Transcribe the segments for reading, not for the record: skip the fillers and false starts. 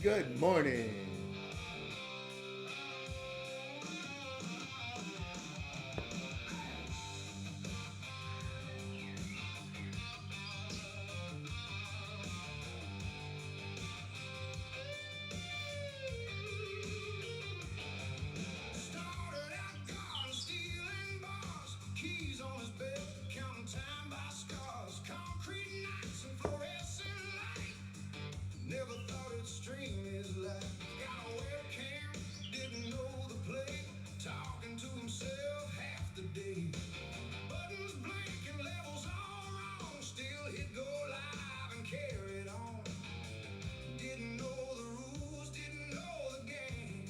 Good morning. Started out gone, stealing bars, keys on his bed, counting time by scars, concrete nights and fluorescent light. Never thought it'd stream his life. Got a webcam, didn't know the play, talking to himself half the day. Buttons blink and levels all wrong, still hit go live and carried on. Didn't know the rules, didn't know the game.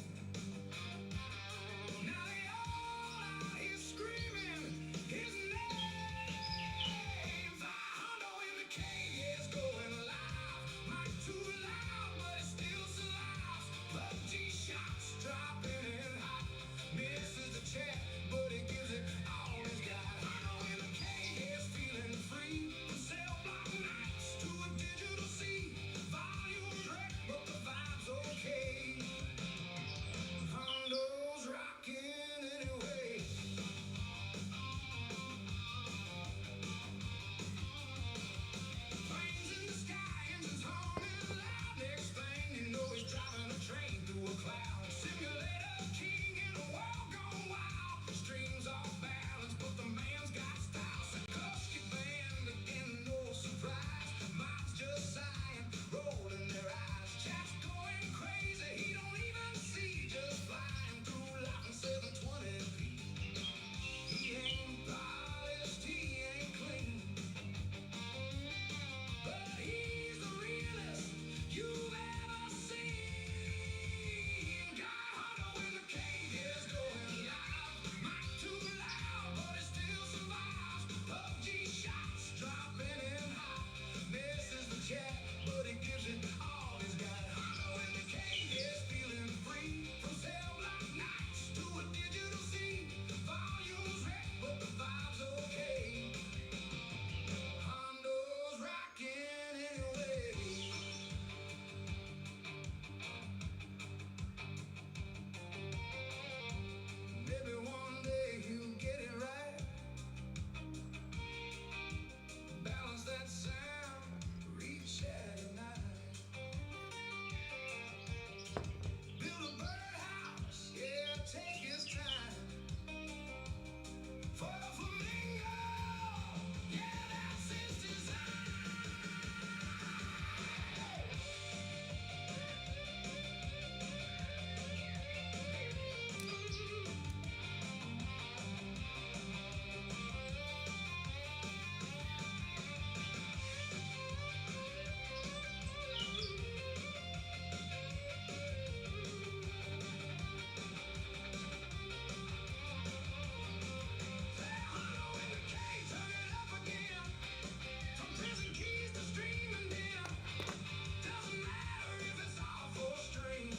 Now they all out here screaming his name. Hondo in the cage going live. Mic too loud, but it still survives. PUBG shots dropping in hot. Misses the chat, but he gives it all he's got. Hondo in the cage feeling free. From cell block nights to a digital sea. Volume's wrecked, but the vibe's okay. Hondo's rocking anyway. Planes in the sky, engines humming loud. Next thing you know, he's driving a train through a cloud. Simulator king in a world gone wild. Streams off balance, but the man's got style. Sikorsky band, again, no surprise. Minds just sighing, rolling their eyes. Chat's going crazy, he don't even see. Just flying through life in 720p. He ain't polished, he ain't clean, but he's the realest you've ever seen. Got Hondo in the cage, is going live. Mic too loud, but it still survives. PUBG shots dropping in hot. Misses the chat, but he gives it all he's got. Hondo in the cage is feeling free. From cell block nights to a digital sea. Volume's wrecked, but the vibe's okay. Hondo's rocking anyway. Maybe one day he'll get it right. Balance that sound, reach at night. Build a birdhouse, yeah, take his time. For a flamingo, yeah, that's his design. Hondo in the cage, turn it up again. From prison keys to streaming dim. Doesn't matter if it's all for strings.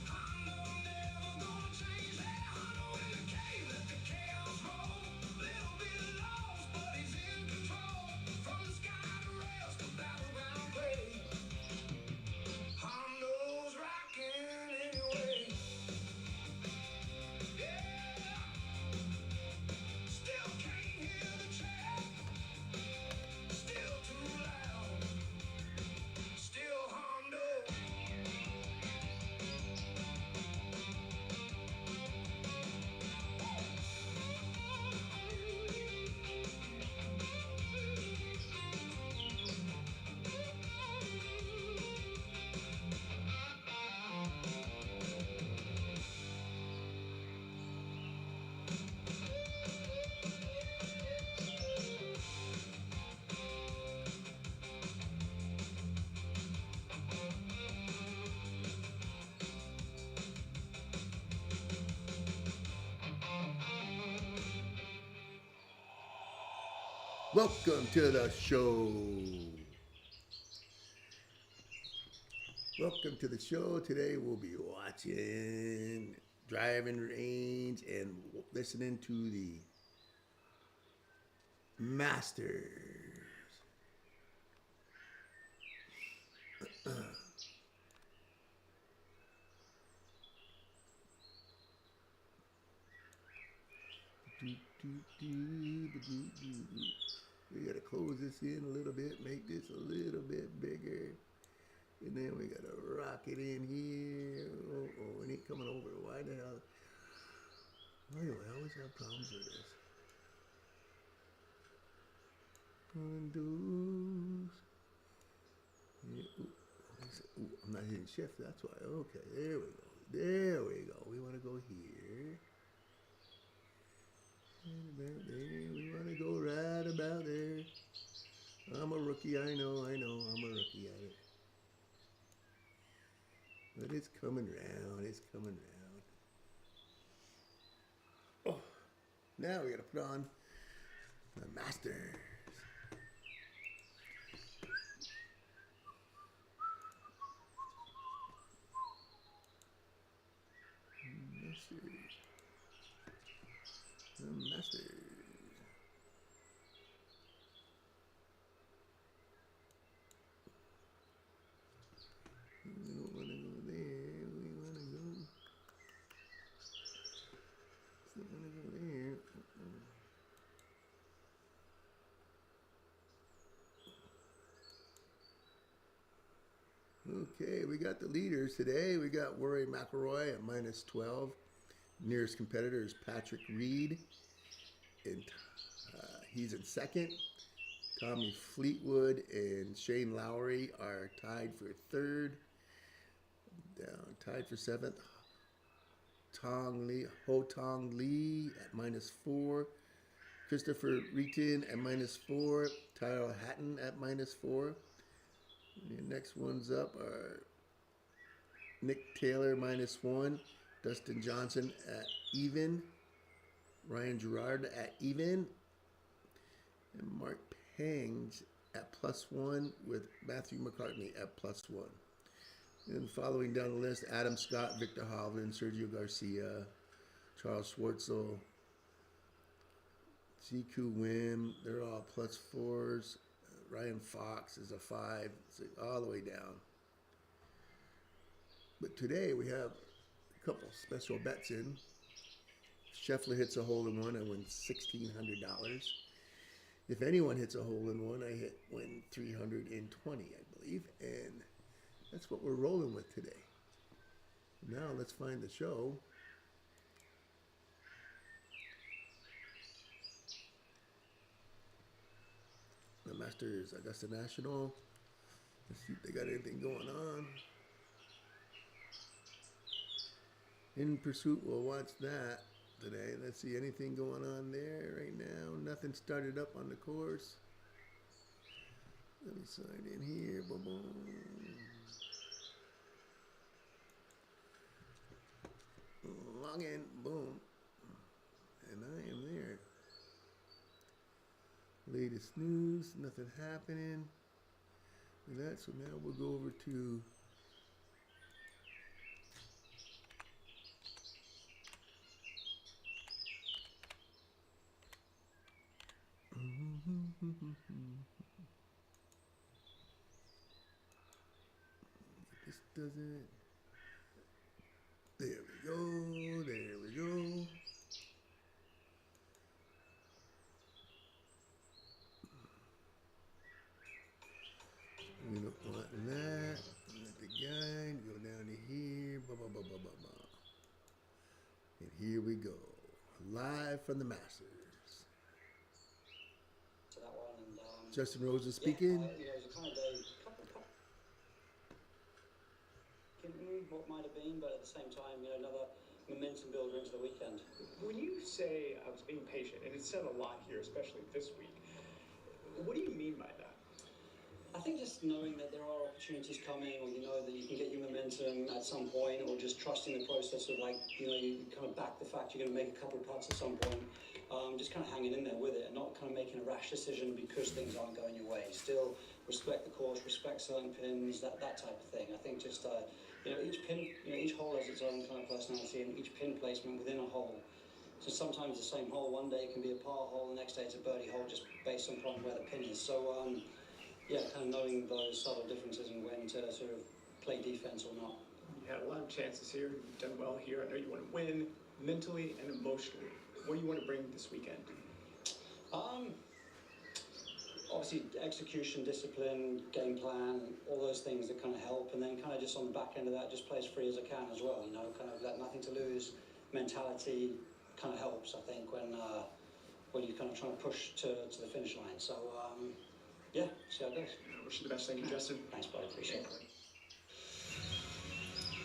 Hondo never gonna change. That Hondo in the cave, let the chaos roll. Little bit lost, but he's in control. From the sky to rails to battleground grave. Hondo's rocking anyway. Yeah, still can't hear the chat. Still too loud. Still Hondo. Welcome to the show. Welcome to the show. Today we'll be watching driving range and listening to the Masters. We gotta close this in a little bit, make this a little bit bigger. And then we gotta rock it in here. Oh, it ain't coming over. Why the hell? Why do I always have problems with this? Hondos. Yeah, ooh, I'm not hitting shift, that's why. Okay, there we go. There we go. We want to go here. Right about there. We want to go right about there. I'm a rookie, I know. I'm a rookie at it. But it's coming round. It's coming round. Oh, now we got to put on the Masters. The Masters. We don't want to go there. We want to go. Don't want to go there. Okay, we got the leaders today. We got Rory McIlroy at -12. Nearest competitor is Patrick Reed, and he's in second. Tommy Fleetwood and Shane Lowry are tied for third. Down, tied for seventh. Ho Tong Lee at -4. Christopher Reeton at -4. Tyler Hatton at -4. The next ones up are Nick Taylor -1. Dustin Johnson at even. Ryan Gerard at even. And Mark Pangs at +1 with Matthew McCartney at +1. And following down the list, Adam Scott, Victor Hovland, Sergio Garcia, Charles Schwartzel, Ziku Wim, they're all +4s. Ryan Fox is a 5, all the way down. But today we have a couple special bets in. Scheffler hits a hole-in-one, I win $1,600. If anyone hits a hole-in-one, I win $320, I believe. And that's what we're rolling with today. Now let's find the show. The Masters Augusta National. Let's see if they got anything going on. In Pursuit, we'll watch that today. Let's see anything going on there right now. Nothing started up on the course. Let me sign in here. Boom, boom. Log in. Boom. And I am there. Latest news. Nothing happening. With that, so now we'll go over to this doesn't. There we go. There we go. We don't want that. Let the guide go down to here. Blah, blah, blah, blah, blah, blah. And here we go. Live from the Masters. To that one, and Justin Rose is speaking. it was a kind of day, what might have been, but at the same time, another momentum builder into the weekend. When you say I was being patient, and it's said a lot here, especially this week, what do you mean by that? I think just knowing that there are opportunities coming, or that you can get your momentum at some point, or just trusting the process of you kind of back the fact you're going to make a couple of putts at some point. Just kind of hanging in there with it and not kind of making a rash decision because things aren't going your way. Still respect the course, respect certain pins, that type of thing. I think just each pin, each hole has its own kind of personality, and each pin placement within a hole. So sometimes the same hole one day can be a par hole, the next day it's a birdie hole, just based on where the pin is. So kind of knowing those subtle differences and when to sort of play defense or not. You had a lot of chances here. You've done well here. I know you want to win mentally and emotionally. What do you want to bring this weekend? Obviously, execution, discipline, game plan, all those things that kind of help, and then kind of just on the back end of that, just play as free as I can as well. You know, kind of that nothing to lose mentality kind of helps. I think when you're kind of trying to push to the finish line. So yeah, see how it goes. Wish you the best. Thank you, Justin. Thanks, buddy. Appreciate it.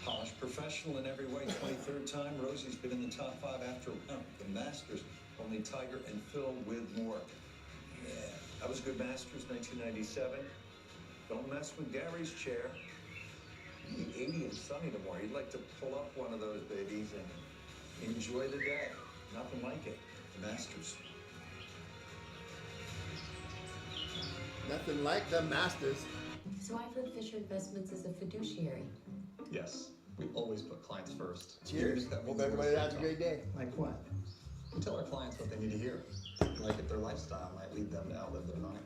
Polished professional in every way, 23rd time. Rosie's been in the top 5 after the Masters. Only Tiger and Phil with more. Yeah, that was a good Masters, 1997. Don't mess with Gary's chair. 80 and sunny tomorrow. You'd like to pull up one of those babies and enjoy the day. Nothing like it. The Masters. Nothing like the Masters. So I've heard Fisher Investments is a fiduciary. Yes, we always put clients first. Cheers. Hope everybody has a great day. Like what? We tell our clients what they need to hear. Like if their lifestyle might lead them to outlive their money.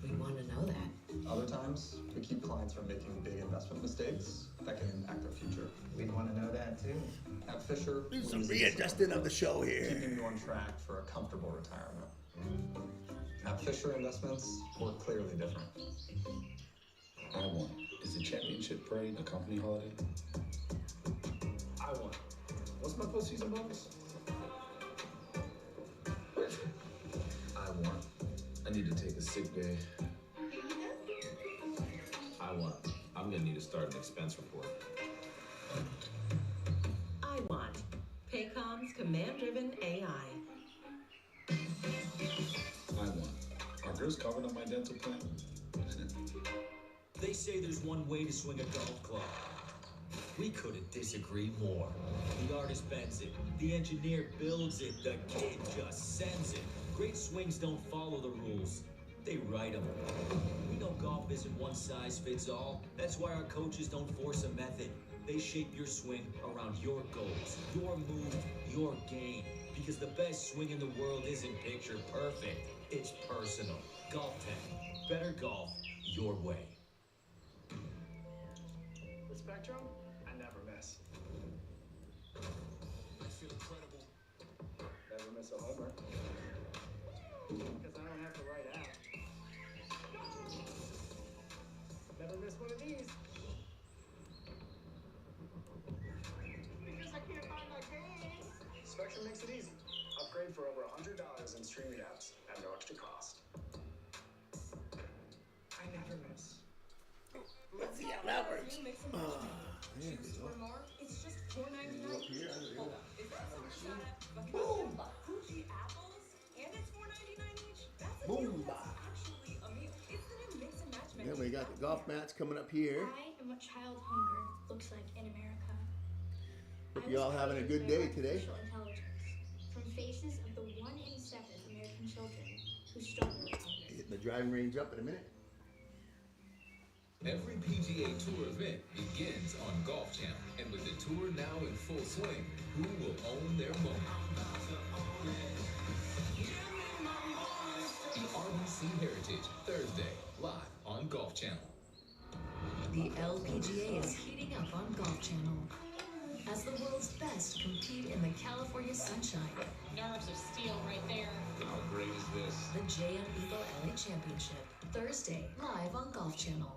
We want to know that. Other times, we keep clients from making big investment mistakes that can impact their future. We'd want to know that too. At Fisher, Do some readjusting of the show here. keeping you on track for a comfortable retirement. At Fisher Investments, we're clearly different. I won. Is the championship parade a company holiday? I won. What's my postseason bonus? I won. I need to take a sick day. I won. I'm gonna need to start an expense report. I want Paycom's command-driven AI. I won. Are girls covered on my dental plan? They say there's one way to swing a golf club. We couldn't disagree more. The artist bends it, the engineer builds it, the kid just sends it. Great swings don't follow the rules, they write them. We know golf isn't one size fits all. That's why our coaches don't force a method. They shape your swing around your goals, your move, your game. Because the best swing in the world isn't picture perfect, it's personal. Golf Tech, better golf your way. With Spectrum, I never miss. I feel incredible. Never miss a homer. Because I don't have to write out. Never miss one of these. Because I can't find my game. Spectrum makes it easy. Upgrade for over $100 in streaming apps at no extra cost. I never miss. Let's see how that works. Mix and match. Choose for more. It's just $4.99. Here, Hold on. Is that some shot at Boom. Fuji apples? And it's $4.99 each? That's a Boom. deal. That's actually a meal. It's the new mix and match Yeah, menu. we got the golf mats coming up here. I am what child hunger looks like in America. Hope I you was all having a raised good by day today. artificial intelligence, from faces of the 1 in 7 American children who struggle with hunger. Hitting the driving range up in a minute. Every PGA Tour event begins on Golf Channel, and with the tour now in full swing, who will own their moment? The RBC Heritage, Thursday, live on Golf Channel. The LPGA is heating up on Golf Channel as the world's best compete in the California sunshine. Nerves of steel right there. How great is this? The JM Evo LA Championship, Thursday, live on Golf Channel.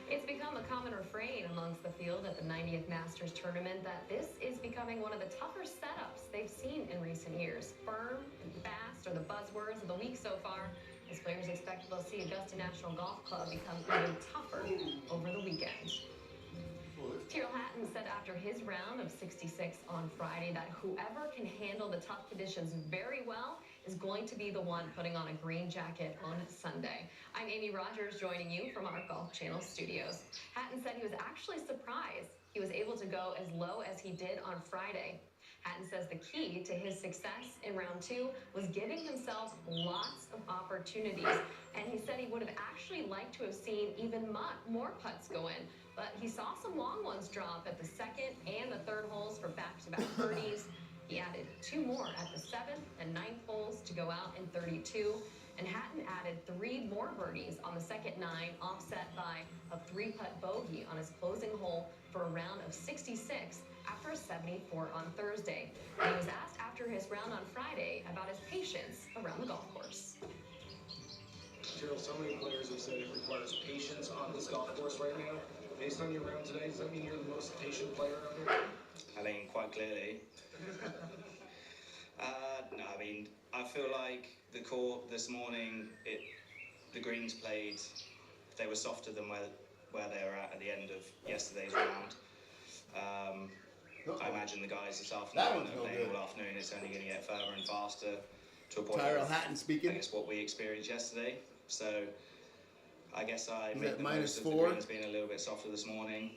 It's become a common refrain amongst the field at the 90th Masters tournament that this is becoming one of the tougher setups they've seen in recent years. Firm and fast are the buzzwords of the week so far, as players expect they'll see Augusta National Golf Club become even tougher over the weekend. Tyrrell Hatton said after his round of 66 on Friday that whoever can handle the tough conditions very well is going to be the one putting on a green jacket on Sunday. I'm Amy Rogers joining you from our Golf Channel studios. Hatton said he was actually surprised he was able to go as low as he did on Friday. Hatton says the key to his success in round 2 was giving himself lots of opportunities, and he said he would have actually liked to have seen even more putts go in, but he saw some long ones drop at the second and the third holes for back-to-back birdies. He added 2 more at the 7th and 9th holes to go out in 32. and Hatton added 3 more birdies on the second 9, offset by a 3-putt bogey on his closing hole for a round of 66 after a 74 on Thursday. And he was asked after his round on Friday about his patience around the golf course. Gerald, so many players have said it requires patience on this golf course right now. Based on your round today, does that mean you're the most patient player out here? I mean, quite clearly. No, I mean, I feel like the court this morning, the greens played, they were softer than where they were at the end of yesterday's round. I imagine the guys this afternoon are playing all afternoon. It's only going to get further and faster to a point. Tyrell Hatton speaking. I guess what we experienced yesterday. So I guess I made the minus most of the 4? greens being a little bit softer this morning.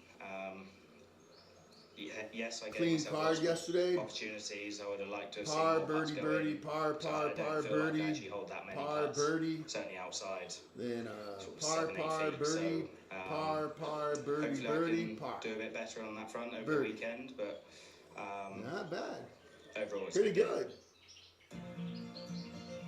Yes, I gave Clean myself par yesterday. Opportunities. I would have liked to have Par, seen more putts birdie, go birdie, in. par, So I par, don't par, feel like I birdie, actually hold that many par, putts, birdie. certainly outside. Then Sort of par, 7, 8 par, feet, birdie, so, par, par, birdie, hopefully birdie, I can par. do a bit better on that front over Birdie. the weekend, but Not bad. overall it's Pretty good.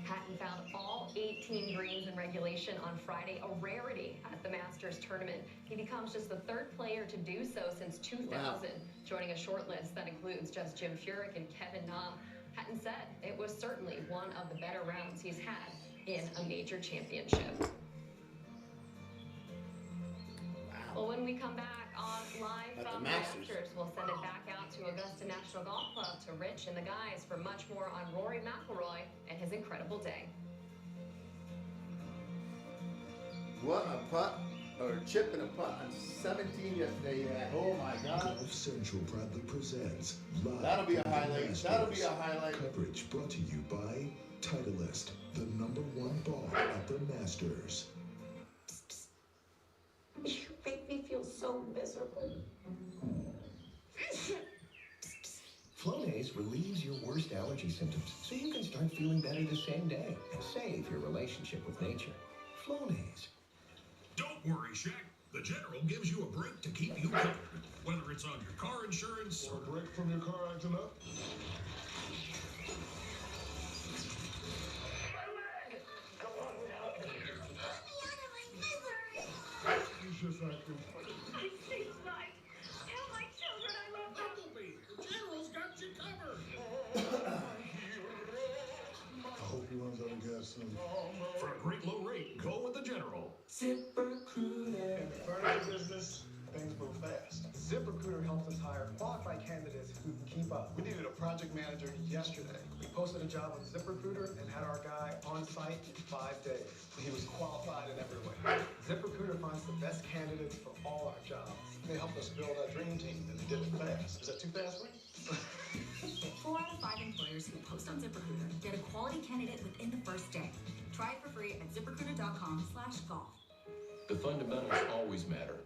Hatton found all 18 greens in regulation on Friday, a rarity at the Masters tournament. He becomes just the 3rd player to do so since 2000, joining a short list that includes just Jim Furyk and Kevin Na. Hatton said it was certainly one of the better rounds he's had in a major championship. Well, when we come back on Live from the Masters, we'll send it back out to Augusta National Golf Club to Rich and the guys for much more on Rory McIlroy and his incredible day. What a putt, or chip and a putt on 17 yesterday. Oh my God. Golf Central proudly presents live. That'll be a from the highlight. Masters. That'll be a highlight. Coverage brought to you by Titleist, the #1 bar at the Masters. You make me feel so miserable. Flonase relieves your worst allergy symptoms so you can start feeling better the same day and save your relationship with nature. Flonase. Don't worry, Shaq. The General gives you a break to keep you covered. Whether it's on your car insurance or a break from your car acting up. He's just acting. She's right. Tell my children I love them. Bumblebee, the General's got you covered. I hope he runs out of gas soon. For a great low rate, go with the General. ZipRecruiter. In the furniture business, things move fast. ZipRecruiter helps us hire qualified candidates who can keep up. We needed a project manager yesterday. We posted a job on ZipRecruiter and had our guy on site in 5 days. He was qualified in every way. ZipRecruiter finds the best candidates for all our jobs. They helped us build our dream team, and they did it fast. Is that too fast for you? 4 out of 5 employers who post on ZipRecruiter get a quality candidate within the first day. Try it for free at ZipRecruiter.com/golf. The fundamentals always matter.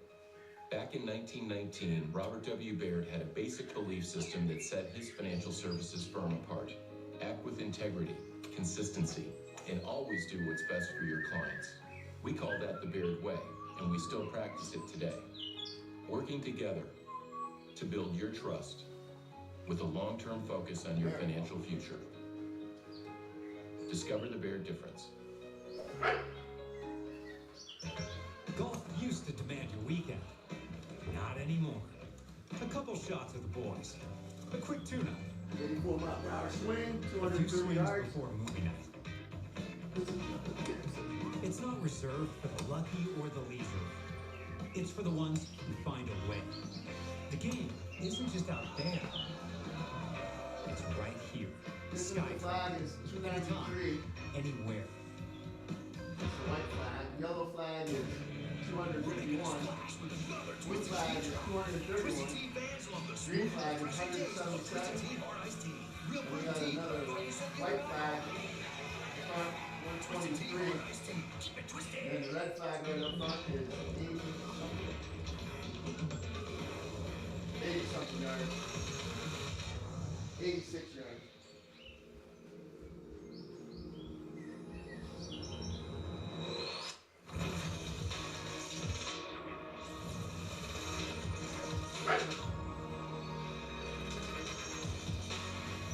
Back in 1919, Robert W. Baird had a basic belief system that set his financial services firm apart. Act with integrity, consistency, and always do what's best for your clients. We call that the Baird Way, and we still practice it today. Working together to build your trust with a long-term focus on your financial future. Discover the Baird difference. Golf used to demand your weekend. Not anymore. A couple shots with the boys. A quick tune-up. 84-mile-per-hour swing, A few 230 swings yards. before movie night. It's not reserved for the lucky or the leisurely. It's for the ones who find a way. The game isn't just out there. It's right here. This flag is 293. Anywhere. It's the white flag. Yellow flag is 251. Blue flag is 231. Green flag is 177. And we got another white flag front 123. And the red flag right up front is 80 something yards. 86 yards.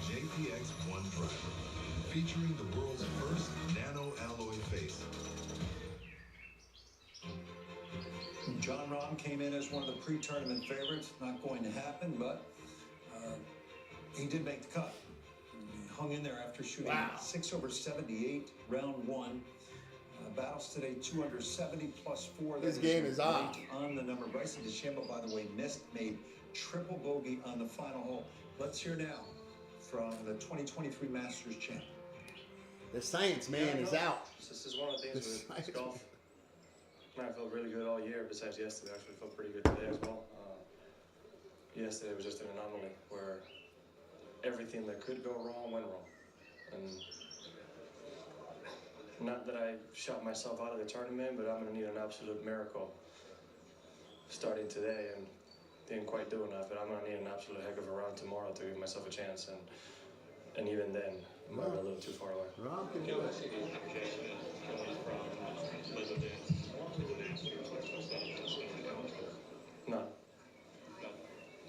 JPX One Driver. featuring the world's first nano alloy face. John Rahm came in as one of the pre-tournament favorites. Not going to happen, but he did make the cut. He hung in there after shooting 6 over 78, round 1. Battles today 2 under 70 plus 4. This game is off. On the number. Bryson DeChambeau, by the way, made triple bogey on the final hole. Let's hear now from the 2023 Masters champ. The science man is out. This is one of the things with golf. I felt really good all year, besides yesterday. I actually felt pretty good today as well. Yesterday was just an anomaly where everything that could go wrong went wrong. And not that I shot myself out of the tournament, but I'm going to need an absolute miracle starting today. And didn't quite do enough, but I'm going to need an absolute heck of a round tomorrow to give myself a chance. And even then, I might be a little too far away. No.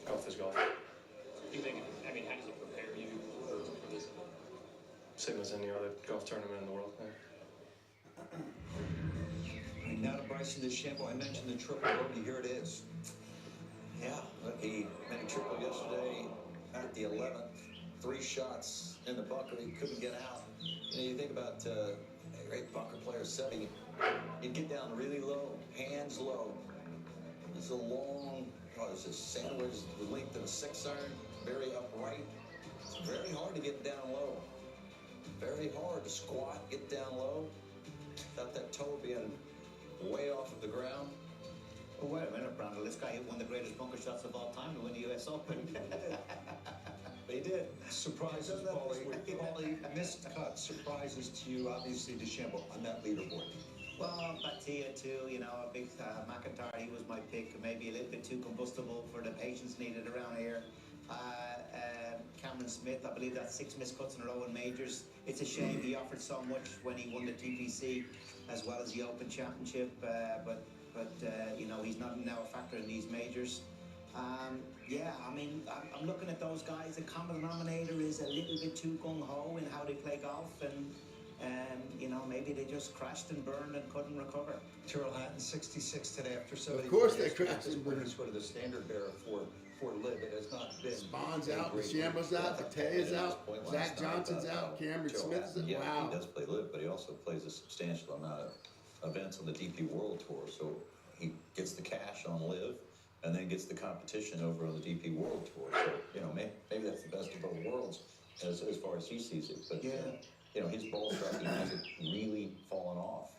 Golf is golf. Do you think, I mean, how does it prepare you for this? Same as any other golf tournament in the world. Now to Bryson DeChambeau. I mentioned the triple bogey. Here it is. Yeah, look, he made a triple yesterday at the 11th. 3 shots in the bunker. He couldn't get out. You know, you think about a great bunker player, Seve. He'd get down really low, hands low. It's a long, it's a sandwich, the length of a 6-iron, very upright. It's very hard to get down low. Very hard to squat, get down low. Without that toe being way off of the ground. Oh, wait a minute, Brandon. This guy hit one of the greatest bunker shots of all time to win the US Open. But he did. Surprises, Paulie, missed cut. Surprises to you, obviously, DeChambeau on that leaderboard. Well, Batia too, you know, a big McIntyre, he was my pick. Maybe a little bit too combustible for the patience needed around here. Cameron Smith, I believe that's 6 missed cuts in a row in majors. It's a shame he offered so much when he won the TPC as well as the Open Championship, but you know, he's not now a factor in these majors. Yeah, I mean, I'm looking at those guys. The common denominator is a little bit too gung-ho in how they play golf, and you know, maybe they just crashed and burned and couldn't recover. Tyrrell Hatton, 66 today after 70. Of course they crashed and burned. Sort of the standard bearer for Liv. It has not been. Spawn's out, DeChambeau's out, Bate is out, Zach Johnson's out, Cameron Smith's out. Yeah, Wow. he does play Liv, but he also plays a substantial amount of events on the DP World Tour. So he gets the cash on Liv, and then gets the competition over on the DP World Tour. So, you know, maybe that's the best of both worlds as far as he sees it. But, you know, his ball striking hasn't really fallen off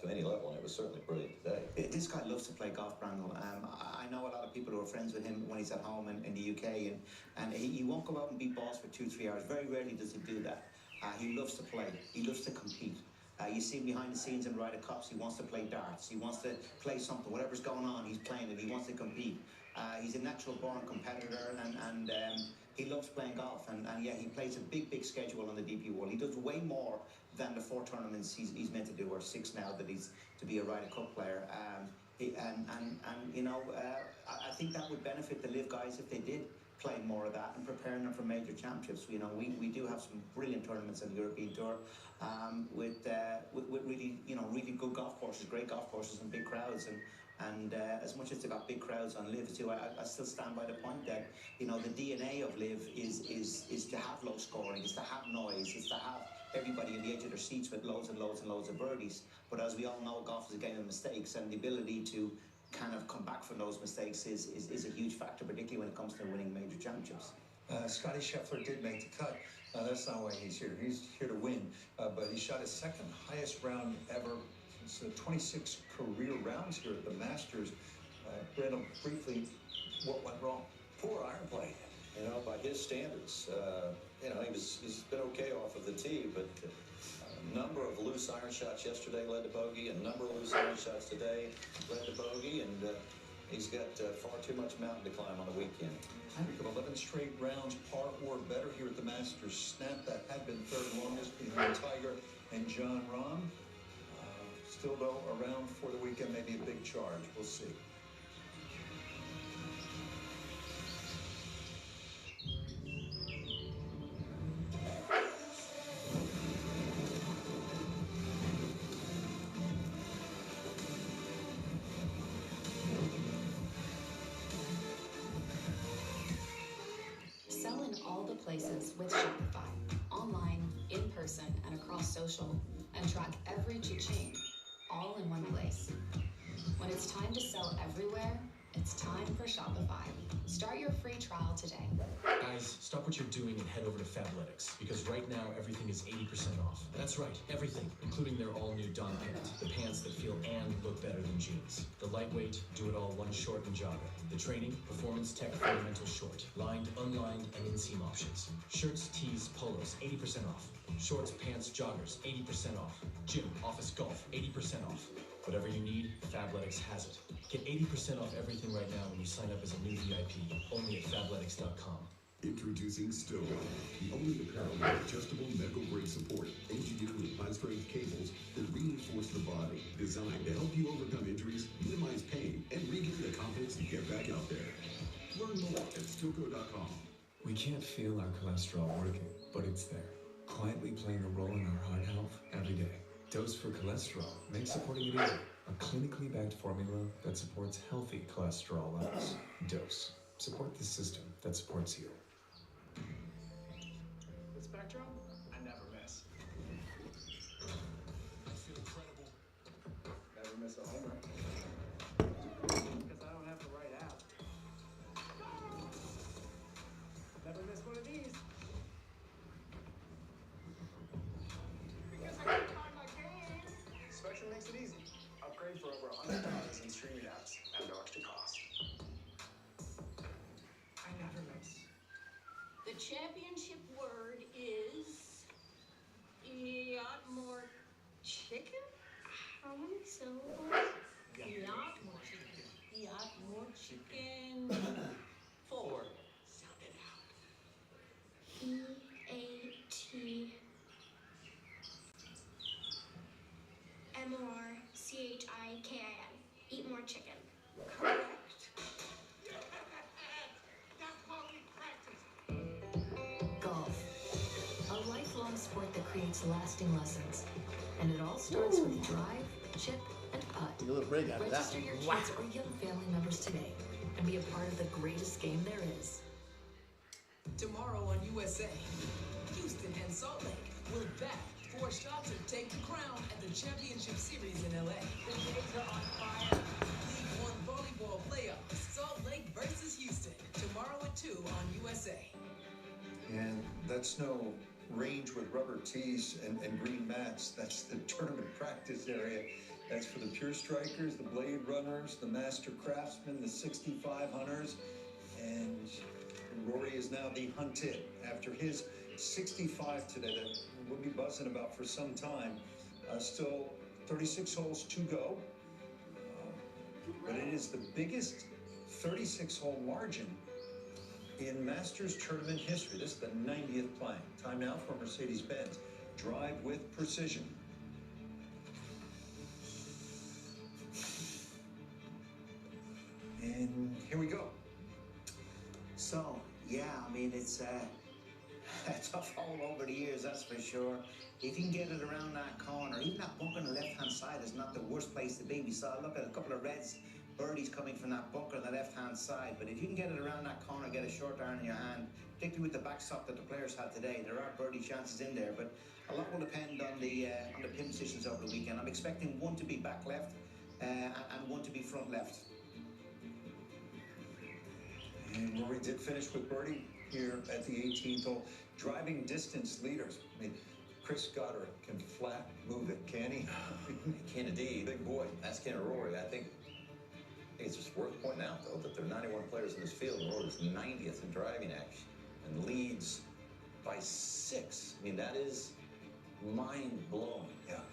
to any level, and it was certainly brilliant today. This guy loves to play golf, Brandon. I know a lot of people who are friends with him when he's at home in the UK, and he won't go out and beat balls for 2-3 hours. Very rarely does he do that. He loves to play. He loves to compete. You see him behind the scenes in Ryder Cups. He wants to play darts. He wants to play something. Whatever's going on, he's playing it. He wants to compete. He's a natural-born competitor, and he loves playing golf. And yeah, he plays a big schedule on the DP World. He does way more than the 4 tournaments he's meant to do, or 6 now that he's to be a Ryder Cup player. You know, I think that would benefit the Live guys if they did play more of that and preparing them for major championships. You know, we do have some brilliant tournaments on the European Tour with really, you know, really good golf courses, great golf courses and big crowds. And as much as they've got big crowds on Live too, I still stand by the point that, you know, the DNA of Live is to have low scoring, is to have noise, is to have everybody on the edge of their seats with loads and loads and loads of birdies. But as we all know, golf is a game of mistakes, and the ability to kind of come back from those mistakes is a huge factor, particularly when it comes to winning major championships. Scotty Scheffler did make the cut. That's not why he's here. He's here to win. But he shot his 2nd highest round ever. It's 26 career rounds here at the Masters. Brandon, briefly, what went wrong? Poor iron play, you know, by his standards. You know, he's been okay off of the tee, but a number of loose iron shots yesterday led to bogey, a number of loose iron shots today led to bogey, and he's got far too much mountain to climb on the weekend. Streak of 11 straight rounds, par or better here at the Masters. Snap that had been 3rd longest behind Tiger and John Rahm. Still, though, around for the weekend, maybe a big charge. We'll see. places with Shopify. Online, in person, and across social. And track every cha-ching, all in one place. When it's time to sell everywhere, it's time for Shopify. Start your free trial today. Guys, stop what you're doing and head over to Fabletics, because right now everything is 80% off. That's right, everything, including their all-new Don pant. The pants that feel and look better than jeans. The lightweight, do-it-all one short and jogger. The training, performance tech fundamental short. Lined, unlined, and inseam options. Shirts, tees, polos, 80% off. Shorts, pants, joggers, 80% off. Gym, office, golf, 80% off. Whatever you need, Fabletics has it. Get 80% off everything right now when you sign up as a new VIP, only at Fabletics.com. Introducing Stow, the only apparel with adjustable medical-grade support, engineered with high-strength cables that reinforce the body, designed to help you overcome injuries, minimize pain, and regain the confidence to get back out there. Learn more at stowco.com. We can't feel our cholesterol working, but it's there, quietly playing a role in our heart health every day. Dose for Cholesterol makes supporting it easy. A clinically backed formula that supports healthy cholesterol levels. Dose. Support the system that supports you. With Spectrum, I never miss. I feel incredible. Never miss a home run. Because I don't have the right app. Never miss one of these. Because I can time my game. Spectrum makes it easy. Upgrade for over 100,000 streaming apps at no extra cost. I never miss. The championship word is yacht more chicken? How many syllables? Yacht more chicken. Yacht more chicken. 4. Sound it out. EATMORCHIKIN. Eat more chicken. Correct. That's what we practice. Golf. A lifelong sport that creates lasting lessons. And it all starts with drive, chip, and putt. Take a little break out of that. Register your kids or young family members today and be a part of the greatest game there is. Tomorrow on USA, Houston and Salt Lake will bat 4 shots and take the crown at the championship series in LA. The Jays are on fire. League One volleyball playoffs, Salt Lake versus Houston, tomorrow at 2 on USA. And that's no range with rubber tees and green mats. That's the tournament practice area. That's for the pure strikers, the blade runners, the master craftsmen, the 65 hunters. And Rory is now the hunted after his 65 today that we'll be buzzing about for some time. Still 36 holes to go. But it is the biggest 36-hole margin in Masters tournament history. This is the 90th playing. Time now for Mercedes-Benz. Drive with precision. And here we go. So, yeah, I mean, it's a tough hole over the years, that's for sure. If you can get it around that corner, even that bunker on the left-hand side is not the worst place to be. We saw, look at a couple of reds, birdies coming from that bunker on the left-hand side. But if you can get it around that corner, get a short iron in your hand, particularly with the backstop that the players had today, there are birdie chances in there. But a lot will depend on the pin positions over the weekend. I'm expecting one to be back left and one to be front left. And Rory did finish with birdie here at the 18th hole. Driving distance leaders. I mean, Chris Goddard can flat move it, can he? Can indeed. Big boy. That's Ken Rory. I think it's just worth pointing out, though, that there are 91 players in this field, and Rory's 90th in driving action and leads by 6. I mean, that is mind-blowing. Yeah.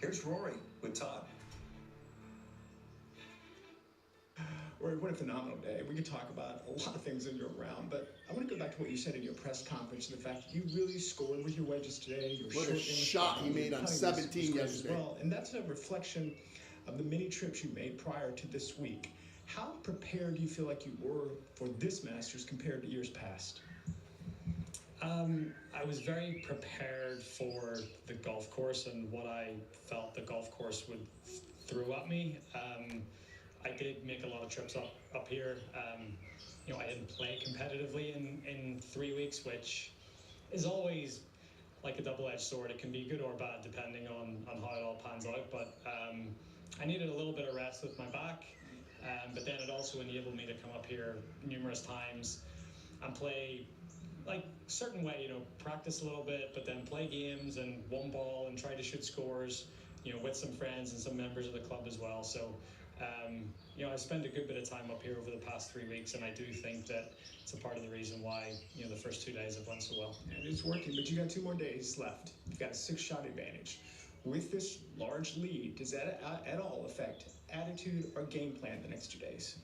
Here's Rory with Todd. Rory, what a phenomenal day. We could talk about a lot of things in your round, but I want to go back to what you said in your press conference and the fact that you really scored with your wedges today. Your What a shot he made on 17 yesterday. Well, and that's a reflection of the many trips you made prior to this week. How prepared do you feel like you were for this Masters compared to years past? I was very prepared for the golf course and what I felt the golf course would throw at me. I did make a lot of trips up here. I didn't play competitively in 3 weeks, which is always like a double-edged sword. It can be good or bad depending on how it all pans out. But I needed a little bit of rest with my back, but then it also enabled me to come up here numerous times and play like certain way, you know, practice a little bit, but then play games and one ball and try to shoot scores, you know, with some friends and some members of the club as well. So, you know, I spent a good bit of time up here over the past 3 weeks, and I do think that it's a part of the reason why, you know, the first 2 days have went so well. And it's working, but you got 2 more days left. You've got a 6-shot advantage. With this large lead, does that at all affect attitude or game plan the next 2 days?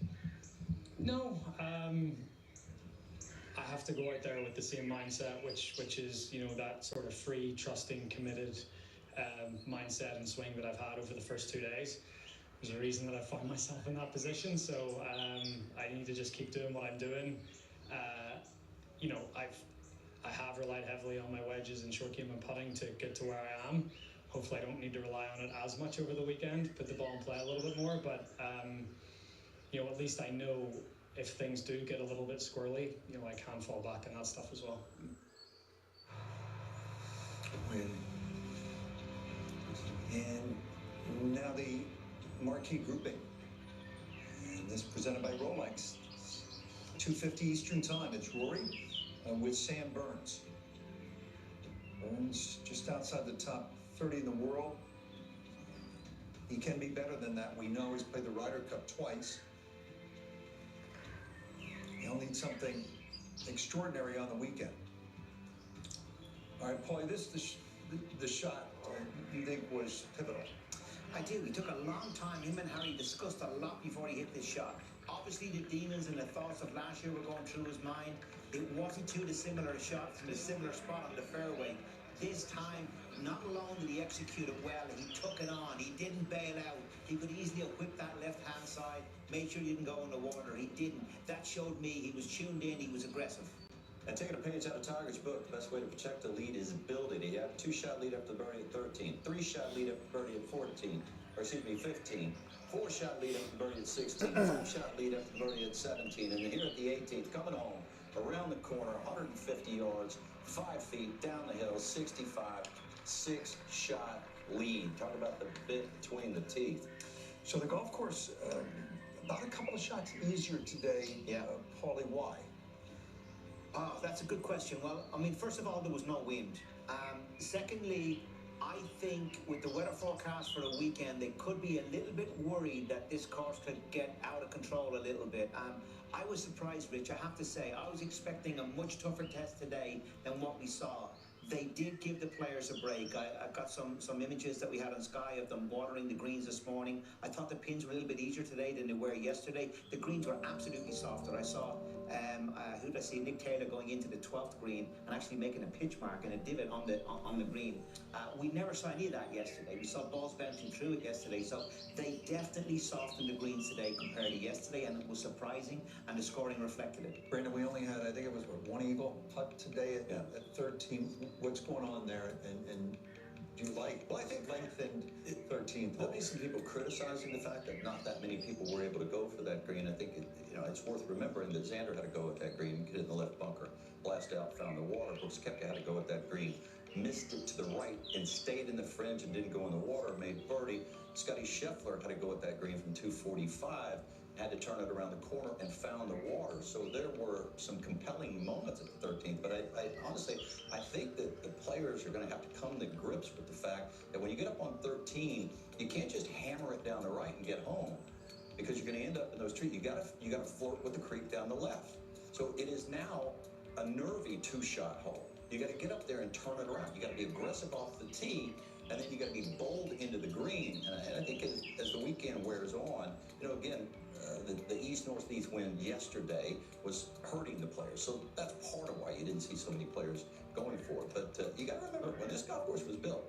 No, I have to go out there with the same mindset, which is, you know, that sort of free, trusting, committed mindset and swing that I've had over the first 2 days. There's a reason that I found myself in that position, so I need to just keep doing what I'm doing. You know, I have relied heavily on my wedges and short game and putting to get to where I am. Hopefully I don't need to rely on it as much over the weekend, put the ball in play a little bit more, but you know, at least I know if things do get a little bit squirrely, you know, I can fall back on that stuff as well. Win. And now the marquee grouping. And this presented by Rolex. 2:50 Eastern Time. It's Rory with Sam Burns. Burns just outside the top 30 in the world. He can be better than that. We know he's played the Ryder Cup twice. He'll need something extraordinary on the weekend. All right, Paulie, the shot you think was pivotal? I do. It took a long time. Him and Harry discussed a lot before he hit this shot. Obviously, the demons and the thoughts of last year were going through his mind. It wasn't too dissimilar shots from a similar spot on the fairway. This time, not alone did he execute it well, he took it on. He didn't bail out. He could easily have whipped that left-hand side, made sure he didn't go in the water. He didn't. That showed me he was tuned in, he was aggressive. And taking a page out of Tiger's book, the best way to protect the lead is build it. He had a 2-shot lead after the birdie at 13, 3-shot lead after the birdie at 14, or excuse me, 15, 4-shot lead after the birdie at 16, 5-shot lead after the birdie at 17, and here at the 18th, coming home, around the corner, 150 yards, 5 feet, down the hill, 65, 6-shot lead. Talk about the bit between the teeth. So the golf course, about a couple of shots easier today. Yeah. Paulie, why? Oh, that's a good question. Well, I mean, first of all, there was no wind. Secondly, I think with the weather forecast for the weekend, they could be a little bit worried that this course could get out of control a little bit. I was surprised, Rich, I have to say. I was expecting a much tougher test today than what we saw. They did give the players a break. I got some images that we had on Sky of them watering the greens this morning. I thought the pins were a little bit easier today than they were yesterday. The greens were absolutely softer. I saw, who did I see? Nick Taylor going into the 12th green and actually making a pitch mark and a divot on the green. We never saw any of that yesterday. We saw balls bouncing through it yesterday. So they definitely softened the greens today compared to yesterday, and it was surprising, and the scoring reflected it. Brandon, we only had, I think it was, one eagle putt today at 13. What's going on there, and do you like? Well, I think lengthened 13th. There'll be some people criticizing the fact that not that many people were able to go for that green. I think it's worth remembering that Xander had to go at that green, get in the left bunker, blast out, found the water. Brooks Koepka had to go at that green, missed it to the right and stayed in the fringe and didn't go in the water, made birdie. Scotty Scheffler had to go at that green from 245. Had to turn it around the corner and found the water. So there were some compelling moments at the 13th. But I honestly, I think that the players are going to have to come to grips with the fact that when you get up on 13, you can't just hammer it down the right and get home, because you're going to end up in those trees. You got to flirt with the creek down the left. So it is now a nervy 2-shot hole. You got to get up there and turn it around. You got to be aggressive off the tee, and then you got to be bold into the green. And I think as the weekend wears on, again, the east-northeast wind yesterday was hurting the players. So that's part of why you didn't see so many players going for it. But you got to remember, when this golf course was built,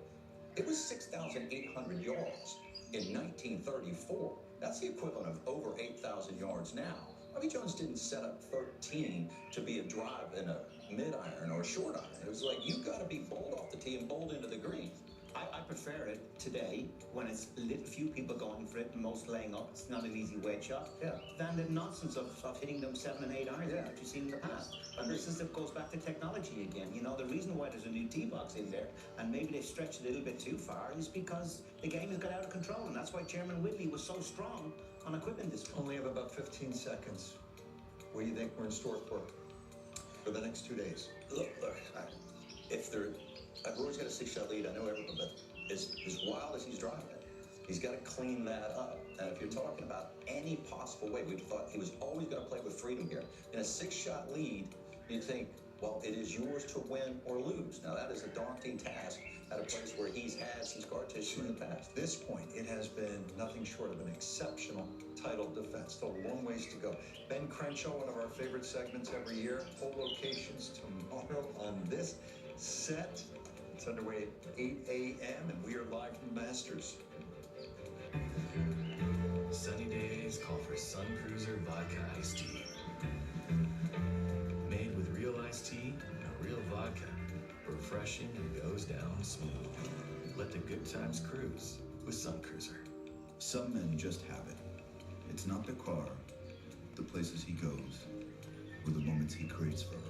it was 6,800 yards in 1934. That's the equivalent of over 8,000 yards now. Bobby Jones didn't set up 13 to be a drive in a mid-iron or a short iron. It was like, you got to be bold off the tee and bold into the green. I I prefer it today when it's a little few people going for it and most laying up. It's not an easy wedge shot. Yeah. Than the nonsense of hitting them 7 and 8 irons that you've seen in the past. And this is, it goes back to technology again. You know, the reason why there's a new tee box in there, and maybe they've stretched a little bit too far, is because the game has got out of control, and that's why Chairman Whitley was so strong on equipment this time. Only have about 15 seconds. What do you think we're in store for the next 2 days? Look, if they're, Rory's got a 6-shot lead, I know everyone, but as wild as he's driving it, he's got to clean that up. And if you're talking about any possible way, we'd thought he was always going to play with freedom here. In a 6-shot lead, you'd think, well, it is yours to win or lose. Now, that is a daunting task at a place where he's had some scar tissue in the past. At this point, it has been nothing short of an exceptional title defense. Still a long ways to go. Ben Crenshaw, one of our favorite segments every year. Whole locations tomorrow on this set. It's underway at 8 a.m. and we are live from Masters. Sunny days call for Sun Cruiser Vodka Iced Tea. Made with real iced tea and real vodka. Refreshing and goes down smooth. Let the good times cruise with Sun Cruiser. Some men just have it. It's not the car, the places he goes, or the moments he creates for her.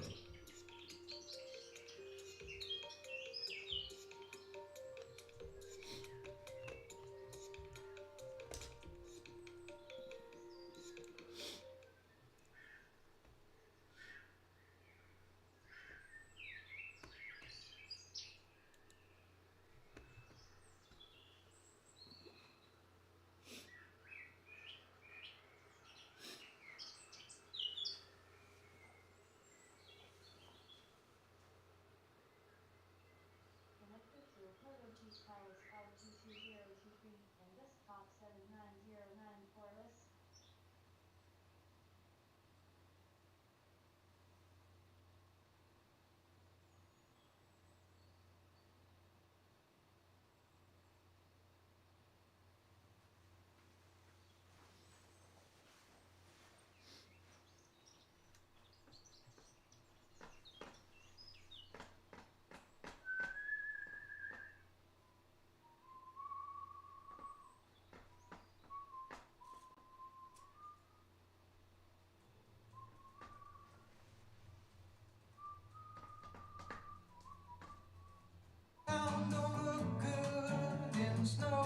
Don't look good in snow.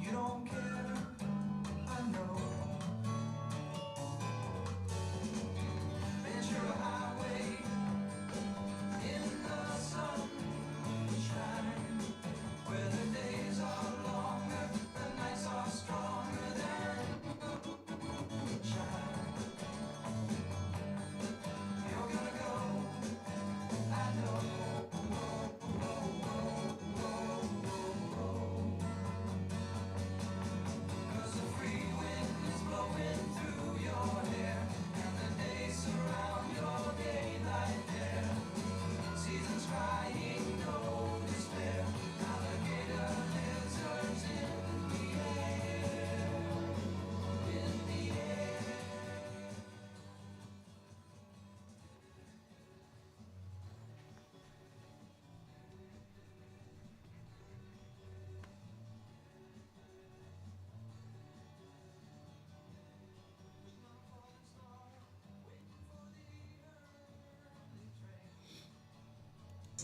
You don't care, I know. Ventura Highway in the sunshine, where the days are longer, the nights are stronger than moonshine. You're gonna go, I know. Cause the free wind is blowing through your hair, and the days surround your daylight there. Seasons crying, no despair. Alligator lizards in the air, in the air.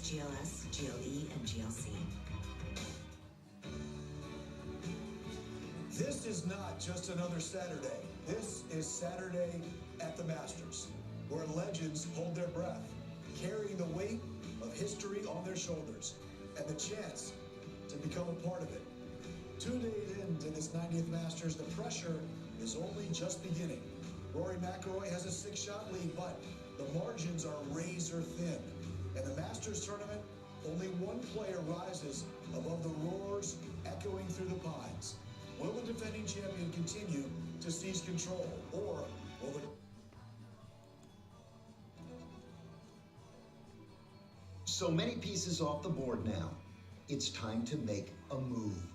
GLS, GLE, and GLC. This is not just another Saturday. This is Saturday at the Masters, where legends hold their breath, carrying the weight of history on their shoulders, and the chance to become a part of it. 2 days into this 90th Masters, the pressure is only just beginning. Rory McIlroy has a 6-shot lead, but the margins are razor thin. In the Masters tournament, only one player rises above the roars echoing through the pines. Will the defending champion continue to seize control, or will the... So many pieces off the board now. It's time to make a move.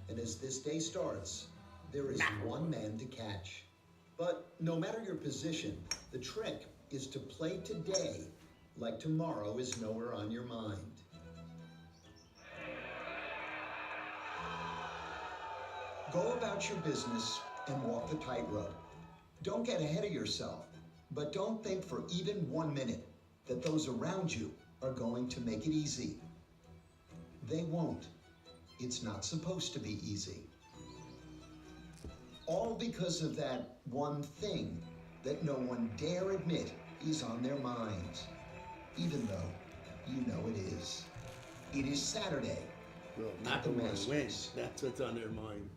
And as this day starts, there is one man to catch. But no matter your position, the trick is to play today like tomorrow is nowhere on your mind. Go about your business and walk the tightrope. Don't get ahead of yourself, but don't think for even 1 minute that those around you are going to make it easy. They won't. It's not supposed to be easy. All because of that one thing that no one dare admit is on their minds, even though you know it is. It is Saturday at the Masters. Wins. That's what's on their mind.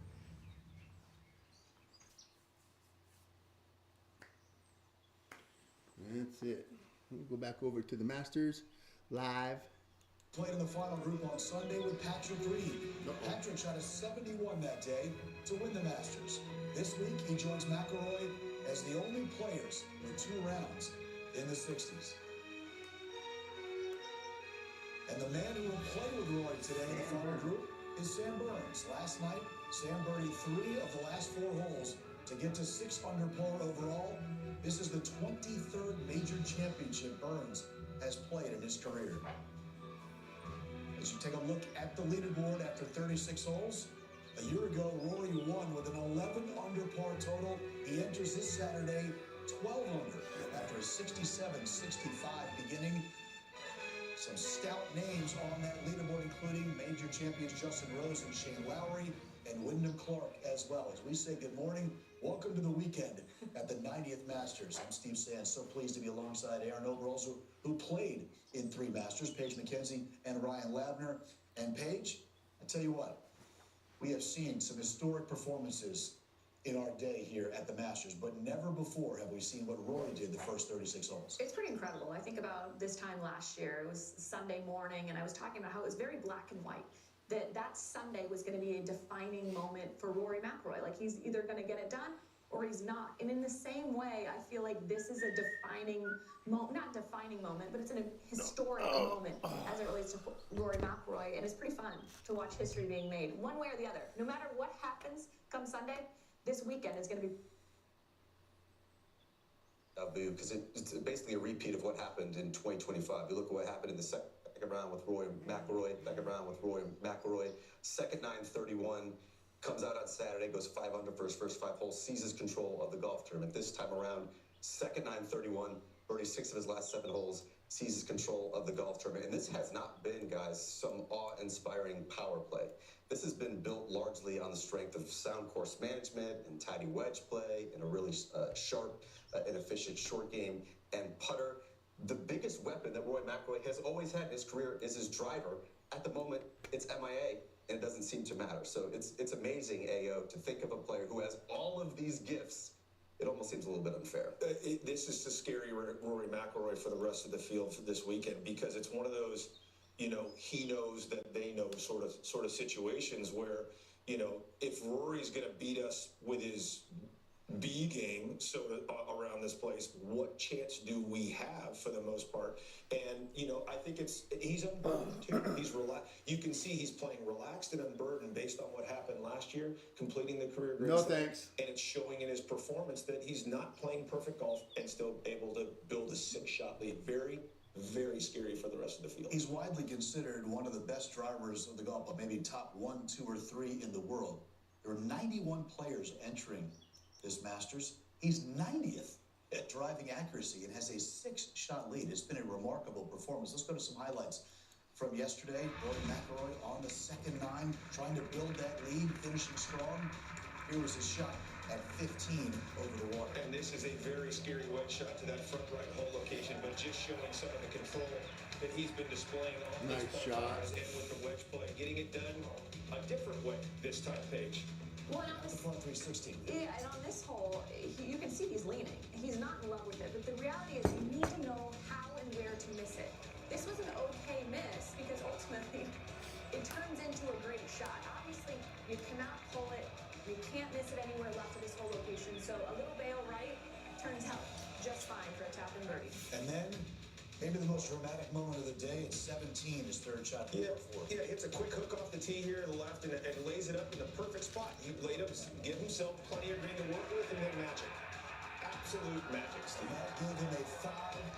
That's it. We'll go back over to the Masters live. Played in the final group on Sunday with Patrick Reed. Patrick shot a 71 that day to win the Masters. This week, he joins McIlroy as the only players with 2 rounds in the 60s. And the man who will play with Rory today in the final group is Sam Burns. Last night, Sam birdied 3 of the last 4 holes to get to 6 under par overall. This is the 23rd major championship Burns has played in his career. As you take a look at the leaderboard after 36 holes, a year ago, Rory won with an 11 under par total. He enters this Saturday 12 under after a 67-65 beginning. Some stout names on that leaderboard, including major champions Justin Rose and Shane Lowry, and Wyndham Clark as well. As we say good morning, welcome to the weekend at the 90th Masters. I'm Steve Sands, so pleased to be alongside Aaron Oberholzer, who played in 3 Masters, Paige McKenzie and Ryan Labner. And Paige, I tell you what, we have seen some historic performances in our day here at the Masters, but never before have we seen what Rory did the first 36 holes. It's pretty incredible. I think about this time last year. It was Sunday morning, and I was talking about how it was very black and white. That Sunday was going to be a defining moment for Rory McIlroy. Like, he's either going to get it done or he's not. And in the same way, I feel like this is a defining moment, not defining moment, but it's an historic moment as it relates to Rory McIlroy. And it's pretty fun to watch history being made one way or the other. No matter what happens come Sunday, this weekend is going to be because it's basically a repeat of what happened in 2025. You look at what happened in the second round with Rory McIlroy, second 931, comes out on Saturday, goes 5 under for his first 5 holes, seizes control of the golf tournament. This time around, second 931, birdies 6 of his last 7 holes, seizes control of the golf tournament. And this has not been, guys, some awe-inspiring power play. This has been built largely on the strength of sound course management and tidy wedge play and a really sharp and efficient short game and putter. The biggest weapon that Rory McIlroy has always had in his career is his driver. At the moment, it's MIA, and it doesn't seem to matter. So it's amazing, AO, to think of a player who has all of these gifts. It almost seems a little bit unfair. This is the scary Rory McIlroy for the rest of the field for this weekend, because it's one of those, you know, he knows that they know sort of situations where, you know, if Rory's going to beat us with his B game around this place, what chance do we have for the most part? And, you know, I think he's unburdened too. He's relaxed. You can see he's playing relaxed and unburdened based on what happened last year, completing the career great. No thanks. And it's showing in his performance that he's not playing perfect golf and still able to build a 6-shot lead. Very, very scary for the rest of the field. He's widely considered one of the best drivers of the golf, but maybe top 1, 2, or 3 in the world. There are 91 players entering this Masters. He's 90th at driving accuracy and has a 6-shot lead. It's been a remarkable performance. Let's go to some highlights from yesterday. Rory McIlroy on the second 9, trying to build that lead, finishing strong. Here was his shot at 15 over the water. And this is a very scary wedge shot to that front right hole location, but just showing some of the control that he's been displaying on nice shot and with the wedge play, getting it done a different way this time, Paige. Well, on this, 316. Yeah, and on this hole, you can see he's leaning. He's not in love with it, but the reality is you need to know how and where to miss it. This was an okay miss because ultimately it turns into a great shot. Obviously, you cannot pull it. You can't miss it anywhere left of this hole location. So a little bail right turns out just fine for a tap and birdie. And then maybe the most dramatic moment of the day, it's 17, his 3rd shot. Yeah, hits a quick hook off the tee here to the left and lays it up in the perfect spot. He laid up, give himself plenty of green to work with, and then magic. Absolute magic, Steve. That gave him a 5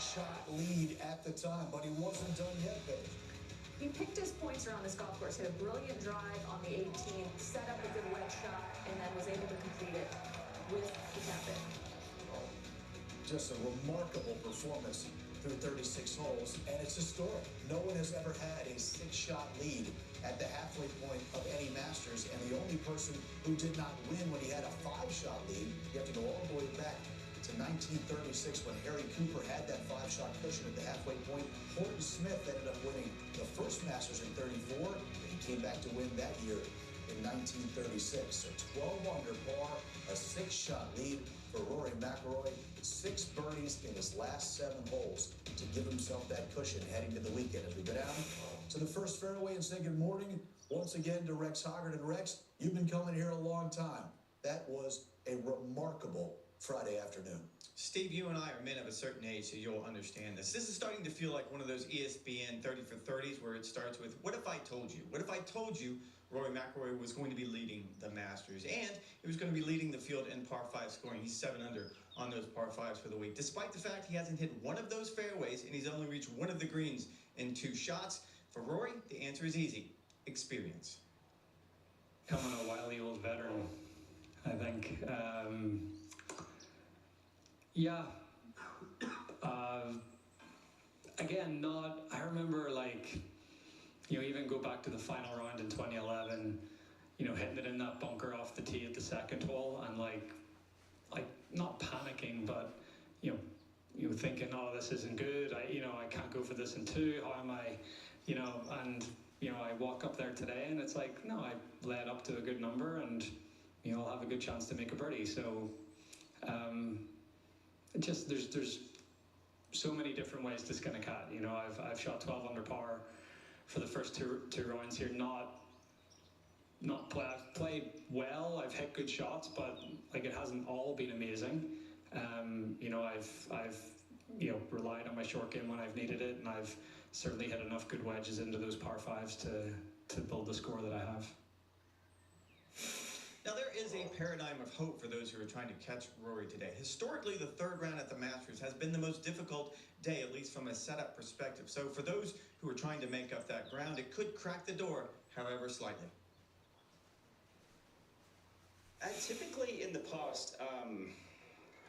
6-shot lead at the time, but he wasn't done yet, Paige. He picked his points around this golf course, hit a brilliant drive on the 18th, set up a good wedge shot, and then was able to complete it with the 10-pin. Just a remarkable performance through 36 holes, and it's historic. No one has ever had a 6-shot lead at the halfway point of any Masters, and the only person who did not win when he had a 5-shot lead, you have to go all the way back to 1936 when Harry Cooper had that 5-shot cushion at the halfway point. Horton Smith ended up winning the first Masters in 34, and he came back to win that year in 1936. So 12 under par, a 6-shot lead for Rory McIlroy, 6 birdies in his last 7 holes to give himself that cushion heading to the weekend. As we go down to the first fairway and say good morning once again to Rex Hoggard. And Rex, you've been coming here a long time. That was a remarkable Friday afternoon. Steve, you and I are men of a certain age, so you'll understand this. This is starting to feel like one of those ESPN 30 for 30s where it starts with, what if I told you? What if I told you Rory McIlroy was going to be leading the Masters, and he was going to be leading the field in par 5 scoring. He's 7 under on those par 5s for the week. Despite the fact he hasn't hit one of those fairways and he's only reached one of the greens in 2 shots, for Rory, the answer is easy: experience. Coming a wily old veteran, I think. Yeah. Again, I remember, like, even go back to the final round in 2011, hitting it in that bunker off the tee at the second hole, and like not panicking, but thinking, oh, this isn't good. I can't go for this in 2. How am I, and I walk up there today, and it's like, no, I led up to a good number, and I'll have a good chance to make a birdie. So, just there's so many different ways to skin a cat. I've shot 12 under par for the first two rounds here. I've played well. I've hit good shots, but like it hasn't all been amazing. I've relied on my short game when I've needed it, and I've certainly hit enough good wedges into those par 5s to build the score that I have. Now, there is a paradigm of hope for those who are trying to catch Rory today. Historically, the 3rd round at the Masters has been the most difficult day, at least from a setup perspective. So for those who are trying to make up that ground, it could crack the door, however slightly. Typically in the past,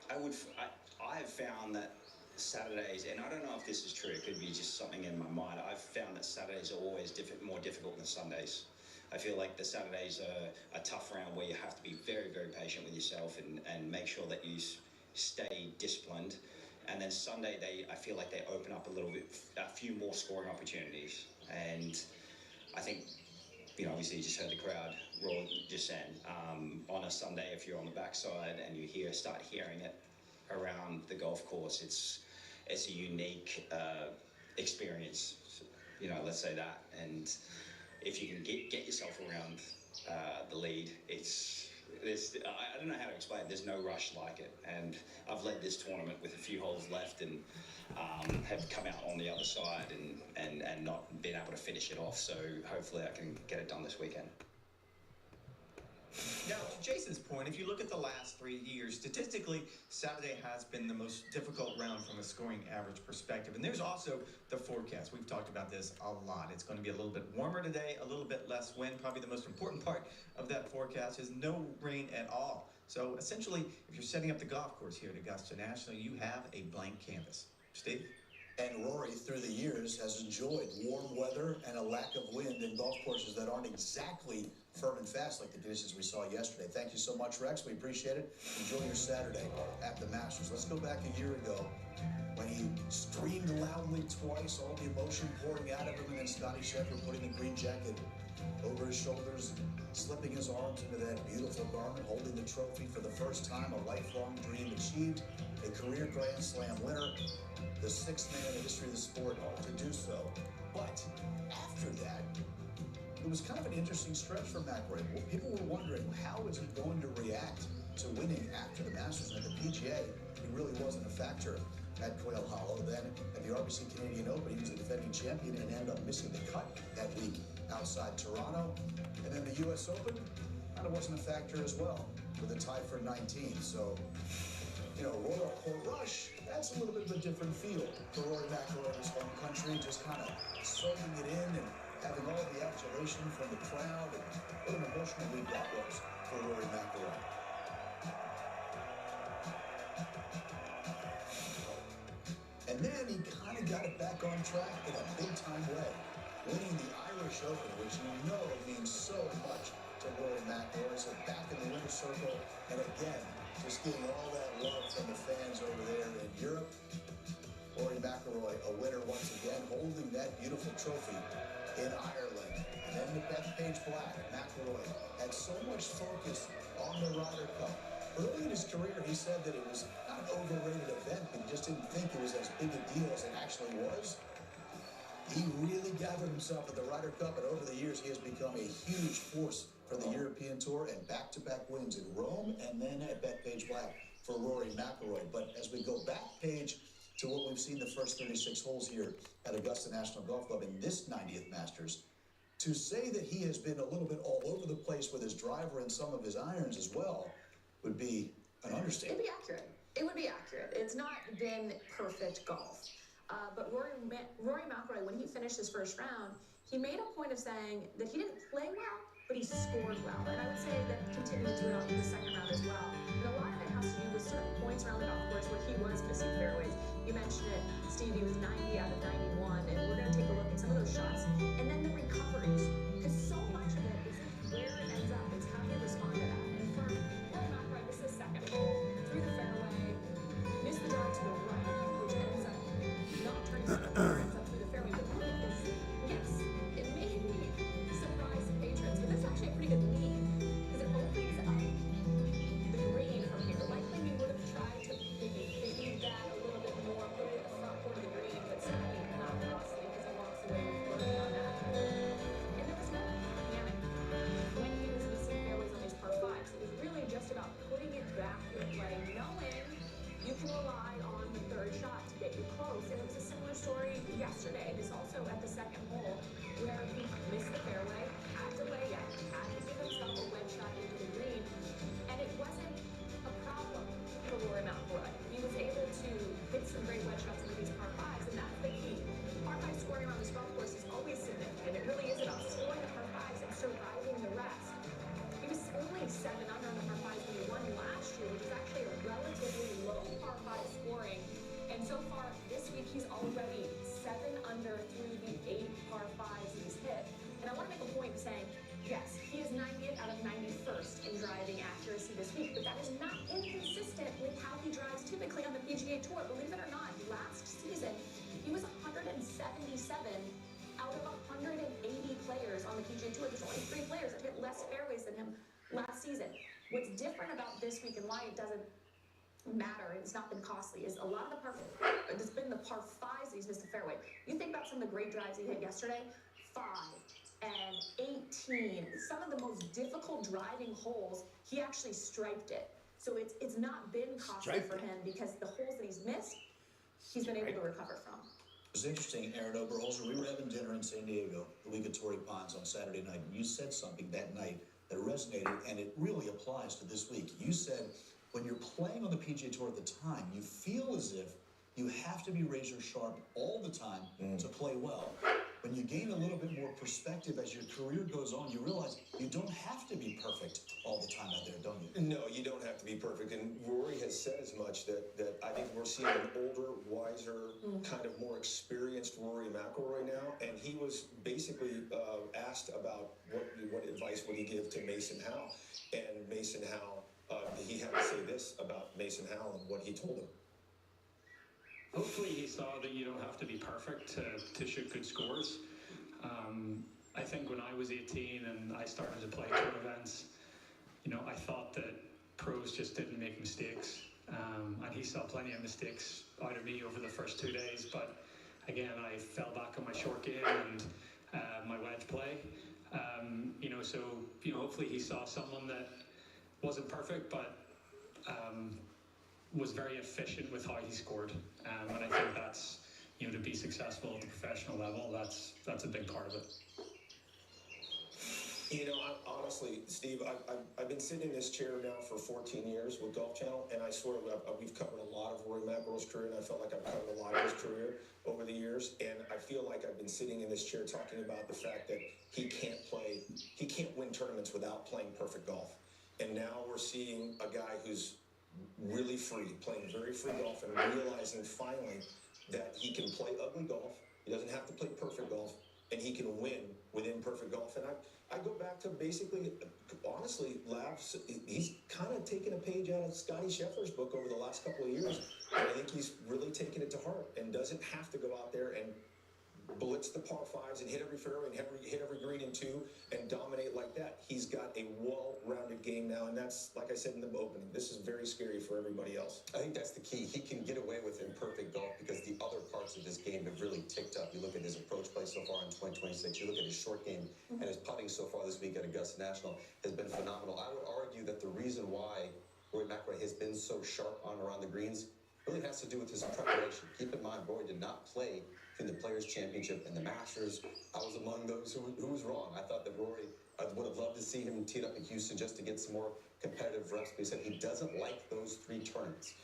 I have found that Saturdays, and I don't know if this is true, it could be just something in my mind, I've found that Saturdays are always more difficult than Sundays. I feel like the Saturdays are a tough round where you have to be very, very patient with yourself and make sure that you stay disciplined. And then Sunday, I feel like they open up a few more scoring opportunities. And I think, obviously you just heard the crowd roar just then. On a Sunday, if you're on the backside and you start hearing it around the golf course, it's a unique experience. Let's say that. And if you can get yourself around the lead, I don't know how to explain it. There's no rush like it. And I've led this tournament with a few holes left and have come out on the other side and not been able to finish it off. So hopefully I can get it done this weekend. Now, to Jason's point, if you look at the last 3 years, statistically, Saturday has been the most difficult round from a scoring average perspective. And there's also the forecast. We've talked about this a lot. It's going to be a little bit warmer today, a little bit less wind. Probably the most important part of that forecast is no rain at all. So essentially, if you're setting up the golf course here at Augusta National, you have a blank canvas. Steve? And Rory, through the years, has enjoyed warm weather and a lack of wind in golf courses that aren't exactly firm and fast like the conditions we saw yesterday. Thank you so much, Rex. We appreciate it. Enjoy your Saturday at the Masters. Let's go back a year ago when he screamed loudly twice, all the emotion pouring out of him, and then Scotty Scheffler putting the green jacket over his shoulders, slipping his arms into that beautiful garment, holding the trophy for the first time, a lifelong dream achieved, a career Grand Slam winner, the 6th man in the history of the sport to do so. But after that, it was kind of an interesting stretch for McIlroy. People were wondering, how is he going to react to winning after the Masters? And at the PGA, he really wasn't a factor at Quail Hollow. Then at the RBC Canadian Open, he was the defending champion and ended up missing the cut that week outside Toronto. And then the US Open kind of wasn't a factor as well, with a tie for 19. So Royal Court Rush, that's a little bit of a different feel for Rory McIlroy in his home country, just kind of soaking it in and having all the adulation from the crowd. And what an emotional week that was for Rory McIlroy. And then he kind of got it back on track in a big-time way, winning the Irish Open, which means so much to Rory McIlroy. So back in the winner's circle, and again, just getting all that love from the fans over there in Europe. Rory McIlroy, a winner once again, holding that beautiful trophy in Ireland. And then the Bethpage Black, McIlroy had so much focus on the Ryder Cup. Early in his career, he said that it was not an overrated event, but he just didn't think it was as big a deal as it actually was. He really gathered himself at the Ryder Cup, and over the years, he has become a huge force for the European Tour, and back-to-back wins in Rome and then at Bethpage Black for Rory McIlroy. But as we go back, Paige, to what we've seen the first 36 holes here at Augusta National Golf Club in this 90th Masters, to say that he has been a little bit all over the place with his driver and some of his irons as well would be an understatement. It'd be accurate. It would be accurate. It's not been perfect golf. But Rory McIlroy, when he finished his first round, he made a point of saying that he didn't play well, but he scored well. And I would say that continued throughout the second round as well. And a lot of it has to do with certain points around the golf course where he was missing fairways. You mentioned it, Steve, he was 90 out of 91. And we're going to take a look at some of those shots and then the recoveries. Because so much of it isn't where it ends up, it's how you respond to that. And for Rory McIlroy, this is second hole, through the fairway, missed the drive to the right, which ends up not turning the ends up through the fairway. But look at this. Yes, it made me surprise the patrons, but this is actually a pretty good lead because it opens up the green from here. Likely we would have tried to maybe lead that a little bit more, put it at the front part of the green, but sadly not costly because he walks away with birdie on that. And there was no panic when he was missing fairways on these par fives. It was really just about putting it back in play, knowing you can rely on the third shot to get you close. And it was a similar story yesterday. This also at the second hole where he missed the fairway, had to lay it, had to give himself a wedge shot into the green. And it wasn't a problem for Rory McIlroy. He was able to hit some great wedge shots into these par fives, and that's the key. Par five scoring around this golf course is always significant. It really is about scoring the par fives and surviving the rest. He was only 7 under on the par fives when he won last year, which is actually a relatively low par five scoring. And so far this week, he's already 7 under through the 8 par fives he's hit. And I want to make a point saying, yes, he is 90th out of 91st in driving accuracy this week, but that is not inconsistent with how he drives typically on the PGA Tour. Believe it or not, last season, he was 177 out of 180 players on the PGA Tour. There's only 3 players that hit less fairways than him last season. What's different about this week and why it doesn't matter, it's not been costly, is a lot of the it's been the par fives that he's missed the fairway. You think about some of the great drives he hit yesterday, 5 and 18. Some of the most difficult driving holes, he actually striped it. So it's not been costly for him because the holes that he's missed, he's been able to recover from. It was interesting, Aaron Oberholzer. We were having dinner in San Diego, the week of Torrey Pines on Saturday night, and you said something that night that resonated, and it really applies to this week. You said, when you're playing on the PGA Tour at the time, you feel as if you have to be razor sharp all the time to play well. When you gain a little bit more perspective as your career goes on, you realize you don't have to be perfect all the time out there, don't you? No, you don't have to be perfect. And Rory has said as much that I think we're seeing an older, wiser, kind of more experienced Rory McIlroy now. And he was basically asked about what advice would he give to Mason Howell. And Mason Howell, he had to say this about Mason Howell and what he told him. Hopefully he saw that you don't have to be perfect to shoot good scores. I think when I was 18 and I started to play tour events, I thought that pros just didn't make mistakes. And he saw plenty of mistakes out of me over the first 2 days. But again, I fell back on my short game and my wedge play. So hopefully he saw someone that wasn't perfect, but was very efficient with how he scored. And I think that's, to be successful at the professional level, that's a big part of it. You know, honestly, Steve, I've been sitting in this chair now for 14 years with Golf Channel, and I swear we've covered a lot of Rory McIlroy's career, and I felt like I've covered a lot of his career over the years, and I feel like I've been sitting in this chair talking about the fact that he can't win tournaments without playing perfect golf. And now we're seeing a guy who's really free, playing very free golf, and realizing finally that he can play ugly golf, he doesn't have to play perfect golf, and he can win with imperfect golf. And I go back to basically, honestly, Labs, he's kind of taken a page out of Scotty Scheffler's book over the last couple of years. And I think he's really taken it to heart and doesn't have to go out there and blitz the par fives and hit every fairway and hit every green in two and dominate like that. He's got a well-rounded game now, and that's, like I said in the opening, this is very scary for everybody else. I think that's the key. He can get away with imperfect golf because the other parts of his game have really ticked up. You look at his approach play so far in 2026. You look at his short game, and his putting so far this week at Augusta National has been phenomenal. I would argue that the reason why Rory McIlroy has been so sharp on around the greens really has to do with his preparation. Keep in mind, Rory did not play in the Players' Championship and the Masters. I was among those who was wrong. I thought that Rory, I would have loved to see him teed up in Houston just to get some more competitive reps, but he said he doesn't like those three tournaments.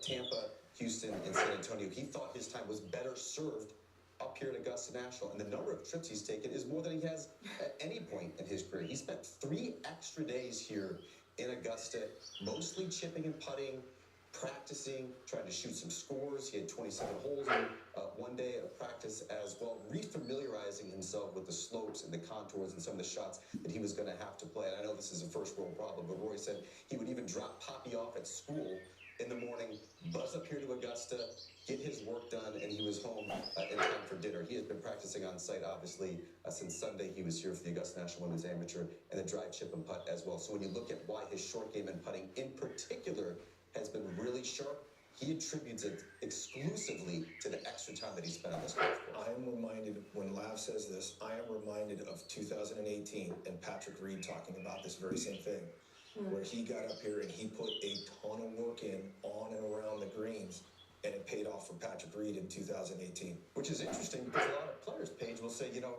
Tampa, Houston, and San Antonio. He thought his time was better served up here at Augusta National, and the number of trips he's taken is more than he has at any point in his career. He spent 3 extra days here in Augusta, mostly chipping and putting, practicing, trying to shoot some scores. He had 27 holes in one day of practice as well, refamiliarizing himself with the slopes and the contours and some of the shots that he was going to have to play. And I know this is a first world problem, but Rory said he would even drop Poppy off at school in the morning, buzz up here to Augusta, get his work done, and he was home in time for dinner. He has been practicing on site, obviously, since Sunday. He was here for the Augusta National Women's Amateur and the drive, chip, and putt as well. So when you look at why his short game and putting in particular has been really sharp, he attributes it exclusively to the extra time that he spent on this golf course. I am reminded, when Lav says this, I am reminded of 2018 and Patrick Reed talking about this very same thing, where he got up here and he put a ton of work in on and around the greens, and it paid off for Patrick Reed in 2018. Which is interesting because a lot of players' page will say, you know,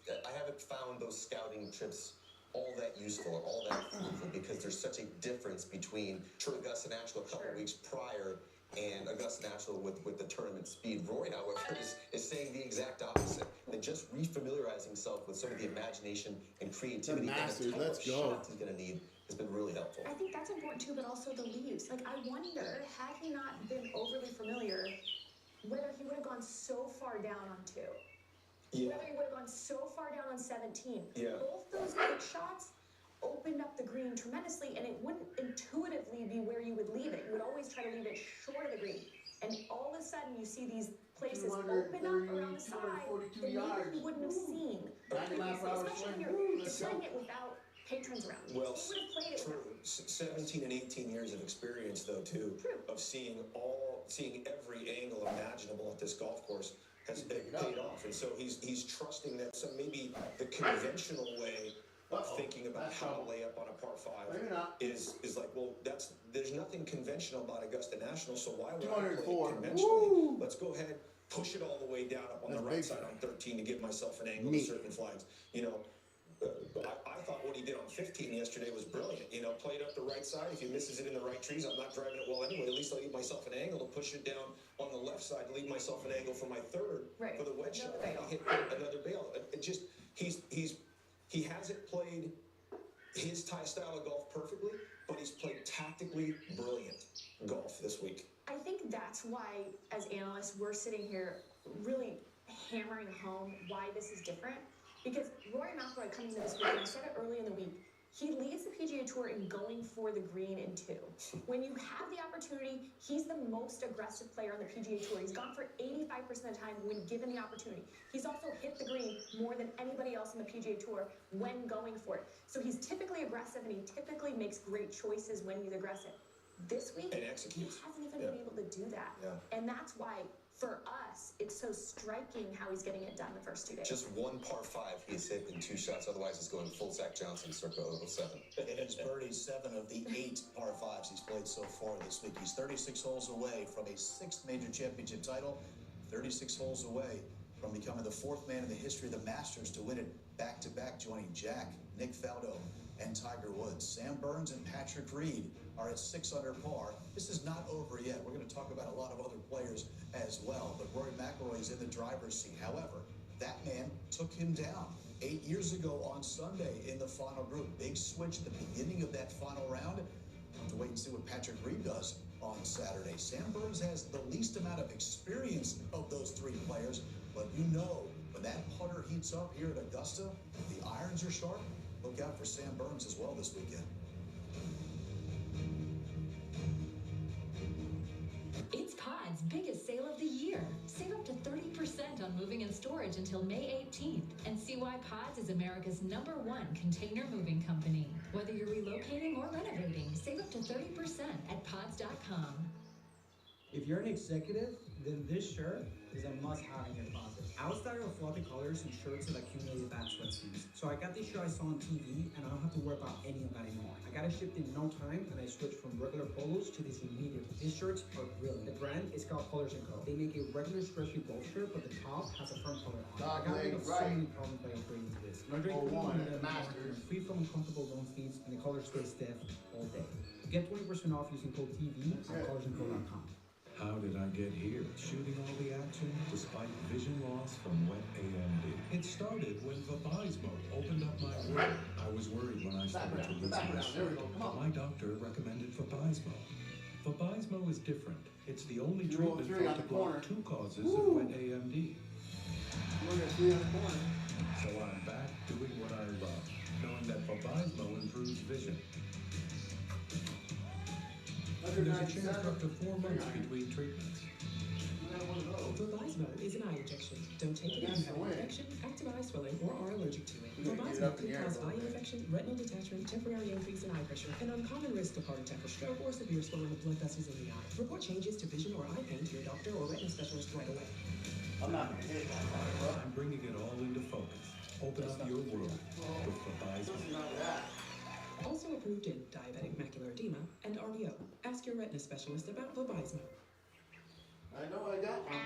I haven't found those scouting trips all that useful or all that fruitful because there's such a difference between Augusta National a couple weeks prior and Augusta National with the tournament speed. Rory, however, is saying the exact opposite. And just refamiliarizing himself with some of the imagination and creativity and the type of shots he's going to need has been really helpful. I think that's important too, but also the leaves. Like, I wonder, had he not been overly familiar, whether he would have gone so far down on 2. Yeah. Whether he would have gone so far down on 17. Yeah. Both those quick shots opened up the green tremendously, and it wouldn't intuitively be where you would leave it. You would always try to leave it short of the green. And all of a sudden, you see these places open up around the side that maybe you wouldn't have seen previously, especially when you're playing it without patrons around. Well, He would have played it true. without. 17 and 18 years of experience, though, too, of seeing every angle imaginable at this golf course has paid off. And so he's trusting that some maybe the conventional way of thinking about how to lay up on a par 5 is like, well, there's nothing conventional about Augusta National, so why would I play it conventionally? Let's go ahead, push it all the way down up on the right side on 13 to give myself an angle to certain flags. You know, I thought what he did on 15 yesterday was brilliant. You know, played up the right side. If he misses it in the right trees, I'm not driving it well anyway. At least I'll leave myself an angle to push it down on the left side, to leave myself an angle for my third for the wedge shot. He hit another bail. It just he hasn't played his style of golf perfectly, but he's played tactically brilliant golf this week. I think that's why, as analysts, we're sitting here really hammering home why this is different. Because Rory McIlroy coming into this week, and I said it early in the week, he leads the PGA Tour in going for the green in 2. When you have the opportunity, he's the most aggressive player on the PGA Tour. He's gone for 85% of the time when given the opportunity. He's also hit the green more than anybody else on the PGA Tour when going for it. So he's typically aggressive, and he typically makes great choices when he's aggressive. This week, he hasn't even been able to do that. And that's why, for us, it's so striking how he's getting it done the first 2 days. Just one par 5 he's hit in 2 shots. Otherwise, it's going full Zach Johnson circa 07. And he's birdied 7 of the 8 par 5s he's played so far this week. He's 36 holes away from a 6th major championship title. 36 holes away from becoming the fourth man in the history of the Masters to win it back-to-back, joining Jack, Nick Faldo, and Tiger Woods. Sam Burns and Patrick Reed are at 6 under par. This is not over yet. We're going to talk about a lot of other players as well, but Rory McIlroy is in the driver's seat. However, that man took him down 8 years ago on Sunday in the final group. Big switch at the beginning of that final round. We'll have to wait and see what Patrick Reed does on Saturday. Sam Burns has the least amount of experience of those three players, but you know when that putter heats up here at Augusta, the irons are sharp. Look out for Sam Burns as well this weekend. It's Pod's biggest sale of the year. Save up to 30% on moving and storage until May 18th. And see why Pods is America's #1 container moving company. Whether you're relocating or renovating, save up to 30% at pods.com. If you're an executive, then this shirt is a must-have in your closet. I was tired of floppy colors and shirts that accumulated bad sweat stains. So I got this shirt I saw on TV, and I don't have to worry about any of that anymore. I got it shipped in no time, and I switched from regular polos to this immediately. These shirts are brilliant. The brand is called Colors & Co. They make a regular stretchy golf shirt, but the top has a firm color on it. I got rid of so many problems by upgrading to this. No drink free from uncomfortable long sleeves, and the color stays stiff all day. Get 20% off using code TV on colorsandco.com. How did I get here? Shooting all the action despite vision loss from wet AMD. It started when Vabysmo opened up my world. I was worried when I started to lose my sight, but my doctor recommended Vabysmo. Vabysmo is different. It's the only treatment thought to block 2 causes of wet AMD. So I'm back doing what I love, knowing that Vabysmo improves vision. There's a chance for up to 4 months between treatments. Vabysmo is an eye injection. Don't take it if you have an infection, active eye swelling, or are allergic to it. Vabysmo can cause eye infection, retinal detachment, temporary increase in eye pressure, and uncommon risk of heart attack or stroke or severe swelling of blood vessels in the eye. Report changes to vision or eye pain to your doctor or retina specialist right away. I'm not going to hit that. I'm bringing it all into focus. Open up your world with Vabysmo. Also approved in diabetic macular edema and RVO. Ask your retina specialist about Vabysmo. I know I got one.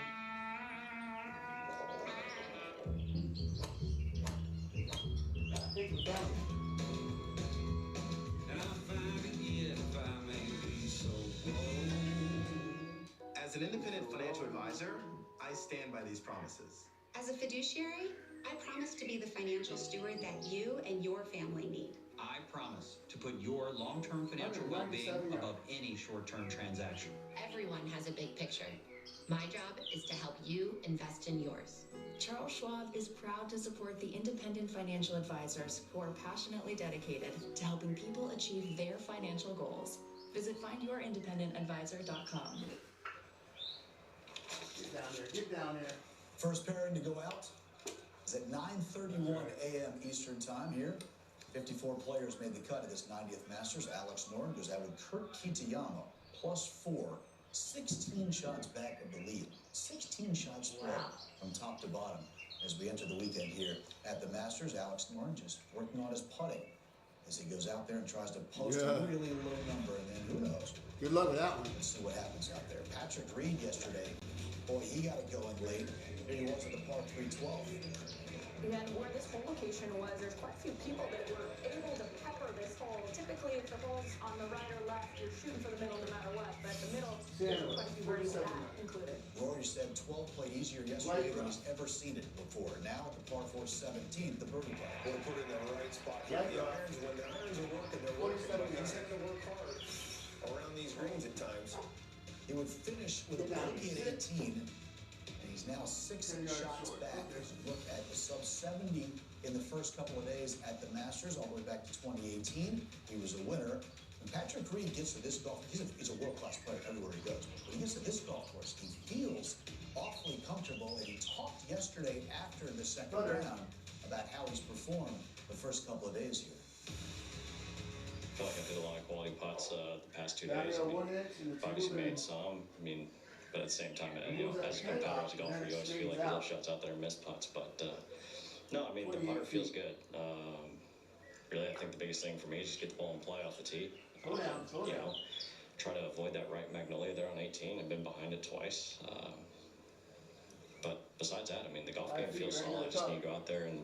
As an independent financial advisor, I stand by these promises. As a fiduciary, I promise to be the financial steward that you and your family need. I promise to put your long-term financial well-being above any short-term transaction. Everyone has a big picture. My job is to help you invest in yours. Charles Schwab is proud to support the independent financial advisors who are passionately dedicated to helping people achieve their financial goals. Visit findyourindependentadvisor.com. Get down there, get down there. First pairing to go out is at 9:31 a.m. Eastern Time here. 54 players made the cut of this 90th Masters. Alex Noren goes out with Kurt Kitayama, +4, 16 shots back of the lead. 16 shots from top to bottom as we enter the weekend here at the Masters. Alex Noren just working on his putting as he goes out there and tries to post a really low number, and then who knows? Good luck with that one. Let's see what happens out there. Patrick Reed yesterday, boy, he got it going late. Here he was at the par 312. And where this whole location was, there's quite a few people that were able to pepper this hole. Typically, if the hole's on the right or left, you're shooting for the middle no matter what. But the middle, there's quite a few birdies that included. Rory said 12 played easier yesterday than he's ever seen it before. Now at the par 4 17th, the birdie putt. We'll put it in the right spot. When the irons are working, they're working. But he's having to work hard around these greens at times. He would finish with a bogey at 18. He's now 6 shots back as you look at the sub-70 in the first couple of days at the Masters, all the way back to 2018. He was a winner. When Patrick Reed gets to this golf, he's a world-class player everywhere he goes. When he gets to this golf course, he feels awfully comfortable, and he talked yesterday after the second round about how he's performed the first couple of days here. I feel like I did a lot of quality putts the past 2 days. I've obviously made some. But at the same time, as a competitor, as a golfer, you always feel like you little shots out there and miss putts. But no, the putter feels good. Really, I think the biggest thing for me is just get the ball and play off the tee. Try to avoid that right magnolia there on 18. I've been behind it twice. But besides that, I mean, the golf game feels solid. I just need to go out there and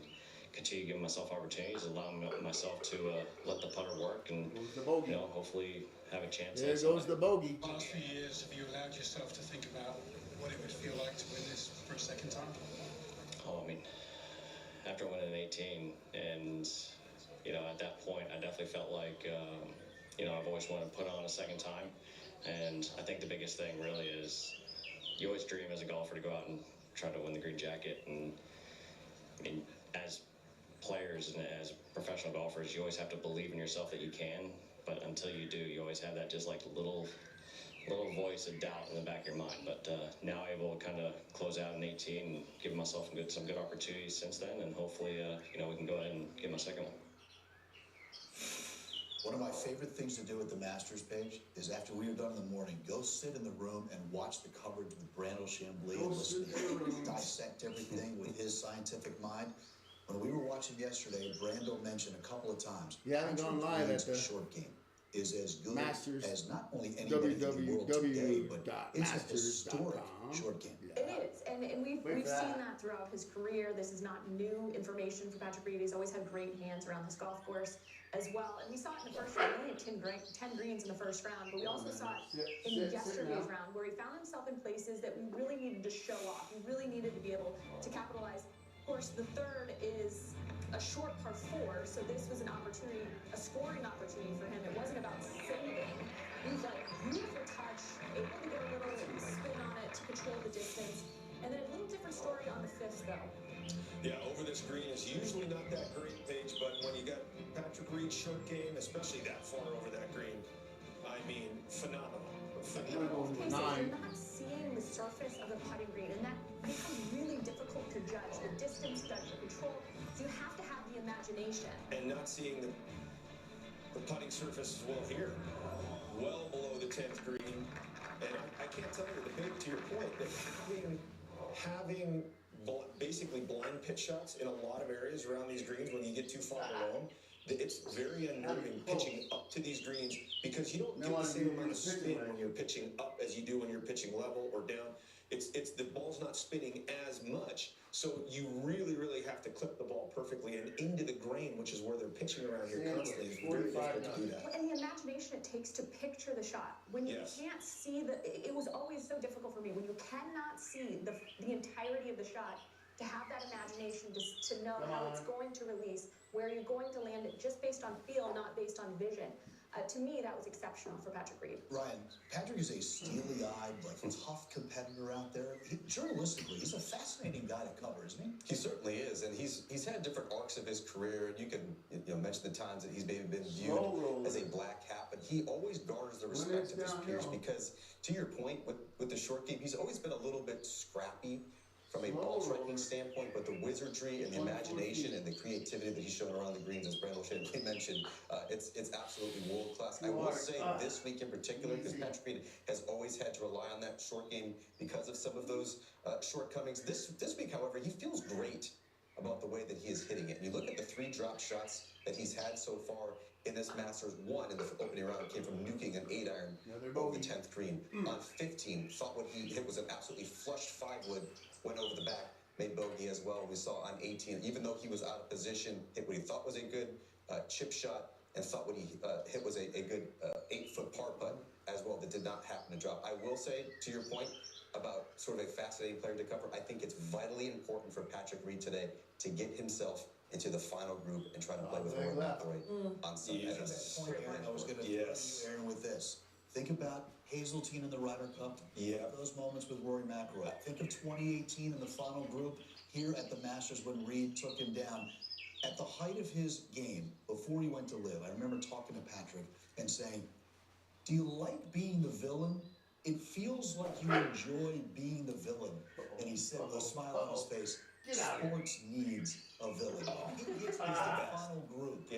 continue giving myself opportunities, allowing myself to let the putter work, and hopefully have a chance. There goes the bogey. Last few years, have you allowed yourself to think about what it would feel like to win this for a second time? Oh, I mean, after winning 18, and at that point, I definitely felt like I've always wanted to put on a second time, and I think the biggest thing really is you always dream as a golfer to go out and try to win the green jacket, and I mean, as players and as professional golfers, you always have to believe in yourself that you can, but until you do, you always have that just like little voice of doubt in the back of your mind. But now able to kind of close out in 18 and give myself some good opportunities since then, and hopefully we can go ahead and get my second one. One of my favorite things to do at the Masters page is after we are done in the morning, go sit in the room and watch the coverage with Brandel Chambly and listen to him dissect everything with his scientific mind. When we were watching yesterday, Brandel mentioned a couple of times. Yeah, I haven't gone live at the short game is as good Masters, as not only anybody in the world today, but it's a historic short game. It is, and we've seen that throughout his career. This is not new information for Patrick Reed. He's always had great hands around this golf course as well. And we saw it in the first round. He only had 10 greens in the first round, but we also saw it in yesterday's round where he found himself in places that we really needed to show off. He really needed to be able to capitalize. Of course, the third is a short par 4, so this was an opportunity, a scoring opportunity for him. It wasn't about saving. He was like, beautiful touch, able to get a little spin on it to control the distance. And then a little different story on the fifth, though. Yeah, over this green is usually not that great, Paige, but when you got Patrick Reed's short game, especially that far over that green, I mean, phenomenal. Phenomenal. Okay, so you're not seeing the surface of the putting green, and that becomes really difficult to judge. The distance, judge the control. So you have to have the imagination. And not seeing the putting surface as well here, well below the 10th green. And I can't tell you, to your point, that having basically blind pitch shots in a lot of areas around these greens when you get too far below them, it's very unnerving pitching up to these greens because you don't get the same amount of spin when you're pitching up as you do when you're pitching level or down. It's the ball's not spinning as much, so you really have to clip the ball perfectly and into the grain, which is where they're pitching around here constantly. It's very difficult to do that. And the imagination it takes to picture the shot. When you can't see it was always so difficult for me. When you cannot see the entirety of the shot, to have that imagination to know how it's going to release, where you're going to land it, just based on feel, not based on vision. To me, that was exceptional for Patrick Reed. Ryan, Patrick is a steely-eyed, tough competitor out there. Journalistically, he's a fascinating guy to cover, isn't he? He certainly is, and he's had different arcs of his career. And you can mention the times that he's maybe been viewed as a black hat, but he always garners the respect of his peers because, to your point, with the short game, he's always been a little bit scrappy from a ball striking standpoint, but the wizardry and the imagination and the creativity that he's shown around the greens, as Brandel Chambly mentioned, it's absolutely world class. I will say this week in particular, because Patrick Reed has always had to rely on that short game because of some of those shortcomings. This week, however, he feels great about the way that he is hitting it. And you look at the 3 drop shots that he's had so far in this Masters. 1 in the opening round came from nuking an 8-iron over the 10th green. On 15, thought what he hit was an absolutely flushed 5-wood, went over the back, made bogey as well. We saw on 18, even though he was out of position, hit what he thought was a good chip shot, and thought what he hit was a good 8-foot par putt as well that did not happen to drop. I will say, to your point about sort of a fascinating player to cover, I think it's vitally important for Patrick Reed today to get himself into the final group and try to play with Rory McIlroy on Sunday. That's point, Aaron, I was going to throw you, Aaron, with this. Think about Hazeltine in the Ryder Cup. Think of those moments with Rory McIlroy. Think of 2018 in the final group here at the Masters when Reed took him down. At the height of his game, before he went to live, I remember talking to Patrick and saying, do you like being the villain? It feels like you enjoy being the villain. And he said with a smile on his face, sports needs a villain. He gets into the final group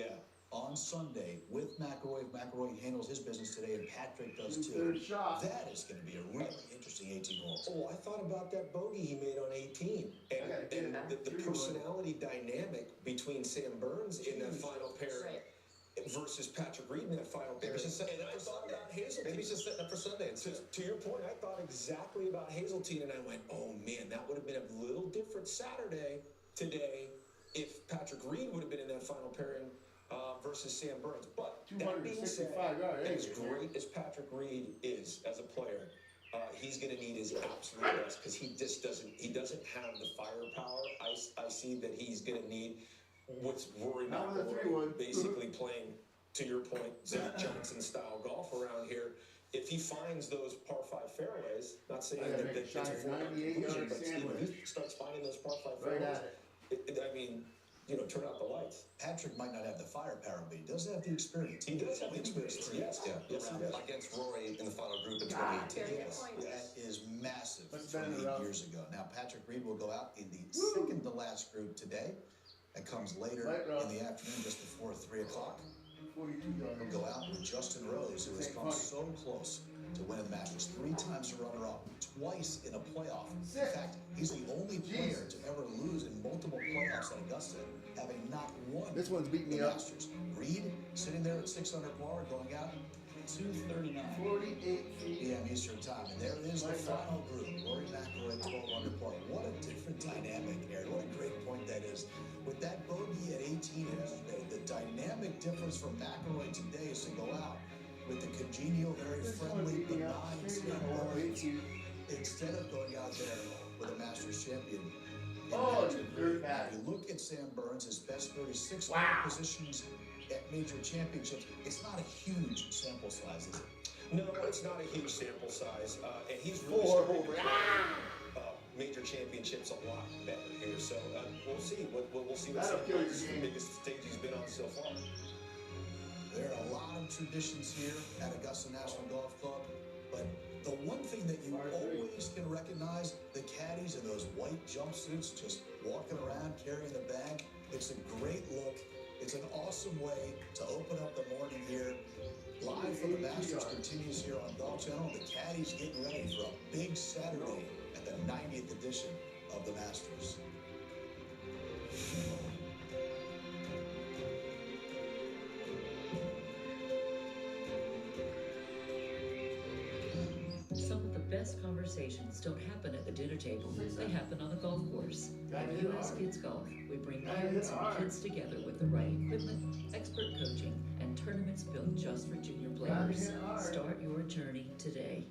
on Sunday with McIlroy. If McIlroy handles his business today and Patrick does too, that is going to be a really interesting 18 holes. Oh, I thought about that bogey he made on 18. And the personality dynamic between Sam Burns in that final pair versus Patrick Reed in that final pair. And I thought about his Hazeltine. Maybe he's just setting up for Sunday. And to your point, I thought exactly about Hazeltine, and I went, oh man, that would have been a little different Saturday today if Patrick Reed would have been in that final pairing versus Sam Burns. But that being said, as great as Patrick Reed is as a player, he's going to need his absolute best because he doesn't have the firepower. I see that he's going to need what's Rory McIlroy basically playing, to your point, Zach Johnson style golf around here. If he finds those par 5 fairways, not saying that it's a foregone conclusion, but if he starts finding those par 5 fairways, I mean, turn out the lights. Patrick might not have the firepower, but he does have the experience. He does have the experience. Yes, he does. Against Rory in the final group in 2018. Yes, that is massive from 8 years ago. Now, Patrick Reed will go out in the second to last group today. That comes later in the afternoon, just before 3 o'clock. He'll go out with Justin Rose, who has come so close to winning the Masters, 3 times a runner-up, twice in a playoff. In fact, he's the only player to ever lose in multiple playoffs at Augusta, having not won This one's beating me the up. Masters. Reed sitting there at 6 under par, going out 2:39 p.m. Eastern time, and there is the final group. Rory McIlroy 12 under par. What a different dynamic, Aaron. What a great point that is. With that bogey at 18 yesterday, the dynamic difference from McIlroy today is to go out with the congenial, very friendly, benign Sam Burns, instead of going out there with a Masters champion. If you look at Sam Burns, his best 36 positions at major championships, it's not a huge sample size, is it? No, it's not a huge sample size, and he's really starting to play major championships a lot better here. So we'll see. We'll see what Sam Burns, the biggest stage he's been on so far. There are a lot of traditions here at Augusta National Golf Club, but the one thing that you always can recognize, the caddies in those white jumpsuits just walking around carrying the bag. It's a great look. It's an awesome way to open up the morning here. Live from the Masters continues here on Golf Channel. The caddies getting ready for a big Saturday at the 90th edition of the Masters. Some of the best conversations don't happen at the dinner table. They happen on the golf course. At US Kids Golf, we bring parents and kids together with the right equipment, expert coaching, and tournaments built just for junior players. Start your journey today.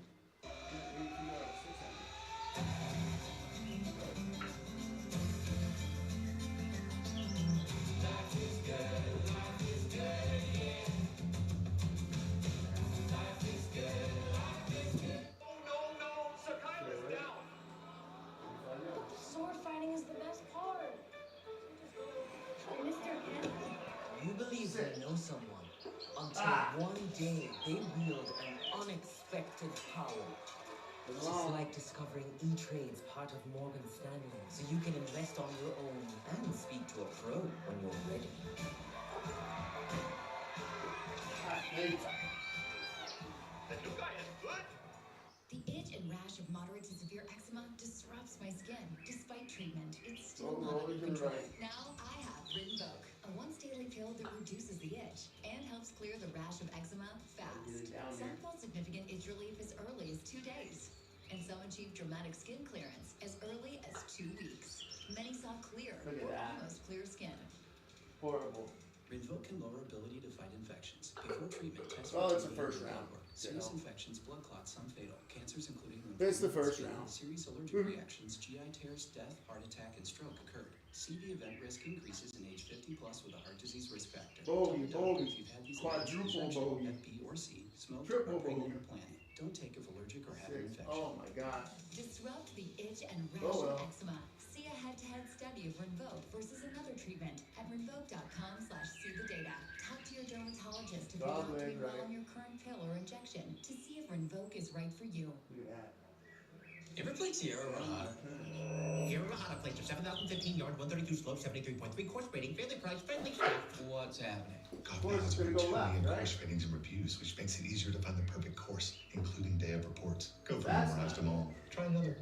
Sword fighting is the best part. Mr. Henry? You believe you know someone until one day they wield an unexpected power. It's just like discovering E-Trade's part of Morgan Stanley, so you can invest on your own and speak to a pro when you're ready. The itch and rash of moderate to severe eczema disrupts my skin. Despite treatment, it's still not under control. Now I have Rinvoq, a once-daily pill that reduces the itch and helps clear the rash of eczema fast. Some felt significant itch relief as early as 2 days, and some achieved dramatic skin clearance as early as 2 weeks. Many saw clear or almost clear skin. Horrible. Rinvoq can lower ability to fight infections. Before treatment, test Well, for it's the TB first and round. blood work. Serious infections, blood clots, some fatal. Cancers including It's the first skin, round. serious allergic reactions, GI tears, death, heart attack, and stroke occurred. CV event risk increases in age 50 plus with a heart disease risk factor. Tell your doctor if you've had these Quadruple bogey. at B or C, smoked, Triple or pregnant bogey. or planning. Don't take if allergic or have an infection. Oh my God. Disrupt the itch and rash Oh, well. of eczema. See a head-to-head study of Rinvoq versus another treatment at rinvoq.com/see the data. Talk to your dermatologist if you're not doing well on your current pill or injection to see if Rinvoq is right for you. Ever played Sierra Rada? Sierra Rada plays a 7,015-yard, 132 slope, 73.3 course rating, fairly priced, friendly stuff. What's happening? Of course it's going to go left, right? Course ratings and reviews, which makes it easier to find the perfect course, including day of reports. Go for memorized them all. Try another.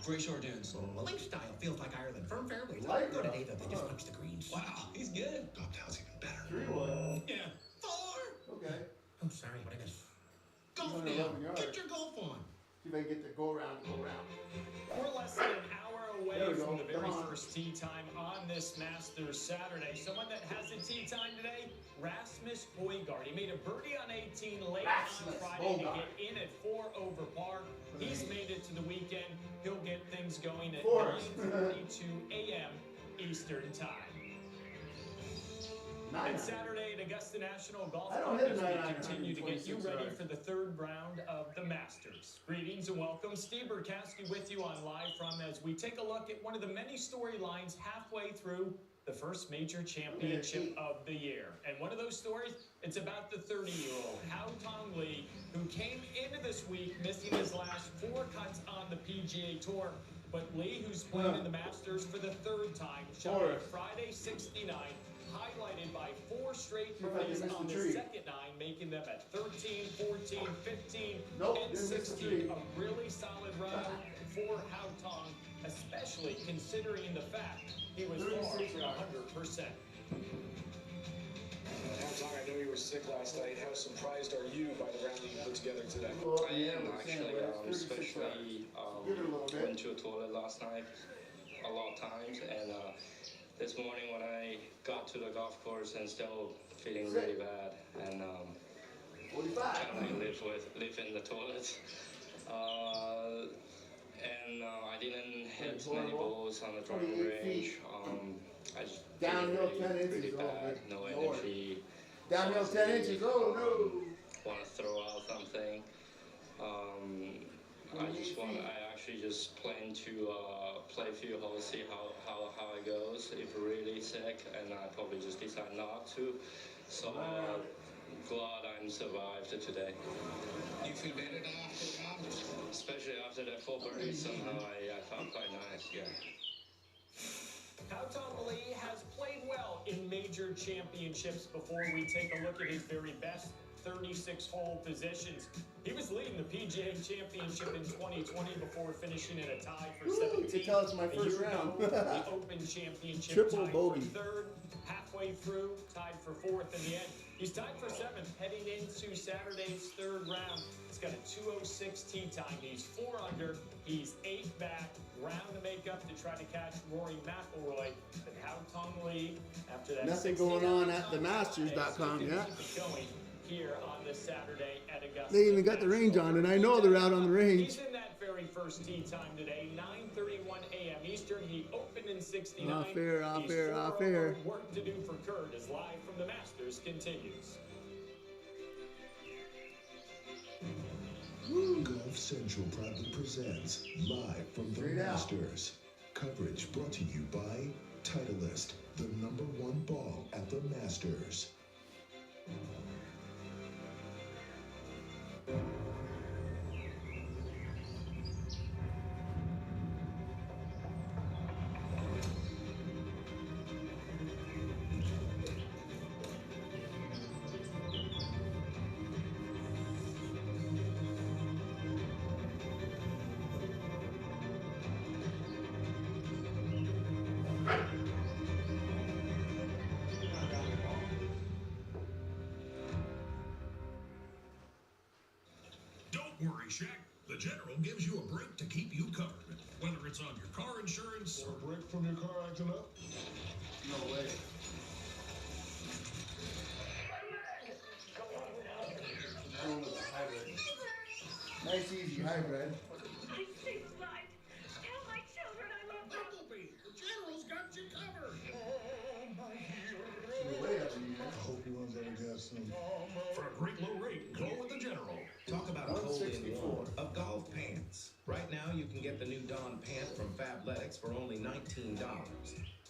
Gray Shore Dunes. Link style feels like Ireland. Firm fairways. Like Go to Ava, they just punch the greens. Wow, he's good. Uptown's even better. 3-1. Yeah. 4. Okay. Oh, sorry, what I miss? Golf golf now. Get your golf on. See if I can get the go around. We're less than an hour away There we from go. the very Come on. first tee time on this Masters Saturday. Someone that has a tee time today, Rasmus Højgaard. He made a birdie on 18 late on Friday to get in at 4 over par. He's made it to the weekend. He'll get things going at 9:42 a.m. Eastern Time. And Saturday at Augusta National Golf Club, as we continue to get you ready for the third round of the Masters. Greetings and welcome. Steve Burkowski with you on Live From as we take a look at one of the many storylines halfway through the first major championship of the year. And one of those stories, it's about the 30-year-old Haotong Li, who came into this week missing his last 4 cuts on the PGA Tour. But Li, who's playing in the Masters for the 3rd time, shot a Friday 69, highlighted by 4 straight birdies on the second 9, making them at 13, 14, 15, and 16. A really solid round for Haotong, especially considering the fact he was far from 100%. Haotong, I know you were sick last night. How surprised are you by the round that you put together today? I am actually, especially went to a toilet last night a lot of times, and this morning when I got to the golf course and still feeling really bad, and kind of live in the toilet. And I didn't hit many balls on the driving range. I just Downhill really, 10 inches. really bad, no energy. Downhill 10 inches. Oh no! Want to throw out something. I actually just plan to play a few holes, see how it goes. If really sick, and I probably just decide not to. So glad I'm survived today. You feel better now after the round? Especially after that 4 birdies, somehow I felt quite nice, yeah. Haotong Li has played well in major championships before. We take a look at his very best 36-hole positions. He was leading the PGA Championship in 2020 before finishing in a tie for 17th. You can tell it's my first round. The Open Championship Triple tied bogey. for 3rd, halfway through, tied for 4th in the end. He's tied for 7th heading into Saturday's 3rd round. He's got a 2:06 tee time. He's 4 under. He's 8 back. Round to make up to try to catch Rory McIlroy. But Haotong Li, after that, Nothing going on at themasters.com yet. Here on this Saturday at Augusta. They even got the range on, and I know they're out on the range. He's in that very first tee time today, 9:31 a.m. Eastern. He opened in 69. Off air. Work to do for Kurt as Live from the Masters continues. Golf Central proudly presents Live from the Masters. Coverage brought to you by Titleist, the #1 ball at the Masters. Don't worry, Shaq. The General gives you a break to keep you covered. Whether it's on your car insurance or a break from your car acting up. No way. Nice, easy hybrid. I saved life. Tell my children I love them. Bumblebee, the General's got you covered. I hope he runs out of gas soon. For a great low rate, go with the General. Talk about cold in warm of golf pants. Right now, you can get the new Dawn pant from Fabletics for only $19.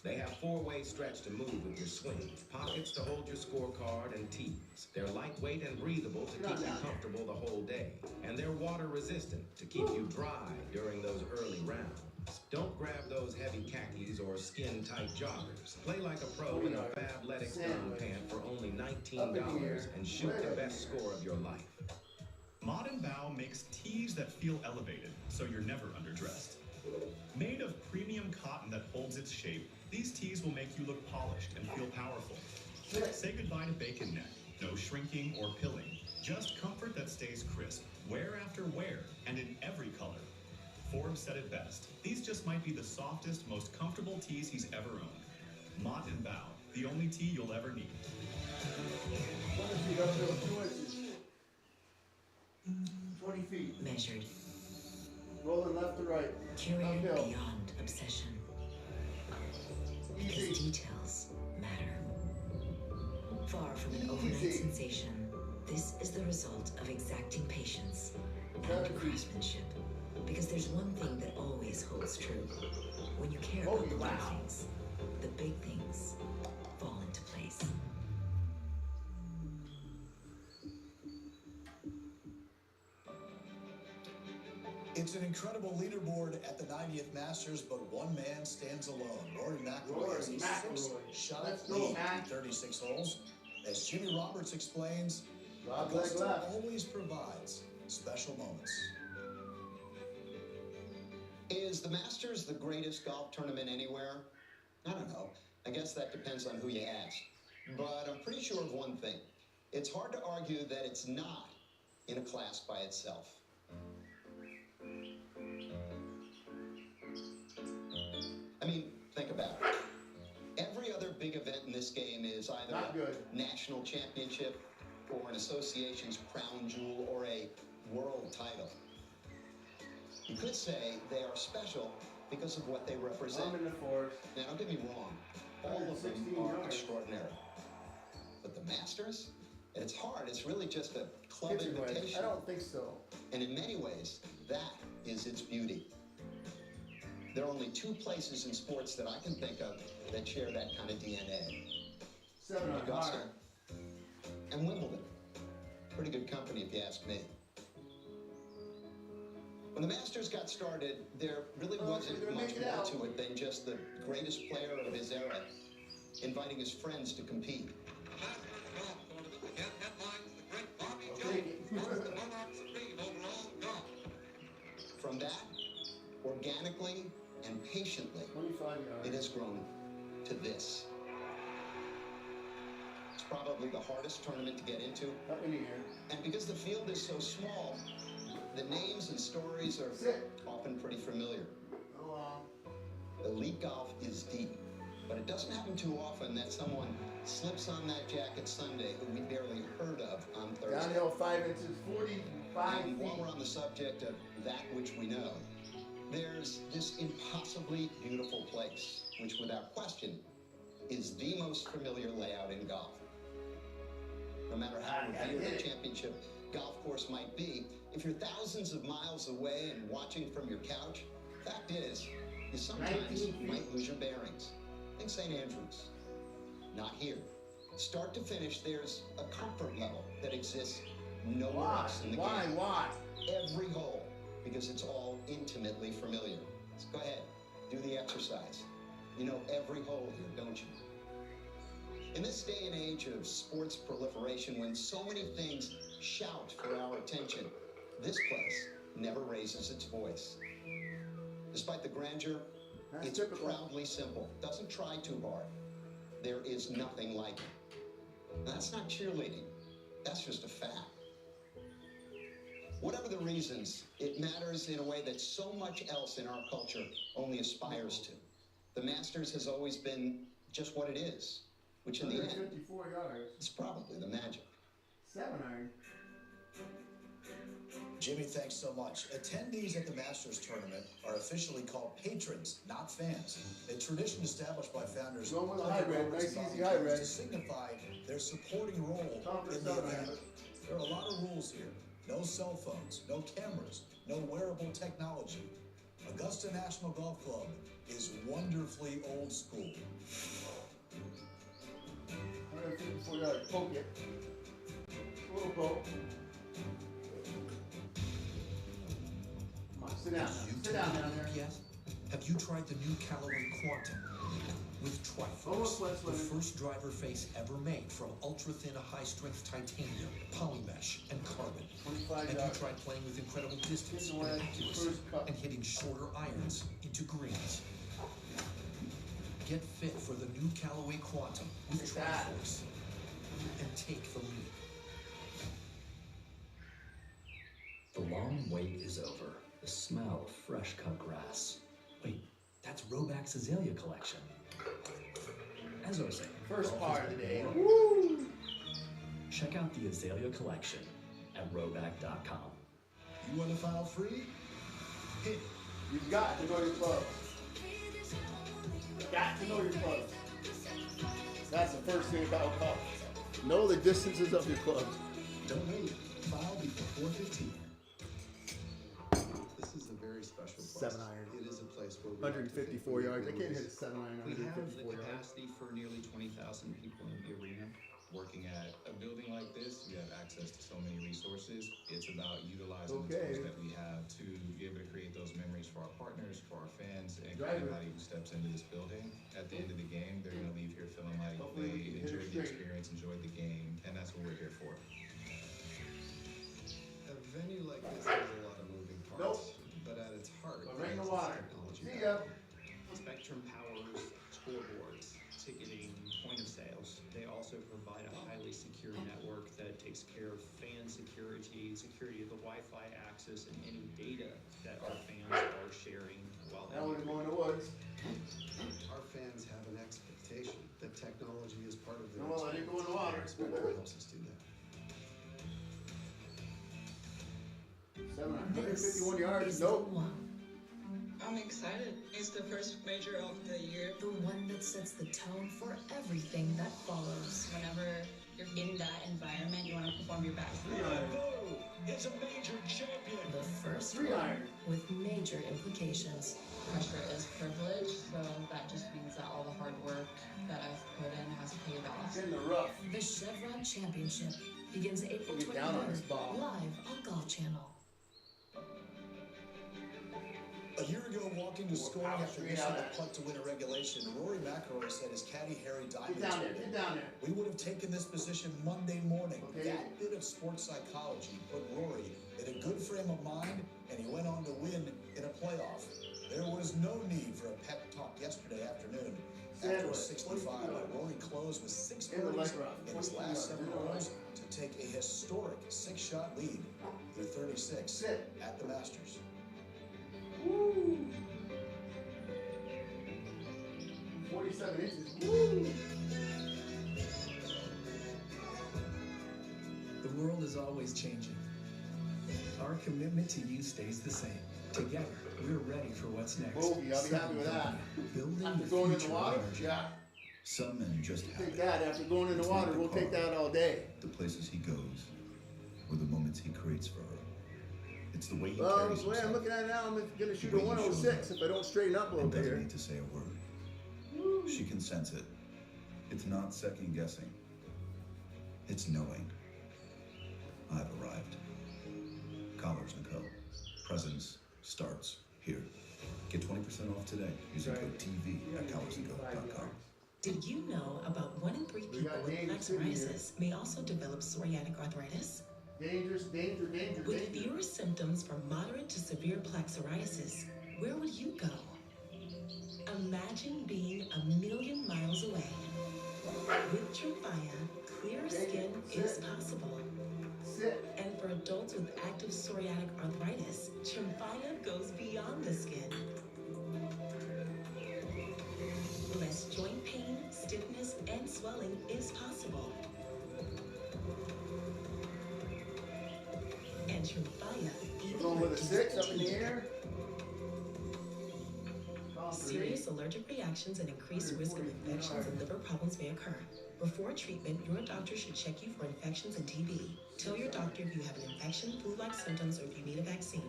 They have 4-way stretch to move with your swing, pockets to hold your scorecard, and tees. They're lightweight and breathable to keep you comfortable the whole day. And they're water resistant to keep you dry during those early rounds. Don't grab those heavy khakis or skin-tight joggers. Play like a pro in a Fabletics Dawn pant for only $19 and shoot the best score of your life. Mod & Bow makes tees that feel elevated, so you're never underdressed. Made of premium cotton that holds its shape, these tees will make you look polished and feel powerful. Say goodbye to bacon neck. No shrinking or pilling. Just comfort that stays crisp, wear after wear, and in every color. Forbes said it best. These just might be the softest, most comfortable tees he's ever owned. Mott and Bow, the only tee you'll ever need. 20 feet. Measured. Rolling left to right. Curated Uphill. beyond obsession. Easy. Because details matter. Far from an overnight Easy. sensation, this is the result of exacting patience and craftsmanship. Because there's one thing that always holds true. When you care about the little things, the big things fall into place. It's an incredible leaderboard at the 90th Masters, but one man stands alone. Rory McIlroy has a six-shot lead through 36 holes. As Jimmy Roberts explains, Augusta always provides special moments. Is the Masters the greatest golf tournament anywhere? I don't know. I guess that depends on who you ask. But I'm pretty sure of one thing. It's hard to argue that it's not in a class by itself. I mean, think about it. Every other big event in this game is either a national championship or an association's crown jewel or a world title. You could say they are special because of what they represent. I'm in the forest. Now, don't get me wrong. All of them are extraordinary. But the Masters? At its heart, it's really just a club invitation. I don't think so. And in many ways, that is its beauty. There are only two places in sports that I can think of that share that kind of DNA. Augusta and Wimbledon. Pretty good company if you ask me. When the Masters got started, there really wasn't much more to it than just the greatest player of his era inviting his friends to compete. From that, organically and patiently, it has grown to this. It's probably the hardest tournament to get into. And because the field is so small, the names and stories are often pretty familiar. Elite golf is deep, but it doesn't happen too often that someone slips on that jacket Sunday who we barely heard of on Thursday. Downhill 5 inches, 45 And feet. while we're on the subject of that which we know, there's this impossibly beautiful place, which without question is the most familiar layout in golf. No matter how revered a championship golf course might be, if you're thousands of miles away and watching from your couch, fact is, you sometimes might lose your bearings. Think St. Andrews. Not here. Start to finish, there's a comfort level that exists nowhere else in the game. Why? Every hole, because it's all intimately familiar. So go ahead, do the exercise. You know every hole here, don't you? In this day and age of sports proliferation, when so many things shout for our attention, this place never raises its voice. Despite the grandeur, it's proudly simple. Doesn't try too hard. There is nothing like it. That's not cheerleading. That's just a fact. Whatever the reasons, it matters in a way that so much else in our culture only aspires to. The Masters has always been just what it is, which in the end, 154 yards. is probably the magic. 7 iron. Jimmy, thanks so much. Attendees at the Masters tournament are officially called patrons, not fans. A tradition established by founders Going with a high red, nice easy high red. to signify their supporting role in the event. There are a lot of rules here. No cell phones, no cameras, no wearable technology. Augusta National Golf Club is wonderfully old school. 154 yards. Poke it. A little poke. Come on, sit down. Sit down down there. Yes. Have you tried the new Callaway Quantum? With Triforce, the first driver face ever made from ultra-thin high-strength titanium, polymesh, and carbon. Have you tried playing with incredible distance and accuracy and hitting shorter irons into greens? Get fit for the new Callaway Quantum with Triforce. and take the lead. The long wait is over. The smell of fresh cut grass. Wait, that's Roback's Azalea collection. As I was saying, First part of the day. Woo! Check out the Azalea collection at roback.com. You want to file free? Hit. You've got to know your clubs. Got to know your clubs. That's the first thing about golf. Know the distances of your clubs. Don't wait. File before 4:15. This is a very special place. 7 iron. It is a place where 154 yards. I can't hit a 7 iron. We have the 154 yards. capacity for nearly 20,000 people in the arena. Working at a building like this, you have access to so many resources. It's about utilizing the tools that we have to be able to create those memories for our partners, for our fans, and for anybody who steps into this building. At the end of the game, they're going to leave here feeling like they enjoyed the experience, enjoyed the game, and that's what we're here for. A venue like this has a lot of moving parts, but at its heart, Right in the it's water. technology. See ya. Spectrum powers scoreboards, ticketing, point of sales. They also provide a highly secure network that takes care of fan security, security of the Wi-Fi access, and any data that our fans are sharing while Now we're going to the woods. Our fans have an expectation that technology is part of their No, let it go in the water. Spectrum helps us do that. 751 yards. Nope. I'm excited. It's the first major of the year. The one that sets the tone for everything that follows. Whenever you're in that environment, you want to perform your best. It's a major champion. The first 3 one iron. with major implications. Pressure is privilege, so that just means that all the hard work that I've put in has paid off. In the rough. The Chevron Championship begins April Get down on this 23rd, ball. live on Golf Channel. A year ago, walking to scoring after missing the putt to win a regulation, Rory McIlroy said his caddy Harry Diamond Get down there. Get down there. we would have taken this position Monday morning. That bit of sports psychology put Rory in a good frame of mind, and he went on to win in a playoff. There was no need for a pep talk yesterday afternoon. After a 65, Rory closed with 6 birdies in his last 7 holes to take a historic 6-shot lead through 36 at the Masters. Woo. 47 inches. Woo. The world is always changing. Our commitment to you stays the same. Together, we're ready for what's next. Bogey, I'll be happy with that. Building After the going in the future water? of energy. Yeah. Some men just have Take it. that. After going in the water, we'll take that all day. The places he goes, or the moments he creates for her. It's the way he Well, carries the way I'm himself. looking at it now, I'm going to shoot a The way he 106 shows if I don't straighten up a little and bit doesn't here. need to say a word. She can sense it. It's not second guessing. It's knowing. I've arrived. Collars & Co. Presence starts here. Get 20% off today using code TV at collarsandco.com. Did you know about 1 in 3 people with plaque psoriasis may also develop psoriatic arthritis? Dangerous, danger. With fewer symptoms from moderate to severe plaque psoriasis, where would you go? Imagine being 1,000,000 miles away. With Tremfya, clear skin is possible. And for adults with active psoriatic arthritis, Tremfya goes beyond the skin. Less joint pain, stiffness, and swelling is possible. And Tremfya even Going with a reduces 6 up in the fatigue. air. Serious allergic reactions and increased risk of infections and liver problems may occur. Before treatment, your doctor should check you for infections and TB. Tell your doctor if you have an infection, flu-like symptoms, or if you need a vaccine.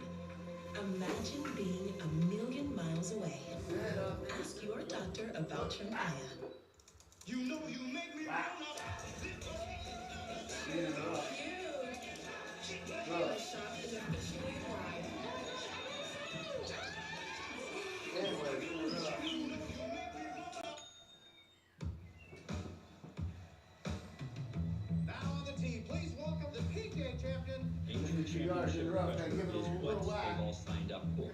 Imagine being 1,000,000 miles away. Ask your doctor about Tremfya. You know you make me wanna. Now on the tee, please welcome the PGA champion. Major championship Give it a is what little whack. they've all signed up for.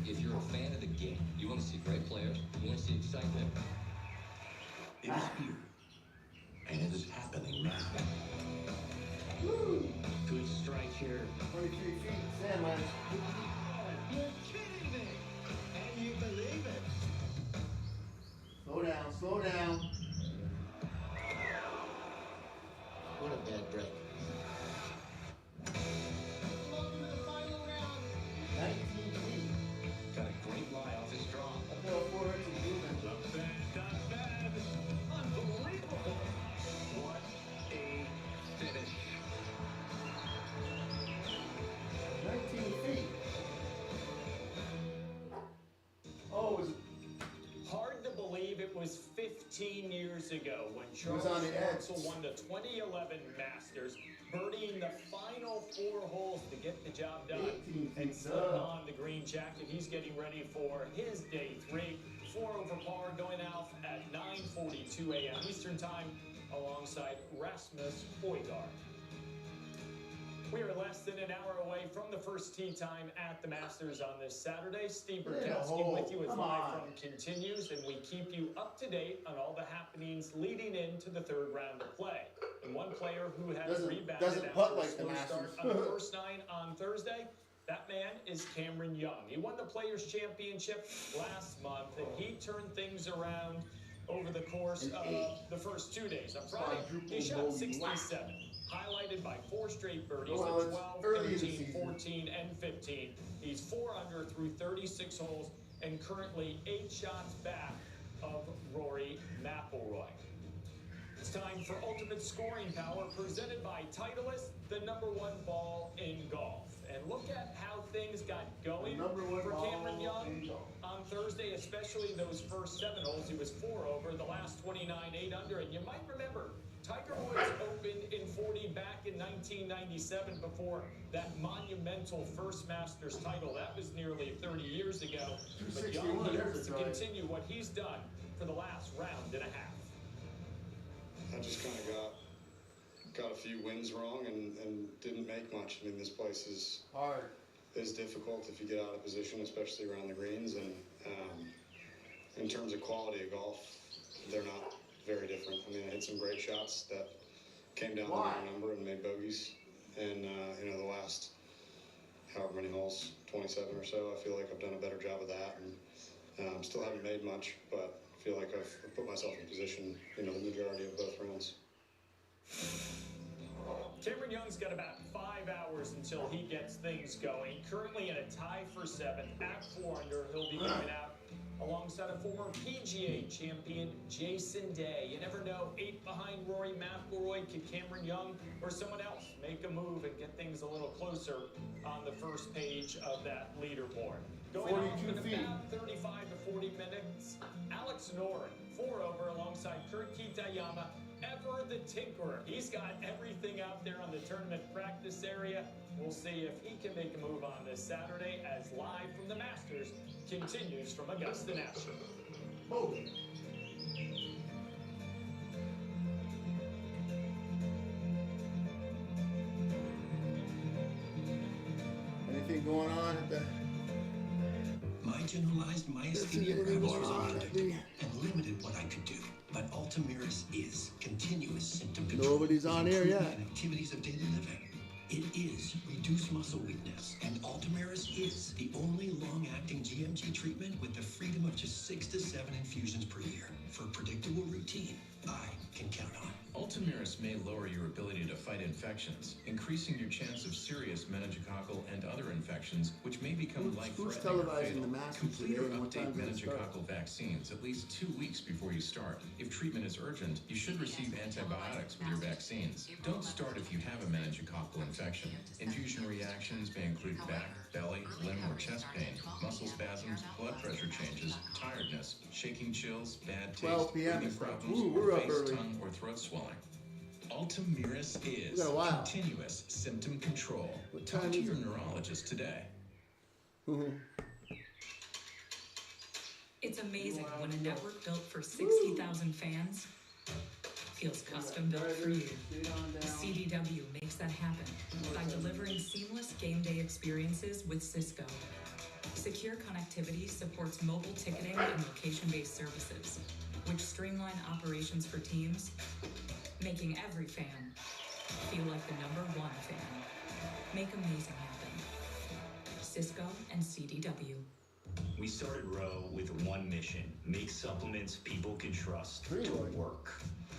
If you're a fan of the game, you want to see great players, you want to see excitement, It is here. And it is happening now. Good strike here. 23 feet, sand minus. You're kidding me. And you believe it. Slow down, slow down. What a bad break. Welcome to the final round. 19 feet. Got a great lie off his draw. Uphill 4 inches movement. Not bad, not bad. Unbelievable. What a finish. 19 feet. Oh, it was Hard to believe it was 15 years ago when was Charles on the edge. Schwartzel won the 2011 Masters, birdieing the final 4 holes to get the job done 18 feet and slipping up. on the green jacket. He's getting ready for his day 3. 4 over par going out at 9:42 a.m. Eastern Time alongside Rasmus Højgaard. We are less than an hour away from the first tee time at the Masters on this Saturday. Steve Burkowski with you as Live From continues, and we keep you up to date on all the happenings leading into the 3rd round of play. And one player who has rebounded doesn't after putt a like the slow Masters. start on the first 9 on Thursday, that man is Cameron Young. He won the Players' Championship last month, and he turned things around over the course of the first 2 days. On Friday, he shot 67. Highlighted by 4 straight birdies at 12, 13, 14, and 15. He's 4 under through 36 holes and currently 8 shots back of Rory McIlroy. It's time for Ultimate Scoring Power, presented by Titleist, the #1 ball in golf. And look at how things got going for Cameron Young on Thursday, especially those first 7 holes. He was 4 over, the last 29, 8 under. And you might remember, Tiger Woods opened in 40 back in 1997 before that monumental first Masters title. That was nearly 30 years ago. But Young, he hopes to continue what he's done for the last round and a half. I just kind of got a few wins wrong and didn't make much. I mean, this place is hard. Is difficult if you get out of position, especially around the greens. And in terms of quality of golf, they're not very different. I mean, I hit some great shots that came down to my number and made bogeys. And, the last however many holes, 27 or so, I feel like I've done a better job of that. And still haven't made much, but I feel like I've put myself in position, the majority of both rounds. Cameron Young's got about 5 hours until he gets things going. Currently in a tie for 7th at 4 under. He'll be moving out alongside a former PGA champion, Jason Day. You never know, 8 behind Rory McIlroy. Could Cameron Young or someone else make a move and get things a little closer on the first page of that leaderboard? Going off in about 35 to 40 minutes, Alex Noren, 4 over alongside Kurt Kitayama. Ever the Tinkerer. He's got everything out there on the tournament practice area. We'll see if he can make a move on this Saturday as Live from the Masters continues from Augusta National. Oh. Anything going on at the... My generalized myasthenia gravis was unpredictable and limited what I could do. But Ultomiris is continuous symptom control. Nobody's on air yet. And activities of daily living. It is reduced muscle weakness, and Ultomiris is the only long-acting GMG treatment with the freedom of just 6 to 7 infusions per year. For a predictable routine, I can count on. Ultomiris may lower your ability to fight infections, increasing your chance of serious meningococcal and other infections, which may become life-threatening or fatal. Complete or update meningococcal vaccines at least 2 weeks before you start. If treatment is urgent, you should receive antibiotics with your vaccines. Don't start if you have a meningococcal infection. Infusion reactions may include back, belly, limb, or chest pain, muscle spasms, blood pressure changes, tiredness, shaking chills, bad taste, breathing problems, face, tongue, or throat swelling. Ultomiris is continuous symptom control. Talk to your neurologist today. It's amazing when a network built for 60,000 fans feels custom built for you. CDW makes that happen by delivering seamless game day experiences with Cisco. Secure connectivity supports mobile ticketing and location-based services. which streamline operations for teams, making every fan feel like the #1 fan. Make amazing happen. Cisco and CDW. We started Row with one mission: make supplements people can trust to work.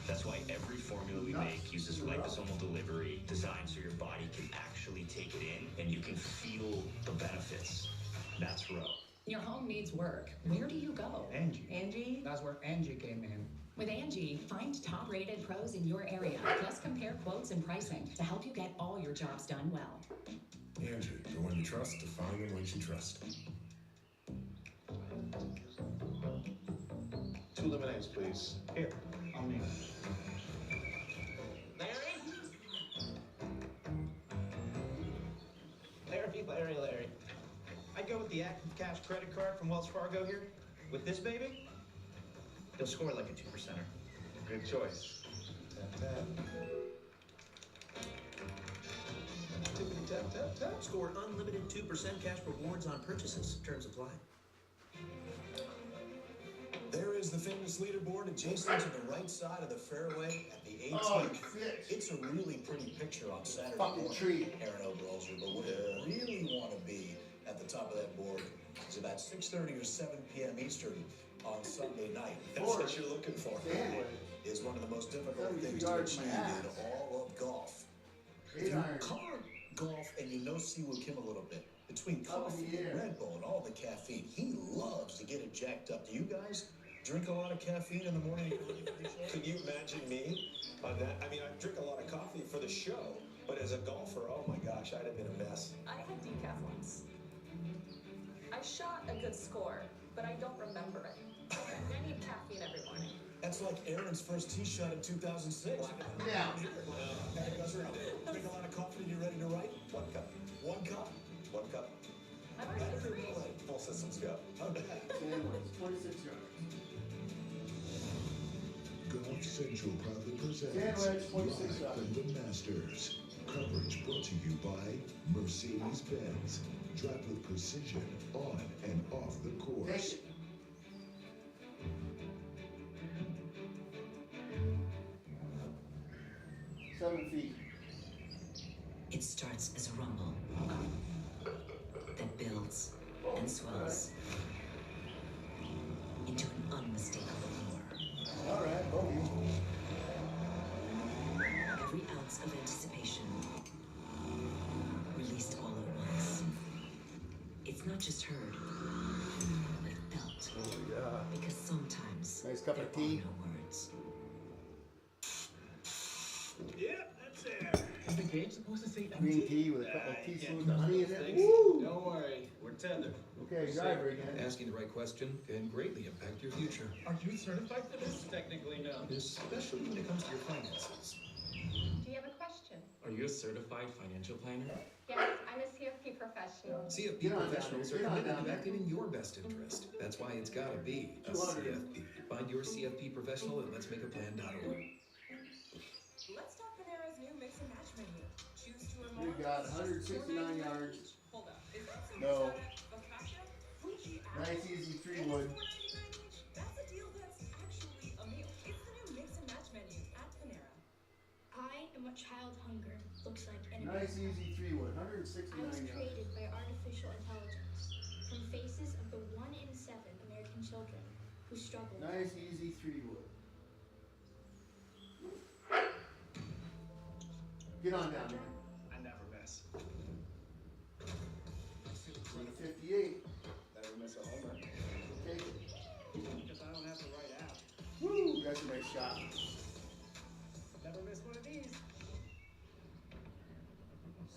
That's why every formula we make uses liposomal delivery, designed so your body can actually take it in and you can feel the benefits. That's Row. Your home needs work. Where do you go? Angie. Angie? That's where Angie came in. With Angie, find top-rated pros in your area. Plus, compare quotes and pricing to help you get all your jobs done well. Angie, the one you trust to find the ones you trust. 2 lemonades, please. Here, on me. Larry. I'd go with the Active Cash credit card from Wells Fargo here. With this baby, you'll score like a 2%er. Good choice. Tap. Tippity tap, tap, tap. Score unlimited 2% cash rewards on purchases. Terms apply. There is the famous leaderboard adjacent to the right side of the fairway at the 18th. Oh, it's a really pretty picture on Saturday fucking morning, tree. Aaron Oberholzer, but where you really want to be at the top of that board is about 6:30 or 7 p.m. Eastern on Sunday night. That's what you're looking for. Is one of the most difficult things to achieve in all of golf. If you cover golf and you know Siwoo Kim a little bit, between coffee and Red Bull and all the caffeine, he loves to get it jacked up. Do you guys drink a lot of caffeine in the morning? Can you imagine me on that? I mean, I drink a lot of coffee for the show, but as a golfer, oh my gosh, I'd have been a mess. I had decaf once. I shot a good score, but I don't remember it. I need caffeine every morning. That's like Aaron's first tee shot in 2006. Yeah. Drink a lot of coffee and you're ready to write? 1 cup. 1 cup? 1 cup. I'm already Full systems go. Sandwich, 26 yards. Golf Central proudly presents Sandwich, 26 Live from the Masters. Coverage brought to you by Mercedes-Benz. Drive with precision on and off the course. 7 feet. It starts as a rumble that builds and swells into an unmistakable roar. All right, bogey. Every ounce of anticipation released all at once. It's not just heard, but felt. Oh yeah. Because sometimes nice cup of tea. No words. Yep, that's it. Is the gauge supposed to say Green tea with a couple of teaspoons of honey in it. Thanks. Woo! Don't worry, we're tethered. Okay, driver again. Asking the right question can greatly impact your future, Are you certified for this? Technically, no. especially when it comes to your finances. Do you have a question? Are you a certified financial planner? Yes, I'm a CFP professional. CFP Get on down professionals there, are get on committed down to there. acting in your best interest. That's why it's gotta be a 200. CFP. Find your CFP professional at letsmakeaplan.org. Let's talk Panera's new mix and match menu. Choose to We remove. got 169 yards. Hold up. Is that some No. focaccia? Fuji Nice easy 3-wood. That's a deal that's actually a meal. It's the new mix and match menu at Panera. I am what child hunger looks like in Nice America. easy 3-wood. I was 169 yards. created by artificial intelligence from faces of the 1 in 7 American children who struggle. Nice easy 3-wood. Get on down there. I never miss. 158. Never miss a homer. Take it. Because I don't have the right app. Woo! That's a nice shot. Never miss one of these.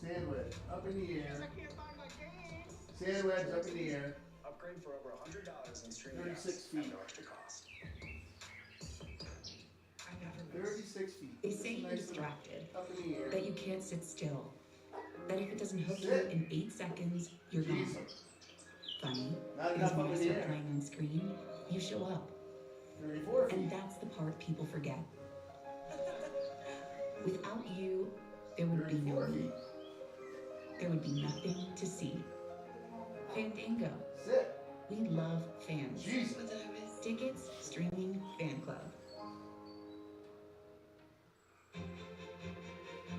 Sandwich up in the Because air. I can't find my game. Sandwich up in the air. Upgrade for over $100 in streaming 36 apps feet. at no extra cost. 36 feet. They say you're Nice distracted, up in the air. that you can't sit still, that if it doesn't hook you Sit. in 8 seconds, you're gone. Jesus. Funny, Not because enough when up I in the start air. playing on screen, you show up. 34 feet. And that's the part people forget. Without you, there would be no 34 me. feet. There would be nothing to see. Fandango. Sit. We love fans. Jesus. Tickets, streaming, fan club.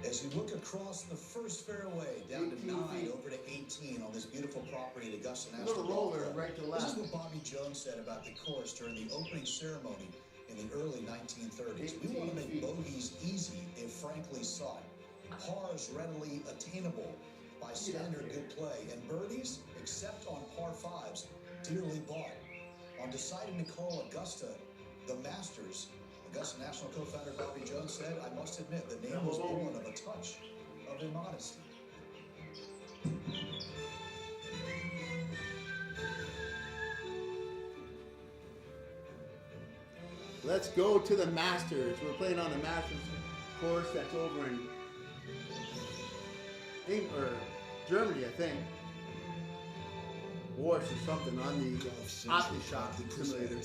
As you look across the first fairway, down to 9, over to 18 on this beautiful property at Augusta National Golf Club. Right to This left. is what Bobby Jones said about the course during the opening ceremony in the early 1930s. We want to make bogeys easy if frankly sought, pars readily attainable by standard good play, and birdies, except on par 5s, dearly bought. On deciding to call Augusta the Masters, Augusta National co-founder Bobby Jones said, "I must admit, the name was born of a touch of immodesty." Let's go to the Masters. We're playing on the Masters course that's over in Germany, I think. Wars or something on the Opti-Shop simulator.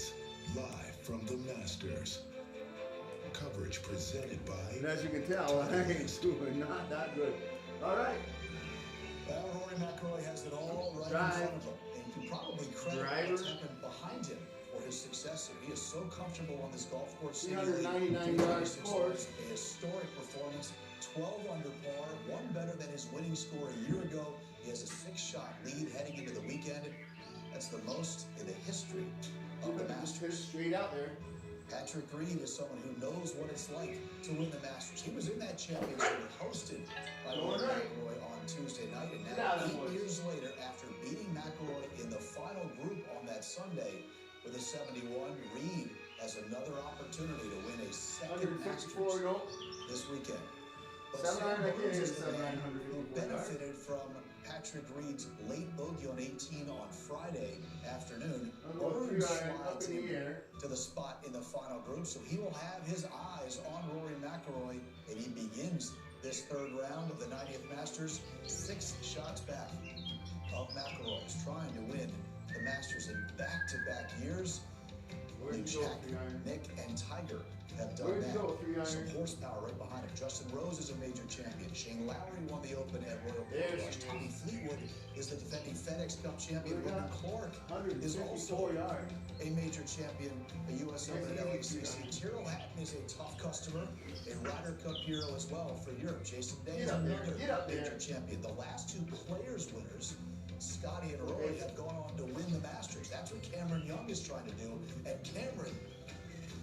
Live from the Masters. Coverage presented by... And as you can tell, I ain't doing not that good. All right. Well, Rory McIlroy has it all right in front of him. And you can probably credit what's happened behind him for his success. He is so comfortable on this golf course. 399 yards course. A historic performance. 12 under par, one better than his winning score a year ago. He has a 6-shot lead heading into the weekend. That's the most in the history of the Masters. Straight out there. Patrick Reed is someone who knows what it's like to win the Masters. He was in that championship hosted by Rory McIlroy on Tuesday night, and now 8 years later, after beating McIlroy in the final group on that Sunday with a 71, Reed has another opportunity to win a second Masters this weekend. But Sam Burns is the man who benefited from Patrick Reed's late bogey on 18 on Friday afternoon. Burns slides him to the spot in the final group, so he will have his eyes on Rory McIlroy, and he begins this third round of the 90th Masters 6 shots back of McIlroy's trying to win the Masters in back-to-back years. Jack, Nick, and Tiger have done that. Some horsepower right behind him. Justin Rose is a major champion. Shane Lowry won the Open at Royal Portrush. Tommy Fleetwood is the defending FedEx Cup champion. Logan Clark is also a major champion, a U.S. Open at LACC. Tyrrell Hatton is a tough customer, a Ryder Cup hero as well for Europe. Jason Day is another major champion. The last 2 Players winners, Scotty and Rory, have gone on to win the Masters. That's what Cameron Young is trying to do, and Cameron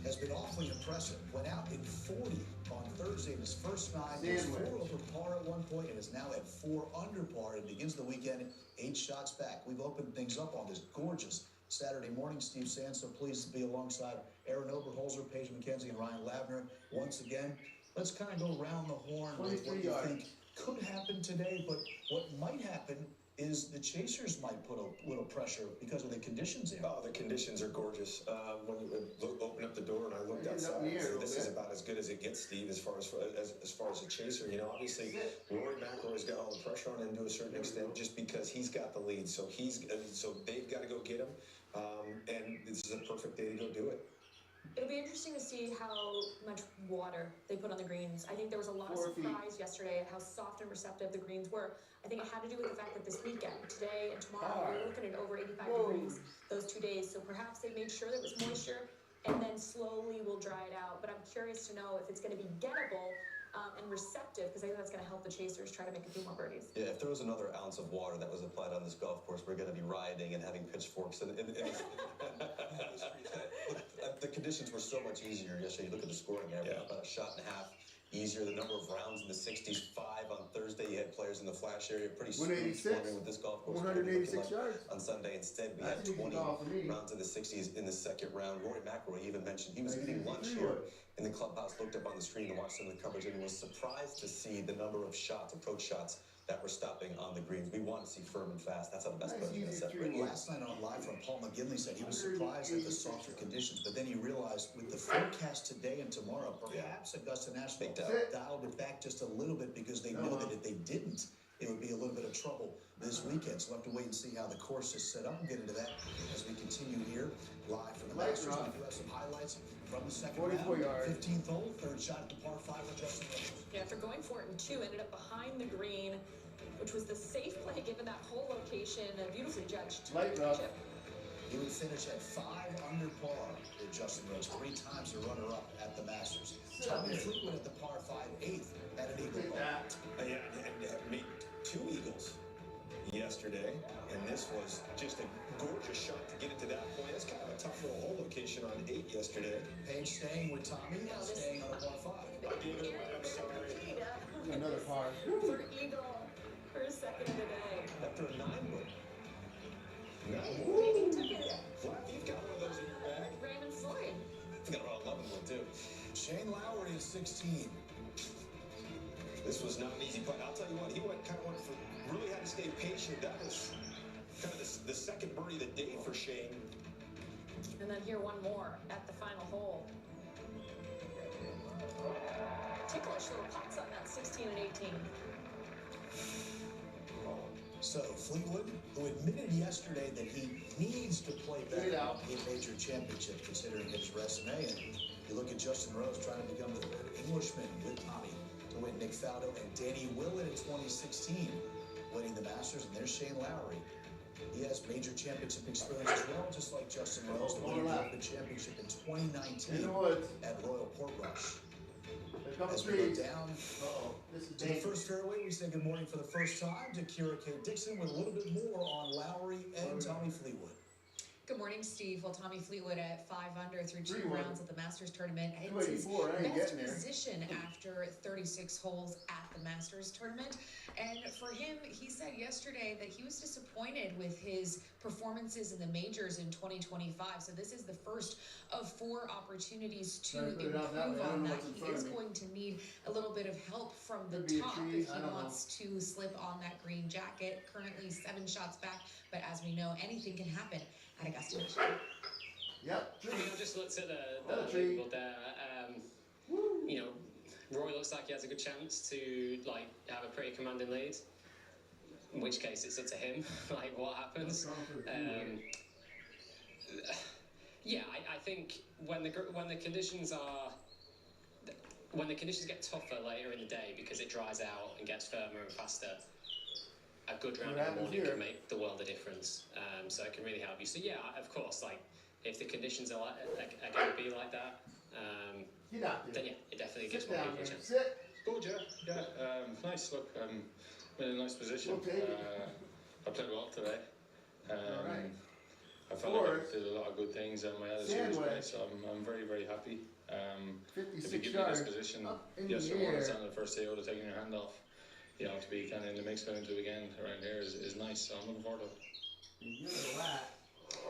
has been awfully impressive. Went out in 40 on Thursday in his first 9. He was 4 over par at one point and is now at 4 under par and begins the weekend 8 shots back. We've opened things up on this gorgeous Saturday morning. Steve Sands, so pleased to be alongside Aaron Oberholzer, Paige McKenzie, and Ryan Lavner once again. Let's kind of go around the horn with what you think could happen today, but what might happen is the chasers might put a little pressure because of the conditions there. Oh, the conditions are gorgeous. When you open up the door and I looked outside, this is about as good as it gets, Steve, as far as a chaser. You know, obviously, Rory McIlroy's got all the pressure on him to a certain extent just because he's got the lead. So they've got to go get him, and this is a perfect day to go do it. It'll be interesting to see how much water they put on the greens. I think there was a lot of surprise yesterday at how soft and receptive the greens were. I think it had to do with the fact that this weekend, today and tomorrow, we're looking at over 85 degrees those 2 days. So perhaps they made sure there was moisture and then slowly will dry it out. But I'm curious to know if it's going to be gettable and receptive, because I think that's going to help the chasers try to make a few more birdies. Yeah, if there was another ounce of water that was applied on this golf course, we're going to be rioting and having pitchforks. And the conditions were so much easier yesterday. You look at the scoring average, about a shot and a half easier. The number of rounds in the 60s, 5 on Thursday. You had players in the flash area, pretty smooth scoring with this golf course. 186 yards on Sunday. Instead, we had 20 rounds in the 60s in the second round. Rory McIlroy even mentioned he was eating lunch here in the clubhouse, looked up on the screen and watched some of the coverage, and was surprised to see the number of shots, approach shots, that were stopping on the greens. We want to see firm and fast. That's how the best players are going to separate. Last night on Live from Paul McGinley said he was surprised at the softer conditions, but then he realized with the forecast today and tomorrow, perhaps Augusta National dialed it back just a little bit because they know that if they didn't, it would be a little bit of trouble this weekend. So we'll have to wait and see how the course is set up. We'll get into that as we continue here live from the Masters. We do have some highlights from the second round. 15th hole, third shot at the par 5 with Justin Rose. Yeah, after going for it in 2, ended up behind the green, which was the safe play given that whole location. Beautifully judged. Light rough. He would finish at 5 under par with Justin Rose, 3 times the runner-up at the Masters. Tommy Fleetwood at the par 5 8th at an eagle. Yeah, and made 2 eagles yesterday, and this was just a gorgeous shot to get it to that point. That's kind of a tough little hole location on 8 yesterday. Paige staying with Tommy, staying on a par 5. I gave it away. I'm sorry. Another par. For eagle, first second of the day. After a 9-wood. He took it. You've got one of those in your bag. Raymond Floyd. You've got about 11-wood too. Shane Lowry is 16. This was not an easy putt. I'll tell you what, he went for, really had to stay patient. That was kind of the second birdie of the day for Shane. And then here one more at the final hole. Ticklish little putts on that 16 and 18. So Fleetwood, who admitted yesterday that he needs to play better in major championship, considering his resume, and you look at Justin Rose trying to become the third Englishman with Tommy to win Nick Faldo and Danny Willett in 2016, winning the Masters, and there's Shane Lowry. He has major championship experience as well, just like Justin Rose, winning the Open Championship in 2019 at Royal Portrush. As we go down to the first fairway, we say good morning for the first time to Kira K. Dixon with a little bit more on Lowry and Tommy Fleetwood. Good morning, Steve. Well, Tommy Fleetwood at 5 under through 2 rounds at the Masters tournament. It's his best position after 36 holes at the Masters tournament. And for him, he said yesterday that he was disappointed with his performances in the majors in 2025. So this is the first of 4 opportunities to improve on that. He is going to need a little bit of help from the top if he wants to slip on that green jacket. Currently 7 shots back, but as we know, anything can happen at Augusta National. Yep. I just looked at the leaderboard there. You know, Roy looks like he has a good chance to have a pretty commanding lead. In which case, it's up to him. What happens? Yeah, I think when the conditions get tougher later in the day because it dries out and gets firmer and faster, a good round in the morning can make the world a difference. So it can really help you. So yeah, of course, if the conditions are going to be like that, then yeah, it definitely gives more people a chance. Good, yeah. Nice. Look, I'm in a nice position. I played well today. I felt like I did a lot of good things and my attitude was great, so I'm very, very happy. If you give me this position yesterday morning, it's on the first day, I would have taken your hand off. You know, to be kind of in the mix going into again around here is nice, so I'm looking forward to it.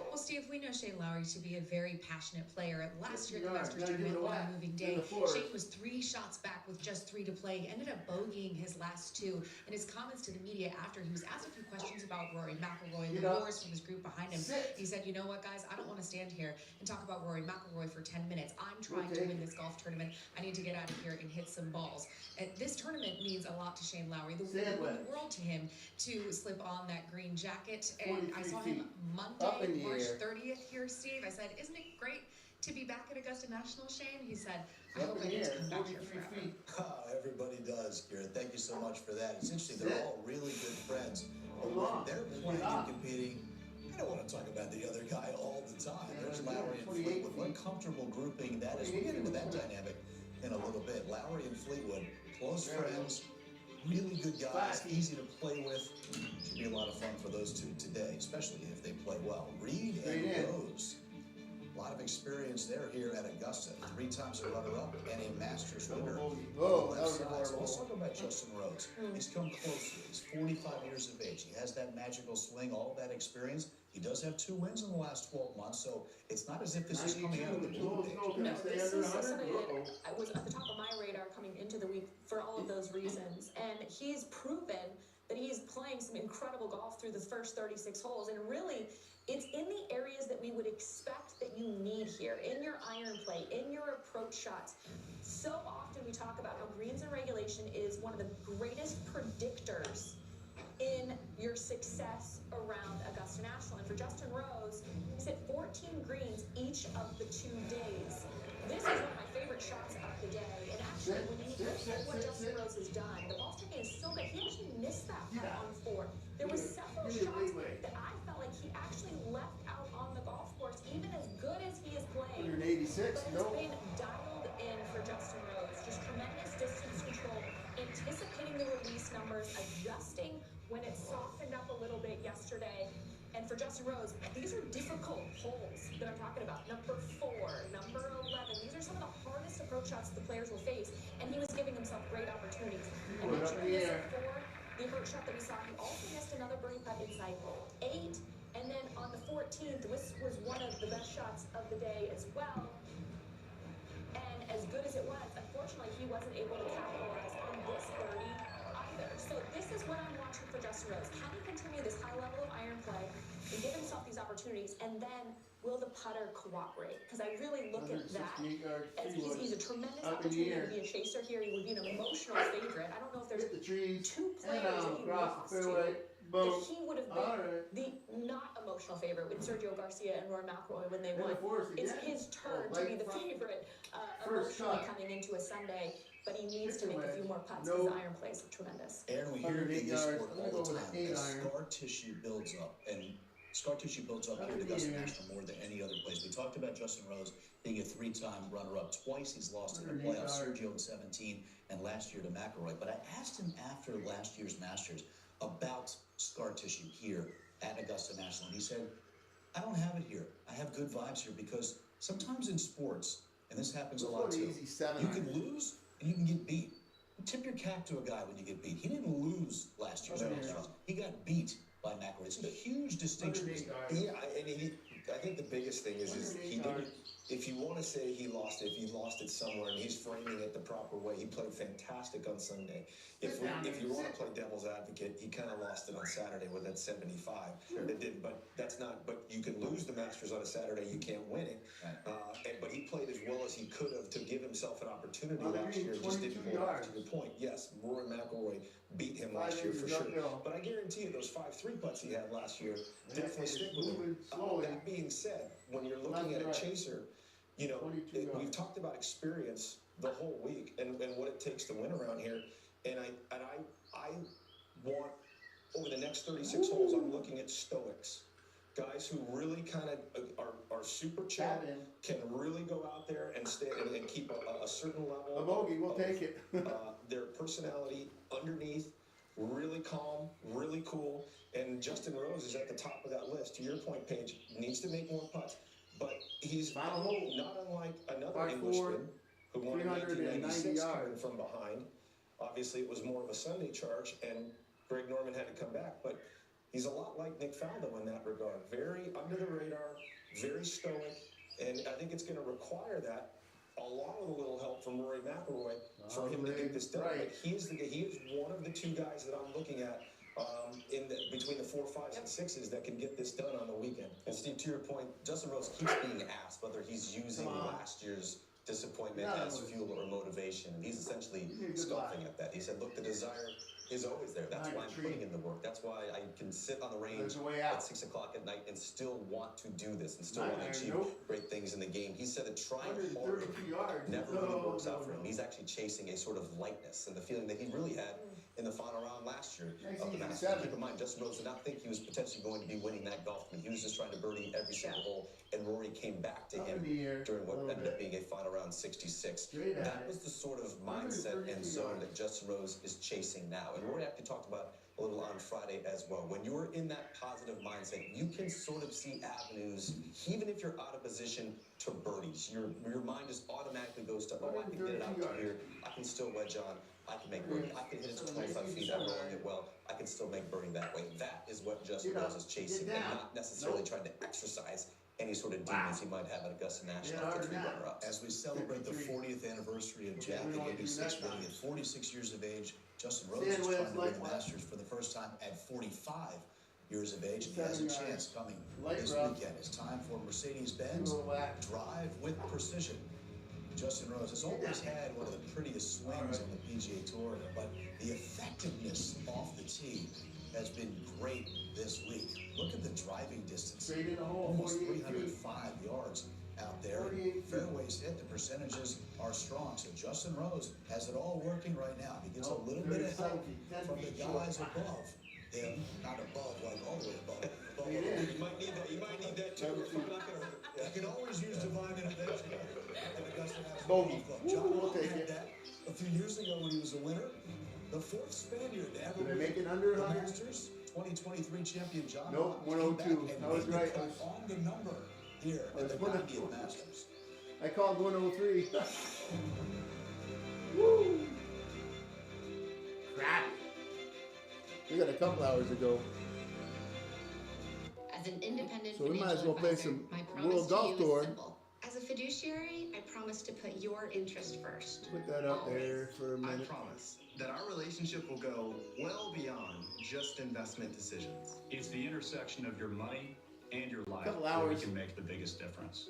Well, Steve, we know Shane Lowry to be a very passionate player. Last year at the Masters tournament on a moving day, Shane was 3 shots back with just 3 to play. He ended up bogeying his last 2. In his comments to the media after, he was asked a few questions about Rory McIlroy and the roars from his group behind him. He said, you know what, guys, I don't want to stand here and talk about Rory McIlroy for 10 minutes. I'm trying to win this golf tournament. I need to get out of here and hit some balls. And this tournament means a lot to Shane Lowry. The world to him to slip on that green jacket. And I saw him Monday, March 30th here, Steve. I said, isn't it great to be back at Augusta National, Shane? He said, I hope I get to come back here forever. Everybody does, Garrett. Thank you so much for that. It's interesting. They're all really good friends. But when they're playing and competing, I don't want to talk about the other guy all the time. There's Lowry and Fleetwood. What a comfortable grouping that is. We'll get into that dynamic in a little bit. Lowry and Fleetwood, close friends, really good guys, easy to play with. Should be a lot of fun for those two today, especially if they play well. Reed and Rose. A lot of experience there here at Augusta. 3 times a runner-up and a Masters winner. Let's talk about Justin Rose. He's come close here. He's 45 years of age. He has that magical swing, all that experience. He does have 2 wins in the last 12 months, so it's not as if this is coming out of the blue. No, this is somebody that was at the top of my radar coming into the week for all of those reasons. And he's proven that he's playing some incredible golf through the first 36 holes. And really, it's in the areas that we would expect that you need here, in your iron play, in your approach shots. So often we talk about how greens and regulation is one of the greatest predictors in your success around Augusta National. And for Justin Rose, he's hit 14 greens each of the 2 days. This is one of my favorite shots of the day. And actually, when you look at what Justin Rose has done, the ball striking is so good. He actually missed that putt on 4. There was several shots that I felt like he actually left out on the golf 56? But it's been dialed in for Justin Rose. Just tremendous distance control, anticipating the release numbers, adjusting when it softened up a little bit yesterday. And for Justin Rose, these are difficult holes that I'm talking about. Number 4, number 11. These are some of the hardest approach shots the players will face, and he was giving himself great opportunities. I mentioned the miss at 4, the approach shot that we saw. He also missed another birdie putt inside 8, and then on the 14th, this was one of the best shots of the day as well. And as good as it was, unfortunately, he wasn't able to capitalize on this birdie either. So this is what I'm watching for Justin Rose. Can he continue this high level of iron play and give himself these opportunities? And then will the putter cooperate? Because I really look at that as he's a tremendous opportunity to be a chaser here. He would be an emotional favorite. I don't know if there's two players that he lost to. If he would have been the not emotional favorite with Sergio Garcia and Rory McIlroy when they won, it's his turn to be the favorite emotionally coming into a Sunday, but he needs to make a few more putts because the iron play is tremendous. Aaron, we hear in this sport all the time as scar tissue builds up, and scar tissue builds up here at Augusta National more than any other place. We talked about Justin Rose being a 3-time runner-up. Twice he's lost in the playoffs, Sergio in 17 and last year to McIlroy. But I asked him after last year's Masters about scar tissue here at Augusta National. And he said, I don't have it here. I have good vibes here because sometimes in sports, and this happens a lot too, you can lose and you can get beat. Tip your cap to a guy when you get beat. He didn't lose last year's Masters. He got beat by McIlroy. It's a huge distinction. Yeah, and I think the biggest thing is he didn't. If you want to say he lost it, if he lost it somewhere and he's framing it the proper way, he played fantastic on Sunday. If you want to play devil's advocate, he kind of lost it on Saturday with that 75. It didn't, but that's not. But you can lose the Masters on a Saturday, you can't win it. But he played as well as he could have to give himself an opportunity last year. Just didn't hold up to your point. Yes, Rory McIlroy beat him last year for sure. But I guarantee you, those 5 3-putts he had last year definitely stick with him. That being said, when you're looking at a chaser, you know, we've talked about experience the whole week and what it takes to win around here. And I want, over the next 36 holes, I'm looking at stoics. Guys who really kind of are super chill, can really go out there and stay and keep a certain level. A bogey, we'll take it. Their personality underneath, really calm, really cool. And Justin Rose is at the top of that list. To your point, Paige, needs to make more putts. But he's not unlike another Englishman who won in 1996 coming from behind. Obviously, it was more of a Sunday charge, and Greg Norman had to come back. But he's a lot like Nick Faldo in that regard. Very under the radar, very stoic, and I think it's going to require that, along with a little help from Rory McIlroy, for him to get this done. But he is one of the 2 guys that I'm looking at between the 4, 5s, and 6s that can get this done on the weekend. And Steve, to your point, Justin Rose keeps being asked whether he's using last year's disappointment as fuel or motivation. And he's essentially scoffing at that. He said, look, the desire is always there. That's why I'm putting in the work. That's why I can sit on the range at 6 o'clock at night and still want to do this and still want to achieve great things in the game. He said that trying hard never really works out for him. He's actually chasing a sort of lightness and the feeling that he really had in the final round last year of the Masters. Keep in mind, Justin Rose did not think he was potentially going to be winning that golf. I mean, he was just trying to birdie every single hole, and Rory came back to him during what ended up being a final round 66. That was the sort of mindset and zone that Justin Rose is chasing now. And Rory actually talked about a little on Friday as well. When you're in that positive mindset, you can sort of see avenues, even if you're out of position, to birdies. Your mind just automatically goes to, oh, I can get it out to here. I can still wedge on. I can make birdie. I can hit it to 25 feet. I'm rolling it well. I can still make birdie that way. That is what Justin Rose is chasing, and not necessarily trying to exercise any sort of demons he might have at Augusta National for 3 runner-ups. As we celebrate the 40th anniversary of Jack at 86 winning at 46 years of age, Justin Rose is trying to win the Masters for the first time at 45 years of age, and he has a chance coming this weekend. It's time for Mercedes-Benz Drive with Precision. Justin Rose has always had one of the prettiest swings on the PGA Tour, but the effectiveness off the tee has been great this week. Look at the driving distance, almost 305 yards out there. Fairways hit, the percentages are strong. So Justin Rose has it all working right now. He gets a little bit of help from the guys above him, not above, like all the way above. You might need that. You might need that too. You can always use divine intervention. Bogey. John We'll take had it. that a few years ago when he was a winner. The fourth Spaniard to ever Did I win make it under the 100? Masters. 2023 champion John Nope, came 102. back and I was made the right. cut on the number here I at was the 102. 90th Masters. I called 103. Woo! Crap. We got a couple hours to go. As an independent So we might as financial well play advisor, some my promise World to Golf you Tour. is simple. As a fiduciary, I promise to put your interest first. Put that up there for a I minute. promise that our relationship will go well beyond just investment decisions. It's the intersection of your money and your life Couple where we hours. can make the biggest difference.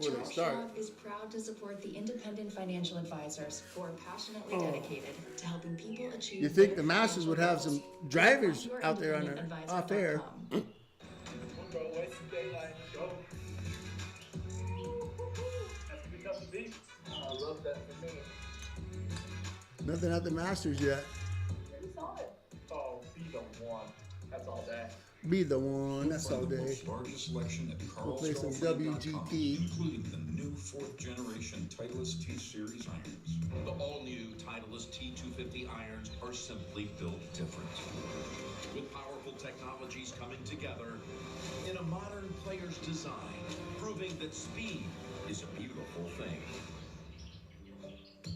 Before they start. Schwab is proud to support the independent financial advisors who are passionately dedicated to helping people achieve. You think their the Masters would have some financial drivers goals. out there on their off air? I love that for me. Nothing at the Masters yet. Oh, be the one. That's all day. Be the one. That's all day. World's largest selection at We'll play some carlsgolfing.com, WGT. including the new 4th generation Titleist T-Series irons. The all-new Titleist T250 irons are simply built different. With powerful technologies coming together in a modern player's design, proving that speed is a beautiful thing.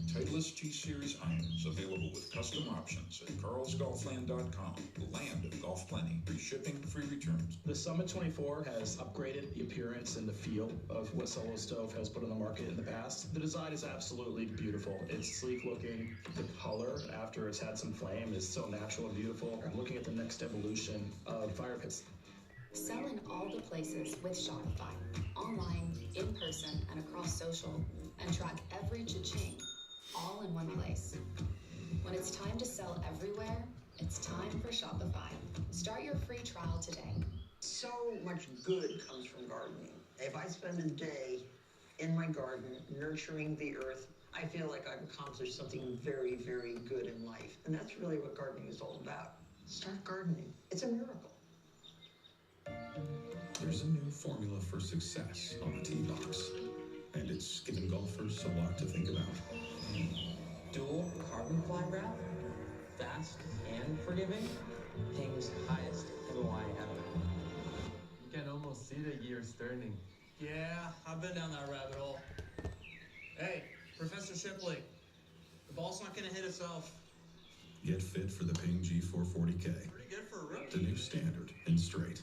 Titleist T-Series irons available with custom options at carlsgolfland.com. Land of golf plenty. Free shipping, free returns. The Summit 24 has upgraded the appearance and the feel of what Solo Stove has put on the market in the past. The design is absolutely beautiful. It's sleek looking. The color, after it's had some flame, is so natural and beautiful. I'm looking at the next evolution of fire pits. Sell in all the places with Shopify, online, in person, and across social, and track every cha-ching, all in one place. When it's time to sell everywhere, it's time for Shopify. Start your free trial today. So much good comes from gardening. If I spend a day in my garden nurturing the earth, I feel like I've accomplished something very, very good in life. And that's really what gardening is all about. Start gardening. It's a miracle. There's a new formula for success on the tee box, and it's given golfers a lot to think about. Dual carbon fly wrap, fast and forgiving, Ping's highest MOI ever. You can almost see the gears turning. Yeah, I've been down that rabbit hole. Hey, Professor Shipley, the ball's not gonna hit itself. Get fit for the Ping G440K. Pretty good for a rookie. The new standard in straight.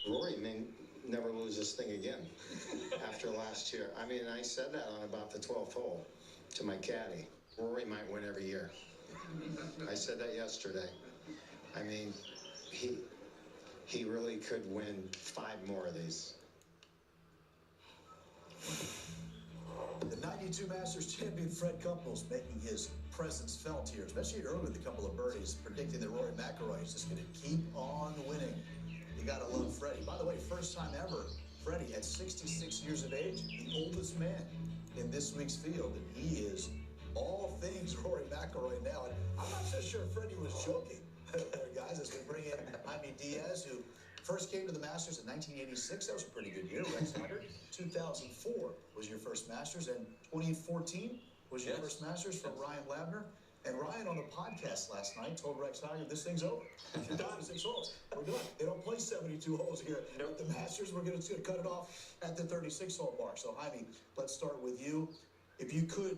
Rory may never lose this thing again after last year. I mean, I said that on about the 12th hole to my caddy. Rory might win every year. I said that yesterday. I mean, he really could win 5 more of these. The 92 Masters champion Fred Couples making his presence felt here, especially early with a couple of birdies, predicting that Rory McIlroy is just going to keep on winning. You got to love Freddie. By the way, first time ever, Freddie at 66 years of age, the oldest man in this week's field, and he is all things Rory McIlroy now. And I'm not so sure Freddie was joking, guys, as we bring in Jaime Diaz, who first came to the Masters in 1986. That was a pretty good year. Rex Hunter, 2004 was your first Masters, and 2014 was your first Masters from Ryan Labner. And Ryan on the podcast last night told Rex Hunter, this thing's over. You're down to 6 holes. We're done. They don't play 72 holes here. At the Masters, we're going to cut it off at the 36-hole mark. So, Jaime, let's start with you. If you could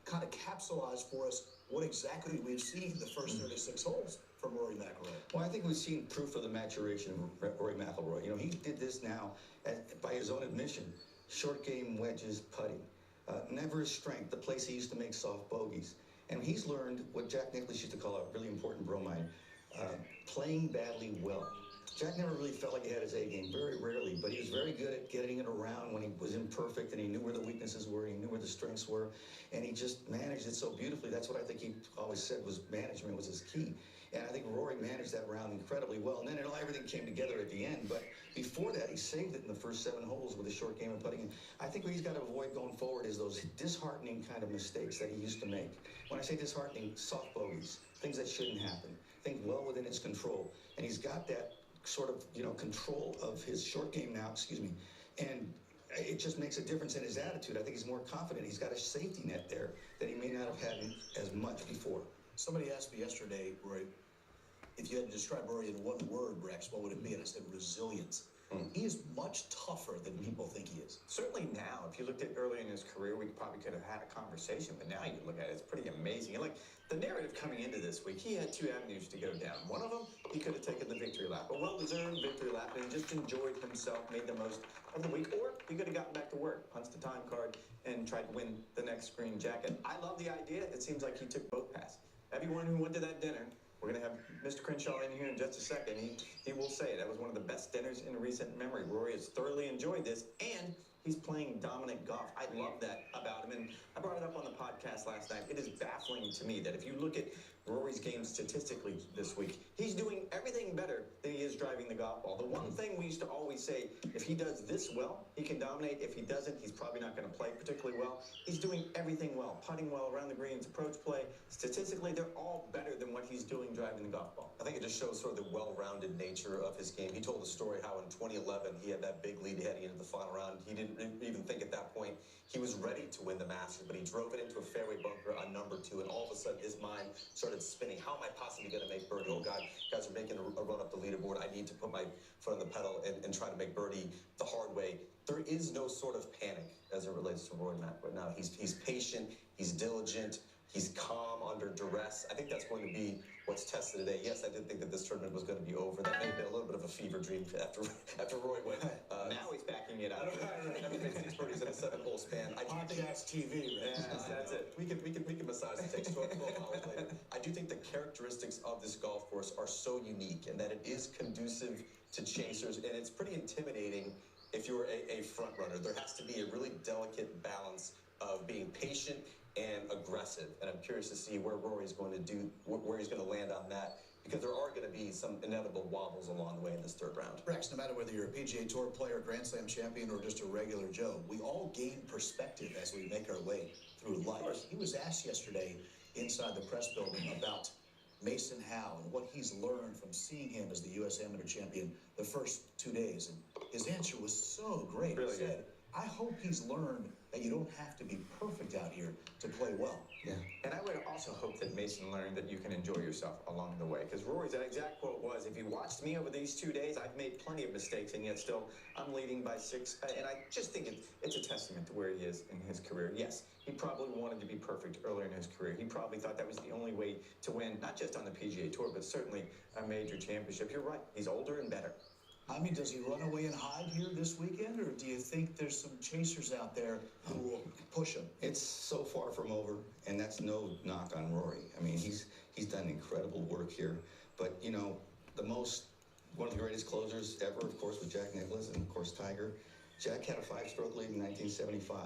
kind of capsulize for us what exactly we've seen in the first 36 holes from Rory McIlroy. Well, I think we've seen proof of the maturation of Rory McIlroy. You know, he did this now, by his own admission, short game wedges putting. Never his strength, the place he used to make soft bogeys. And he's learned what Jack Nicklaus used to call a really important bromide, playing badly well. Jack never really felt like he had his A game, very rarely, but he was very good at getting it around when he was imperfect, and he knew where the weaknesses were, he knew where the strengths were, and he just managed it so beautifully. That's what I think he always said was management was his key. And I think Rory managed that round incredibly well. And then everything came together at the end. But before that, he saved it in the first 7 holes with a short game of putting. And I think what he's got to avoid going forward is those disheartening kind of mistakes that he used to make. When I say disheartening, soft bogeys, things that shouldn't happen, things well within his control. And he's got that sort of, control of his short game now, and it just makes a difference in his attitude. I think he's more confident. He's got a safety net there that he may not have had as much before. Somebody asked me yesterday, Rory, if you had to describe Rory in one word, Rex, what would it be? And I said resilience. He is much tougher than people think he is. Certainly now, if you looked at early in his career, we probably could have had a conversation, but now you look at it, it's pretty amazing. And like the narrative coming into this week, he had two avenues to go down. One of them, he could have taken the victory lap, a well-deserved victory lap, and just enjoyed himself, made the most of the week, or he could have gotten back to work, punched the time card, and tried to win the next green jacket. I love the idea. It seems like he took both paths. Everyone who went to that dinner, we're going to have Mr. Crenshaw in here in just a second. He will say that was one of the best dinners in recent memory. Rory has thoroughly enjoyed this, and he's playing dominant golf. I love that about him, and I brought it up on the podcast last night. It is baffling to me that if you look at Rory's game statistically this week, he's doing everything better than he is driving the golf ball. The one thing we used to always say, if he does this well, he can dominate. If he doesn't, he's probably not going to play particularly well. He's doing everything well, putting well around the greens, approach play. Statistically, they're all better than what he's doing driving the golf ball. I think it just shows sort of the well-rounded nature of his game. He told the story how in 2011 he had that big lead heading into the final round. He didn't even think at that point he was ready to win the Masters, but he drove it into a fairway bunker on number 2, and all of a sudden his mind started spinning. How am I possibly going to make birdie? Oh God, guys are making a run up the leaderboard. I need to put my foot on the pedal and try to make birdie the hard way. There is no sort of panic as it relates to Rory McIlroy now. He's patient, he's diligent, he's calm under duress. I think that's going to be what's tested today. Yes, I did think that this tournament was going to be over. That may have been a little bit of a fever dream after Roy went. Now he's backing it up. Everything makes these birdies in a 7-hole span. Podcast TV, right? Yes, that's it. We can massage the takes 12 hours later. I do think the characteristics of this golf course are so unique, and that it is conducive to chasers, and it's pretty intimidating if you're a front runner. There has to be a really delicate balance of being patient and aggressive, and I'm curious to see where Rory's going to do, where he's going to land on that, because there are going to be some inevitable wobbles along the way in this third round. Rex, no matter whether you're a PGA Tour player, Grand Slam champion, or just a regular Joe, we all gain perspective as we make our way through life. He was asked yesterday inside the press building about Mason Howe and what he's learned from seeing him as the U.S. Amateur champion the first 2 days, and his answer was so great. Really he said, I hope he's learned that you don't have to be perfect out here to play well. Yeah. And I would also hope that Mason learned that you can enjoy yourself along the way. Because Rory's exact quote was, if you watched me over these 2 days, I've made plenty of mistakes, and yet still I'm leading by 6. And I just think it's a testament to where he is in his career. Yes, he probably wanted to be perfect earlier in his career. He probably thought that was the only way to win, not just on the PGA Tour, but certainly a major championship. You're right. He's older and better. I mean, does he run away and hide here this weekend, or do you think there's some chasers out there who will push him? It's so far from over, and that's no knock on Rory. I mean, he's done incredible work here. But, you know, one of the greatest closers ever, of course, was Jack Nicklaus, and of course, Tiger. Jack had a 5-stroke lead in 1975.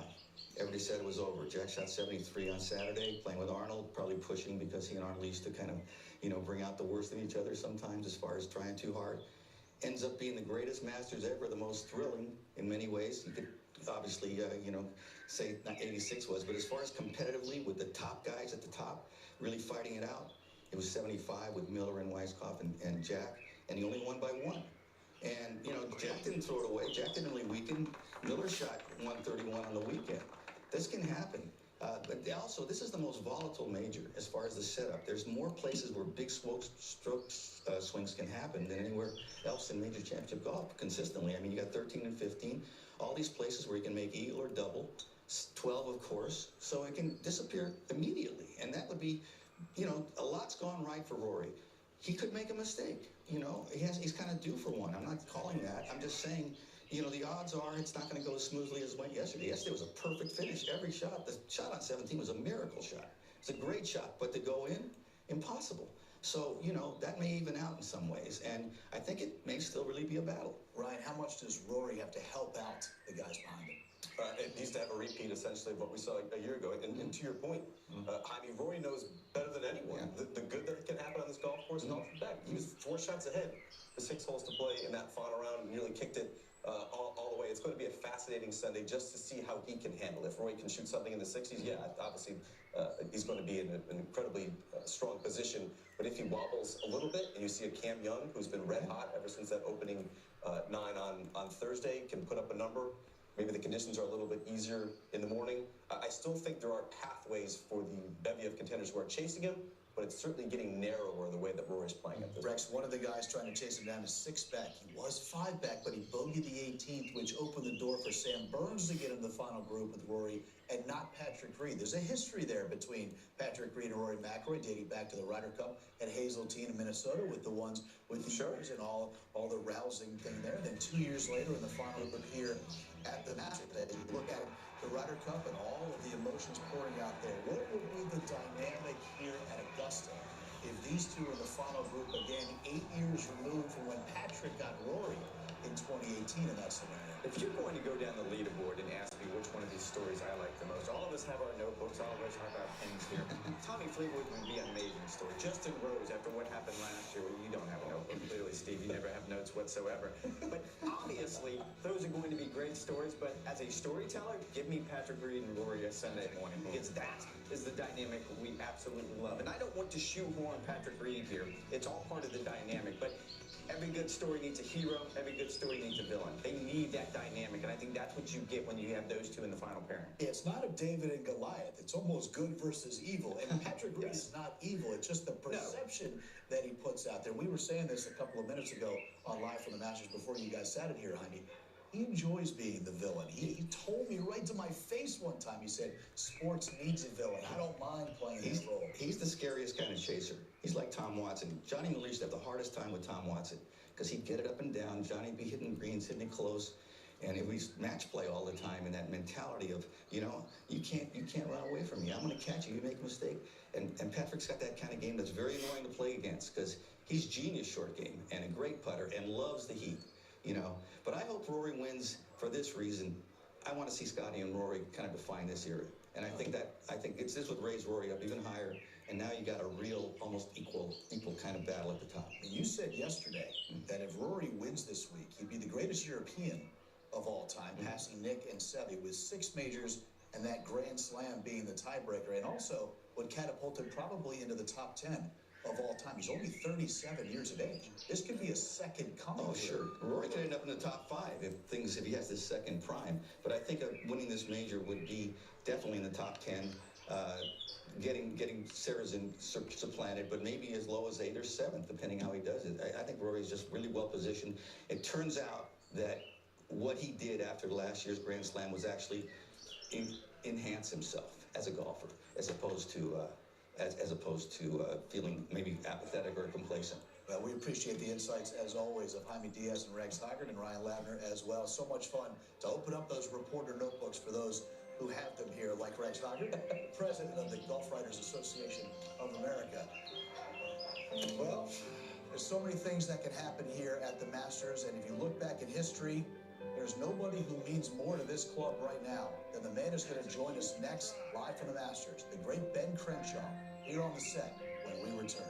Everybody said it was over. Jack shot 73 on Saturday, playing with Arnold, probably pushing because he and Arnold used to kind of, you know, bring out the worst in each other sometimes as far as trying too hard. Ends up being the greatest Masters ever, the most thrilling in many ways. You could obviously, you know, say not 86 was, but as far as competitively with the top guys at the top, really fighting it out, it was 75 with Miller and Weiskopf and Jack, and he only won by 1. And, you know, Jack didn't throw it away. Jack didn't really weaken. Miller shot 131 on the weekend. This can happen. But also, this is the most volatile major as far as the setup. There's more places where big stroke swings can happen than anywhere else in major championship golf consistently. I mean, you got 13 and 15, all these places where you can make eagle or double, 12, of course, so it can disappear immediately. And that would be, you know, a lot's gone right for Rory. He could make a mistake, you know. He's kind of due for one. I'm not calling that. I'm just saying, you know, the odds are it's not going to go as smoothly as it went yesterday. Yesterday was a perfect finish. Every shot, the shot on 17 was a miracle shot. It's a great shot, but to go in, impossible. So, you know, that may even out in some ways, and I think it may still really be a battle. Ryan, how much does Rory have to help out the guys behind him? It needs to have a repeat, essentially, of what we saw a year ago. And to your point, I mean, Rory knows better than anyone the good that can happen on this golf course. And off the back, he was 4 shots ahead with 6 holes to play in that final round and nearly kicked it all the way. It's going to be a fascinating Sunday just to see how he can handle it. If Rory can shoot something in the 60s, yeah, obviously he's going to be in an incredibly strong position. But if he wobbles a little bit and you see a Cam Young, who's been red hot ever since that opening 9 on Thursday, can put up a number, Maybe the conditions are a little bit easier in the morning. I still think there are pathways for the bevy of contenders who are chasing him, but it's certainly getting narrower the way that Rory's playing at this. Rex, one of the guys trying to chase him down is 6 back. He was 5 back, but he bogeyed the 18th, which opened the door for Sam Burns to get in the final group with Rory and not Patrick Reed. There's a history there between Patrick Reed and Rory McIlroy dating back to the Ryder Cup at Hazeltine in Minnesota with the ones with the shirts and all the rousing thing there. Then 2 years later in the final group here at the Masters, you look at the Ryder Cup and all of the emotions pouring out there. What would be the dynamic here at Augusta if these two are in the final group again, 8 years removed from when Patrick got Rory in 2018 in that scenario? If you're going to go down the leaderboard and ask me which one of these stories I like the most, all of us have our notebooks, all of us have our pens here. Tommy Fleetwood would be an amazing story. Justin Rose, after what happened last year, well, you don't have a notebook. Clearly, Steve, you never have notes whatsoever. But obviously, those are going to be great stories. But as a storyteller, give me Patrick Reed and Rory a Sunday morning, because that is the dynamic we absolutely love. And I don't want to shoehorn Patrick Reed here. It's all part of the dynamic. But every good story needs a hero. Every good story needs a villain. They need that dynamic, and I think that's what you get when you have those two in the final pairing. It's not a David and Goliath. It's almost good versus evil. And Patrick Reed is not evil. It's just the perception that he puts out there. We were saying this a couple of minutes ago on Live from the Masters before you guys sat in here, Jaime. He enjoys being the villain. He told me right to my face one time. He said, sports needs a villain. I don't mind playing his role. He's the scariest kind of chaser. He's like Tom Watson. Johnny Miller used to have the hardest time with Tom Watson because he'd get it up and down. Johnny'd be hitting greens, hitting it close. And it was match play all the time, and that mentality of, you can't run away from me. I'm going to catch you. You make a mistake. And Patrick's got that kind of game that's very annoying to play against because he's genius short game and a great putter and loves the heat, But I hope Rory wins for this reason. I want to see Scotty and Rory kind of define this era. And I think this would raise Rory up even higher. And now you got a real, almost equal kind of battle at the top. And you said yesterday that if Rory wins this week, he'd be the greatest European of all time, passing Nick and Seve with 6 majors and that Grand Slam being the tiebreaker, and also would catapult him probably into the top 10 of all time. He's only 37 years of age. This could be a second coming. Oh, sure. Rory could end up in the top 5 if he has this second prime. But I think winning this major would be definitely in the top 10. Getting Sarazen supplanted, but maybe as low as 8th or 7th, depending how he does it. I think Rory's just really well positioned. It turns out that what he did after last year's Grand Slam was actually enhance himself as a golfer, as opposed to feeling maybe apathetic or complacent. Well, we appreciate the insights, as always, of Jaime Diaz and Rex Tigert and Ryan Lavner as well. So much fun to open up those reporter notebooks for those who have them here, like Rex Tigert, president of the Golf Writers Association of America. Well, there's so many things that can happen here at the Masters, and if you look back in history, there's nobody who means more to this club right now than the man who's going to join us next, live from the Masters, the great Ben Crenshaw, here on the set when we return.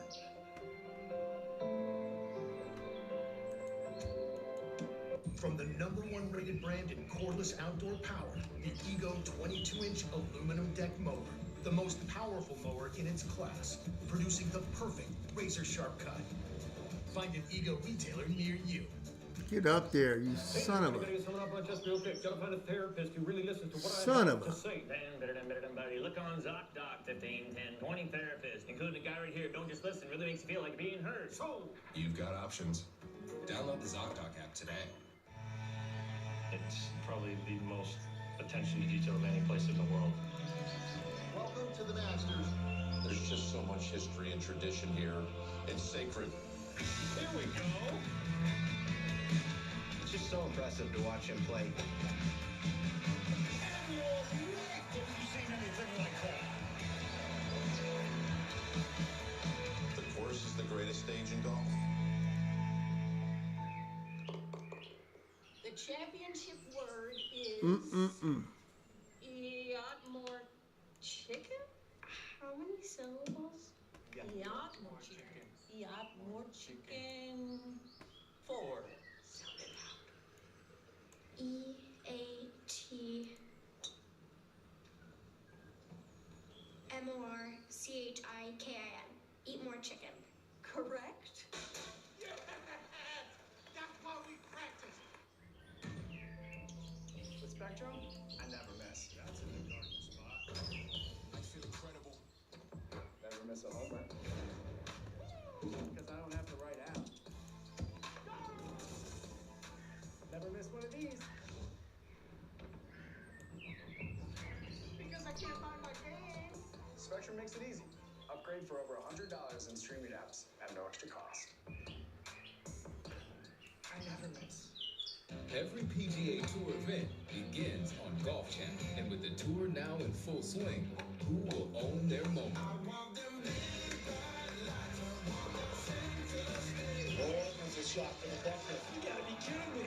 From the #1 rated brand in cordless outdoor power, the Ego 22-inch aluminum deck mower. The most powerful mower in its class, producing the perfect razor-sharp cut. Find an Ego retailer near you. Get up there, you son of a... Just real quick, gotta find a therapist who really listens to what Son I of have a- to say. Buddy. Look on ZocDoc, 15, 10, 20 therapists, including a guy right here. Don't just listen, really makes you feel like being heard. So, You've got options. Download the ZocDoc app today. It's probably the most attention to detail of any place in the world. Welcome to the Masters. There's just so much history and tradition here. It's sacred. Here we go. It's just so impressive to watch him play. Have you seen anything like that? The course is the greatest stage in golf. The championship word is more chicken. How many syllables? More chicken. More chicken. 4. Sound it out. EATMORCHIKIN. Eat more chicken. Correct. That's why we practice. What's Spectrum, I never miss. That's a good garden spot. I feel incredible. Never miss a homer. Because I don't have to write out. Never miss one of these. Because I can't find my game. Spectrum makes it easy. Upgrade for over $100 in streaming apps at no extra cost. I never miss. Every PGA Tour event begins on Golf Channel, and with the tour now in full swing, who will own their moment? There's a shot for the bunker. You gotta be kidding me.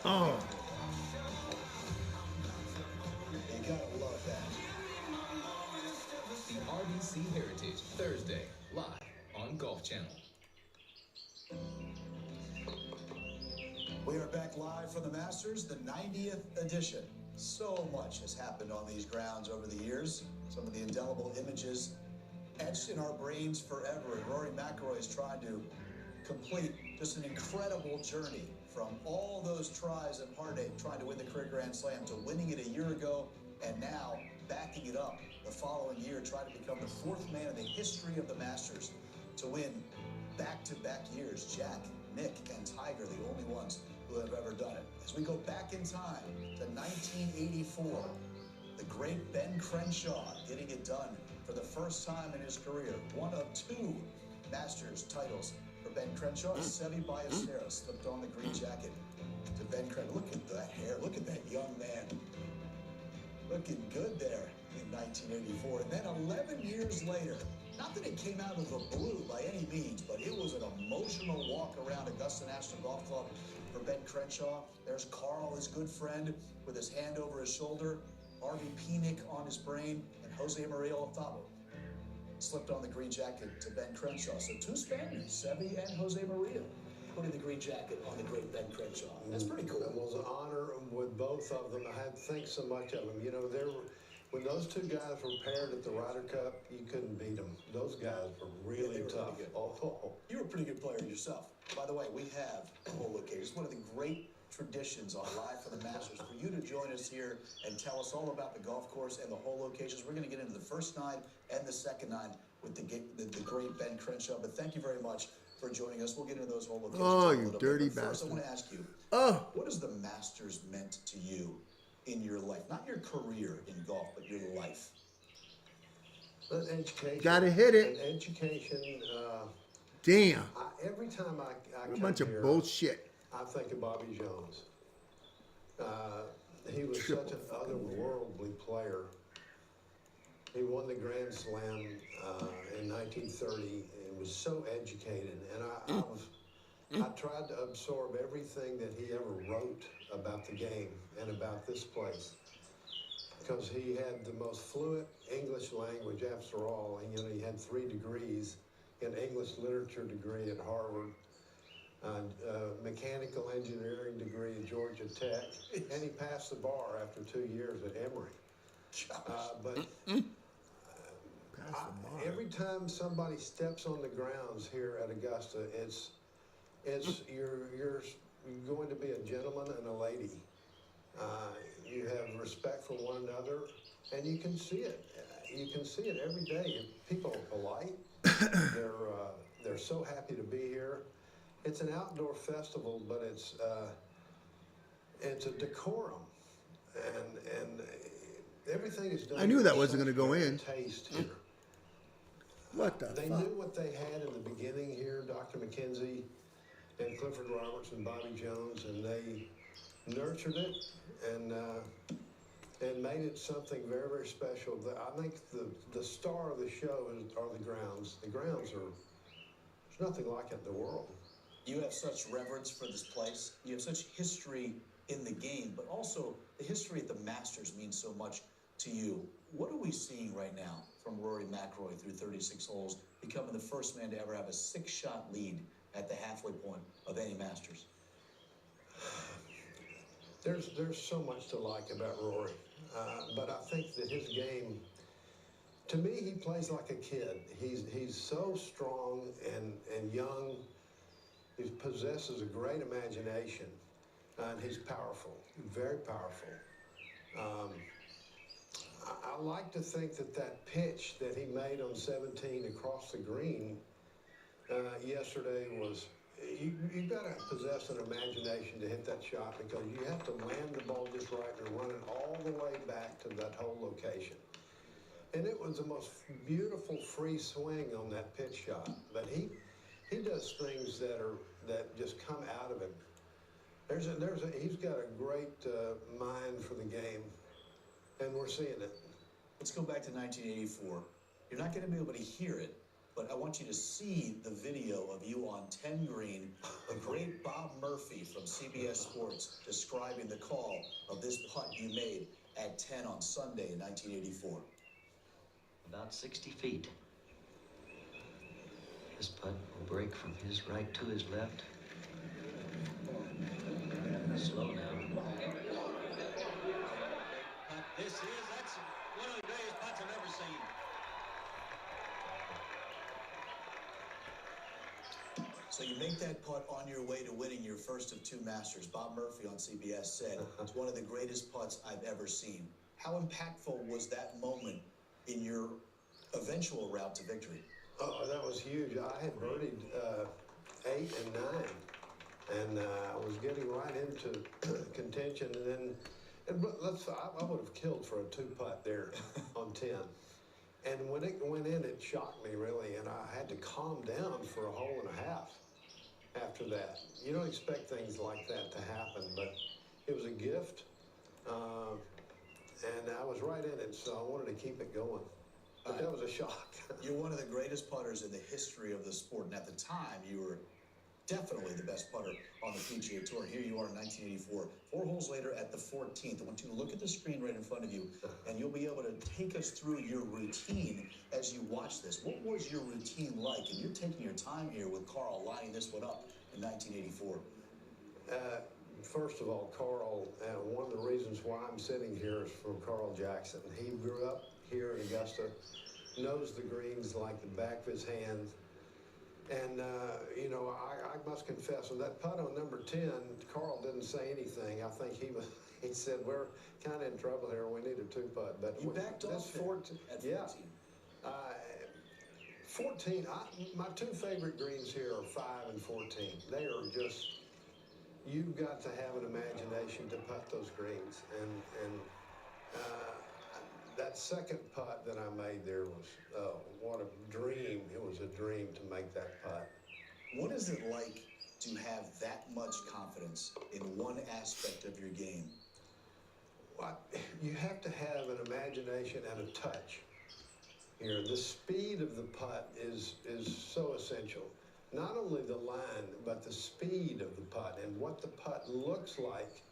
Oh. You gotta love that. The RBC Heritage, Thursday, live on Golf Channel. We are back live from the Masters, the 90th edition. So much has happened on these grounds over the years. Some of the indelible images etched in our brains forever. And Rory McIlroy is trying to complete just an incredible journey from all those tries and heartache trying to win the career Grand Slam to winning it a year ago and now backing it up the following year, trying to become the fourth man in the history of the Masters to win back-to-back years. Jack, Nick, and Tiger, the only ones who have ever done it. As we go back in time to 1984, the great Ben Crenshaw getting it done for the first time in his career. One of two Masters titles for Ben Crenshaw. Seve Ballesteros slipped on the green jacket to Ben Crenshaw. Look at the hair. Look at that young man. Looking good there in 1984. And then 11 years later, not that it came out of the blue by any means, but it was an emotional walk around Augusta National Golf Club for Ben Crenshaw. There's Carl, his good friend, with his hand over his shoulder, Harvey Penick on his brain, and Jose Maria Lozano slipped on the green jacket to Ben Crenshaw. So two Spaniards, Seve and Jose Maria, putting the green jacket on the great Ben Crenshaw. That's pretty cool. It was an honor with both of them. I had to think so much of them. You know, when those two guys were paired at the Ryder Cup, you couldn't beat them. Those guys were really tough. Really good. You were a pretty good player yourself. By the way, we have co-locators. It's one of the great traditions on Live for the Masters for you to join us here and tell us all about the golf course and the hole locations. We're going to get into the first nine and the second nine with the great Ben Crenshaw. But thank you very much for joining us. We'll get into those hole locations. Oh, you dirty bastard. First, I want to ask you, what has the Masters meant to you in your life? Not your career in golf, but your life. Education. Gotta hit it. And education. Damn. Every time I What a come bunch here, of bullshit. I think of Bobby Jones. He was such an otherworldly player. He won the Grand Slam in 1930 and was so educated. And I tried to absorb everything that he ever wrote about the game and about this place, because he had the most fluent English language after all. And, you know, he had 3 degrees, an English literature degree at Harvard, mechanical engineering degree at Georgia Tech, and he passed the bar after 2 years at Emory. Every time somebody steps on the grounds here at Augusta, you're going to be a gentleman and a lady. You have respect for one another, and you can see it. You can see it every day. People are polite. They're so happy to be here. It's an outdoor festival, but it's a decorum, and everything is done. I knew that wasn't going to go in. Taste here. What the They fuck? knew what they had in the beginning here, Dr. McKenzie and Clifford Roberts and Bobby Jones, and they nurtured it and made it something very, very special. I think the star of the show are the grounds. The grounds there's nothing like it in the world. You have such reverence for this place. You have such history in the game, but also the history at the Masters means so much to you. What are we seeing right now from Rory McIlroy through 36 holes, becoming the first man to ever have a 6-shot lead at the halfway point of any Masters? There's so much to like about Rory, but I think that his game, to me, he plays like a kid. He's so strong and young. He's possesses a great imagination, and he's powerful, very powerful. I like to think that pitch that he made on 17 across the green yesterday was, you've got to possess an imagination to hit that shot, because you have to land the ball just right and run it all the way back to that whole location. And it was the most beautiful free swing on that pitch shot. But he does things that just come out of him. He's got a great mind for the game, and we're seeing it. Let's go back to 1984. You're not going to be able to hear it, but I want you to see the video of you on 10 green, the great Bob Murphy from CBS Sports describing the call of this putt you made at 10 on Sunday in 1984. About 60 feet. This putt will break from his right to his left. Slow now. That's one of the greatest putts I've ever seen. So you make that putt on your way to winning your first of 2 Masters. Bob Murphy on CBS said it's one of the greatest putts I've ever seen. How impactful was that moment in your eventual route to victory? Oh, that was huge. I had birdied 8 and 9, and I was getting right into contention, and then I would have killed for a 2-putt there on 10. And when it went in, it shocked me, really, and I had to calm down for a hole and a half after that. You don't expect things like that to happen, but it was a gift, and I was right in it, so I wanted to keep it going. But that was a shock. You're one of the greatest putters in the history of the sport, and at the time, you were definitely the best putter on the PGA Tour. Here you are in 1984, 4 holes later at the 14th. I want you to look at the screen right in front of you, and you'll be able to take us through your routine as you watch this. What was your routine like? And you're taking your time here with Carl lining this one up in 1984. First of all, Carl, one of the reasons why I'm sitting here is from Carl Jackson. He grew up here in Augusta, knows the greens like the back of his hand. And, you know, I must confess, on that putt on number 10, Carl didn't say anything. I think he said, we're kind of in trouble here. We need a 2-putt. But you backed off 14, at 14. Yeah. 14, my 2 favorite greens here are 5 and 14. They are just, you've got to have an imagination to putt those greens. And that second putt that I made there was, what a dream. It was a dream to make that putt. What is it like to have that much confidence in one aspect of your game? Well, you have to have an imagination and a touch. Here, the speed of the putt is so essential. Not only the line, but the speed of the putt and what the putt looks like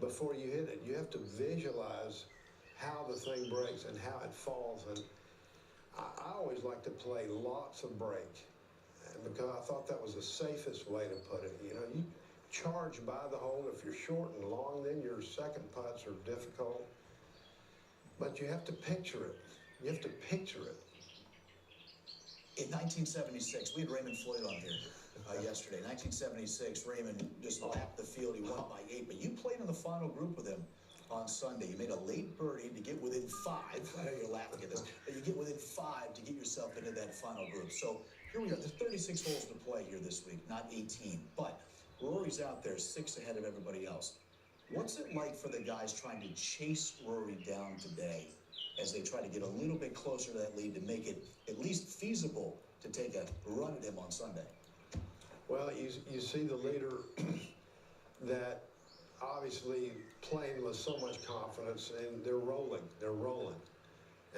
before you hit it. You have to visualize how the thing breaks and how it falls. And I always like to play lots of break, because I thought that was the safest way to put it. You know, you charge by the hole. If you're short and long, then your second putts are difficult. But you have to picture it. You have to picture it. In 1976, we had Raymond Floyd on here yesterday. 1976, Raymond just lapped the field. He won by 8, but you played in the final group with him on Sunday. You made a late birdie to get within 5. I know you're laughing at this, but you get within 5 to get yourself into that final group. So here we are. There's 36 holes to play here this week, not 18. But Rory's out there 6 ahead of everybody else. What's it like for the guys trying to chase Rory down today as they try to get a little bit closer to that lead to make it at least feasible to take a run at him on Sunday? Well, you see the leader that obviously playing with so much confidence, and they're rolling.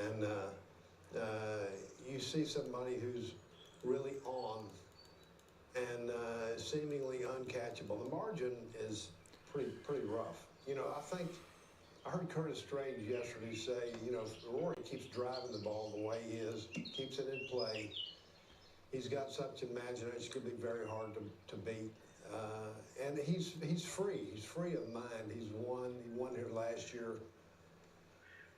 And you see somebody who's really on and seemingly uncatchable. The margin is pretty rough. You know, I heard Curtis Strange yesterday say, you know, Rory keeps driving the ball the way he is, keeps it in play. He's got such imagination, it's going to be very hard to beat. And he's free. He's free of mind. He won here last year.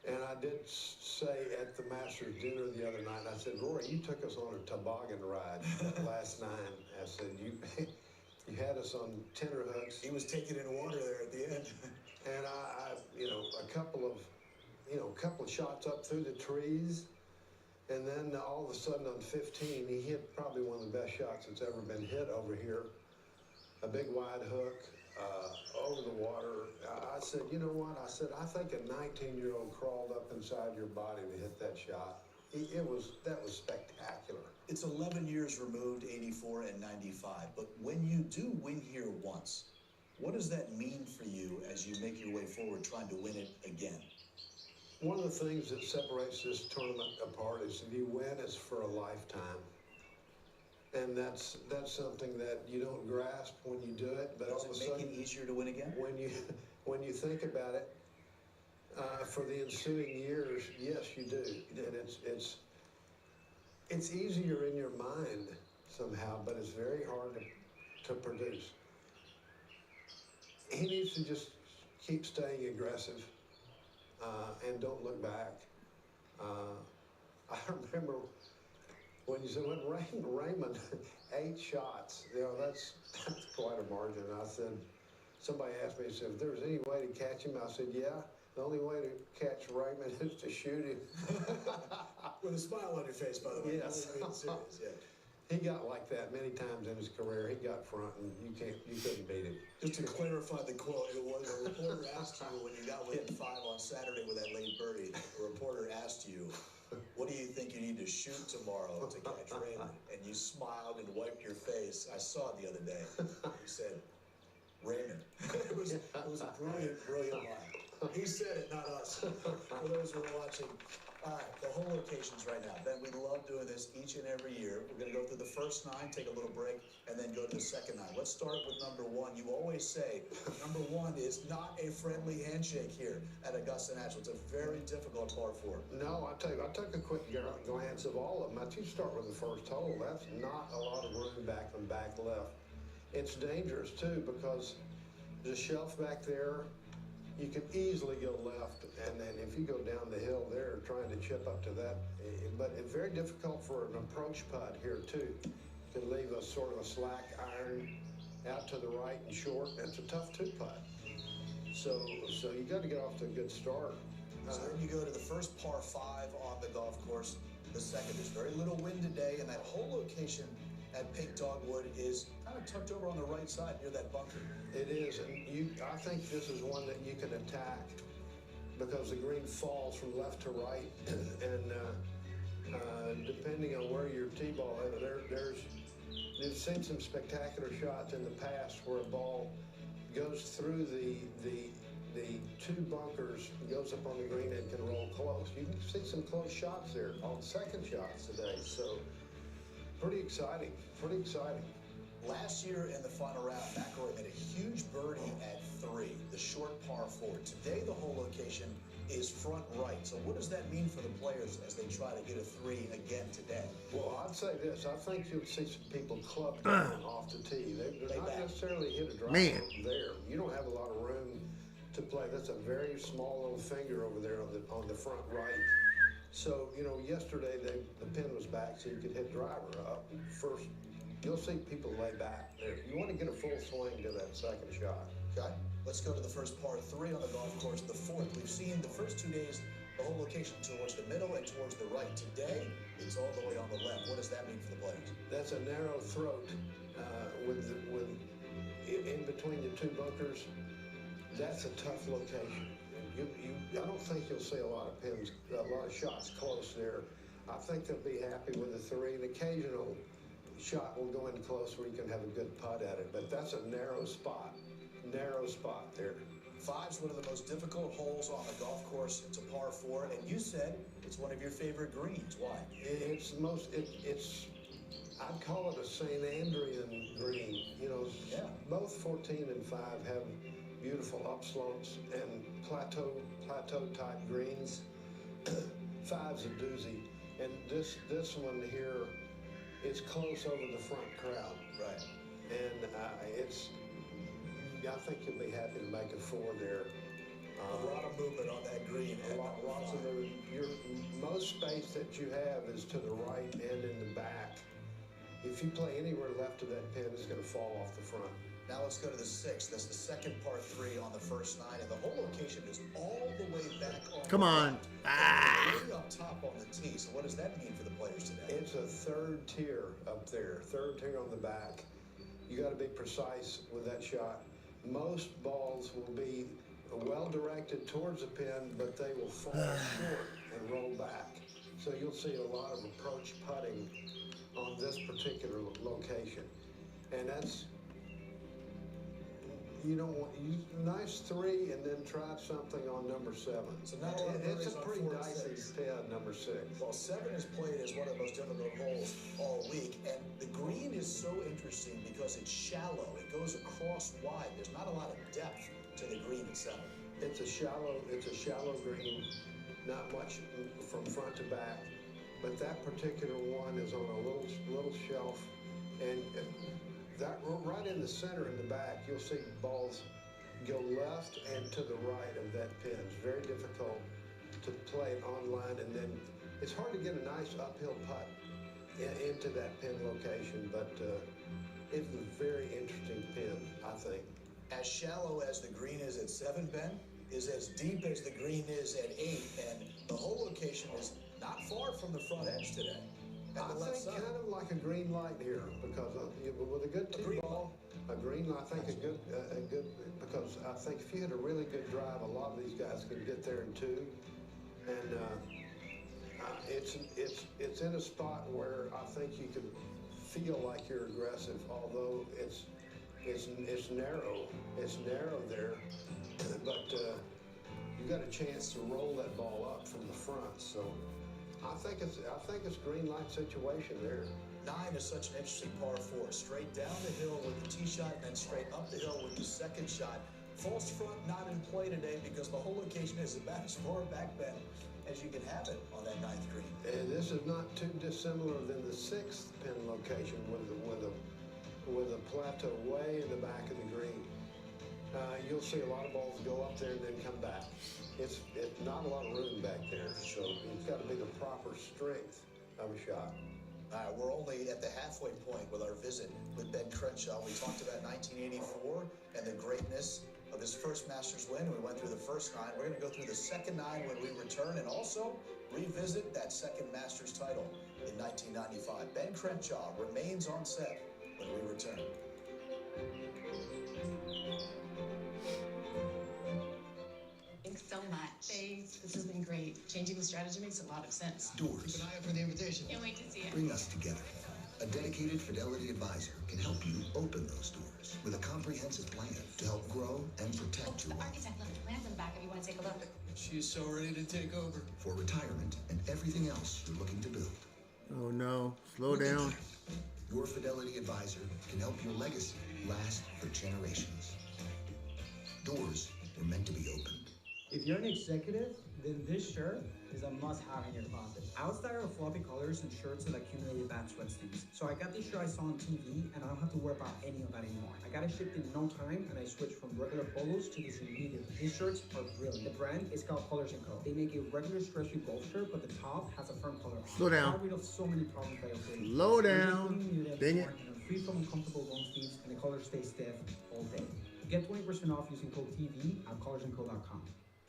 And I did say at the Masters dinner the other night, I said, Rory, you took us on a toboggan ride last night. I said, you had us us on tenor hooks. He was taking in water there at the end. And a couple of shots up through the trees. And then all of a sudden on 15, he hit probably one of the best shots that's ever been hit over here. A big wide hook over the water. I said, you know what? I said, I think a 19-year-old crawled up inside your body to hit that shot. That was spectacular. It's 11 years removed, 84 and 95. But when you do win here once, what does that mean for you as you make your way forward trying to win it again? One of the things that separates this tournament apart is if you win, it's for a lifetime. And that's something that you don't grasp when you do it, but all of a sudden, does it make it easier to win again? When you think about it, for the ensuing years, yes, you do. And it's easier in your mind somehow, but it's very hard to produce. He needs to just keep staying aggressive and don't look back. I remember when you said, when Raymond 8 shots, that's quite a margin. I said, somebody asked me, said, if there's any way to catch him, I said, yeah, the only way to catch Raymond is to shoot him. With a smile on your face, by the way. Yes. Serious, yeah. He got like that many times in his career. He got front, and you couldn't beat him. Just to clarify the quote, it was a reporter asked you when you got within 5 on Saturday with that late birdie. A reporter asked you, what do you think you need to shoot tomorrow to catch Raymond? And you smiled and wiped your face. I saw it the other day. You said, Raymond. It was a brilliant line. He said it, not us. For those who are watching. All right, the whole locations right now. Ben, we love doing this each and every year. We're going to go through the first 9, take a little break, and then go to the second 9. Let's start with number 1. You always say number 1 is not a friendly handshake here at Augusta National. It's a very difficult par 4. No, I tell you, I took a quick glance of all of them. You start with the first hole. That's not a lot of room back and back left. It's dangerous, too, because there's a shelf back there. You can easily go left, and then if you go down the hill there trying to chip up to that, but it's very difficult for an approach putt here too, to leave a sort of a slack iron out to the right and short. It's a tough 2-putt. So you got to get off to a good start. So then you go to the first par 5 on the golf course. The second, there's very little wind today, and that whole location at Pink Dogwood is kind of tucked over on the right side near that bunker. It is, and I think this is one that you can attack because the green falls from left to right, and depending on where your tee ball is, you've seen some spectacular shots in the past where a ball goes through the 2 bunkers, goes up on the green and can roll close. You can see some close shots there, all second shots today, so pretty exciting, pretty exciting. Last year in the final round, McIlroy made a huge birdie at 3, the short par 4. Today, the whole location is front right. So what does that mean for the players as they try to get a 3 again today? Well, I'd say this. I think you'll see some people club down off the tee. They're not necessarily hit a driver there. You don't have a lot of room to play. That's a very small little finger over there on the front right. So, yesterday the pin was back so you could hit driver up first. You'll see people lay back there. You want to get a full swing to that second shot. Okay, let's go to the first par 3 on the golf course, the 4th. We've seen the first 2 days, the whole location towards the middle and towards the right. Today, it's all the way on the left. What does that mean for the players? That's a narrow throat in between the 2 bunkers. That's a tough location. I don't think you'll see a lot of shots close there. I think they'll be happy with the 3. An occasional shot will go in close where you can have a good putt at it, but that's a narrow spot there. 5's one of the most difficult holes on the golf course. It's a par 4, and you said it's one of your favorite greens. Why? I'd call it a St. Andrean green. Both 14 and 5 have beautiful upslopes and plateau type greens. 5's a doozy, and this one here is close over the front crowd. Right. And I think you'll be happy to make a 4 there. A lot of movement on that green. Lots of movement. Most space that you have is to the right and in the back. If you play anywhere left of that pin, it's going to fall off the front. Now let's go to the 6th. That's the second par 3 on the first 9, and the whole location is all the way back on. Come on. Way up top on the tee. So what does that mean for the players today? It's a third tier up there, third tier on the back. You got to be precise with that shot. Most balls will be well directed towards the pin, but they will fall short and roll back. So you'll see a lot of approach putting on this particular location. And that's, you don't want, nice 3 and then try something on number 7. So not it's a pretty dicey pin, number 6. Well, 7 is played as one of the most difficult holes all week, and the green is so interesting because it's shallow. It goes across wide. There's not a lot of depth to the green at 7. It's a shallow green, not much from front to back, but that particular one is on a little shelf, and that right in the center in the back, you'll see balls go left and to the right of that pin. It's very difficult to play it online, and then it's hard to get a nice uphill putt into that pin location, but it's a very interesting pin, I think. As shallow as the green is at 7, Ben, is as deep as the green is at 8, and the whole location is not far from the front edge today. I think kind of like a green light here, because with a good tee ball, a green light, I think a good, because I think if you hit a really good drive, a lot of these guys can get there in 2, and it's in a spot where I think you can feel like you're aggressive, although it's narrow there, but you got a chance to roll that ball up from the front, so. I think it's a green light situation there. 9 is such an interesting par 4. Straight down the hill with the tee shot, and then straight up the hill with the second shot. False front not in play today because the whole location is about as far back, Ben, as you can have it on that 9th green. And this is not too dissimilar than the 6th pin location with a plateau way in the back of the green. You'll see a lot of balls go up there and then come back. It's not a lot of room back there, so it's got to be the proper strength of a shot. We're only at the halfway point with our visit with Ben Crenshaw. We talked about 1984 and the greatness of his first Masters win. We went through the first 9. We're going to go through the second 9 when we return, and also revisit that second Masters title in 1995. Ben Crenshaw remains on set when we return. Thanks so much. Thanks. This has been great. Changing the strategy makes a lot of sense. Doors. Keep an eye out for the invitation. Can't wait to see it. Bring us together. A dedicated Fidelity advisor can help you open those doors with a comprehensive plan to help grow and protect your The wealth. architect left the plans in the back if you want to take a look. She's so ready to take over. For retirement and everything else you're looking to build. Oh no, slow down. Your Fidelity advisor can help your legacy last for generations. Doors were meant to be opened. If you're an executive, then this shirt is a must-have in your closet. I was tired of floppy colors and shirts that accumulated bad sweat stains. So I got this shirt I saw on TV, and I don't have to worry about any of that anymore. I got it shipped in no time, and I switched from regular polos to this immediately. These shirts are brilliant. The brand is called Colors & Co. They make a regular stretchy golf shirt, but the top has a firm color. Slow down. Got rid of so many problems that I faced. Slow down. Dang it. Free from uncomfortable long sleeves, and the colors stay stiff all day. Get 20% off using code TV at colorsandco.com.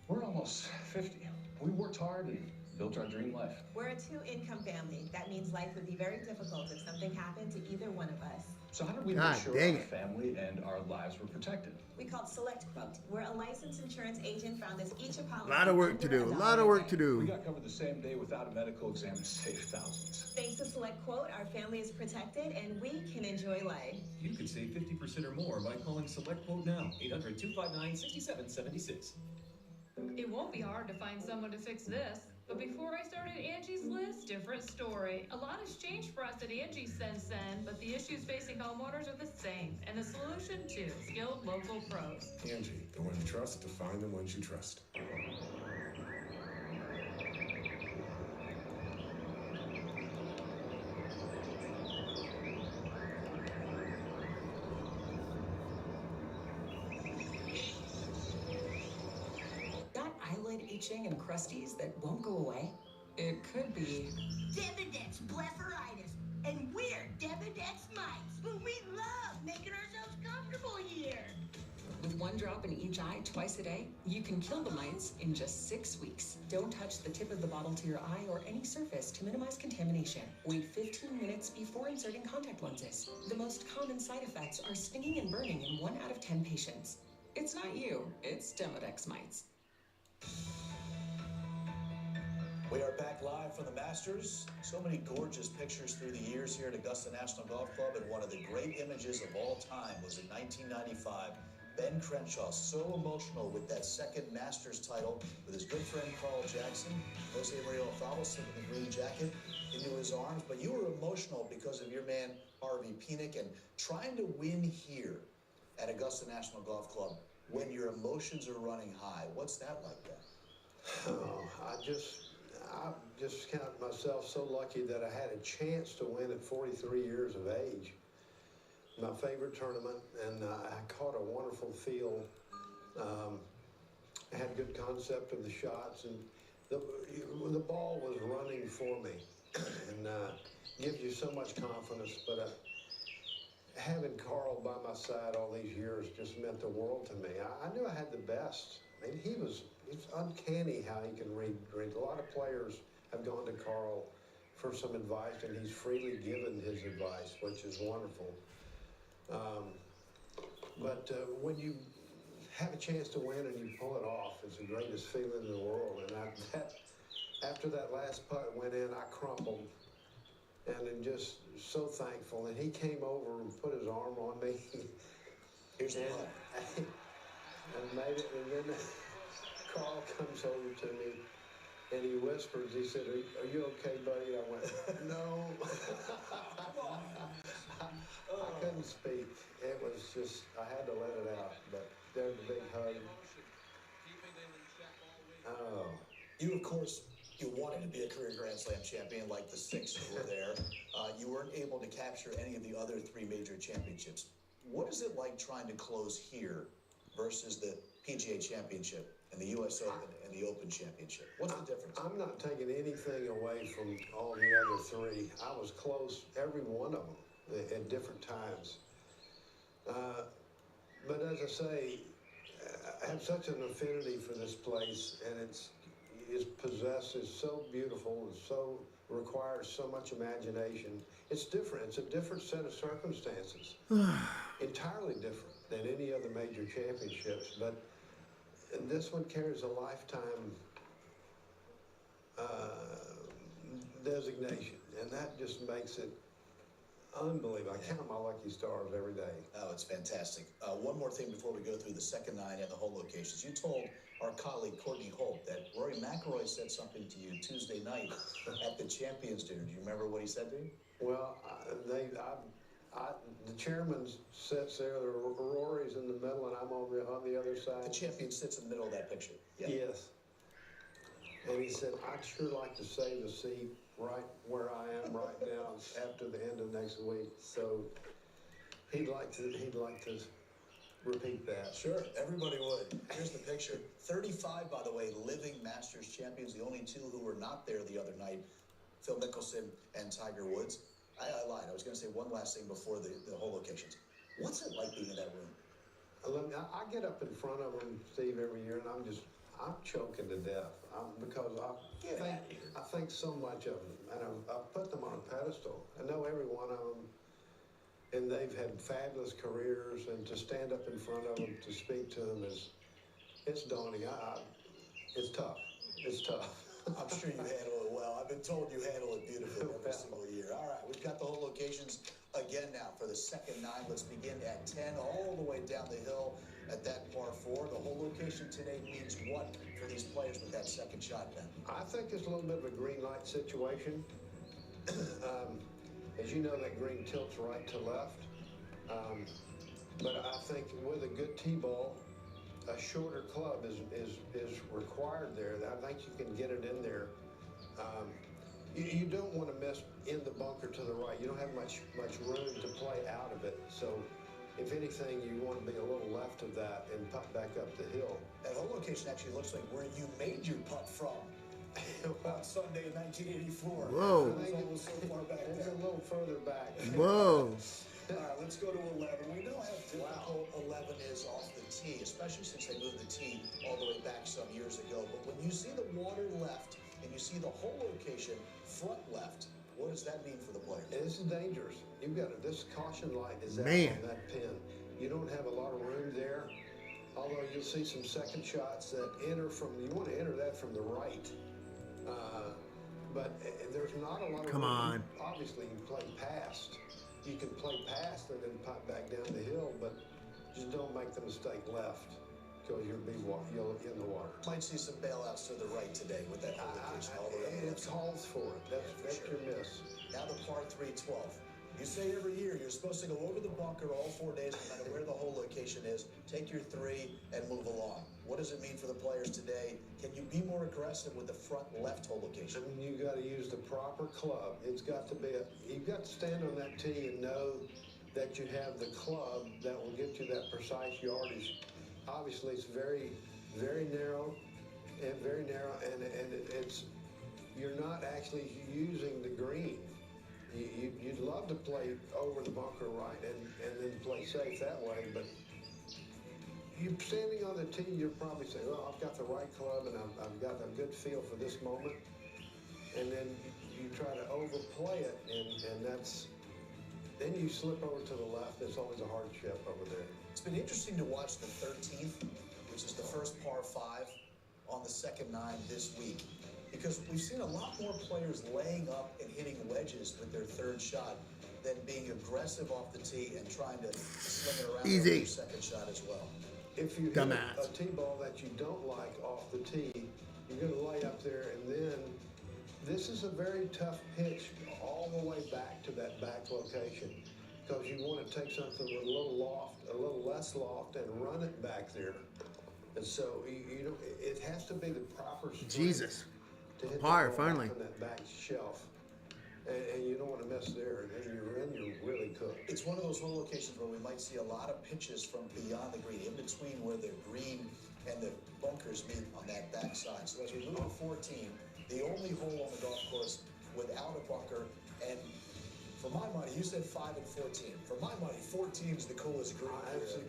We're almost 50. We worked hard and built our dream life. We're a 2-income family. That means life would be very difficult if something happened to either one of us. So how did we God make sure dang our it. family and our lives were protected? We called Select Quote, where a licensed insurance agent found us each a policy. A lot of work to do. A lot of work to We do. got covered the same day without a medical exam and saved thousands. Thanks to Select Quote, our family is protected and we can enjoy life. You could save 50% or more by calling Select Quote now. 800-259-6776. It won't be hard to find someone to fix this. But before I started Angie's List, different story. A lot has changed for us at Angie since then, but the issues facing homeowners are the same. And the solution too, skilled local pros. Angie, the one you trust to find the ones you trust. Got eyelid itching and crusties that won't go away? It could be Debidex blepharitis, and we're Debidex mites, but we love making ourselves comfortable here. 1 drop in each eye twice a day, you can kill the mites in just 6 weeks. Don't touch the tip of the bottle to your eye or any surface to minimize contamination. Wait 15 minutes before inserting contact lenses. The most common side effects are stinging and burning in 1 out of 10 patients. It's not you, it's Demodex mites. We are back live from the Masters. So many gorgeous pictures through the years here at Augusta National Golf Club, and one of the great images of all time was in 1995. Ben Crenshaw, so emotional with that second Masters title, with his good friend Carl Jackson, Jose Maria Alfaro slipping the green jacket into his arms. But you were emotional because of your man Harvey Penick and trying to win here at Augusta National Golf Club when your emotions are running high. What's that like, Ben? Oh, I just count myself so lucky that I had a chance to win at 43 years of age. My favorite tournament, and I caught a wonderful feel. I had good concept of the shots, and the ball was running for me, and gives you so much confidence. But having Carl by my side all these years just meant the world to me. I knew I had the best. I mean, it's uncanny how he can read. A lot of players have gone to Carl for some advice, and he's freely given his advice, which is wonderful. But when you have a chance to win and you pull it off, it's the greatest feeling in the world. And after that last putt went in, I crumbled, and I'm just so thankful. And he came over and put his arm on me. Here's the putt. And made it, and then Carl comes over to me, and he whispers, he said, are you okay, buddy? I went, no. I couldn't speak. It was just, I had to let it out, but there's a big hug. Oh. You, of course, you wanted to be a career Grand Slam champion like the 6 who were there. You weren't able to capture any of the other 3 major championships. What is it like trying to close here versus the PGA Championship and the U.S. Open and the Open Championship? What's the difference? I'm not taking anything away from all the other 3. I was close, every one of them, at different times. But as I say, I have such an affinity for this place, and it's so beautiful and so requires so much imagination. It's different. It's a different set of circumstances. Entirely different than any other major championships, but this one carries a lifetime designation, and that just makes it unbelievable. I count my lucky stars every day. Oh, it's fantastic. One more thing before we go through the second 9 and the whole locations. You told our colleague Courtney Holt that Rory McIlroy said something to you Tuesday night at the Champions Dinner. Do you remember what he said to you? Well, the chairman sits there, Rory's in the middle, and I'm on the other side. The champion sits in the middle of that picture. Yeah. Yes. And he said, I'd sure like to save a seat right where I am right now after the end of next week. So he'd like to repeat that. Sure, everybody would. Here's the picture. 35, by the way, living Masters champions. The only 2 who were not there the other night, Phil Mickelson and Tiger Woods. I lied. I was going to say one last thing before the whole locations. What's it like being in that room? I get up in front of him, Steve, every year, and I'm choking to death because I think so much of them, and I've put them on a pedestal. I know every one of them, and they've had fabulous careers, and to stand up in front of them, to speak to them it's daunting. It's tough. It's tough. I'm sure you handle it well. I've been told you handle it beautifully every single year. All right, we've got the whole locations again now for the second 9. Let's begin at 10, all the way down the hill at that par 4. The whole location today means what for these players with that second shot, Ben? I think it's a little bit of a green light situation. As you know, that green tilts right to left. But I think with a good tee-ball, a shorter club is required there. I think you can get it in there. You don't want to miss in the bunker to the right. You don't have much room to play out of it. So if anything, you want to be a little left of that and putt back up the hill. That whole location actually looks like where you made your putt from on Sunday in 1984. Whoa. It was almost so far back it's there. a little further back. Whoa. All right, let's go to 11. We know how difficult 11 is off the tee, especially since they moved the tee all the way back some years ago. But when you see the water left and you see the hole location front left, what does that mean for the player? This is dangerous. You've got this caution light is out Man. on that pin. You don't have a lot of room there. Although you'll see some second shots that enter from, you want to enter that from the right. But there's not a lot of Come room. on. Obviously, you play past. You can play past and then pop back down the hill, but just don't make the mistake left because you'll in the water. Might see some bailouts to the right today with that hole location all the way on the It left side. calls for it. That's sure. your miss. Now the par 3 12. You say every year you're supposed to go over the bunker all 4 days, no matter where the hole location is, take your 3 and move along. What does it mean for the players today? Can you be more aggressive with the front left hole location? I mean, you got to use the proper club. It's got to be you've got to stand on that tee and know that you have the club that will get you that precise yardage. Obviously, it's very, very narrow, and it's you're not actually using the green. You'd love to play over the bunker right and then play safe that way, but you're standing on the tee, you're probably saying, well, I've got the right club and I've got a good feel for this moment. And then you try to overplay it, and then you slip over to the left. It's always a hardship over there. It's been interesting to watch the 13th, which is the first par 5 on the second 9 this week, because we've seen a lot more players laying up and hitting wedges with their third shot than being aggressive off the tee and trying to sling it around Easy. with their second shot as well. If you hit Dumbass. a tee ball that you don't like off the tee, you're going to lay up there, and then this is a very tough pitch all the way back to that back location, because you want to take something with a little loft, a little less loft, and run it back there. And so you know it has to be the proper strength Jesus. to hit Par, the ball finally. on that back shelf, and you don't want to miss there. And you're really cooked. It's one of those hole locations where we might see a lot of pitches from beyond the green, in between where the green and the bunkers meet on that backside. So as we move to 14, the only hole on the golf course without a bunker, and for my money, you said 5 and 14. For my money, 14 is the coolest green.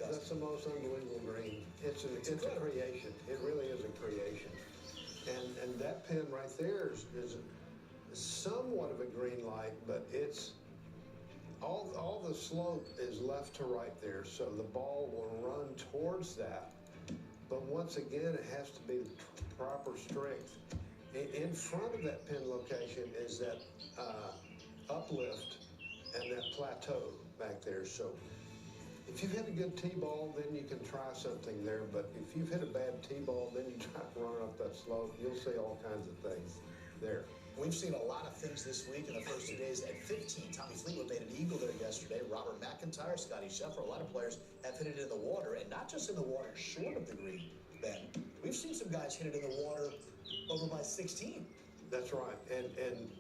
That's the most unbelievable green. It's a creation. It really is a creation. And that pin right there is somewhat of a green light, but it's all the slope is left to right there, so the ball will run towards that. But once again, it has to be the proper strength. In front of that pin location is that uplift and that plateau back there. So if you've hit a good tee-ball, then you can try something there. But if you've hit a bad tee-ball, then you try to run up that slope, you'll see all kinds of things there. We've seen a lot of things this week in the first 2 days. At 15, Tommy Fleetwood made an eagle there yesterday. Robert McIntyre, Scotty Scheffler, a lot of players have hit it in the water, and not just in the water short of the green, Ben. We've seen some guys hit it in the water over by 16. That's right. And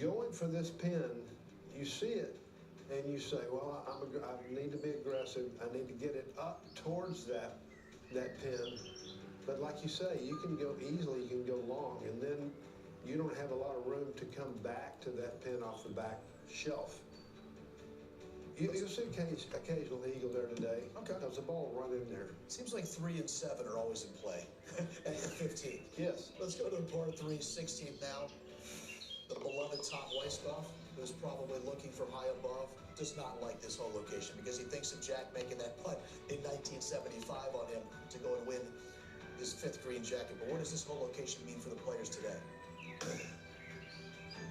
going for this pin, you see it, and you say, well, I need to be aggressive. I need to get it up towards that pin. But like you say, you can go easily, you can go long, and then you don't have a lot of room to come back to that pin off the back shelf. You'll see occasional eagle there today. Okay. Because the ball run in there. Seems like 3 and 7 are always in play at the 15th. Yes. Let's go to the par 3, 16th now. The beloved Tom Weisskopf, who's probably looking for high above, does not like this whole location because he thinks of Jack making that putt in 1975 on him to go and win his 5th green jacket. But what does this whole location mean for the players today?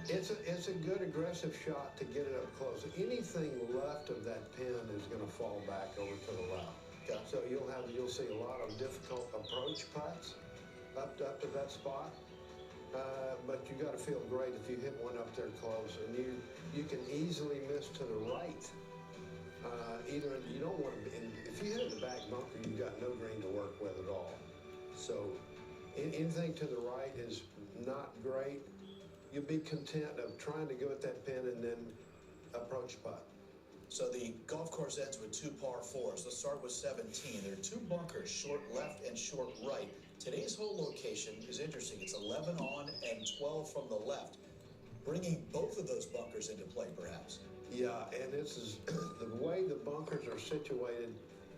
It's a good aggressive shot to get it up close. Anything left of that pin is going to fall back over to the left. Okay. So you'll see a lot of difficult approach putts up to that spot. But you got to feel great if you hit one up there close, and you can easily miss to the right. Either you don't want to. If you hit the back bunker, you've got no green to work with at all. So anything to the right is not great. You'll be content of trying to go at that pin and then approach putt. So the golf course ends with 2 par 4s. Let's start with 17. There are 2 bunkers, short left and short right. Today's hole location is interesting. It's 11 on and 12 from the left, bringing both of those bunkers into play, perhaps. Yeah, and this is the way the bunkers are situated.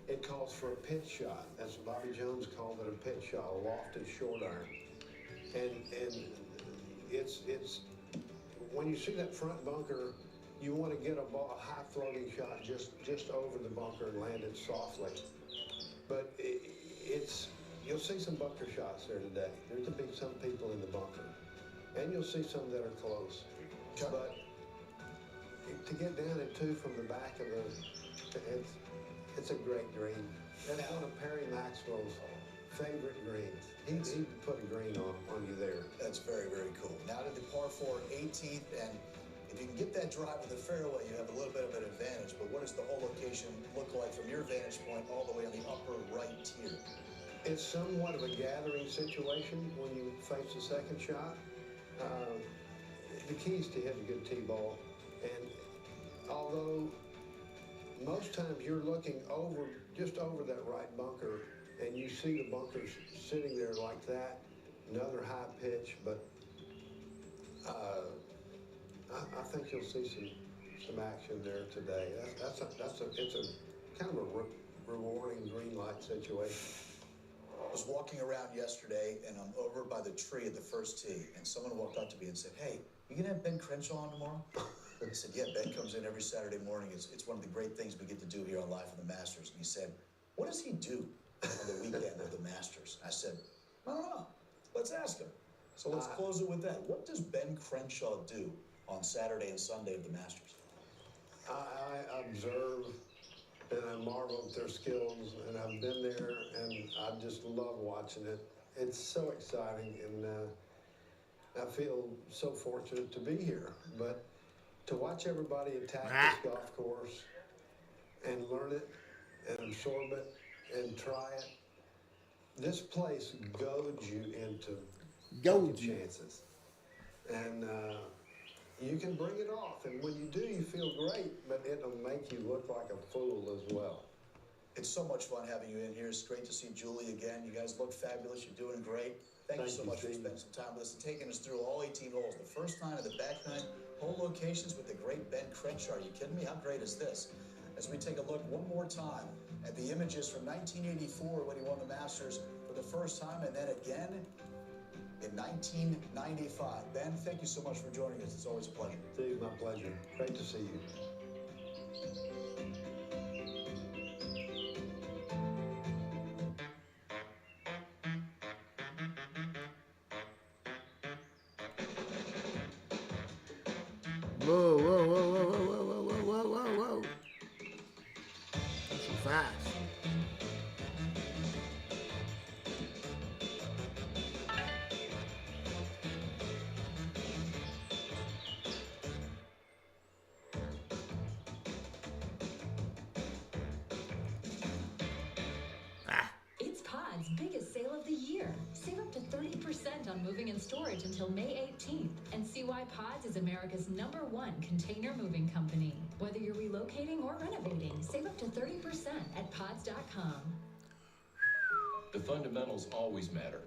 It calls for a pitch shot. That's Bobby Jones called it a pitch shot, a lofted short iron. And it's when you see that front bunker, you want to get a high floating shot just over the bunker and land it softly. But you'll see some bunker shots there today. There could be some people in the bunker, and you'll see some that are close. But to get down at 2 from the back of it's a great green. That's one of Perry Maxwell's favorite greens. He put a green on you there. That's very, very cool. Now to the par 4 18th, and if you can get that drive to the fairway, you have a little bit of an advantage. But what does the whole location look like from your vantage point all the way on the upper right tier? It's somewhat of a gathering situation when you face the second shot. The key is to hit a good tee ball, and although most times you're looking just over that right bunker, and you see the bunkers sitting there like that, another high pitch, but I think you'll see some action there today. It's a kind of a rewarding green light situation. I was walking around yesterday, and I'm over by the tree at the first tee, and someone walked up to me and said, "Hey, you gonna have Ben Crenshaw on tomorrow?" I said, "Yeah, Ben comes in every Saturday morning. It's one of the great things we get to do here on Live from the Masters." And he said, "What does he do on the weekend of the Masters?" I said, "I don't know. Let's ask him." So let's close it with that. What does Ben Crenshaw do on Saturday and Sunday of the Masters? I observe and I marvel at their skills, and I've been there, and I just love watching it. It's so exciting, and I feel so fortunate to be here. But to watch everybody attack this golf course and learn it and absorb it and try it, this place goads you into taking chances. And you can bring it off, and when you do, you feel great, but it'll make you look like a fool as well. It's so much fun having you in here. It's great to see Julie again. You guys look fabulous. You're doing great. Thank you so much for spending some time with us and taking us through all 18 holes. The first 9 of the back 9 hole locations with the great Ben Crenshaw. Are you kidding me? How great is this? As we take a look one more time at the images from 1984 when he won the Masters for the first time, and then again in 1995. Ben, thank you so much for joining us. It's always a pleasure. Steve, my pleasure. Great to see you. Whoa, whoa, whoa, whoa, whoa, whoa, whoa, whoa, whoa, whoa. That's so fast. It's Pod's biggest sale of the year. Save up to 30% on moving and storage until May 18th. And see why Pods is America's #1 container moving company. Whether you're relocating or renovating, save up to 30% at pods.com. The fundamentals always matter.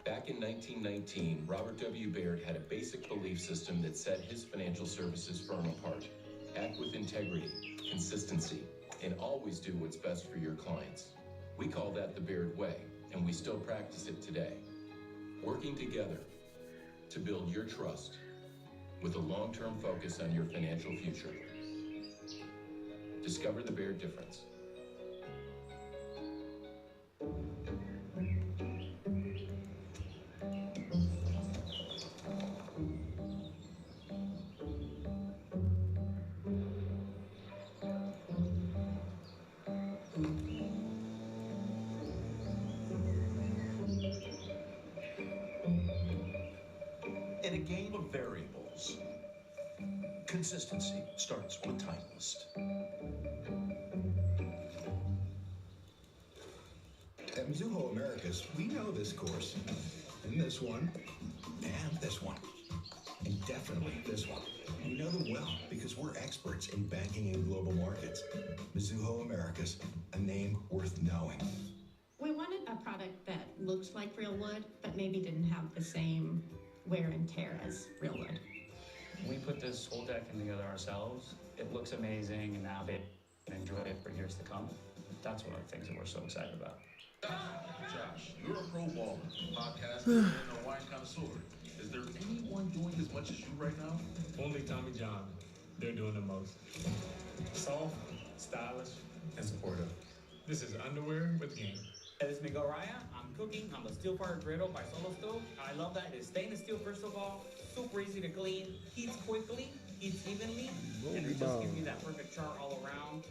Back in 1919, Robert W. Baird had a basic belief system that set his financial services firm apart. Act with integrity, consistency, and always do what's best for your clients. We call that the Baird Way, and we still practice it today. Working together to build your trust with a long-term focus on your financial future. Discover the Baird difference. In a game of variables, consistency starts with Titleist. At Mizuho Americas, we know this course, and this one, and this one, and definitely this one. We know them well because we're experts in banking and global markets. Mizuho Americas, a name worth knowing. We wanted a product that looked like real wood, but maybe didn't have the same wear and tear as real wood. We put this whole decking together ourselves, it looks amazing, and now they can enjoy it for years to come. That's one of the things that we're so excited about. Josh, you're a pro baller, podcaster, and a wine connoisseur. Is there anyone doing as much as you right now? Only Tommy John. They're doing the most. Soft, stylish, and supportive. This is Underwear with Game. Hey, this is Miguel Raya. I'm cooking on the steel fire griddle by Solo Stove. I love that. It's stainless steel, first of all. Super easy to clean. Heats quickly. Heats evenly. And it just gives me that perfect char all around.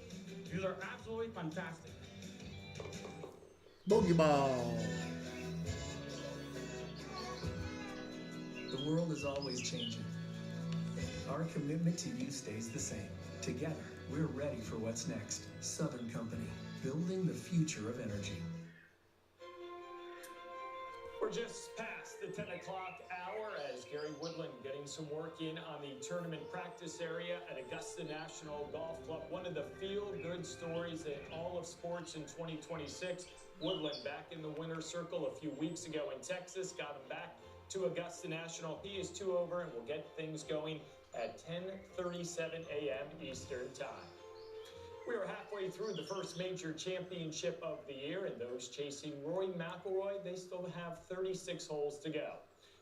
These are absolutely fantastic. Bogey ball. The world is always changing. Our commitment to you stays the same. Together, we're ready for what's next. Southern Company, building the future of energy. We're just past the 10 o'clock hour as Gary Woodland getting some work in on the tournament practice area at Augusta National Golf Club. One of the feel-good stories in all of sports in 2026. Woodland back in the winner's circle a few weeks ago in Texas, got him back to Augusta National. He is 2 over and will get things going at 10:37 a.m. Eastern Time. We are halfway through the first major championship of the year, and those chasing Rory McIlroy, they still have 36 holes to go.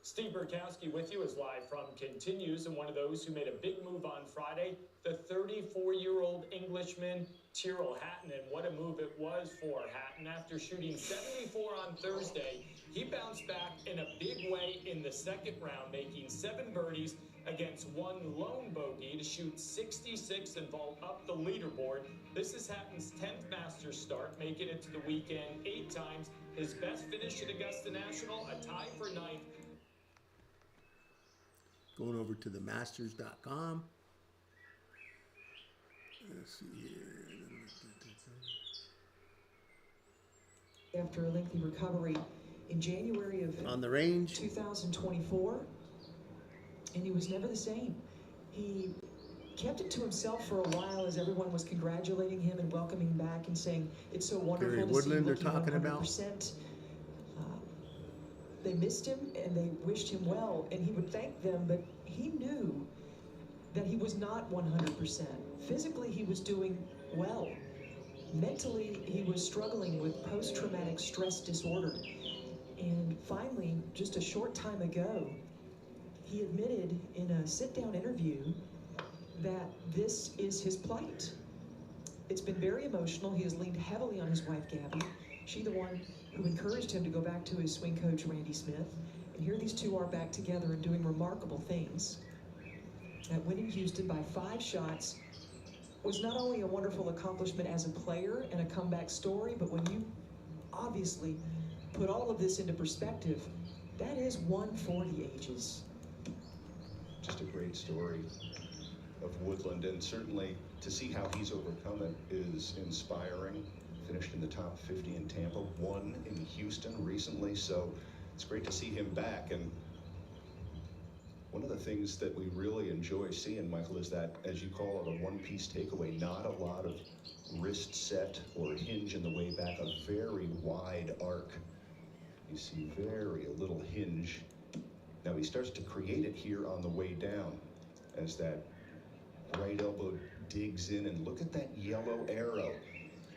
Steve Burkowski with you as Live From continues, and one of those who made a big move on Friday, the 34-year-old Englishman, Tyrrell Hatton, and what a move it was for Hatton. After shooting 74 on Thursday, he bounced back in a big way in the second round, making 7 birdies against 1 lone bogey to shoot 66 and vault up the leaderboard. This is Hatton's 10th Masters start, making it to the weekend 8 times. His best finish at Augusta National, a tie for 9th. Going over to themasters.com. Let's see here. After a lengthy recovery in January of On the range. 2024, and he was never the same. He kept it to himself for a while as everyone was congratulating him and welcoming him back and saying it's so wonderful Gary to Woodland see they're him looking talking about. 100%. They missed him and they wished him well, and he would thank them, but he knew that he was not 100%. Physically, he was doing well. Mentally, he was struggling with post-traumatic stress disorder. And finally, just a short time ago, he admitted in a sit-down interview that this is his plight. It's been very emotional. He has leaned heavily on his wife, Gabby. She the one who encouraged him to go back to his swing coach, Randy Smith. And here these two are back together and doing remarkable things. That win in Houston by 5 shots was not only a wonderful accomplishment as a player and a comeback story, but when you obviously put all of this into perspective, that is 1 for the ages. Just a great story of Woodland, and certainly to see how he's overcome it is inspiring. Finished in the top 50 in Tampa, won in Houston recently, so it's great to see him back. And one of the things that we really enjoy seeing, Michael, is that, as you call it, a one-piece takeaway, not a lot of wrist set or hinge in the way back, a very wide arc. You see very little hinge. Now he starts to create it here on the way down as that right elbow digs in, and look at that yellow arrow.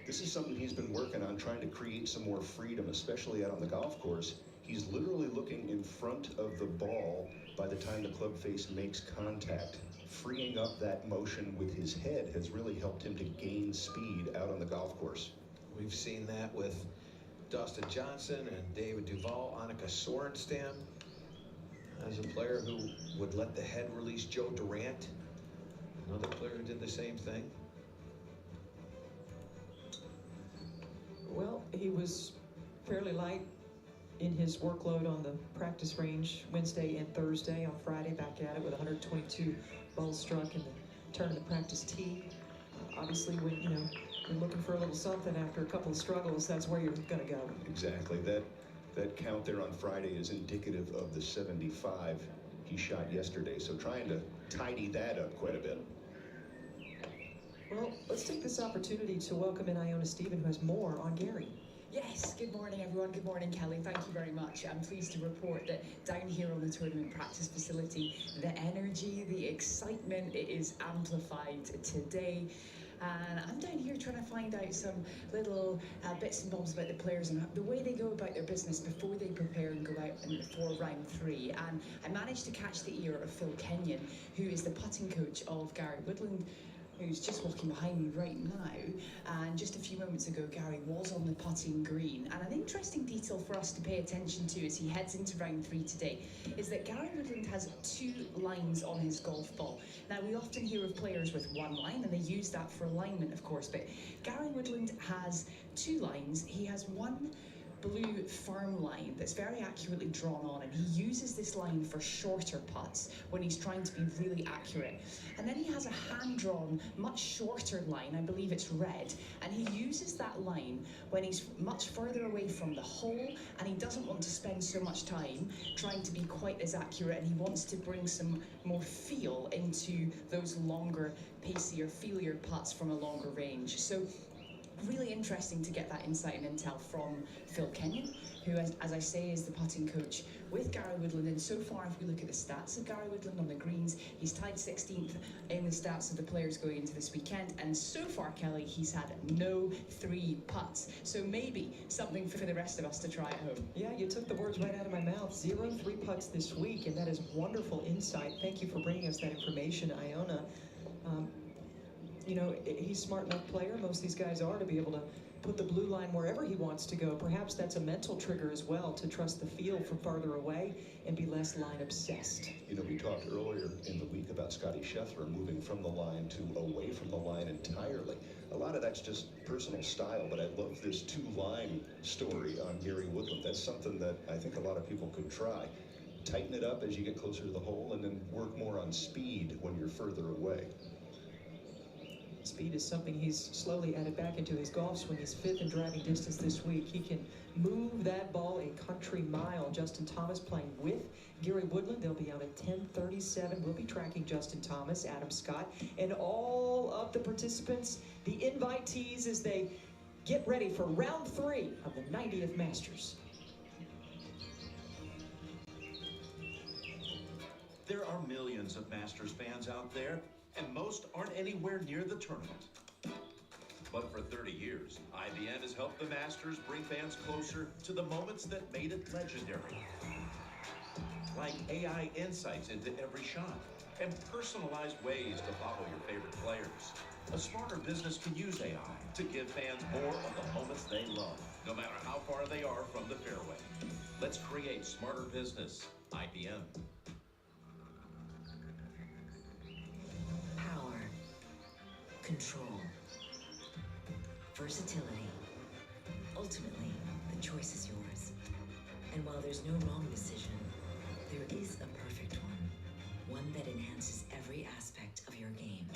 This is something he's been working on, trying to create some more freedom, especially out on the golf course. He's literally looking in front of the ball by the time the club face makes contact. Freeing up that motion with his head has really helped him to gain speed out on the golf course. We've seen that with Dustin Johnson and David Duval. Annika Sorenstam as a player who would let the head release Joe Durant. Another player who did the same thing. Well, he was fairly light in his workload on the practice range Wednesday and Thursday. On Friday, back at it with 122 balls struck in the tournament practice tee. Obviously, when you're looking for a little something after a couple of struggles, that's where you're going to go. Exactly. That count there on Friday is indicative of the 75 he shot yesterday. So trying to tidy that up quite a bit. Well, let's take this opportunity to welcome in Iona Stephen, who has more on Gary. Yes, good morning everyone. Good morning, Kelly. Thank you very much. I'm pleased to report that down here on the tournament practice facility, the energy, the excitement, it is amplified today. And I'm down here trying to find out some little bits and bobs about the players and the way they go about their business before they prepare and go out for round 3. And I managed to catch the ear of Phil Kenyon, who is the putting coach of Gary Woodland, who's just walking behind me right now. And just a few moments ago, Gary was on the putting green. And an interesting detail for us to pay attention to as he heads into round 3 today is that Gary Woodland has 2 lines on his golf ball. Now, we often hear of players with 1 line, and they use that for alignment, of course, but Gary Woodland has 2 lines. He has 1 blue firm line that's very accurately drawn on, and he uses this line for shorter putts when he's trying to be really accurate. And then he has a hand-drawn, much shorter line, I believe it's red, and he uses that line when he's much further away from the hole and he doesn't want to spend so much time trying to be quite as accurate, and he wants to bring some more feel into those longer, pacier, feelier putts from a longer range. So really interesting to get that insight and intel from Phil Kenyon, who, as I say, is the putting coach with Gary Woodland. And so far, if we look at the stats of Gary Woodland on the greens, he's tied 16th in the stats of the players going into this weekend. And so far, Kelly, he's had no 3 putts. So maybe something for the rest of us to try at home. Yeah, you took the words right out of my mouth. 0 3 putts this week, and that is wonderful insight. Thank you for bringing us that information, Iona. You know, he's a smart enough player, most of these guys are, to be able to put the blue line wherever he wants to go. Perhaps that's a mental trigger as well, to trust the field from farther away and be less line obsessed. You know, we talked earlier in the week about Scotty Scheffler moving from the line to away from the line entirely. A lot of that's just personal style, but I love this 2-line story on Gary Woodland. That's something that I think a lot of people could try. Tighten it up as you get closer to the hole, and then work more on speed when you're further away. Speed is something he's slowly added back into his golf swing. He's 5th in driving distance this week. He can move that ball a country mile. Justin Thomas playing with Gary Woodland. They'll be out at 10:37. We'll be tracking Justin Thomas, Adam Scott, and all of the participants, the invitees, as they get ready for round 3 of the 90th Masters. There are millions of Masters fans out there, and most aren't anywhere near the tournament. But for 30 years, IBM has helped the Masters bring fans closer to the moments that made it legendary. Like AI insights into every shot and personalized ways to follow your favorite players. A smarter business can use AI to give fans more of the moments they love, no matter how far they are from the fairway. Let's create smarter business. IBM. Power, control, versatility. Ultimately, the choice is yours. And while there's no wrong decision, there is a perfect one that enhances every aspect of your game.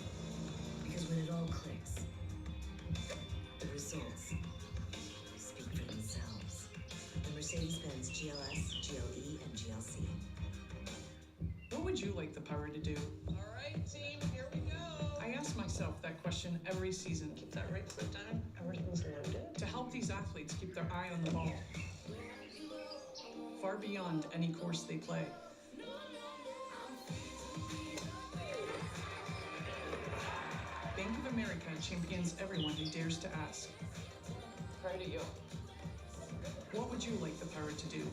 Because when it all clicks, the results speak for themselves. The Mercedes-Benz GLS, GLE, and GLC. What would you like the power to do? All right, team, here we go. I ask myself that question every season. Keep that right foot down. Everything's loaded. To help these athletes keep their eye on the ball, far beyond any course they play. Bank of America champions everyone who dares to ask. Proud of you. What would you like the power to do?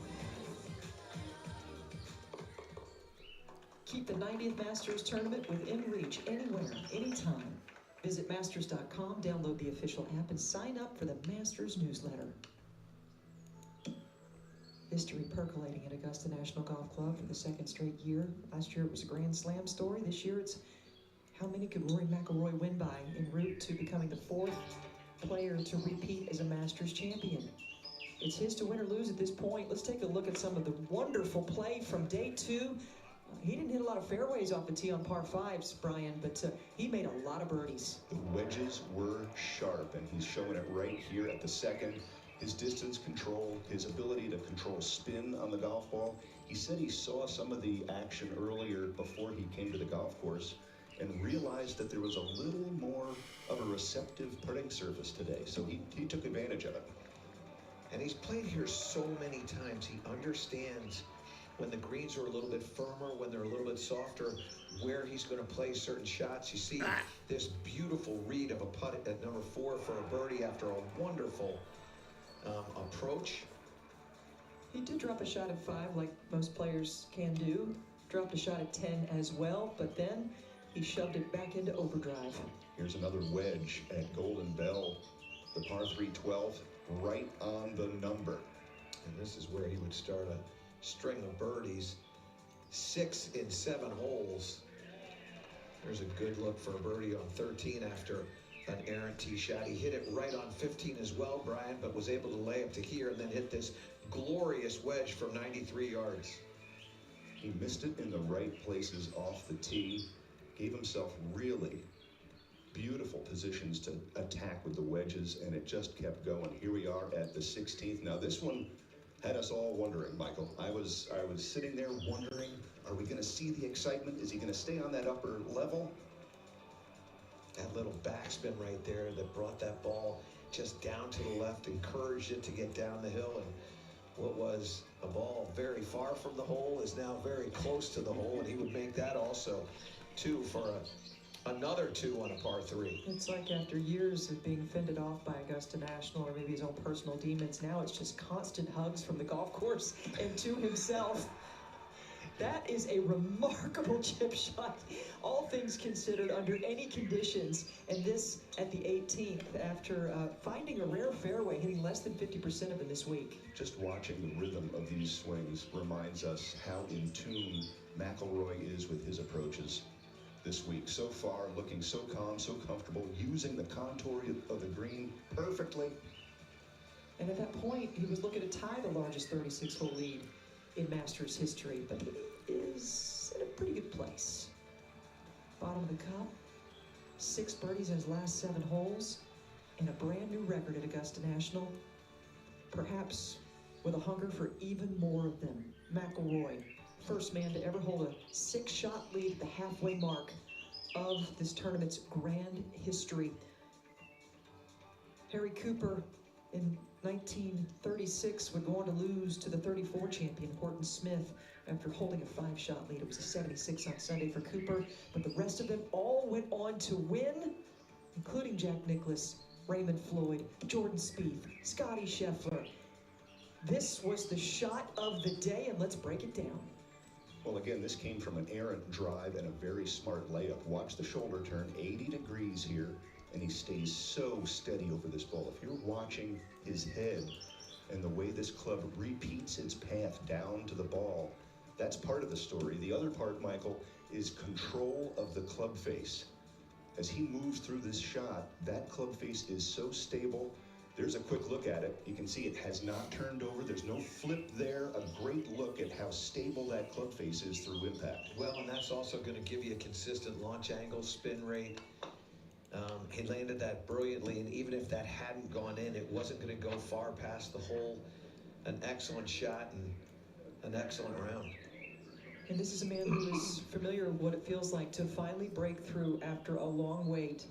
Keep the 90th Masters Tournament within reach, anywhere, anytime. Visit Masters.com, download the official app, and sign up for the Masters newsletter. History percolating at Augusta National Golf Club for the second straight year. Last year it was a Grand Slam story. This year it's how many could Rory McIlroy win by en route to becoming the 4th player to repeat as a Masters champion. It's his to win or lose at this point. Let's take a look at some of the wonderful play from day 2. He didn't hit a lot of fairways off the tee on par 5s, Brian, but he made a lot of birdies. The wedges were sharp, and he's showing it right here at the second. His distance control, his ability to control spin on the golf ball. He said he saw some of the action earlier before he came to the golf course and realized that there was a little more of a receptive putting surface today, so he took advantage of it. And he's played here so many times. He understands when the greens are a little bit firmer, when they're a little bit softer, where he's going to play certain shots. You see this beautiful read of a putt at number 4 for a birdie after a wonderful approach. He did drop a shot at 5 like most players can do. Dropped a shot at 10 as well, but then he shoved it back into overdrive. Here's another wedge at Golden Bell, the par 3 12th, right on the number. And this is where he would start a string of birdies. 6 in 7 holes. There's a good look for a birdie on 13 after an errant tee shot. He hit it right on 15 as well, Brian, but was able to lay up to here and then hit this glorious wedge from 93 yards. He missed it in the right places off the tee, gave himself really beautiful positions to attack with the wedges, and it just kept going. Here we are at the 16th. Now this one had us all wondering, Michael. I was sitting there wondering, are we going to see the excitement? Is he going to stay on that upper level? That little backspin right there that brought that ball just down to the left, encouraged it to get down the hill, and what was a ball very far from the hole is now very close to the hole, and he would make that also 2 for another 2 on a par 3. It's like after years of being fended off by Augusta National or maybe his own personal demons, now it's just constant hugs from the golf course and to himself. That is a remarkable chip shot, all things considered, under any conditions. And this at the 18th, after finding a rare fairway, hitting less than 50% of them this week. Just watching the rhythm of these swings reminds us how in tune McIlroy is with his approaches this week. So far, looking so calm, so comfortable, using the contour of the green perfectly. And at that point, he was looking to tie the largest 36-hole lead in Masters history, but he is in a pretty good place. Bottom of the cup, 6 birdies in his last 7 holes, and a brand new record at Augusta National, perhaps with a hunger for even more of them. McIlroy, first man to ever hold a 6-shot lead at the halfway mark of this tournament's grand history. Harry Cooper in 1936 would go on to lose to the 34 champion, Horton Smith, after holding a 5-shot lead. It was a 76 on Sunday for Cooper, but the rest of them all went on to win, including Jack Nicklaus, Raymond Floyd, Jordan Spieth, Scotty Scheffler. This was the shot of the day, and let's break it down. Well, again, this came from an errant drive and a very smart layup. Watch the shoulder turn 80 degrees here, and he stays so steady over this ball. If you're watching his head and the way this club repeats its path down to the ball, that's part of the story. The other part, Michael, is control of the club face. As he moves through this shot, that club face is so stable. There's a quick look at it. You can see it has not turned over. There's no flip there. A great look at how stable that club face is through impact. Well, and that's also going to give you a consistent launch angle, spin rate. He landed that brilliantly, and even if that hadn't gone in, it wasn't going to go far past the hole. An excellent shot and an excellent round. And this is a man who is familiar with what it feels like to finally break through after a long wait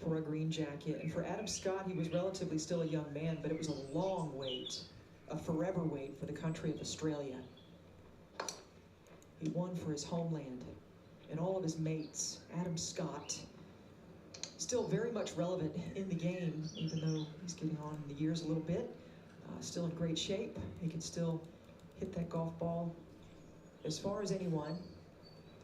for a green jacket. And for Adam Scott, he was relatively still a young man, but it was a long wait, a forever wait for the country of Australia. He won for his homeland and all of his mates. Adam Scott, still very much relevant in the game, even though he's getting on in the years a little bit. Still in great shape. He can still hit that golf ball as far as anyone.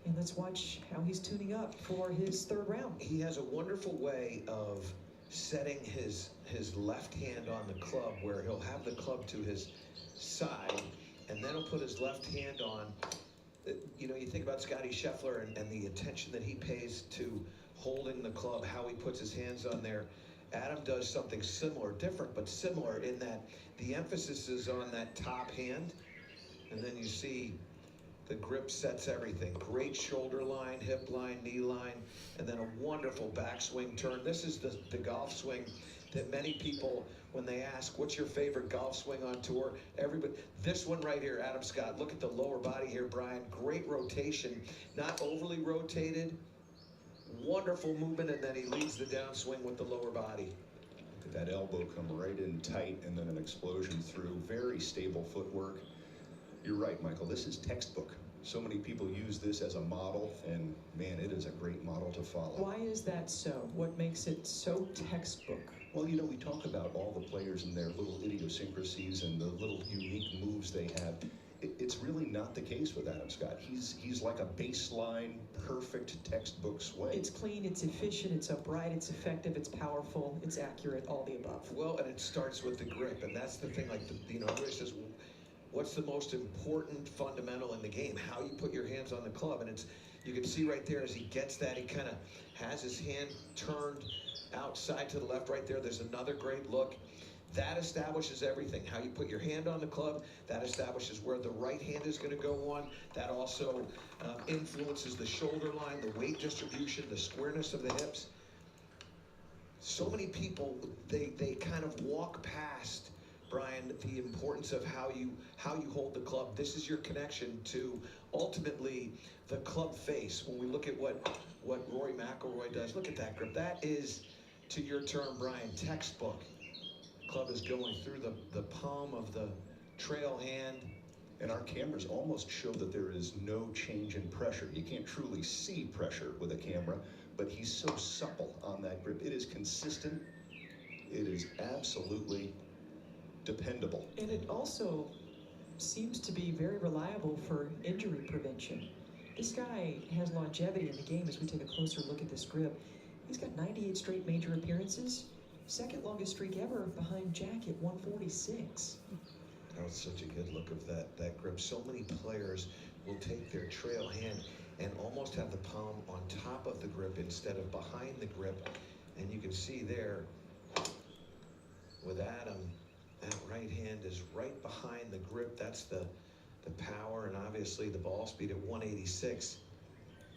And let's watch how he's tuning up for his 3rd round. He has a wonderful way of setting his left hand on the club, where he'll have the club to his side, and then he'll put his left hand on. You know, you think about Scotty Scheffler and the attention that he pays to holding the club, how he puts his hands on there. Adam does something similar, different, but similar in that the emphasis is on that top hand, and then you see the grip sets everything. Great shoulder line, hip line, knee line, and then a wonderful backswing turn. This is the golf swing that many people, when they ask, what's your favorite golf swing on tour? Everybody, this one right here, Adam Scott. Look at the lower body here, Brian. Great rotation, not overly rotated. Wonderful movement, and then he leads the downswing with the lower body. That elbow come right in tight and then an explosion through. Very stable footwork. You're right, Michael. This is textbook. So many people use this as a model, and man, it is a great model to follow. Why is that so? What makes it so textbook? Well, you know, we talk about all the players and their little idiosyncrasies and the little unique moves they have. It's really not the case with Adam Scott. He's like a baseline, perfect textbook swing. It's clean, it's efficient, it's upright, it's effective, it's powerful, it's accurate, all the above. Well, and it starts with the grip, and that's the thing. Like, everybody says, what's the most important fundamental in the game? How you put your hands on the club, and you can see right there as he gets that, he kind of has his hand turned outside to the left right there. There's another great look. That establishes everything. How you put your hand on the club, that establishes where the right hand is going to go on. That also influences the shoulder line, the weight distribution, the squareness of the hips. So many people, they kind of walk past, Brian, the importance of how you hold the club. This is your connection to ultimately the club face. When we look at what Rory McIlroy does, look at that grip. That is, to your term, Brian, textbook. Club is going through the palm of the trail hand. And our cameras almost show that there is no change in pressure. You can't truly see pressure with a camera, but he's so supple on that grip. It is consistent. It is absolutely dependable. And it also seems to be very reliable for injury prevention. This guy has longevity in the game as we take a closer look at this grip. He's got 98 straight major appearances. Second longest streak ever behind Jack at 146. That was such a good look of that grip. So many players will take their trail hand and almost have the palm on top of the grip instead of behind the grip. And you can see there with Adam, that right hand is right behind the grip. That's the power, and obviously the ball speed at 186.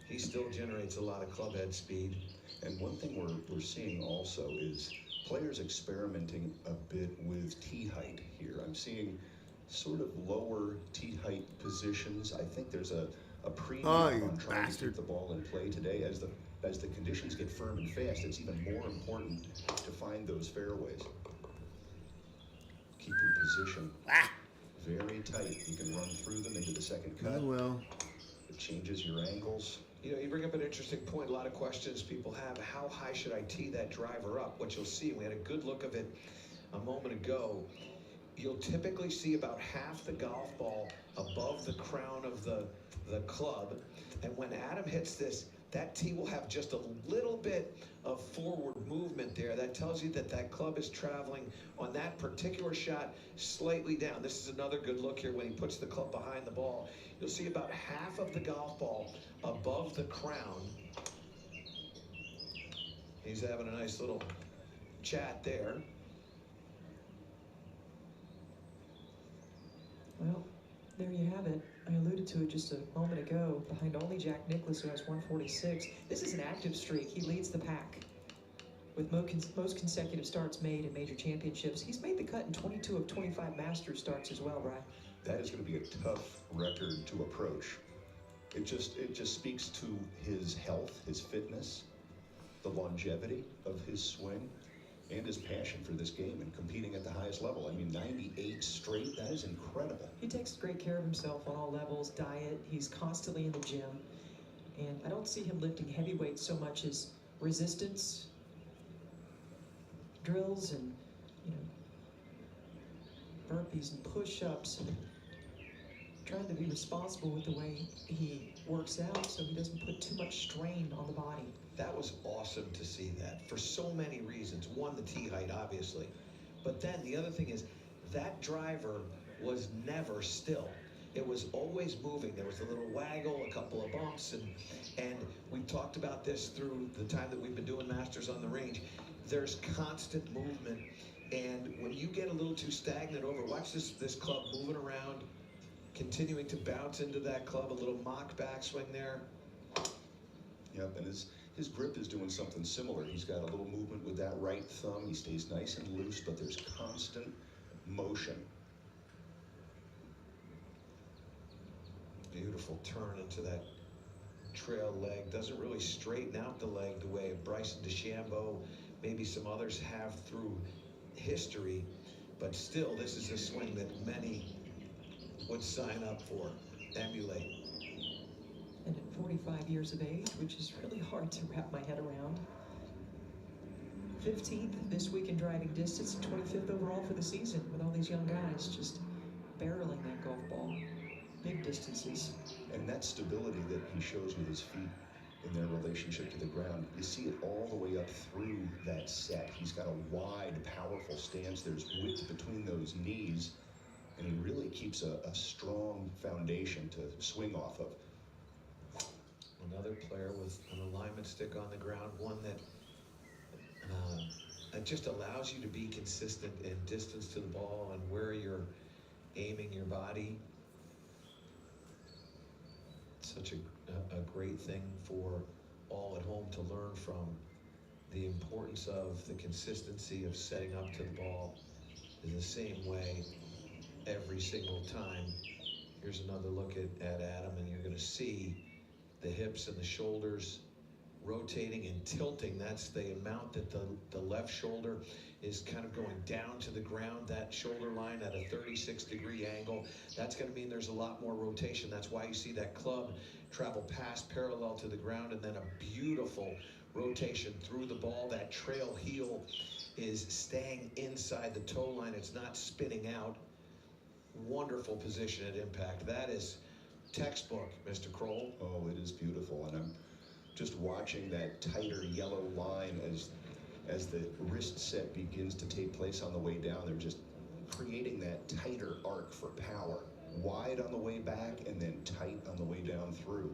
He still generates a lot of club head speed. And one thing we're seeing also is players experimenting a bit with tee height here. I'm seeing sort of lower tee height positions. I think there's a premium on trying to keep the ball in play today. As the conditions get firm and fast, it's even more important to find those fairways. Keep your position very tight. You can run through them into the second cut. Oh, well. It changes your angles. You know, you bring up an interesting point. A lot of questions people have. How high should I tee that driver up? What you'll see, we had a good look of it a moment ago. You'll typically see about half the golf ball above the crown of the club. And when Adam hits this, that tee will have just a little bit of forward movement there. That tells you that club is traveling on that particular shot slightly down. This is another good look here when he puts the club behind the ball. You'll see about half of the golf ball above the crown. He's having a nice little chat there. Well, there you have it. I alluded to it just a moment ago, behind only Jack Nicklaus, who has 146. This is an active streak. He leads the pack with most consecutive starts made in major championships. He's made the cut in 22 of 25 Masters starts as well, Brian. That is going to be a tough record to approach. It just speaks to his health, his fitness, the longevity of his swing, and his passion for this game and competing at the highest level. I mean, 98 straight, that is incredible. He takes great care of himself on all levels, diet, he's constantly in the gym. And I don't see him lifting heavy weights so much as resistance, drills, and, burpees and push-ups, and trying to be responsible with the way he works out so he doesn't put too much strain on the body. That was awesome to see that for so many reasons. One, the tee height, obviously. But then the other thing is that driver was never still. It was always moving. There was a little waggle, a couple of bumps, and we've talked about this through the time that we've been doing Masters on the range. There's constant movement, and when you get a little too stagnant over, watch this club moving around, continuing to bounce into that club, a little mock backswing there. Yep, and his grip is doing something similar. He's got a little movement with that right thumb. He stays nice and loose, but there's constant motion. Beautiful turn into that trail leg. Doesn't really straighten out the leg the way Bryson DeChambeau, maybe some others have through history, but still, this is a swing that many would sign up for, emulate. And at 45 years of age, which is really hard to wrap my head around. 15th this week in driving distance, 25th overall for the season, with all these young guys just barreling that golf ball. Big distances. And that stability that he shows with his feet in their relationship to the ground, you see it all the way up through that set. He's got a wide, powerful stance. There's width between those knees, and he really keeps a strong foundation to swing off of. Another player with an alignment stick on the ground, one that it just allows you to be consistent in distance to the ball and where you're aiming your body. Such a great thing for all at home to learn from. The importance of the consistency of setting up to the ball is the same way every single time. Here's another look at Adam, and you're going to see the hips and the shoulders rotating and tilting. That's the amount that the left shoulder is kind of going down to the ground, that shoulder line at a 36-degree angle. That's going to mean there's a lot more rotation. That's why you see that club travel past parallel to the ground, and then a beautiful rotation through the ball. That trail heel is staying inside the toe line. It's not spinning out. Wonderful position at impact. That is textbook, Mr. Kroll. Oh, it is beautiful, and I'm just watching that tighter yellow line as the wrist set begins to take place on the way down. They're just creating that tighter arc for power. Wide on the way back and then tight on the way down through.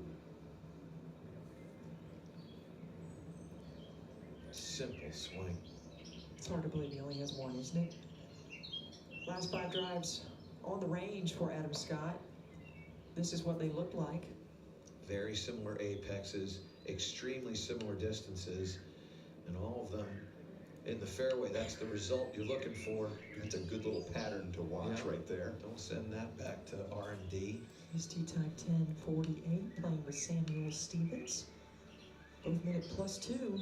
Simple swing. It's hard to believe he only has one, isn't it? Last 5 drives on the range for Adam Scott. This is what they look like. Very similar apexes, extremely similar distances, and all of them in the fairway. That's the result you're looking for. That's a good little pattern to watch right there. Don't send that back to R&D. His tee time 10:48, playing with Samuel Stevens. Both minute +2,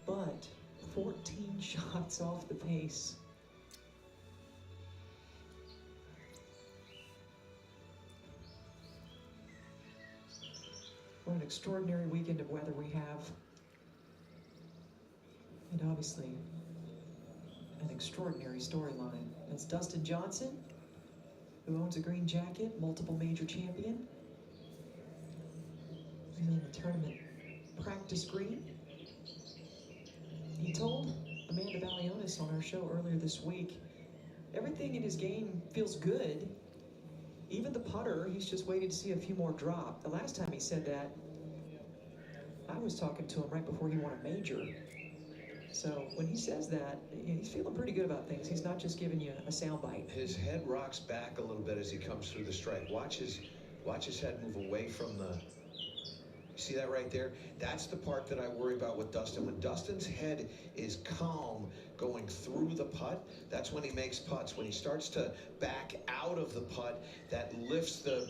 but 14 shots off the pace. What an extraordinary weekend of weather we have. And obviously, an extraordinary storyline. That's Dustin Johnson, who owns a green jacket, multiple major champion. He's on the tournament practice green. He told Amanda Balionis on our show earlier this week, everything in his game feels good. Even the putter, he's just waiting to see a few more drop. The last time he said that, I was talking to him right before he won a major. So when he says that, he's feeling pretty good about things. He's not just giving you a soundbite. His head rocks back a little bit as he comes through the strike. Watch his head move away from the... See that right there? That's the part that I worry about with Dustin. When Dustin's head is calm going through the putt, that's when he makes putts. When he starts to back out of the putt, that lifts the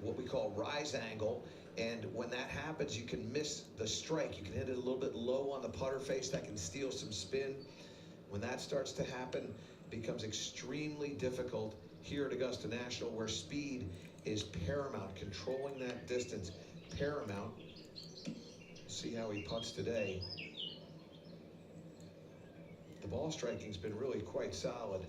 what we call rise angle. And when that happens, you can miss the strike. You can hit it a little bit low on the putter face. That can steal some spin. When that starts to happen, it becomes extremely difficult here at Augusta National, where speed is paramount. Controlling that distance, paramount. See how he putts today. The ball striking's been really quite solid.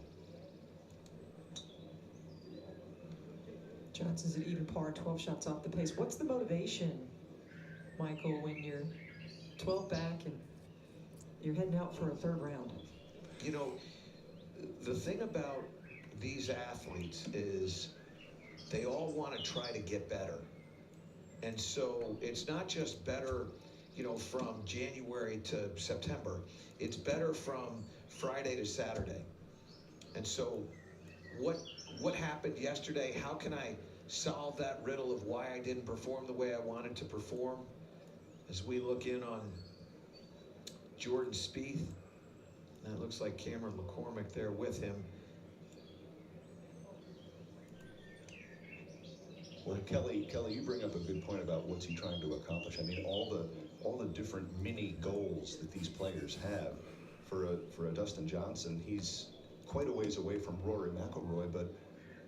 Johnson's at even par, 12 shots off the pace. What's the motivation, Michael, when you're 12 back and you're heading out for a 3rd round? You know, the thing about these athletes is they all want to try to get better. And so it's not just better, you know, from January to September. It's better from Friday to Saturday. And so what happened yesterday? How can I solve that riddle of why I didn't perform the way I wanted to perform? As we look in on Jordan Spieth, that looks like Cameron McCormick there with him. Well, Kelly, you bring up a good point about what's he trying to accomplish. I mean, all the different mini goals that these players have. for a Dustin Johnson. He's quite a ways away from Rory McIlroy, but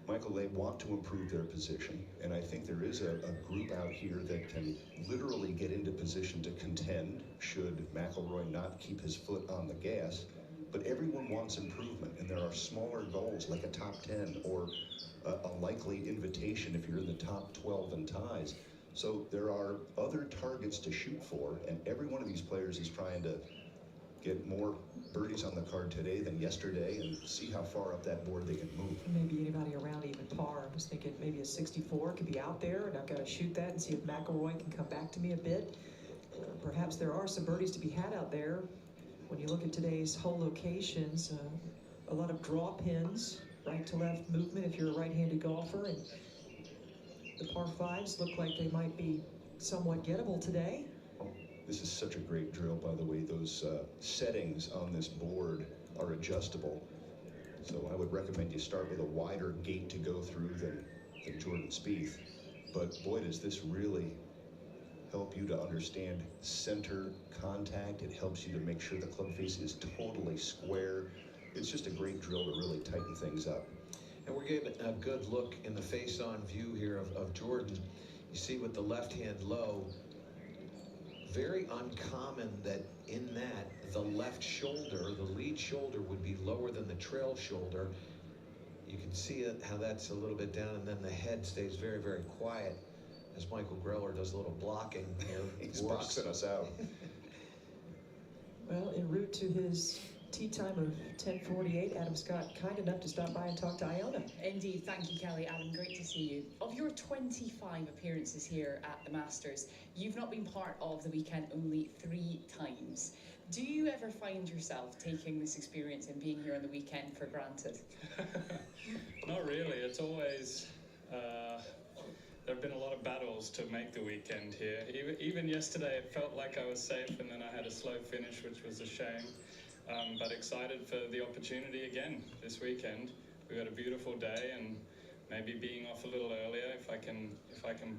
Michael, they want to improve their position, and I think there is a group out here that can literally get into position to contend should McIlroy not keep his foot on the gas. But everyone wants improvement, and there are smaller goals like a top 10 or a likely invitation if you're in the top 12 in ties. So there are other targets to shoot for, and every one of these players is trying to get more birdies on the card today than yesterday and see how far up that board they can move. Maybe anybody around even par. I was thinking maybe a 64 could be out there, and I've got to shoot that and see if McIlroy can come back to me a bit. Perhaps there are some birdies to be had out there. When you look at today's hole locations, a lot of draw pins, right to left movement if you're a right-handed golfer, and the par fives look like they might be somewhat gettable today. This is such a great drill, by the way. Those settings on this board are adjustable. So I would recommend you start with a wider gate to go through than Jordan Spieth. But boy, does this really help you to understand center contact. It helps you to make sure the club face is totally square. It's just a great drill to really tighten things up. And we're getting a good look in the face-on view here of Jordan. You see with the left hand low, very uncommon that in that the left shoulder, the lead shoulder, would be lower than the trail shoulder. You can see it, how that's a little bit down, and then the head stays very, very quiet as Michael Greller does a little blocking here. He's boxing us out. Well, en route to his tee time of 10:48, Adam Scott kind enough to stop by and talk to Iona. Indeed, thank you, Kelly. Adam, great to see you. Of your 25 appearances here at the Masters, you've not been part of the weekend only 3 times. Do you ever find yourself taking this experience and being here on the weekend for granted? Not really. It's always, there have been a lot of battles to make the weekend here. Even yesterday, it felt like I was safe, and then I had a slow finish, which was a shame. But excited for the opportunity again this weekend. We've got a beautiful day, and maybe being off a little earlier, if I can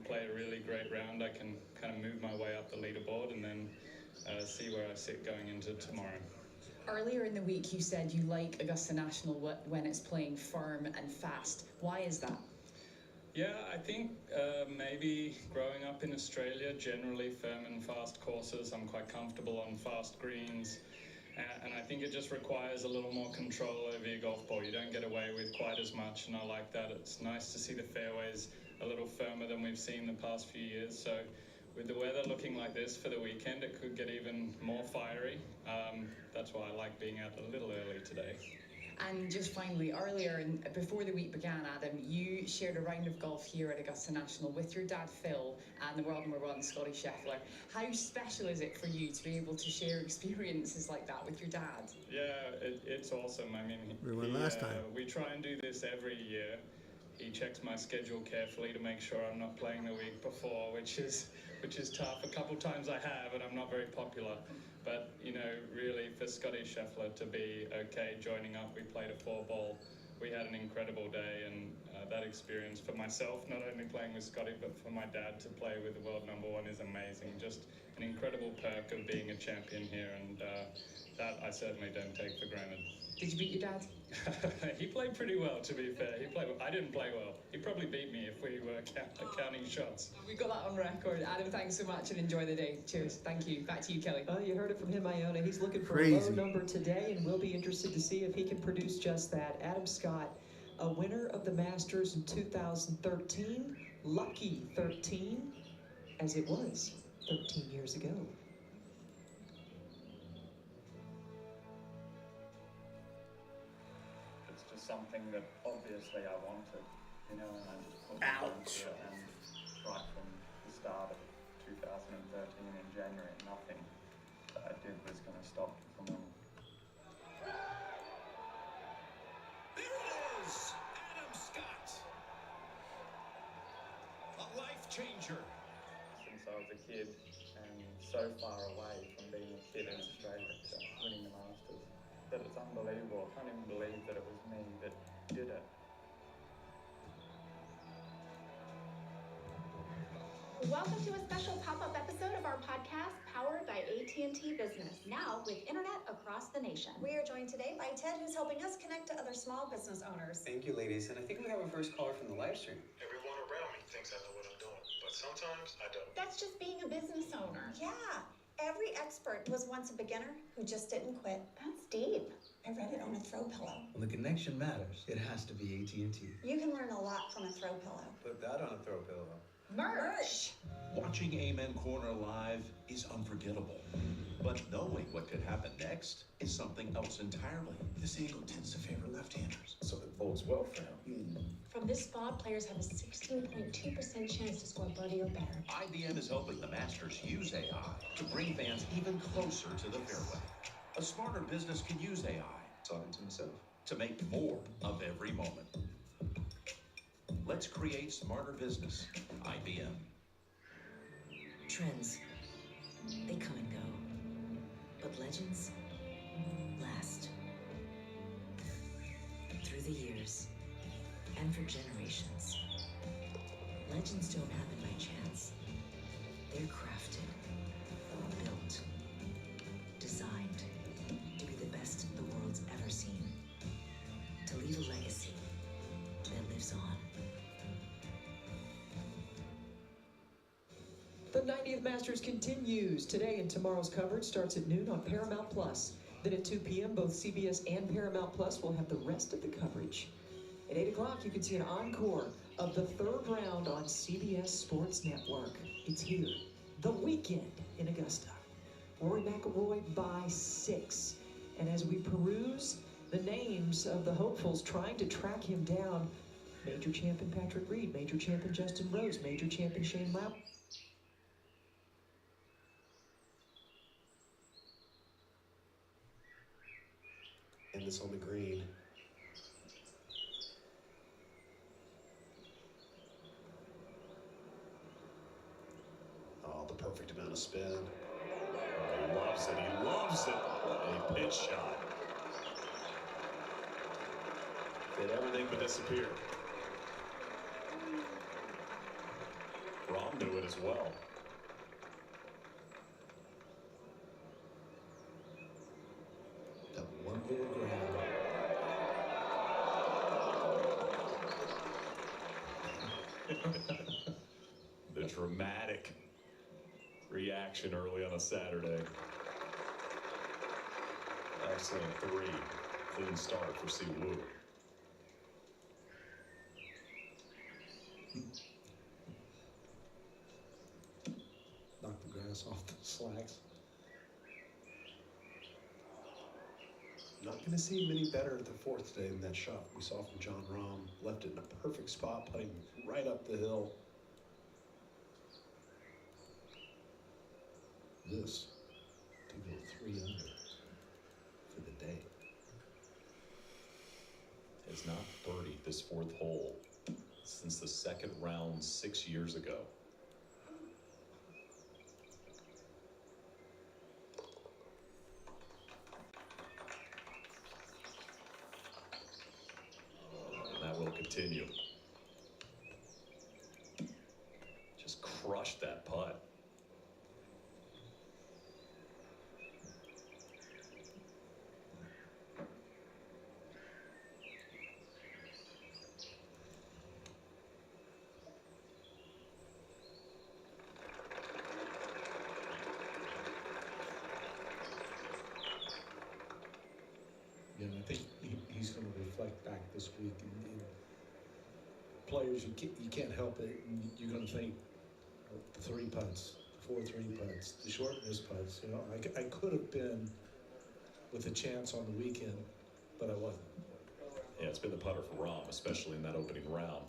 play a really great round, I can kind of move my way up the leaderboard and then see where I sit going into tomorrow. Earlier in the week, you said you like Augusta National when it's playing firm and fast. Why is that? Yeah, I think maybe growing up in Australia, generally firm and fast courses, I'm quite comfortable on fast greens. And I think it just requires a little more control over your golf ball. You don't get away with quite as much, and I like that. It's nice to see the fairways a little firmer than we've seen the past few years. So with the weather looking like this for the weekend, it could get even more fiery. That's why I like being out a little early today. And just finally, earlier, and before the week began, Adam, you shared a round of golf here at Augusta National with your dad, Phil, and the world number 1, Scotty Scheffler. How special is it for you to be able to share experiences like that with your dad? Yeah, it's awesome. I mean, we won last time. We try and do this every year. He checks my schedule carefully to make sure I'm not playing the week before, which is tough. A couple times I have, and I'm not very popular. But, you know, really for Scotty Scheffler to be okay joining up, we played a 4-ball. We had an incredible day, and that experience for myself, not only playing with Scotty, but for my dad to play with the world number 1 is amazing. Just an incredible perk of being a champion here, and that I certainly don't take for granted. Did you beat your dad? He played pretty well, to be fair. I didn't play well. He probably beat me if we were counting shots. We got that on record. Adam, thanks so much and enjoy the day. Cheers. Thank you. Back to you, Kelly. You heard it from him, Iona. He's looking for a low number today, and we'll be interested to see if he can produce just that. Adam Scott, a winner of the Masters in 2013, lucky 13, as it was 13 years ago. Something that obviously I wanted, you know, and I just put my mind to it, and right from the start of 2013 in January, nothing that I did was going to stop me from winning. There it is! Adam Scott! A life changer! Since I was a kid and so far away from being a kid in Australia to winning the Masters, that it's unbelievable. I can't even believe that it was me that did it. Welcome to a special pop-up episode of our podcast powered by AT&T Business. Now with internet across the nation. We are joined today by Ted, who's helping us connect to other small business owners. Thank you, ladies. And I think we have our first caller from the live stream. Everyone around me thinks I know what I'm doing, but sometimes I don't. That's just being a business owner. Yeah. Every expert was once a beginner who just didn't quit. That's deep. I read it on a throw pillow. When the connection matters, it has to be AT&T. You can learn a lot from a throw pillow. Put that on a throw pillow. Merch! Watching Amen Corner live is unforgettable. But knowing what could happen next is something else entirely. This angle tends to favor left-handers. So it bodes well for him. From this spot, players have a 16.2% chance to score birdie or better. IBM is helping the Masters use AI to bring fans even closer to the fairway. A smarter business can use AI, Talking to himself, to make more of every moment. Let's create smarter business. IBM. Trends, they come and go. But legends last. Through the years, and for generations. Legends don't happen by chance. They're crafted, built, designed to be the best the world's ever seen. To leave a legacy that lives on. The 90th Masters continues. Today and tomorrow's coverage starts at noon on Paramount Plus. Then at 2 p.m., both CBS and Paramount Plus will have the rest of the coverage. At 8 o'clock, you can see an encore of the third round on CBS Sports Network. It's here, the weekend in Augusta. Rory McIlroy by 6. And as we peruse the names of the hopefuls trying to track him down, Major Champion Patrick Reed, Major Champion Justin Rose, Major Champion Shane Lowry. And this on the green. Oh, the perfect amount of spin. Oh, he loves it. He loves it. A pitch shot. Did everything but disappear. Rom knew it as well. That one more grab. The dramatic reaction early on a Saturday. Excellent 3. Clean start for Si Woo. Knock the grass off the slacks. Not going to see many better at the fourth today than that shot we saw from John Rahm. Left it in a perfect spot, putting right up the hill. This to go 3 under for the day. Has not birdied this fourth hole since the second round 6 years ago. And that will continue. Just crushed that putt. Yeah, I think he's going to reflect back this week. And players, you can't help it. And you're going to think the 3 putts, 4 3 putts, the short miss putts. You know, I could have been with a chance on the weekend, but I wasn't. Yeah, it's been the putter for Rahm, especially in that opening round.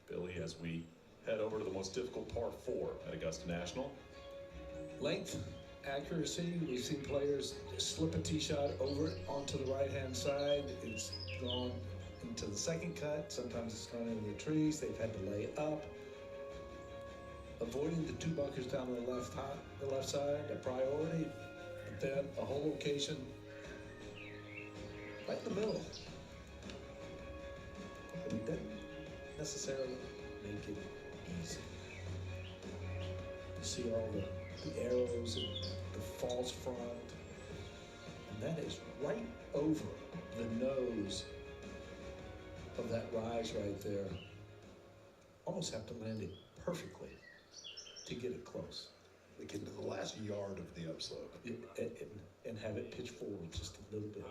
Billy, as we head over to the most difficult par 4 at Augusta National. Length, accuracy, we've seen players slip a tee shot over it onto the right-hand side. It's gone into the second cut. Sometimes it's gone into the trees. They've had to lay up. Avoiding the 2 bunkers down the left side, a priority. But then a whole location right in the middle. But it didn't necessarily make it easy. You see all the arrows and the false front. And that is right over the nose of that rise right there. Almost have to land it perfectly to get it close. Like into the last yard of the upslope. And have it pitch forward just a little bit.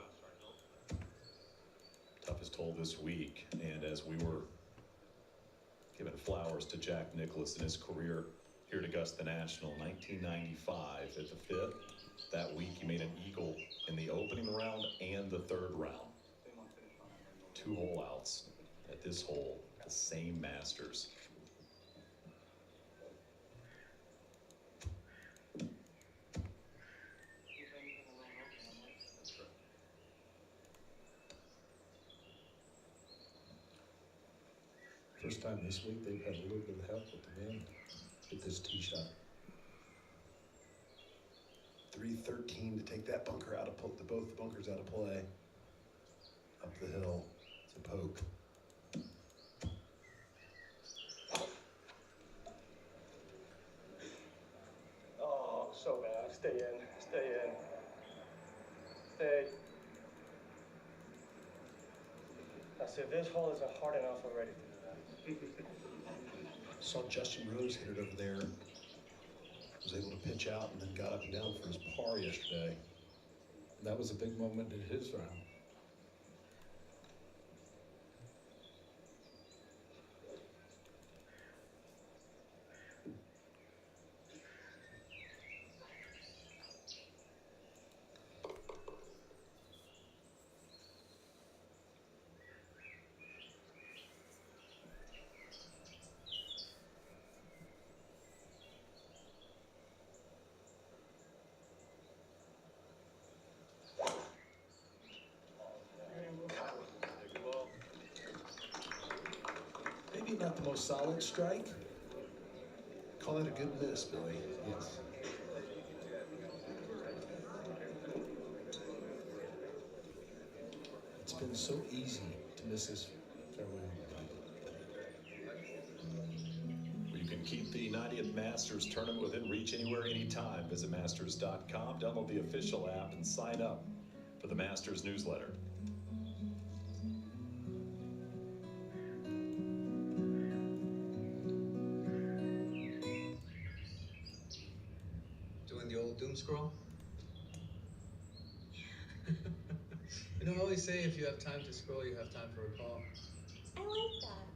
Toughest hole this week, and as we were giving flowers to Jack Nicklaus in his career here at Augusta National, 1995 at the fifth. That week he made an eagle in the opening round and the third round. 2 hole outs at this hole, the same Masters. First time this week they've had a little bit of help with the wind with this tee shot. 313 to take that bunker out of both the bunkers out of play. Up the hill to poke. Oh, so bad. Stay in. Stay in. Stay. I said, this hole isn't hard enough already. Saw Justin Rose hit it over there. Was able to pitch out and then got up and down for his par yesterday. That was a big moment in his round. Maybe not the most solid strike. Call that a good miss, Billy. Yes. It's been so easy to miss this fairway. You can keep the 90th Masters tournament within reach anywhere, anytime. Visit Masters.com, download the official app, and sign up for the Masters newsletter. Doing the old doom scroll? You know, I always say if you have time to scroll, you have time for a call. I like that.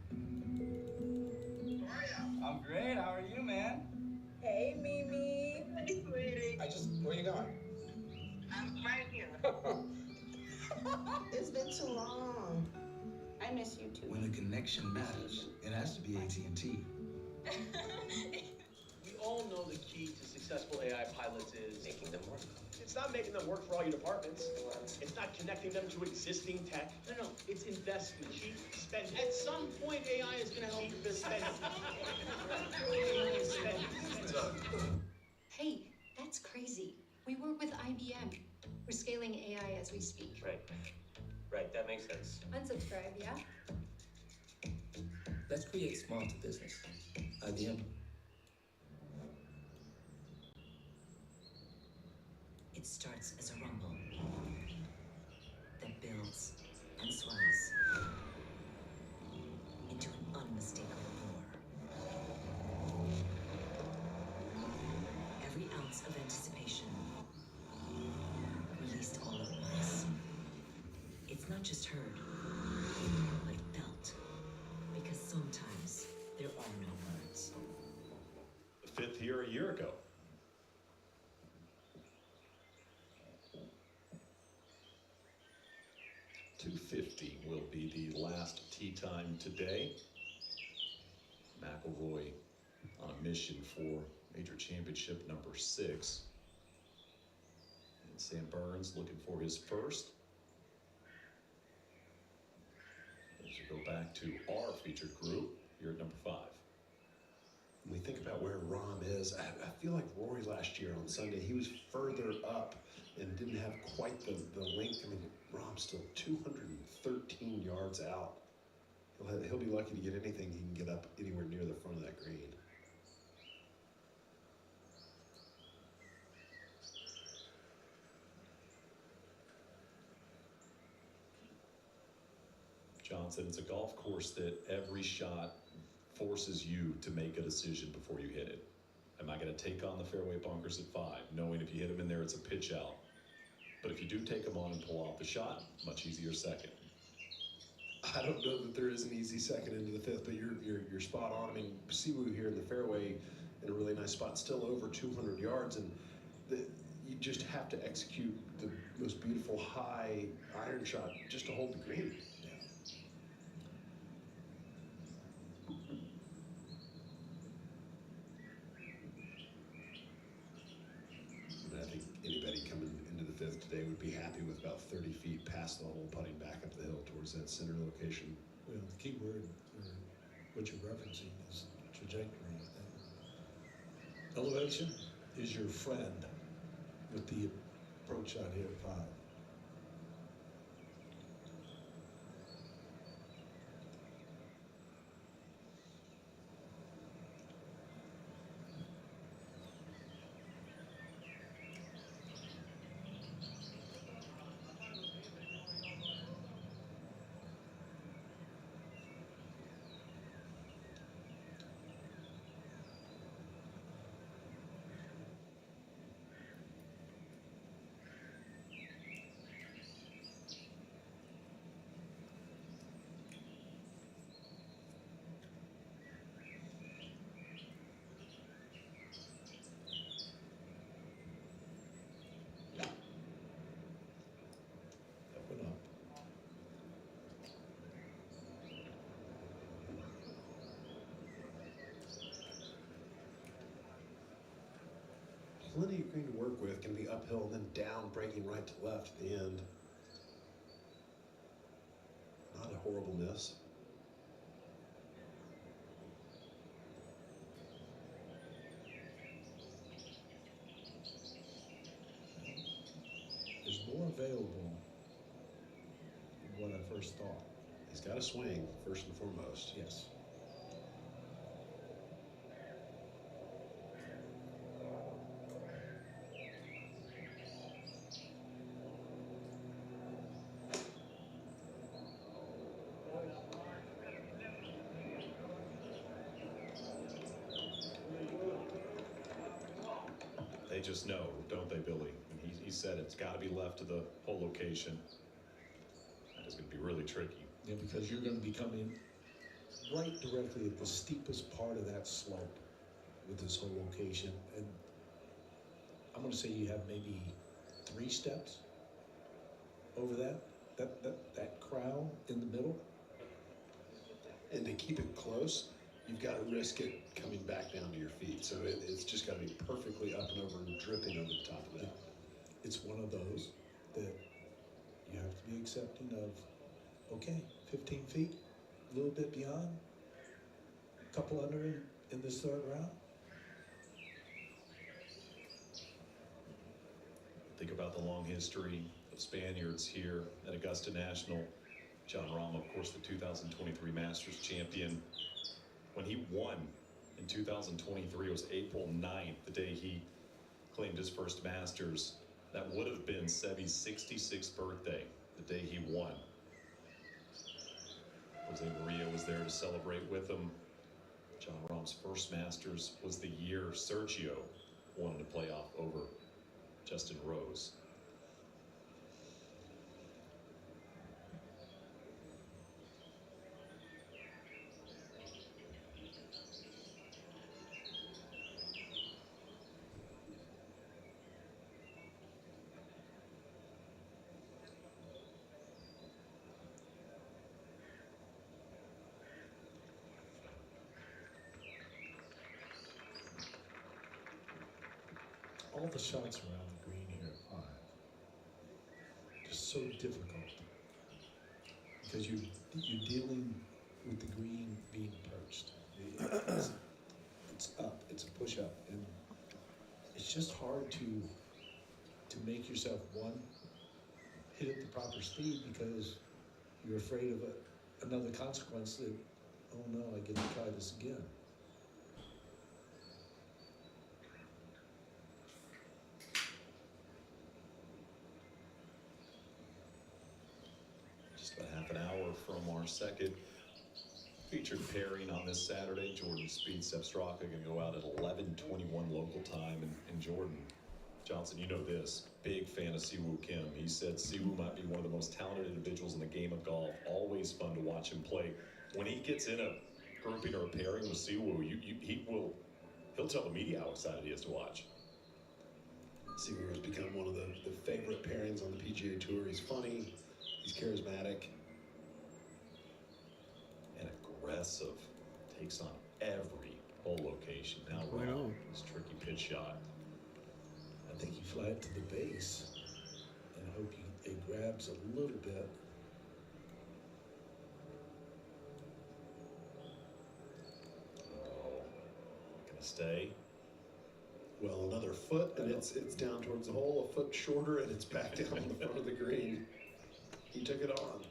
I'm great. How are you, man? Hey, Mimi. Hey, sweetie. Where you going? I'm right here. It's been too long. I miss you too. When a connection matters, it has to be AT&T. We all know the key to successful AI pilots is Making them work. it's not making them work for all your departments. It's not connecting them to existing tech. No, it's investment. Cheap spending. At some point, AI is going to help you spend. Hey, that's crazy. We work with IBM. We're scaling AI as we speak. Right, that makes sense. Unsubscribe, yeah? Let's create smarter business. IBM. It starts as a rumble that builds and swells into an unmistakable roar. Every ounce of anticipation released all at once. It's not just heard, but felt, because sometimes there are no words. The fifth here a year ago. .250 will be the last tee time today. McIlroy on a mission for Major Championship number 6. And Sam Burns looking for his first. As we go back to our featured group here at number 5. When we think about where Rahm is, I feel like Rory last year on Sunday, he was further up and didn't have quite the length. I mean, Rahm's still 213 yards out. He'll be lucky to get anything he can get up anywhere near the front of that green. Johnson, it's a golf course that every shot forces you to make a decision before you hit it. Am I going to take on the fairway bunkers at 5, knowing if you hit them in there, it's a pitch out? But if you do take them on and pull off the shot, much easier second. I don't know that there is an easy second into the 5th, but you're spot on. I mean, Siwoo here in the fairway in a really nice spot, still over 200 yards, and you just have to execute the most beautiful high iron shot just to hold the green. I think anybody coming into the 5th today would be happy with about 30 feet past the hole, putting back up the hill towards that center location. Well, the key word, or what you're referencing, is trajectory. Elevation is your friend with the approach shot here at 5. Plenty of green to work with, can be uphill and then down, breaking right to left at the end. Not a horrible miss. There's more available than what I first thought. He's got a swing, first and foremost. Yes. They just know, don't they, Billy? And he said it's got to be left to the hole location. That is going to be really tricky. Yeah, because you're going to be coming right directly at the steepest part of that slope with this whole location. And I'm going to say you have maybe 3 steps over that crown in the middle. And to keep it close, you've got to risk it coming back down to your feet. So it's just got to be perfectly up and over and dripping over the top of that. It's one of those that you have to be accepting of, okay, 15 feet, a little bit beyond, a couple under in this 3rd round. Think about the long history of Spaniards here at Augusta National. John Rahm, of course, the 2023 Masters champion. When he won in 2023, it was April 9th, the day he claimed his first Masters. That would have been Seve's 66th birthday, the day he won. Jose Maria was there to celebrate with him. John Rahm's first Masters was the year Sergio won the playoff over Justin Rose. All the shots around the green here at 5, just so difficult because you're dealing with the green being perched. It's up, it's a push up, and it's just hard to make yourself, one, hit at the proper speed because you're afraid of another consequence that, oh no, I get to try this again. Just about half an hour from our March 2nd. Featured pairing on this Saturday. Jordan Speed, Sepp Straka going to go out at 11:21 local time. And Jordan Johnson, you know this. Big fan of Siwoo Kim. He said Siwoo might be one of the most talented individuals in the game of golf. Always fun to watch him play. When he gets in a grouping or a pairing with Siwoo, he'll tell the media how excited he is to watch. Siwoo has become one of the favorite pairings on the PGA Tour. He's funny, he's charismatic. And aggressive. Takes on every hole location. Now I know. His tricky pitch shot. I think you fly it to the base and hope it grabs a little bit. Oh, gonna stay. Well, another foot, and it's down towards the hole. A foot shorter, and it's back down on the front of the green. He took it on.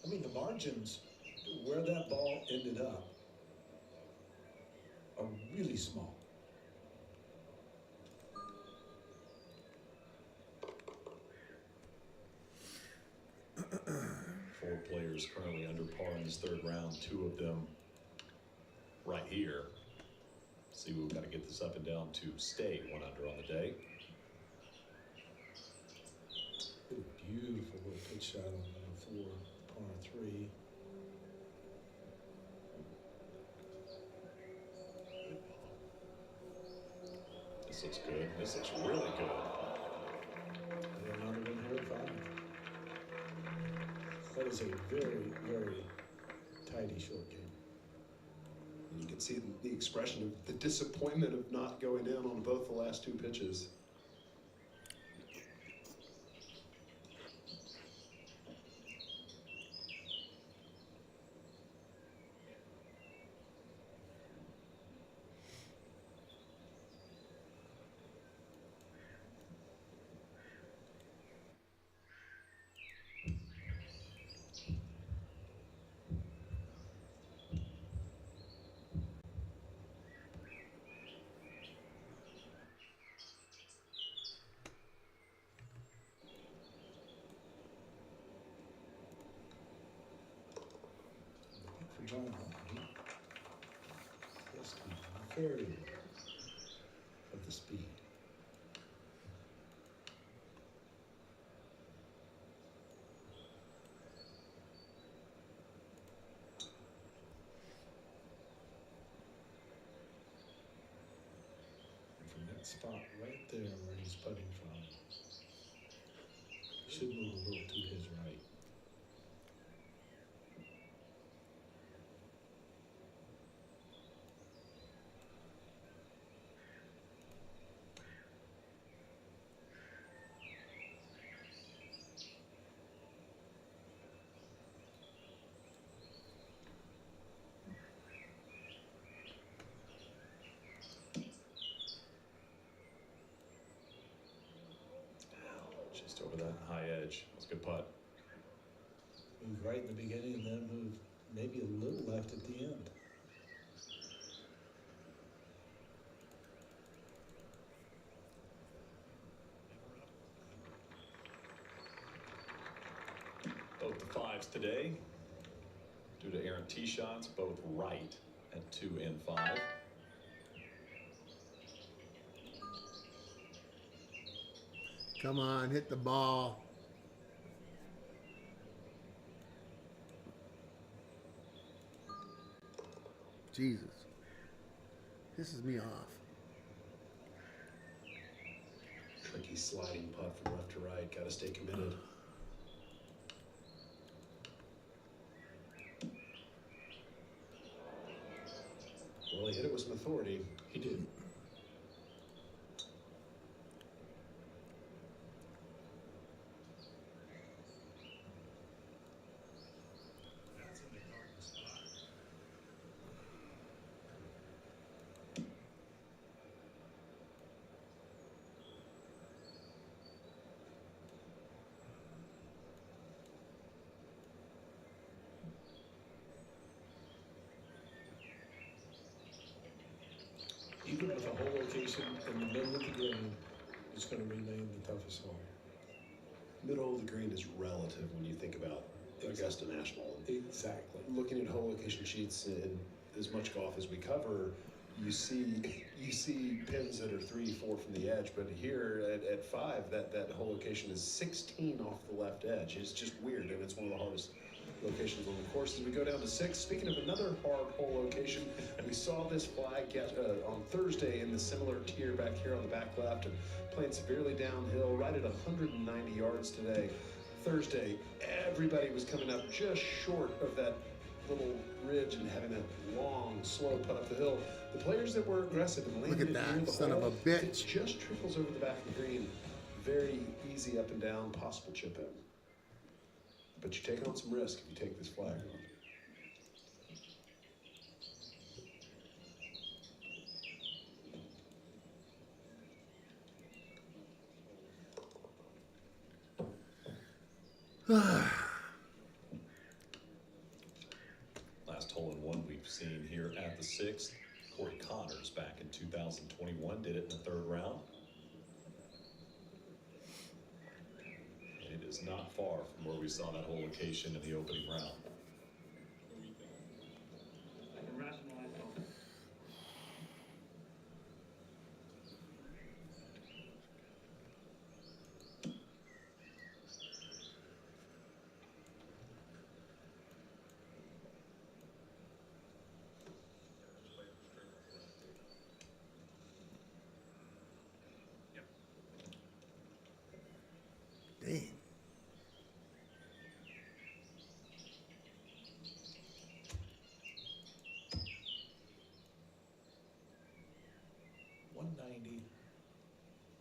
I mean, the margins where that ball ended up are really small. Four players currently under par in this third round. Two of them right here. See, we've got to get this up and down to stay 1 under on the day. A beautiful little pitch shot on number 4, par 3. This looks good. This looks really good. And another one here at 5. That is a very, very tidy short game. You can see the expression of the disappointment of not going in on both the last 2 pitches. For John, he has to be very aware of the speed. And from that spot right there where he's putting from, should move a little to his right. Just over that high edge. That's a good putt. Move right in the beginning and then move maybe a little left at the end. Both the 5s today. Due to errant tee shots, both right at 2 and 5. Come on, hit the ball. Jesus. Pisses me off. Tricky sliding putt from left to right. Got to stay committed. Well, he hit it with some authority. He did. Even with a hole location in the middle of the green, it's going to remain the toughest hole. Middle of the green is relative when you think about Augusta National. Exactly. Looking at hole location sheets and as much golf as we cover, you see pins that are 3, 4 from the edge, but here at 5, that hole location is 16 off the left edge. It's just weird, and it's one of the hardest locations on the course. As we go down to 6, speaking of another hard hole location, we saw this flag get on Thursday in the similar tier back here on the back left and playing severely downhill, right at 190 yards today. Thursday, everybody was coming up just short of that little ridge and having that long, slow putt up the hill. The players that were aggressive and landed Look at near that, the son hole, of a bitch. it just trickles over the back of the green. Very easy up and down, possible chip in. But you take on some risk if you take this flag on. Last hole-in-one we've seen here at the 6th. Corey Connors back in 2021 did it in the 3rd round. And it is not far from where we saw that hole location in the opening round. I can rationalize it. Dang.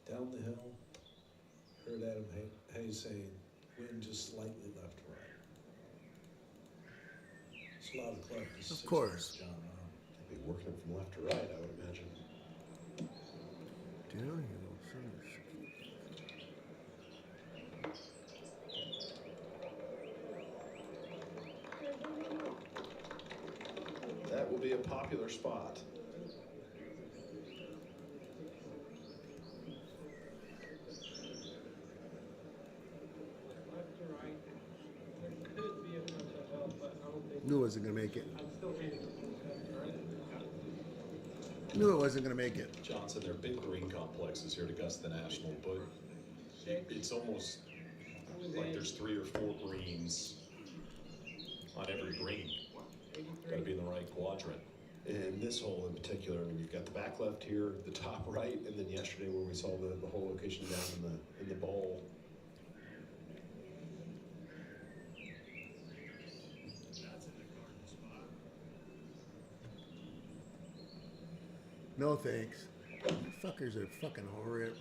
Down the hill, heard Adam Hayes saying, wind just slightly left to right. It's a lot of club. Of course. They'd be working it from left to right, I would imagine. Downhill. That will be a popular spot. Knew it wasn't going to make it. Knew it wasn't going to make it. Johnson, they're big green complexes here at Augusta National, but it's almost like there's 3 or 4 greens on every green. Got to be in the right quadrant. And this hole in particular, I mean, you've got the back left here, the top right, and then yesterday where we saw the hole location down in the bowl. No thanks. Fuckers are fucking horrid.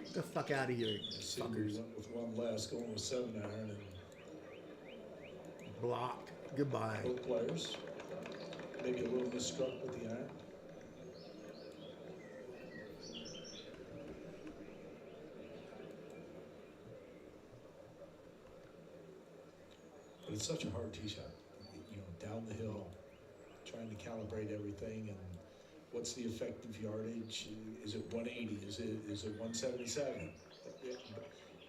Get the fuck out of here, fuckers. Went with one last, going with 7 iron, and blocked. Goodbye. both players maybe a little misstruck with the iron. But it's such a hard tee shot. You know, down the hill, trying to calibrate everything, and what's the effective yardage? Is it 180? Is it 177?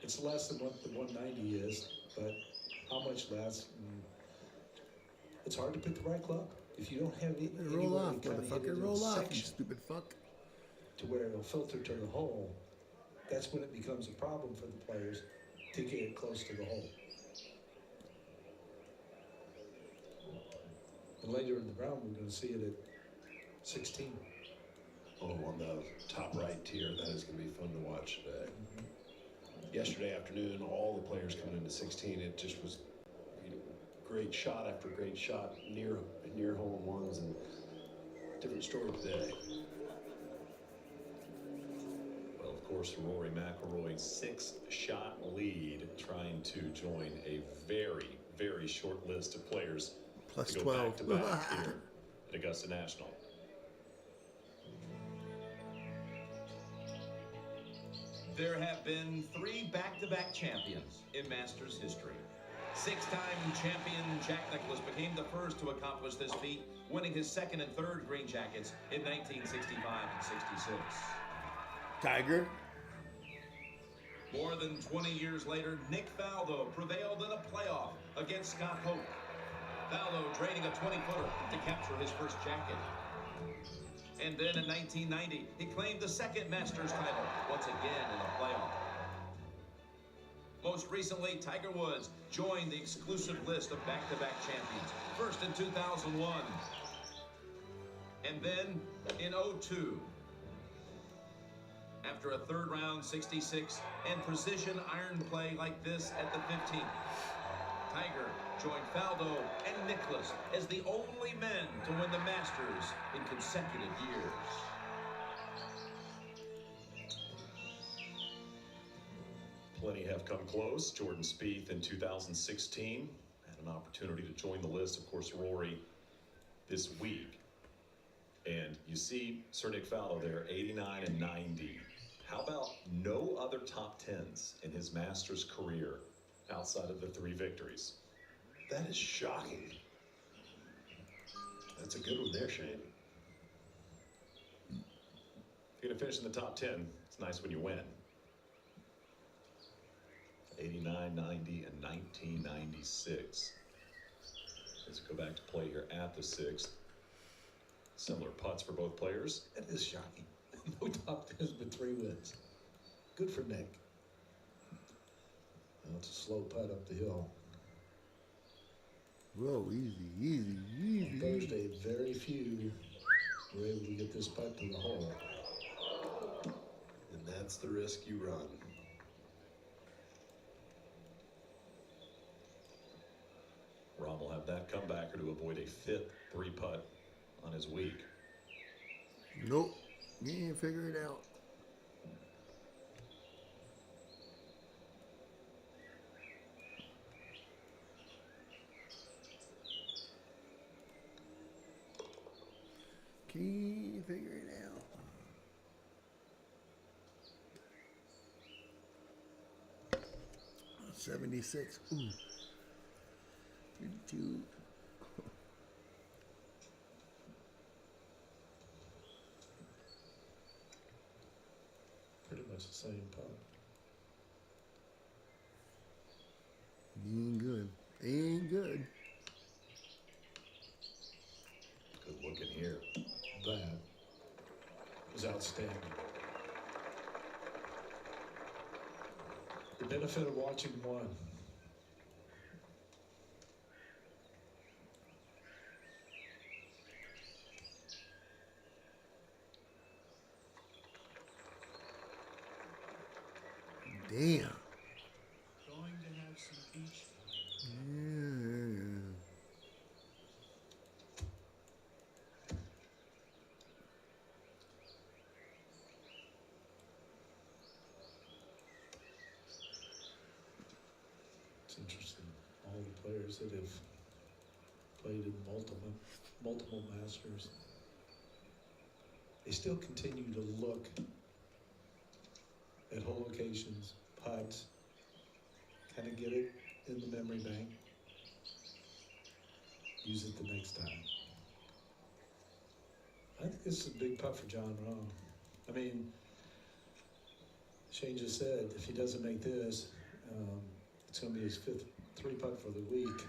It's less than what the 190 is, but how much less? It's hard to pick the right club if you don't have it. Roll off, motherfucker. Roll off, you stupid fuck. To where it'll filter to the hole. That's when it becomes a problem for the players to get it close to the hole. And later in the round, we're going to see it at 16. Oh, on the top right tier, that is going to be fun to watch today. Yesterday afternoon, all the players coming into 16, it just was, you know, great shot after great shot, near hole-in-ones, and different story today. Well, of course, Rory McIlroy's 6-shot lead, trying to join a very, very short list of players Plus to go 12. back-to-back here at Augusta National. There have been 3 back-to-back champions in Masters history. 6-time champion Jack Nicklaus became the first to accomplish this feat, winning his 2nd and 3rd green jackets in 1965 and 66. Tiger. More than 20 years later, Nick Faldo prevailed in a playoff against Scott Hope. Faldo draining a 20-footer to capture his first jacket. And then in 1990, he claimed the second Masters title, once again in a playoff. Most recently, Tiger Woods joined the exclusive list of back-to-back champions, first in 2001, and then in 2002. After a third-round 66 and precision iron play like this at the 15th, Tiger joined Faldo and Nicklaus as the only men to win the Masters in consecutive years. Plenty have come close. Jordan Spieth in 2016 had an opportunity to join the list. Of course, Rory this week. And you see Sir Nick Faldo there, 89 and 90. How about no other top 10s in his Masters career outside of the 3 victories? That is shocking. That's a good one there, Shane. If you're going to finish in the top 10, it's nice when you win. 89, 90, and 1996. Let's go back to play here at the 6th. Similar putts for both players. That is shocking. No top 10s but 3 wins. Good for Nick. Well, it's a slow putt up the hill. Whoa, easy, easy, easy. On Thursday, very few were able to get this putt to the hole. And that's the risk you run. Rahm will have that comebacker to avoid a 5th 3-putt on his week. Nope, you ain't figure it out. Can't figure it out. $76. Ooh. 52. Pretty much the same putt. Ain't good. Ain't good. Good looking here. That was outstanding. The benefit of watching one. Damn. Going to have some beach. Yeah. It's interesting. All the players that have played in multiple Masters, they still continue to look at hole locations, putts, kind of get it in the memory bank, use it the next time. I think this is a big putt for John Rahm. I mean, Shane just said if he doesn't make this, it's going to be his 5th 3-putt for the week.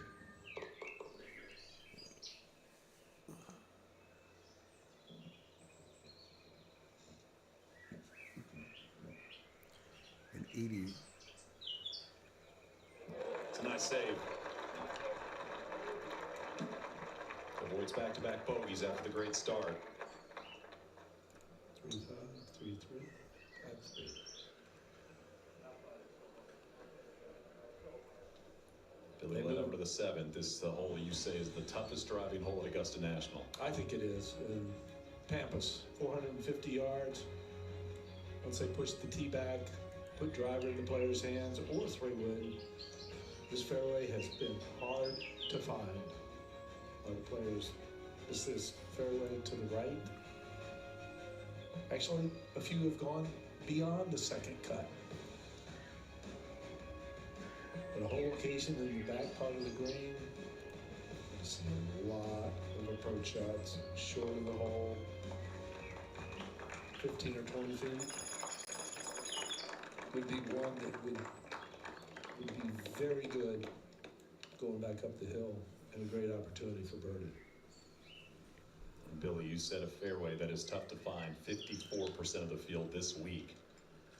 An 80. It's a nice save. Avoids back-to-back bogeys after the great start. 3-5, 3-3, 5-3. Billy led over to the 7th. This is the hole you say is the toughest driving hole at Augusta National. I think it is. Pampas, 450 yards. Once they push the tee back, put driver in the player's hands, or 3-wood, this fairway has been hard to find by the players. It's this fairway to the right. Actually, a few have gone beyond the second cut. But a whole location in the back part of the green, you see a lot of approach shots short of the hole, 15 or 20 feet. would be one that would be very good going back up the hill and a great opportunity for birdie. And Billy, you said a fairway that is tough to find. 54% of the field this week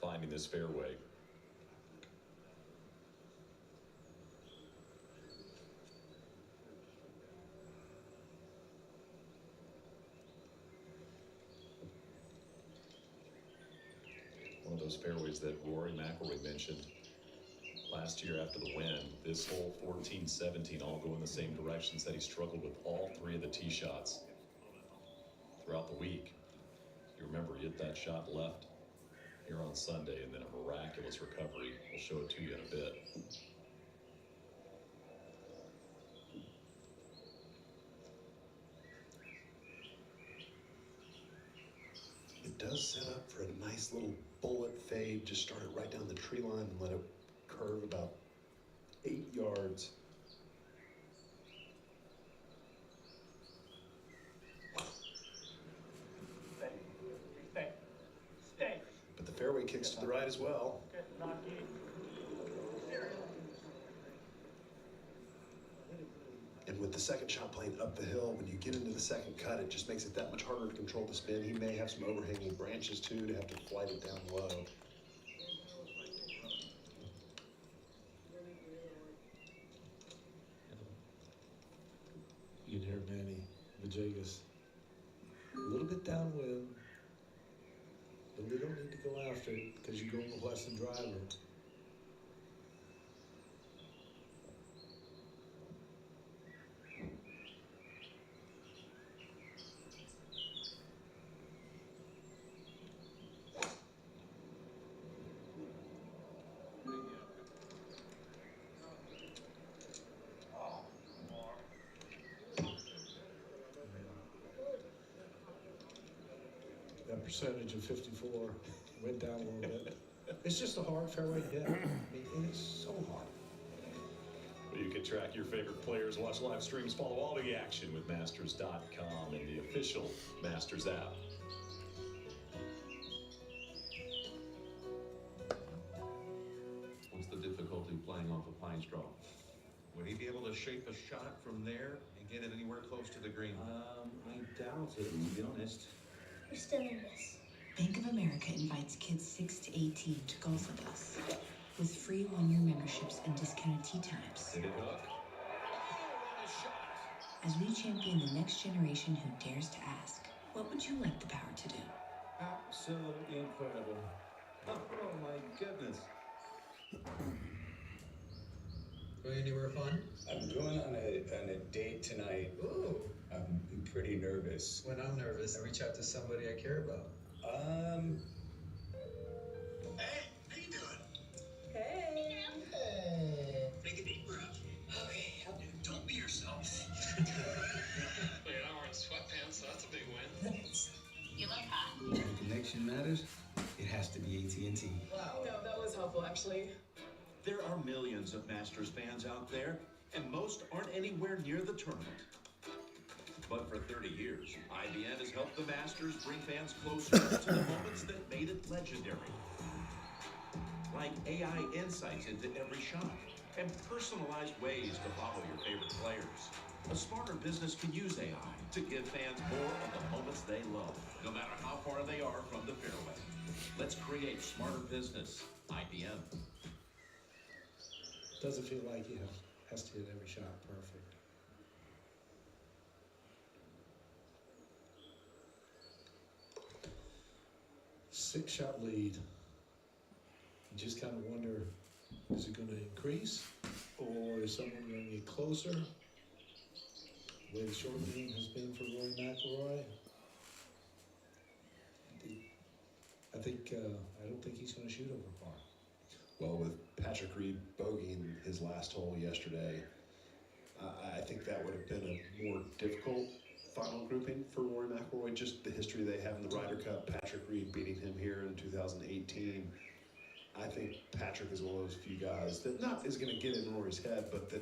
finding this fairway. One of those fairways that Rory McIlroy mentioned last year after the win. This hole 14, 17 all go in the same direction. Said he struggled with all three of the tee shots throughout the week. You remember he hit that shot left here on Sunday and then a miraculous recovery. We'll show it to you in a bit. It does set up for a nice little bullet fade. Just start it right down the tree line and let it curve about 8 yards. Stay. But the fairway kicks to the right as well. Good, not deep. And with the second shot playing up the hill, when you get into the second cut, it just makes it that much harder to control the spin. He may have some overhanging branches too to have to flight it down low. You can hear Manny Vajegas a little bit downwind, but we don't need to go after it because you're going with less than driver. That percentage of 54 went down a little bit. It's just a hard fairway to hit. I mean, it is so hard. Well, you can track your favorite players, watch live streams, follow all the action with Masters.com and the official Masters app. What's the difficulty playing off a pine straw? Would he be able to shape a shot from there and get it anywhere close to the green? I doubt it, to be honest. We're still in this. Bank of America invites kids 6 to 18 to golf with us with free one-year memberships and discounted tee times. Did it hook? As we champion the next generation who dares to ask, what would you like the power to do? Absolutely incredible. Oh my goodness. Going anywhere fun? I'm going on a date tonight. Ooh. I'm pretty nervous. When I'm nervous, I reach out to somebody I care about. Hey, how you doing? Hey. Take a deep breath. Okay, Don't be yourself. Well, you're not wearing sweatpants, so that's a big win. You look hot. When a connection matters, it has to be AT&T. Wow. No, that was helpful, actually. There are millions of Masters fans out there, and most aren't anywhere near the tournament. But for 30 years, IBM has helped the Masters bring fans closer to the moments that made it legendary. Like AI insights into every shot and personalized ways to follow your favorite players. A smarter business can use AI to give fans more of the moments they love, no matter how far they are from the fairway. Let's create smarter business. IBM. Doesn't feel like he has to hit every shot perfect. Six-shot lead. You just kind of wonder, is it going to increase, or is someone going to get closer? The way the short game has been for Rory McIlroy, I don't think he's going to shoot over par. Well, with Patrick Reed bogeying his last hole yesterday, I think that would have been a more difficult final grouping for Rory McIlroy. Just the history they have in the Ryder Cup, Patrick Reed beating him here in 2018. I think Patrick is one of those few guys that not is going to get in Rory's head, but that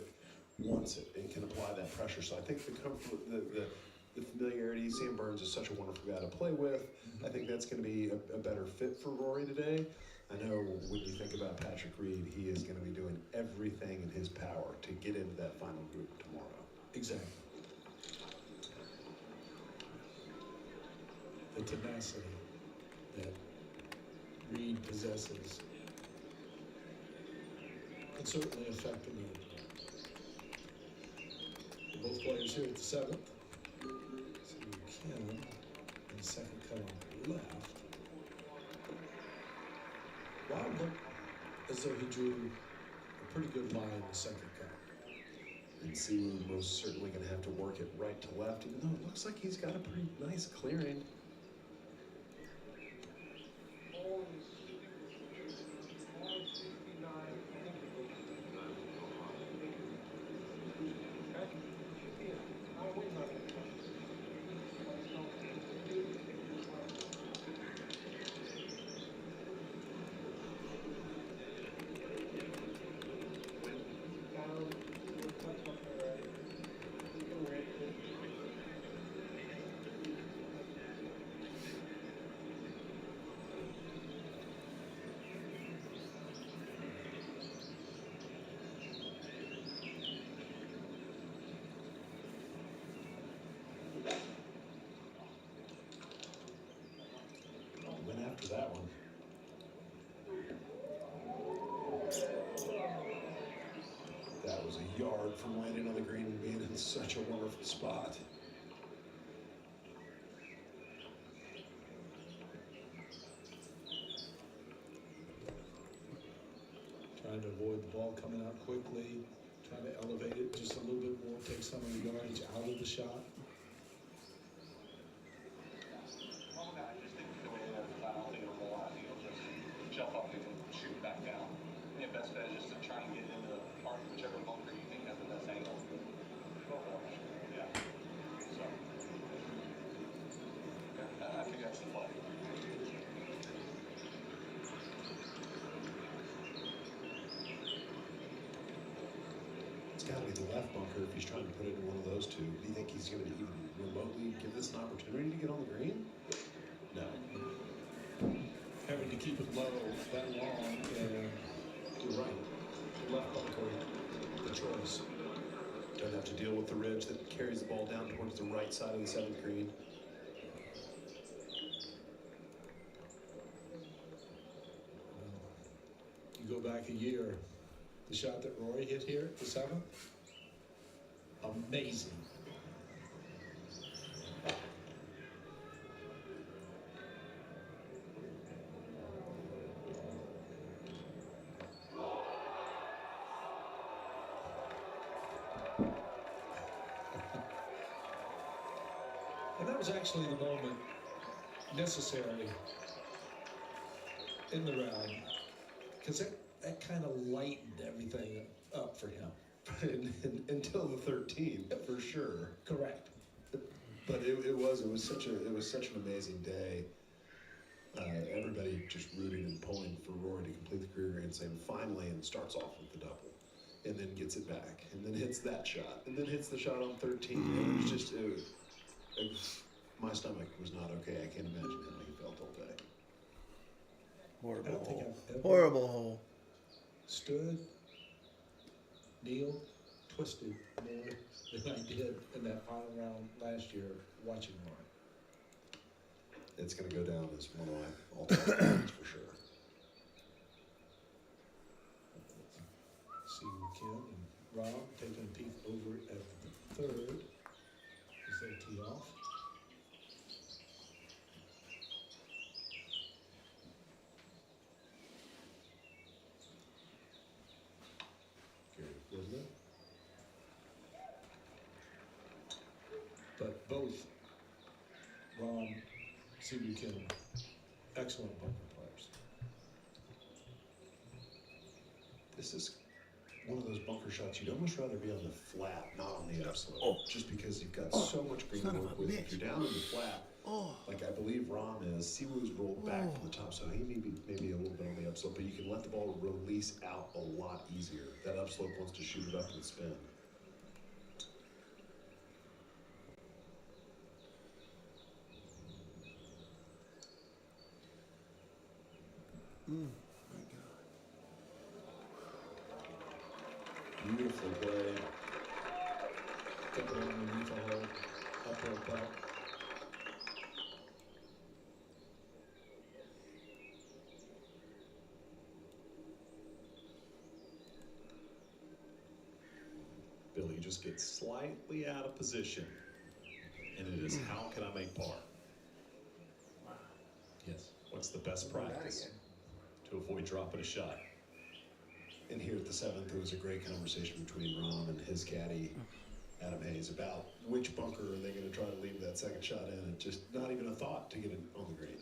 wants it and can apply that pressure. So I think the comfort, the familiarity, Sam Burns is such a wonderful guy to play with. I think that's going to be a better fit for Rory today. I know when you think about Patrick Reed, he is going to be doing everything in his power to get into that final group tomorrow. Exactly. The tenacity that Reed possesses can certainly affect the game. Both players here at the 7th. So Kim in the second cut on the left. Rob looked as though he drew a pretty good line in the second cut. And Siwoo most certainly going to have to work it right to left, even though it looks like he's got a pretty nice clearing. After that one. That was a yard from landing on the green and being in such a wonderful spot. Trying to avoid the ball coming out quickly, trying to elevate it just a little bit more, take some of the yardage out of the shot. Jump up and shoot back down. And your best bet is just to try and get into the park, whichever bunker you think has the best angle. Yeah. So, yeah, I think that's the play. It's got to be the left bunker if he's trying to put it in one of those two. Do you think he's going to even remotely give this an opportunity to get on the green? No. Having to keep it low that long, and you're right. The left bunker, the choice. Don't have to deal with the ridge that carries the ball down towards the right side of the 7th green. you go back a year, the shot that Rory hit here at the 7th, amazing. And that was actually the moment necessary in the round, because that kind of lightened everything up for him. Until the 13th, for sure. Correct. But it was such an amazing day. Everybody just rooting and pulling for Rory to complete the career Grand Slam finally, and starts off with the double, and then gets it back, and then hits that shot, and then hits the shot on 13. And it was just my stomach was not okay. I can't imagine how he felt all day. Horrible hole. Horrible hole. Stood, kneeled, twisted more than I did in that final round last year watching Rory. It's going to go down as one of my all-time favorites for sure. See Kim and Rob taking a peek over at the 3rd as they tee off. But both Ron, Siwoo Kim, excellent bunker players. This is one of those bunker shots you'd almost rather be on the flat, not on the upslope. Oh. Just because you've got so much green to work with. If you're down in the flat, like I believe Rom is, Siwoo's rolled back from the top, so he may be a little bit on the upslope, but you can let the ball release out a lot easier. That upslope wants to shoot it up and spin. Beautifully played. Kept it underneath the hole, upper putt. Billy just gets slightly out of position. And it is, how can I make par? Yes. What's the best practice to avoid dropping a shot? And here at the 7th, there was a great conversation between Ron and his caddy, Adam Hayes, about which bunker are they going to try to leave that second shot in, and just not even a thought to get it on the green.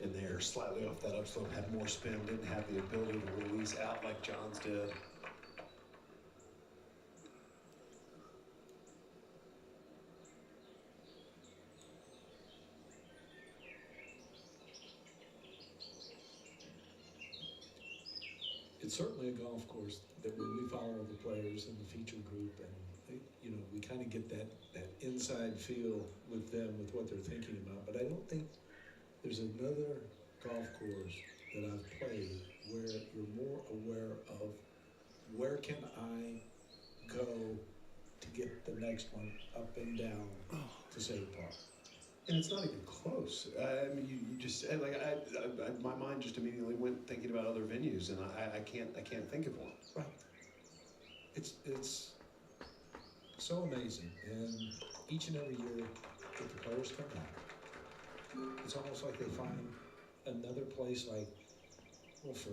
And there, slightly off that upslope, had more spin, didn't have the ability to release out like John's did. It's certainly a golf course that when we follow the players in the feature group, and you know, we kind of get that inside feel with them, with what they're thinking about. But I don't think there's another golf course that I've played where you're more aware of where can I go to get the next one up and down to save par. And it's not even close. I mean, you just like my mind just immediately went thinking about other venues, and I can't think of one. Right. It's so amazing, and each and every year that the players come back, it's almost like they find another place. Like, well, for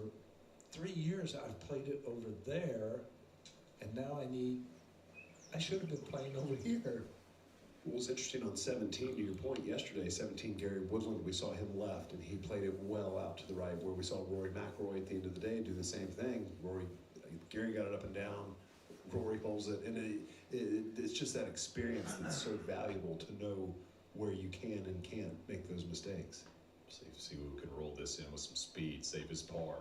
3 years I've played it over there, and now I should have been playing over here. What was interesting on 17, to your point yesterday, 17, Gary Woodland, we saw him left, and he played it well out to the right, where we saw Rory McIlroy at the end of the day do the same thing. Gary got it up and down, Rory bowls it, and it's just that experience that's so valuable to know where you can and can't make those mistakes. See who can roll this in with some speed, save his par.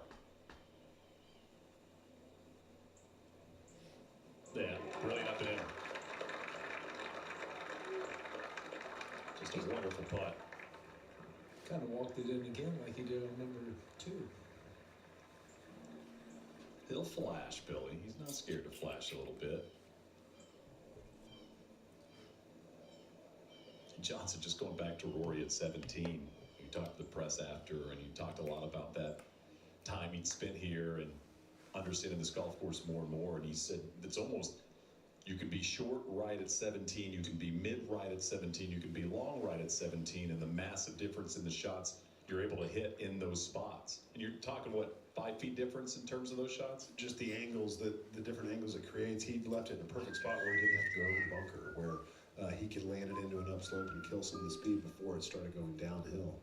Yeah, brilliant up and in. Just a wonderful putt. Kind of walked it in again like he did on number 2. He'll flash, Billy. He's not scared to flash a little bit. Johnson just going back to Rory at 17. You talked to the press after, and you talked a lot about that time he'd spent here and understanding this golf course more and more. And he said it's almost, you can be short right at 17, you can be mid right at 17, you can be long right at 17, and the massive difference in the shots you're able to hit in those spots. And you're talking, what, 5 feet difference in terms of those shots? Just the angles, the different angles it creates. He left it in a perfect spot where he didn't have to go over the bunker, where he could land it into an upslope and kill some of the speed before it started going downhill.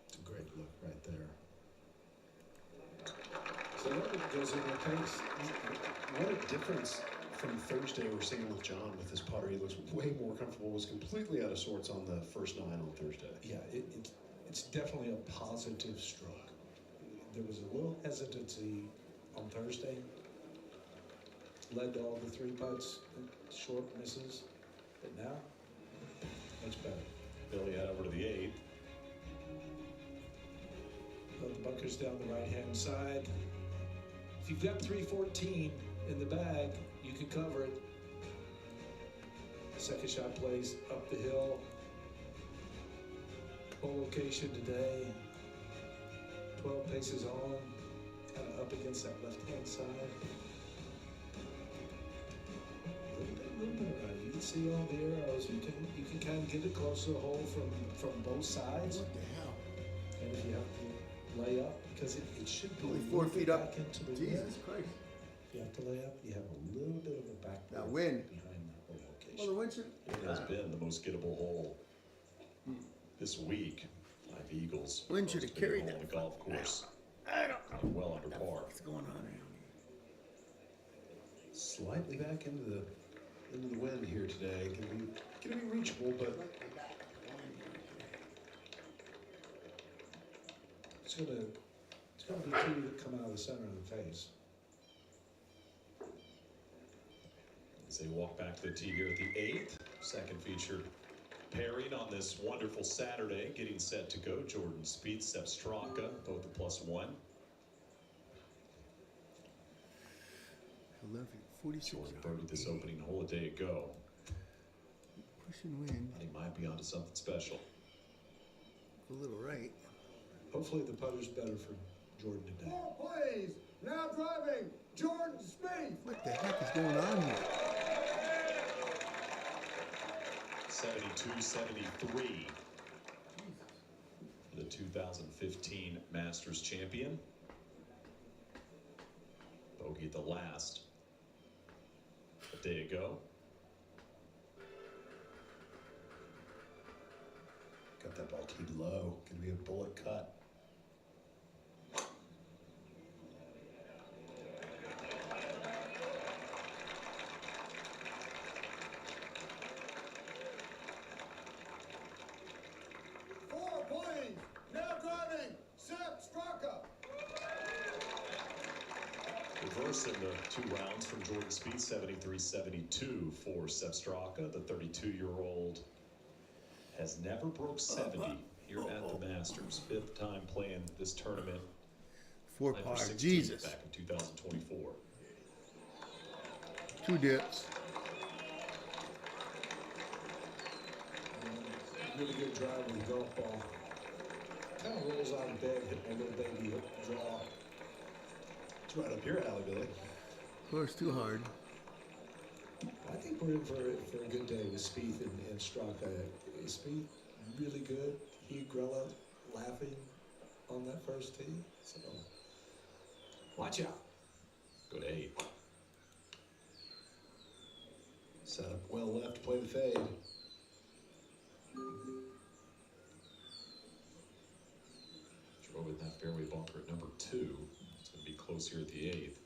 It's a great look right there. So what goes in the pace? What a difference from Thursday we're seeing with John with his putter. He looks way more comfortable, was completely out of sorts on the first 9 on Thursday. Yeah, it's definitely a positive stroke. There was a little hesitancy on Thursday. Led to all the 3 putts, short misses, but now, much better. Billy head over to the 8th. The bunker's down the right-hand side. If you've got 314 in the bag, you can cover it. Second shot plays up the hill. Hole location today. 12 paces on, kind of up against that left-hand side. A little bit around. You can see all the arrows. You can kind of get it close to the hole from both sides. What the hell? And if you have to lay up, because it should be Only a 4 little feet bit up. back into the Jesus wind. Christ. If you have to lay up, you have a little bit of a back Now wind. behind that hole location. Well, the wind should. It has been the most gettable hole this week. 5 eagles. Wind should have Most gettable carried hole that. on the golf course. I don't know. And well under par. What's going on around Slightly back into the wind here today. Gonna be reachable, but It's gonna be 2 that come out of the center of the face. As they walk back to the tee here at the 8th. Second feature pairing on this wonderful Saturday, getting set to go. Jordan Spieth, Sepp Straka, both a +1. 11, 46. Jordan birdied this opening hole a day ago. Push and win. He might be onto something special. A little right. Hopefully the putter's better for Jordan today. Ball plays. Now driving. Jordan Spieth. What the heck is going on here? 72-73. The 2015 Masters champion. Bogey at the last. A day ago. Got that ball teed low. Gonna be a bullet cut. Reverse in the 2 rounds from Jordan Spieth, 73-72 for Sepp Straka. The 32-year-old has never broke 70 here at the Masters. 5th time playing this tournament. 4 Played par. for 16 Jesus. back in 2024. 2 dips. Really good drive with the golf ball. Kind of rolls out of bed, hitting a little baby draw. It's right up your alley, Billy. Of course, too hard. I think we're in for a good day with Spieth and Straka. Spieth really good. He Grella laughing on that first tee. So watch out. Good 8. Set up well left to play the fade. Drove in that fairway bunker at number 2. It's going to be close here at the 8th.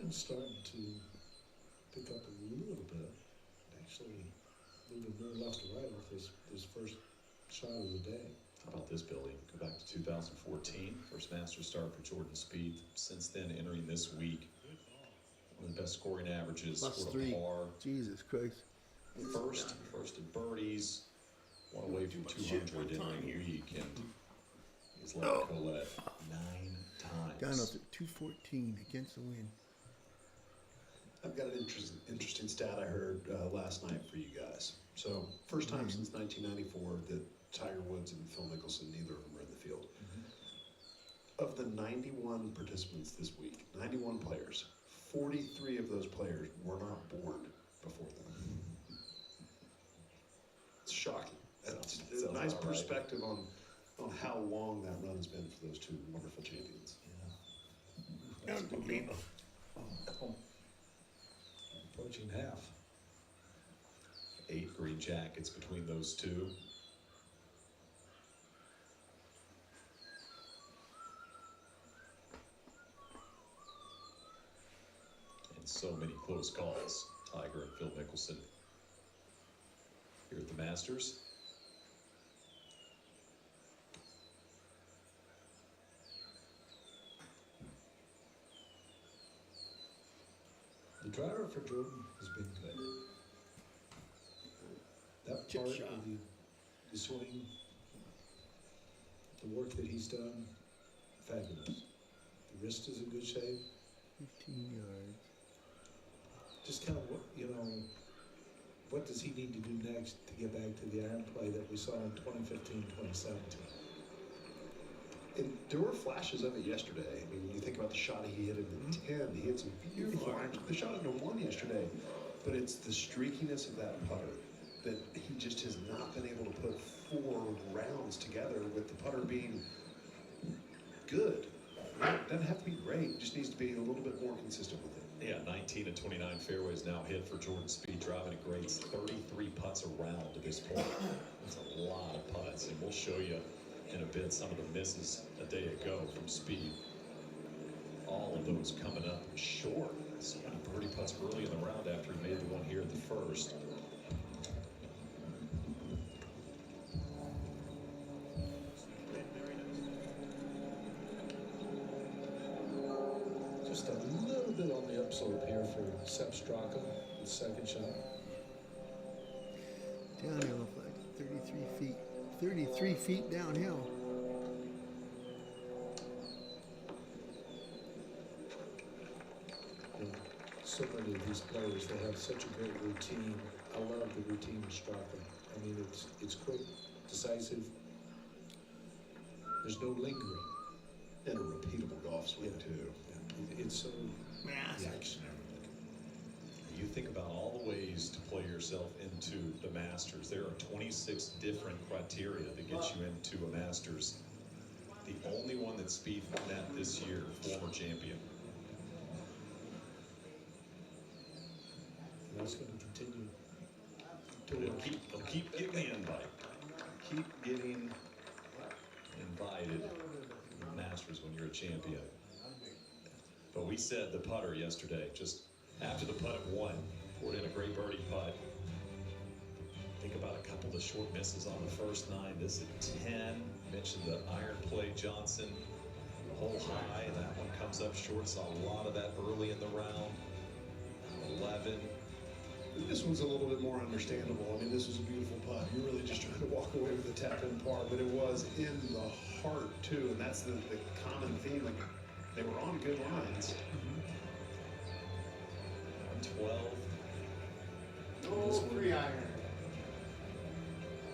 I'm starting to pick up a little bit. Actually, moving more left to right off this first shot of the day. How about this, Billy? Go back to 2014. First Masters start for Jordan Spieth. Since then, entering this week, one of the best scoring averages. Scored a +3. par. Jesus Christ. First in birdies. One away from 200 entering the week, and he's led Colette 9 times. Down up to 214 against the wind. I've got an interesting stat I heard last night for you guys. So, first time since 1994 that Tiger Woods and Phil Mickelson, neither of them were in the field. Of the 91 participants this week, 91 players, 43 of those players were not born before them. It's shocking. It's a nice perspective on how long that run has been for those two wonderful champions. Yeah. Unbelievable. Approaching half. 8 green jackets between those two. And so many close calls. Tiger and Phil Mickelson here at the Masters. The driver for Jordan has been good. That part of the swing, the work that he's done, fabulous. The wrist is in good shape. 15 yards. Just kind of, what does he need to do next to get back to the iron play that we saw in 2015, 2017? And there were flashes of it yesterday. I mean, you think about the shot he hit in the 10. He hit some beautiful irons. The shot into 1 yesterday. But it's the streakiness of that putter that he just has not been able to put 4 rounds together with the putter being good. It doesn't have to be great, just needs to be a little bit more consistent with it. Yeah, 19 of 29 fairways now hit for Jordan Spieth, driving at grades 33 putts around to this point. That's a lot of putts, and we'll show you in a bit some of the misses a day ago from Spieth. All of those coming up short. So many birdie putts early in the round after he made the one here at the first. Just a little bit on the upslope here for Sepp Straka, the second shot. Downhill looked like 33 feet. 33 feet downhill. So many of these players, they have such a great routine. I love the routine of Straka. I mean, it's quick, decisive. There's no lingering. And a repeatable golf swing, too. It's so reaction. You think about all the ways to play yourself into the Masters. There are 26 different criteria that get you into a Masters. The only one that Spieth met this year, former champion. That's going to continue. He'll keep getting the invite. Keep getting invited to the Masters when you're a champion. But we said the putter yesterday, just after the putt at 1, poured in a great birdie putt. Think about a couple of short misses on the first 9. This at 10. Mentioned the iron play Johnson. Hole high, that one comes up short. Saw a lot of that early in the round. 11. This one's a little bit more understandable. I mean, this was a beautiful putt. You're really just trying to walk away with a tap-in par, but it was in the heart, too, and that's the common theme. Like, they were on good lines. 12. Oh, 3-iron.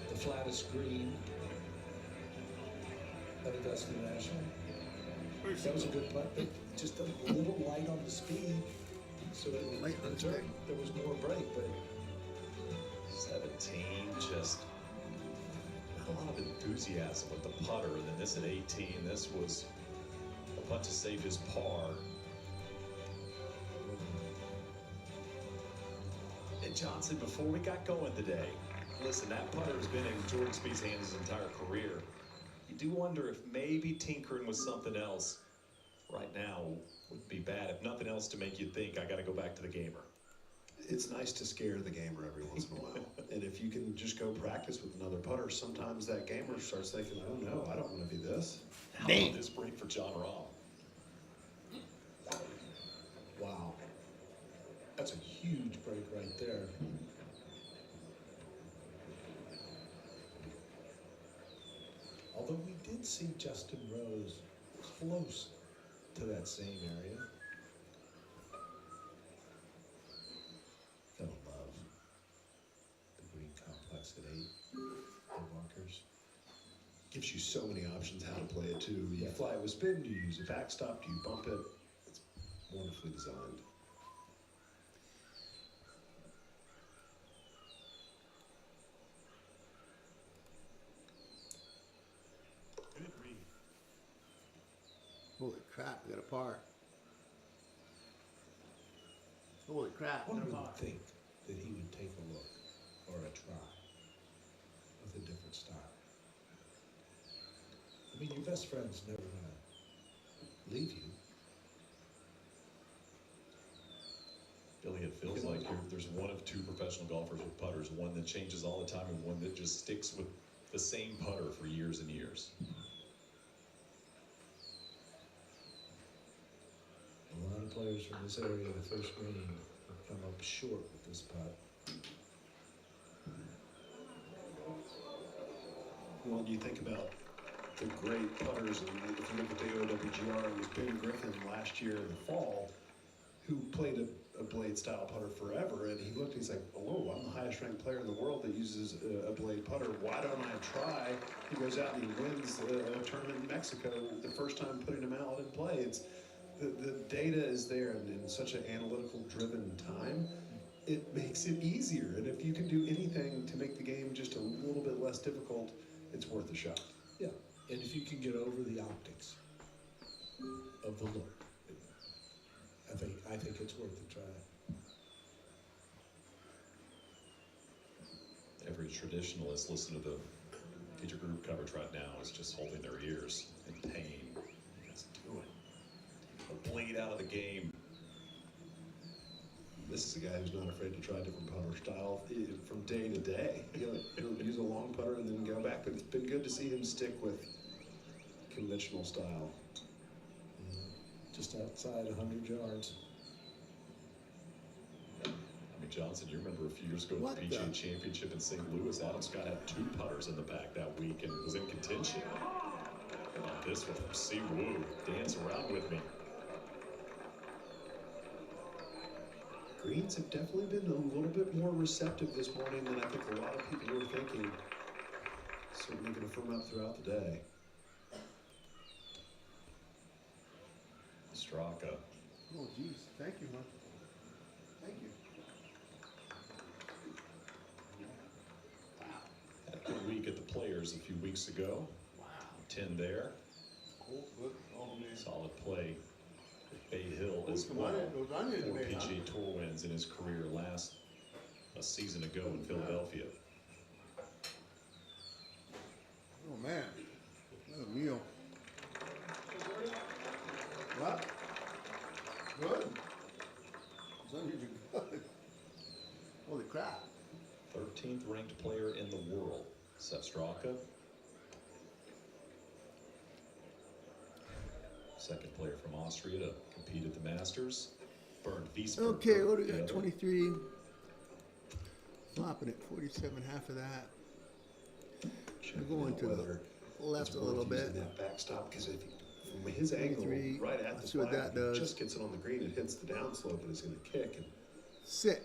The flattest green at Augusta National. That was a good putt, but just a little light on the speed. So there was more break, but 17, just not a lot of enthusiasm with the putter. And then this at 18, this was a putt to save his par. And Johnson, before we got going today, listen, that putter has been in Jordan Spieth's hands his entire career. You do wonder if maybe tinkering with something else right now would be bad, if nothing else, to make you think, I got to go back to the gamer. It's nice to scare the gamer every once in a while. And if you can just go practice with another putter, sometimes that gamer starts thinking, oh no, I don't want to be this. How about this break for John Rahm? wow. That's a huge break right there. Although we did see Justin Rose close to that same area. Gotta love the green complex at 8. The bunkers. Gives you so many options how to play it too. You fly it with spin, do you use a backstop, do you bump it? It's wonderfully designed. Holy crap, we got a par. Holy crap. One would think that he would take a look or a try with a different style. I mean, your best friend's never gonna leave you. Billy, it feels like there's one of 2 professional golfers with putters, one that changes all the time and one that just sticks with the same putter for years and years. A lot of players from this area, the first green, have come up short with this putt. Well, you think about the great putters, and if you look at the OWGR, it was Ben Griffin last year in the fall, who played a blade style putter forever, and he looked, he's like, oh, I'm the highest ranked player in the world that uses a blade putter. Why don't I try? He goes out and he wins a tournament in Mexico the first time putting him out in play. It's the data is there, and in such an analytical driven time, it makes it easier. And if you can do anything to make the game just a little bit less difficult, it's worth a shot. Yeah, and if you can get over the optics of the look, I think it's worth a try. Every traditionalist listening to the feature group coverage right now is just holding their ears in pain. Let's do it. Take the bleed out of the game. This is a guy who's not afraid to try different putter style from day to day. He'll use a long putter and then go back, but it's been good to see him stick with conventional style. Just outside 100 yards. Johnson, you remember a few years ago at the PGA Championship in St. Louis, Adam Scott had 2 putters in the back that week and was in contention. This one from Si Woo, dance around with me. Greens have definitely been a little bit more receptive this morning than I think a lot of people were thinking. Certainly going to firm up throughout the day. Straka. Oh, geez. Thank you, man. Thank you. Had a good week at the Players a few weeks ago. Wow. 10 there. Cool. Good. Oh, man. Solid play at Bay Hill as well. 4 PGA Tour wins in his career a season ago in Philadelphia. Oh, man. What a meal. What? Good. It's unusually good. Holy crap. 13th ranked player in the world, Sepp Straka. Second player from Austria to compete at the Masters. Bernd Wiesberg. Okay, what do we got? 23. Flopping it, 47, half of that. We're going to the left a little bit. That backstop, because from his angle, right at the see what that does. Just gets it on the green, it hits the downslope, and it's going to kick. And sit.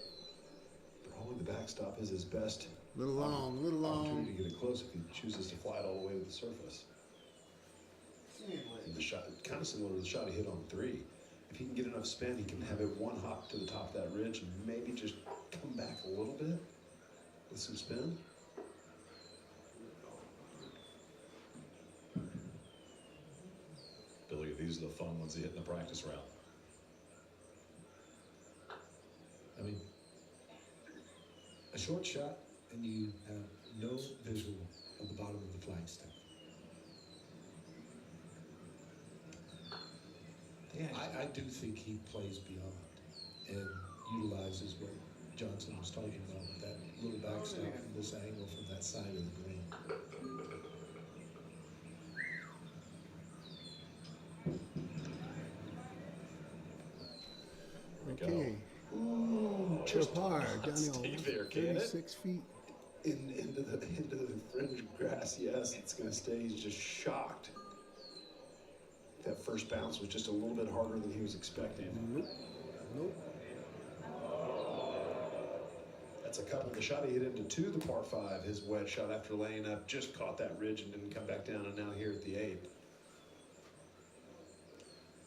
Throwing the backstop is his best. Little long, little long. Opportunity to get it close if he chooses to fly it all the way to the surface. And the shot, kind of similar to the shot he hit on 3. If he can get enough spin, he can have it one hop to the top of that ridge and maybe just come back a little bit with some spin. Billy, these are the fun ones he hit in the practice round. I mean, a short shot and you have no visual of the bottom of the flagstaff. Yeah, I do think he plays beyond and utilizes what Johnson was talking about, that little backstop from this angle from that side of the green. Okay. Ooh, just par, down stay there, 36 feet. Into the fringe grass, yes, it's going to stay. He's just shocked. That first bounce was just a little bit harder than he was expecting. Nope. Nope. That's a couple. The shot he hit into 2, the par 5, his wedge shot after laying up, just caught that ridge and didn't come back down, and now here at the 8th.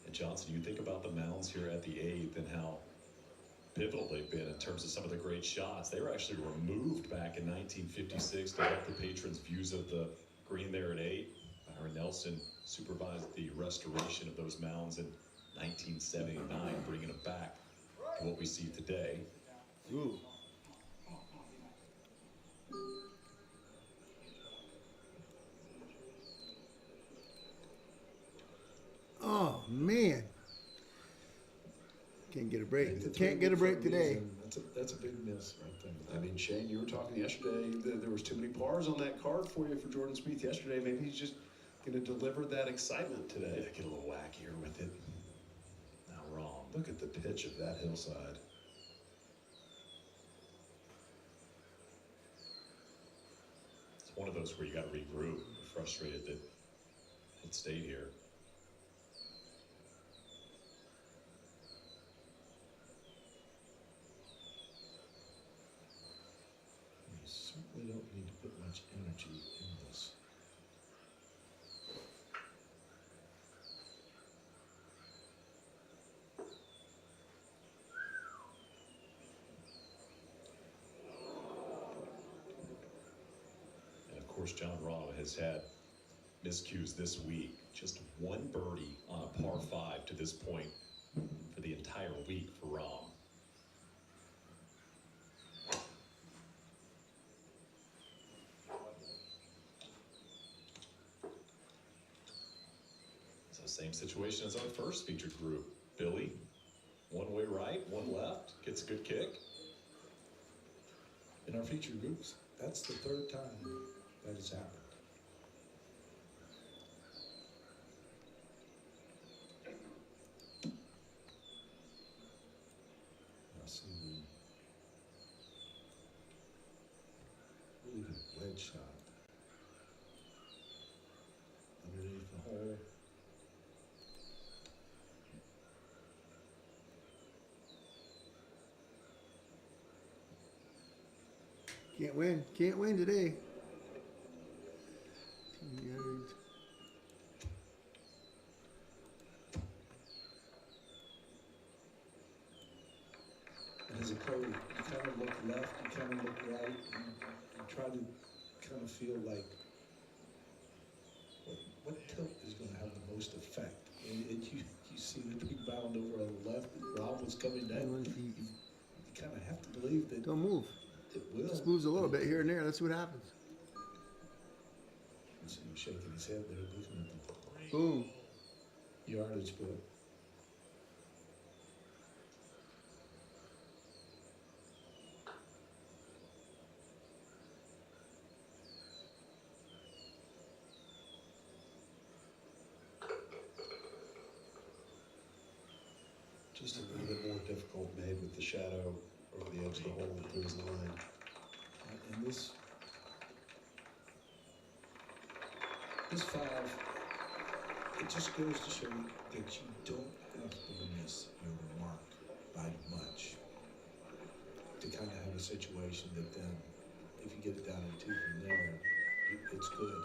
And Johnson, you think about the mounds here at the 8th and how pivotal they've been in terms of some of the great shots. They were actually removed back in 1956 to help the patrons' views of the green there at 8. Byron Nelson supervised the restoration of those mounds in 1979, bringing them back to what we see today. Ooh. Oh, man. Can't get a break. Can't get a break today. That's a big miss right there. I mean, Shane, you were talking yesterday that there was too many pars on that card for you for Jordan Spieth yesterday. Maybe he's just going to deliver that excitement today. Yeah, get a little wackier with it. Not wrong. Look at the pitch of that hillside. It's one of those where you got to regroup. You're frustrated that it stayed here. You certainly don't need to put much energy in this. course, John Rahm has had miscues this week. Just one birdie on a par 5 to this point for the entire week for Rahm. So same situation as our first featured group. Billy, one way right, one left, gets a good kick. In our featured groups, that's the third time that has happened. I see the really good wedge shot underneath the hole. Can't win today. 2 yards. And as a pro, you kind of look left, you kind of look right, you try to kind of feel like what tilt is going to have the most effect. And you see the big mound over on the left, Rob was coming down. You kind of have to believe that. Don't move. It will. Just moves a little bit here and there. Let's see what happens. You see him shaking his head there, looking at the Boom. Yardage book. Just a little bit more difficult made with the shadow over the edge of the hole through his line. And this 5, it just goes to show you that you don't have to miss your mark by much to kind of have a situation that then, if you get it down in 2 from there, it's good.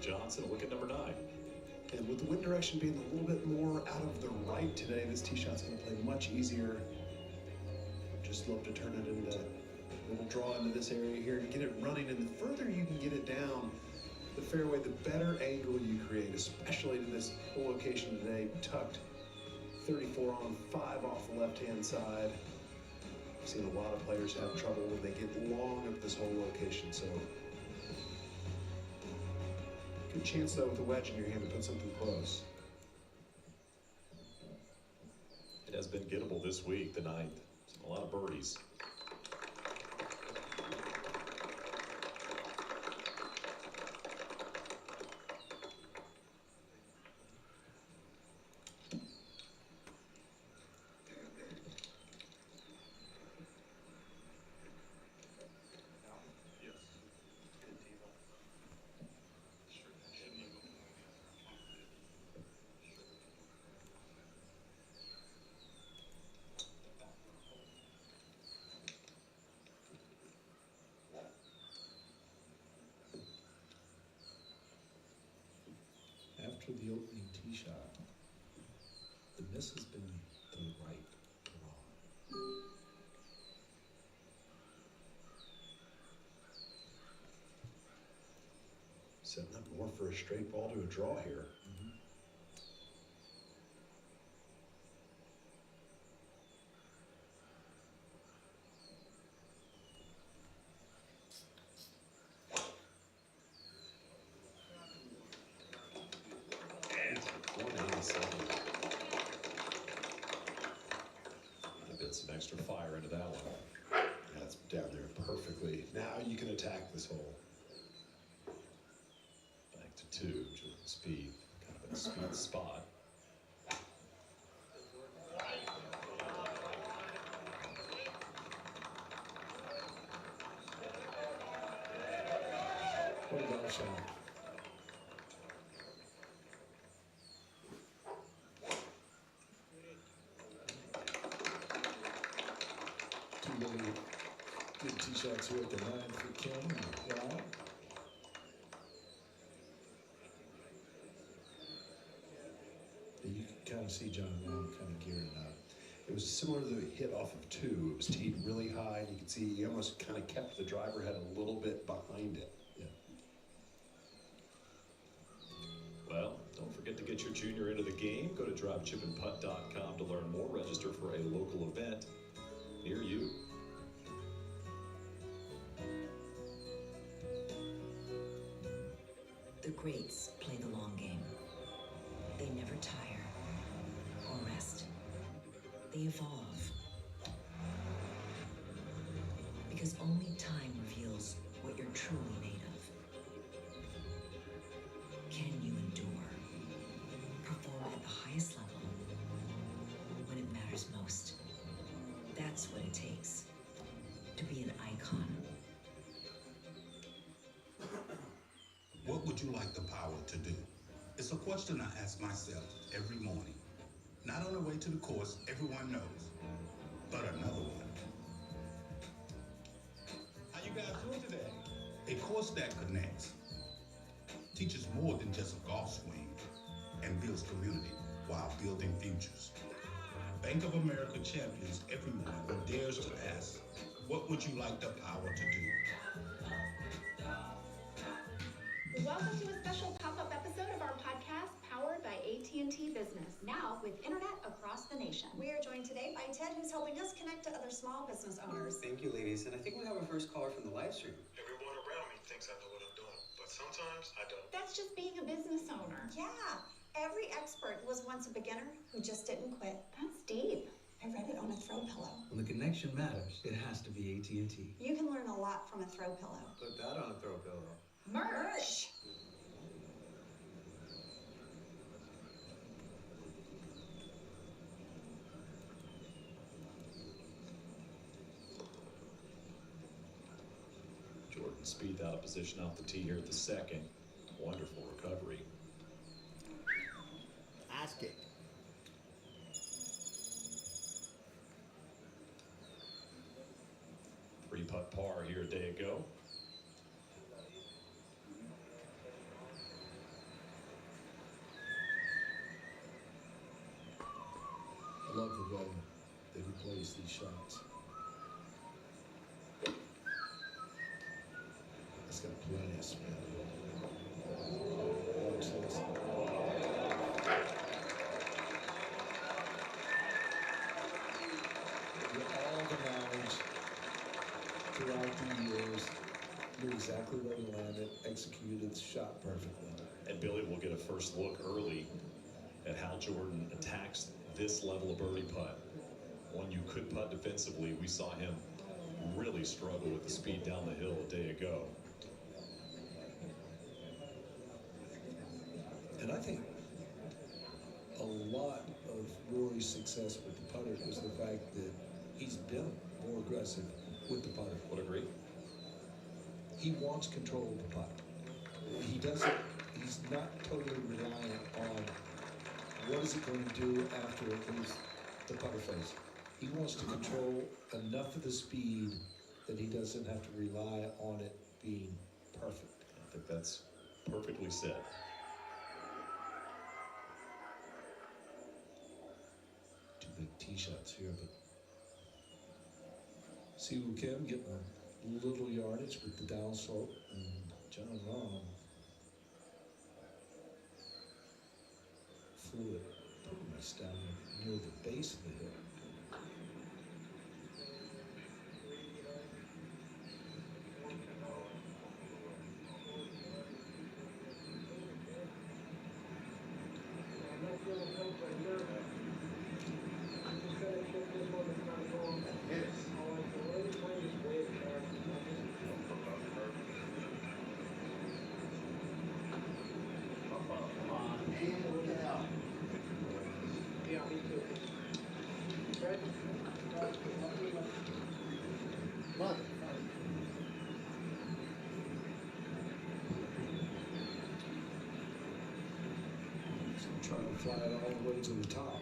Johnson, look at number 9. And with the wind direction being a little bit more out of the right today, this tee shot's going to play much easier. Just love to turn it into a little draw into this area here and get it running. And the further you can get it down the fairway, the better angle you create, especially to this whole location today, tucked 34 on, 5 off the left-hand side. I've seen a lot of players have trouble when they get long up this whole location, so good chance, though, with the wedge in your hand to put something close. It has been gettable this week, the 9th. A lot of birdies. After the opening tee shot, the miss has been to the right, wrong. Setting up more for a straight ball to a draw here. Some extra fire into that one. That's down there perfectly. Now you can attack this hole. Back to 2, Jordan Speed, kind of a speed spot. What a golf shot. Good tee shots here at the 9 for Kim and Rob. You can kind of see John Rahm kind of gearing up. It was similar to the hit off of 2. It was teed really high, and you could see he almost kind of kept the driver head a little bit behind it. Yeah. Well, don't forget to get your junior into the game. Go to drivechipandputt.com to learn more. Register for a local event near you. The greats play the long game. They never tire or rest. They evolve. Because only time reveals what you're truly made of. Can you endure? Perform at the highest level when it matters most. That's what it takes to be an icon. What would you like the power to do? It's a question I ask myself every morning. Not on the way to the course everyone knows, but another one. How you guys doing today? A course that connects, teaches more than just a golf swing, and builds community while building futures. Bank of America champions everyone who dares to ask, what would you like the power to do? Welcome to a special pop-up episode of our podcast, powered by AT&T Business. Now with internet across the nation. We are joined today by Ted, who's helping us connect to other small business owners. Thank you, ladies. And I think we have our first caller from the live stream. Everyone around me thinks I know what I'm doing, but sometimes I don't. That's just being a business owner. Yeah, every expert was once a beginner who just didn't quit. That's deep. I read it on a throw pillow. When the connection matters, it has to be AT&T. You can learn a lot from a throw pillow. Put that on a throw pillow. Merch! Jordan speeds out of position off the tee here at the second. Wonderful recovery. Ass kick. Three-putt par here a day ago. I love the way they replace these shots. It's got plenty of spin. Watch this. With all the knowledge throughout the years, knew exactly where he landed, executed, shot perfectly. And Billy will get a first look early at how Jordan attacks this level of birdie putt. One you could putt defensively. We saw him really struggle with the speed down the hill a day ago. And I think a lot of Rory's success with the putter was the fact that he's been more aggressive with the putter. Would agree. He wants control of the putter. He's not totally reliant on what is it going to do after it leaves the putter face. He wants to control enough of the speed that he doesn't have to rely on it being perfect. I think that's perfectly said. Two big tee shots here, but Siwoo Kim getting a little yardage with the downslope, and John Rahm flew it pretty much down near the base of the hill. Trying to fly it all the way to the top.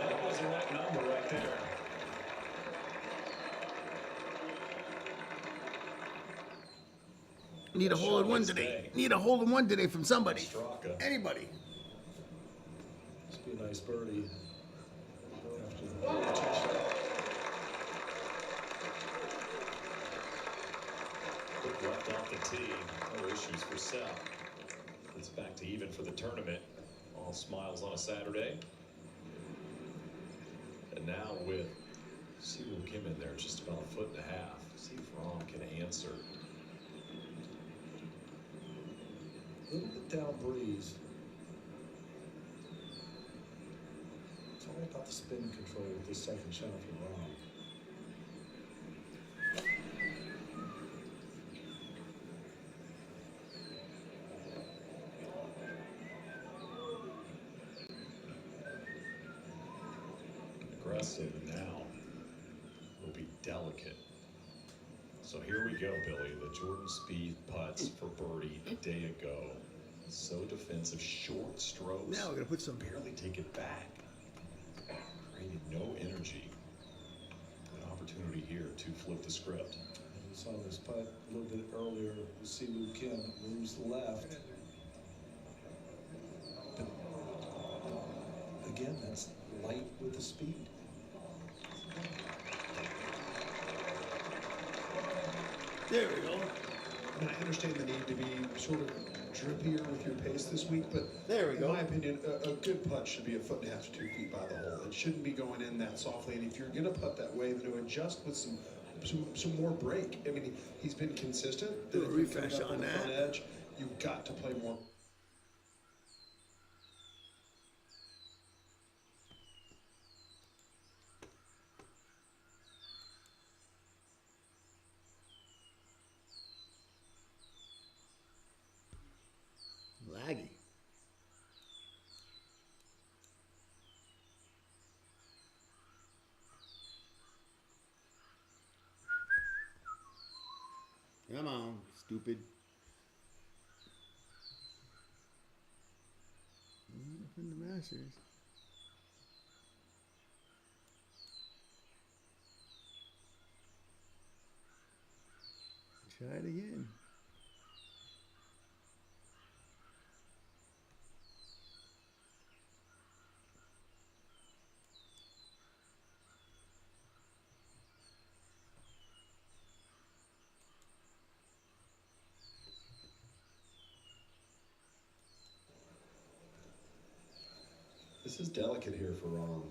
That was the right number right there. Need a hole in one today. Need a hole in one today from somebody. Straka. Anybody. Must be a nice birdie. After the Quick left off the tee. No issues for Seth. It's back to even for the tournament. All smiles on a Saturday. And now with Siwoo Kim in there, just about a foot and a half. See if Rom can answer. A little bit down breeze. It's all about the spin control with this second shot for Rom. Aggressive now. Will be delicate. So here we go, Billy. The Jordan Spieth putts for birdie a day ago. So defensive, short strokes. Now we're gonna put some barely take it back. Creating no energy. An opportunity here to flip the script. We saw this putt a little bit earlier. We see Siwoo Kim moves left. But again, that's light with the speed. There we go. I mean, I understand the need to be sort of drippier with your pace this week, but there we go. In my opinion, a good putt should be a foot and a half to 2 feet by the hole. It shouldn't be going in that softly. And if you're going to putt that way, then to adjust with some more break. I mean, he's been consistent. Do a If you're refresh coming up on the that. front edge, you've got to play more. Laggy. Come on, stupid. From the Masters. Try it again. This is delicate here for Rom.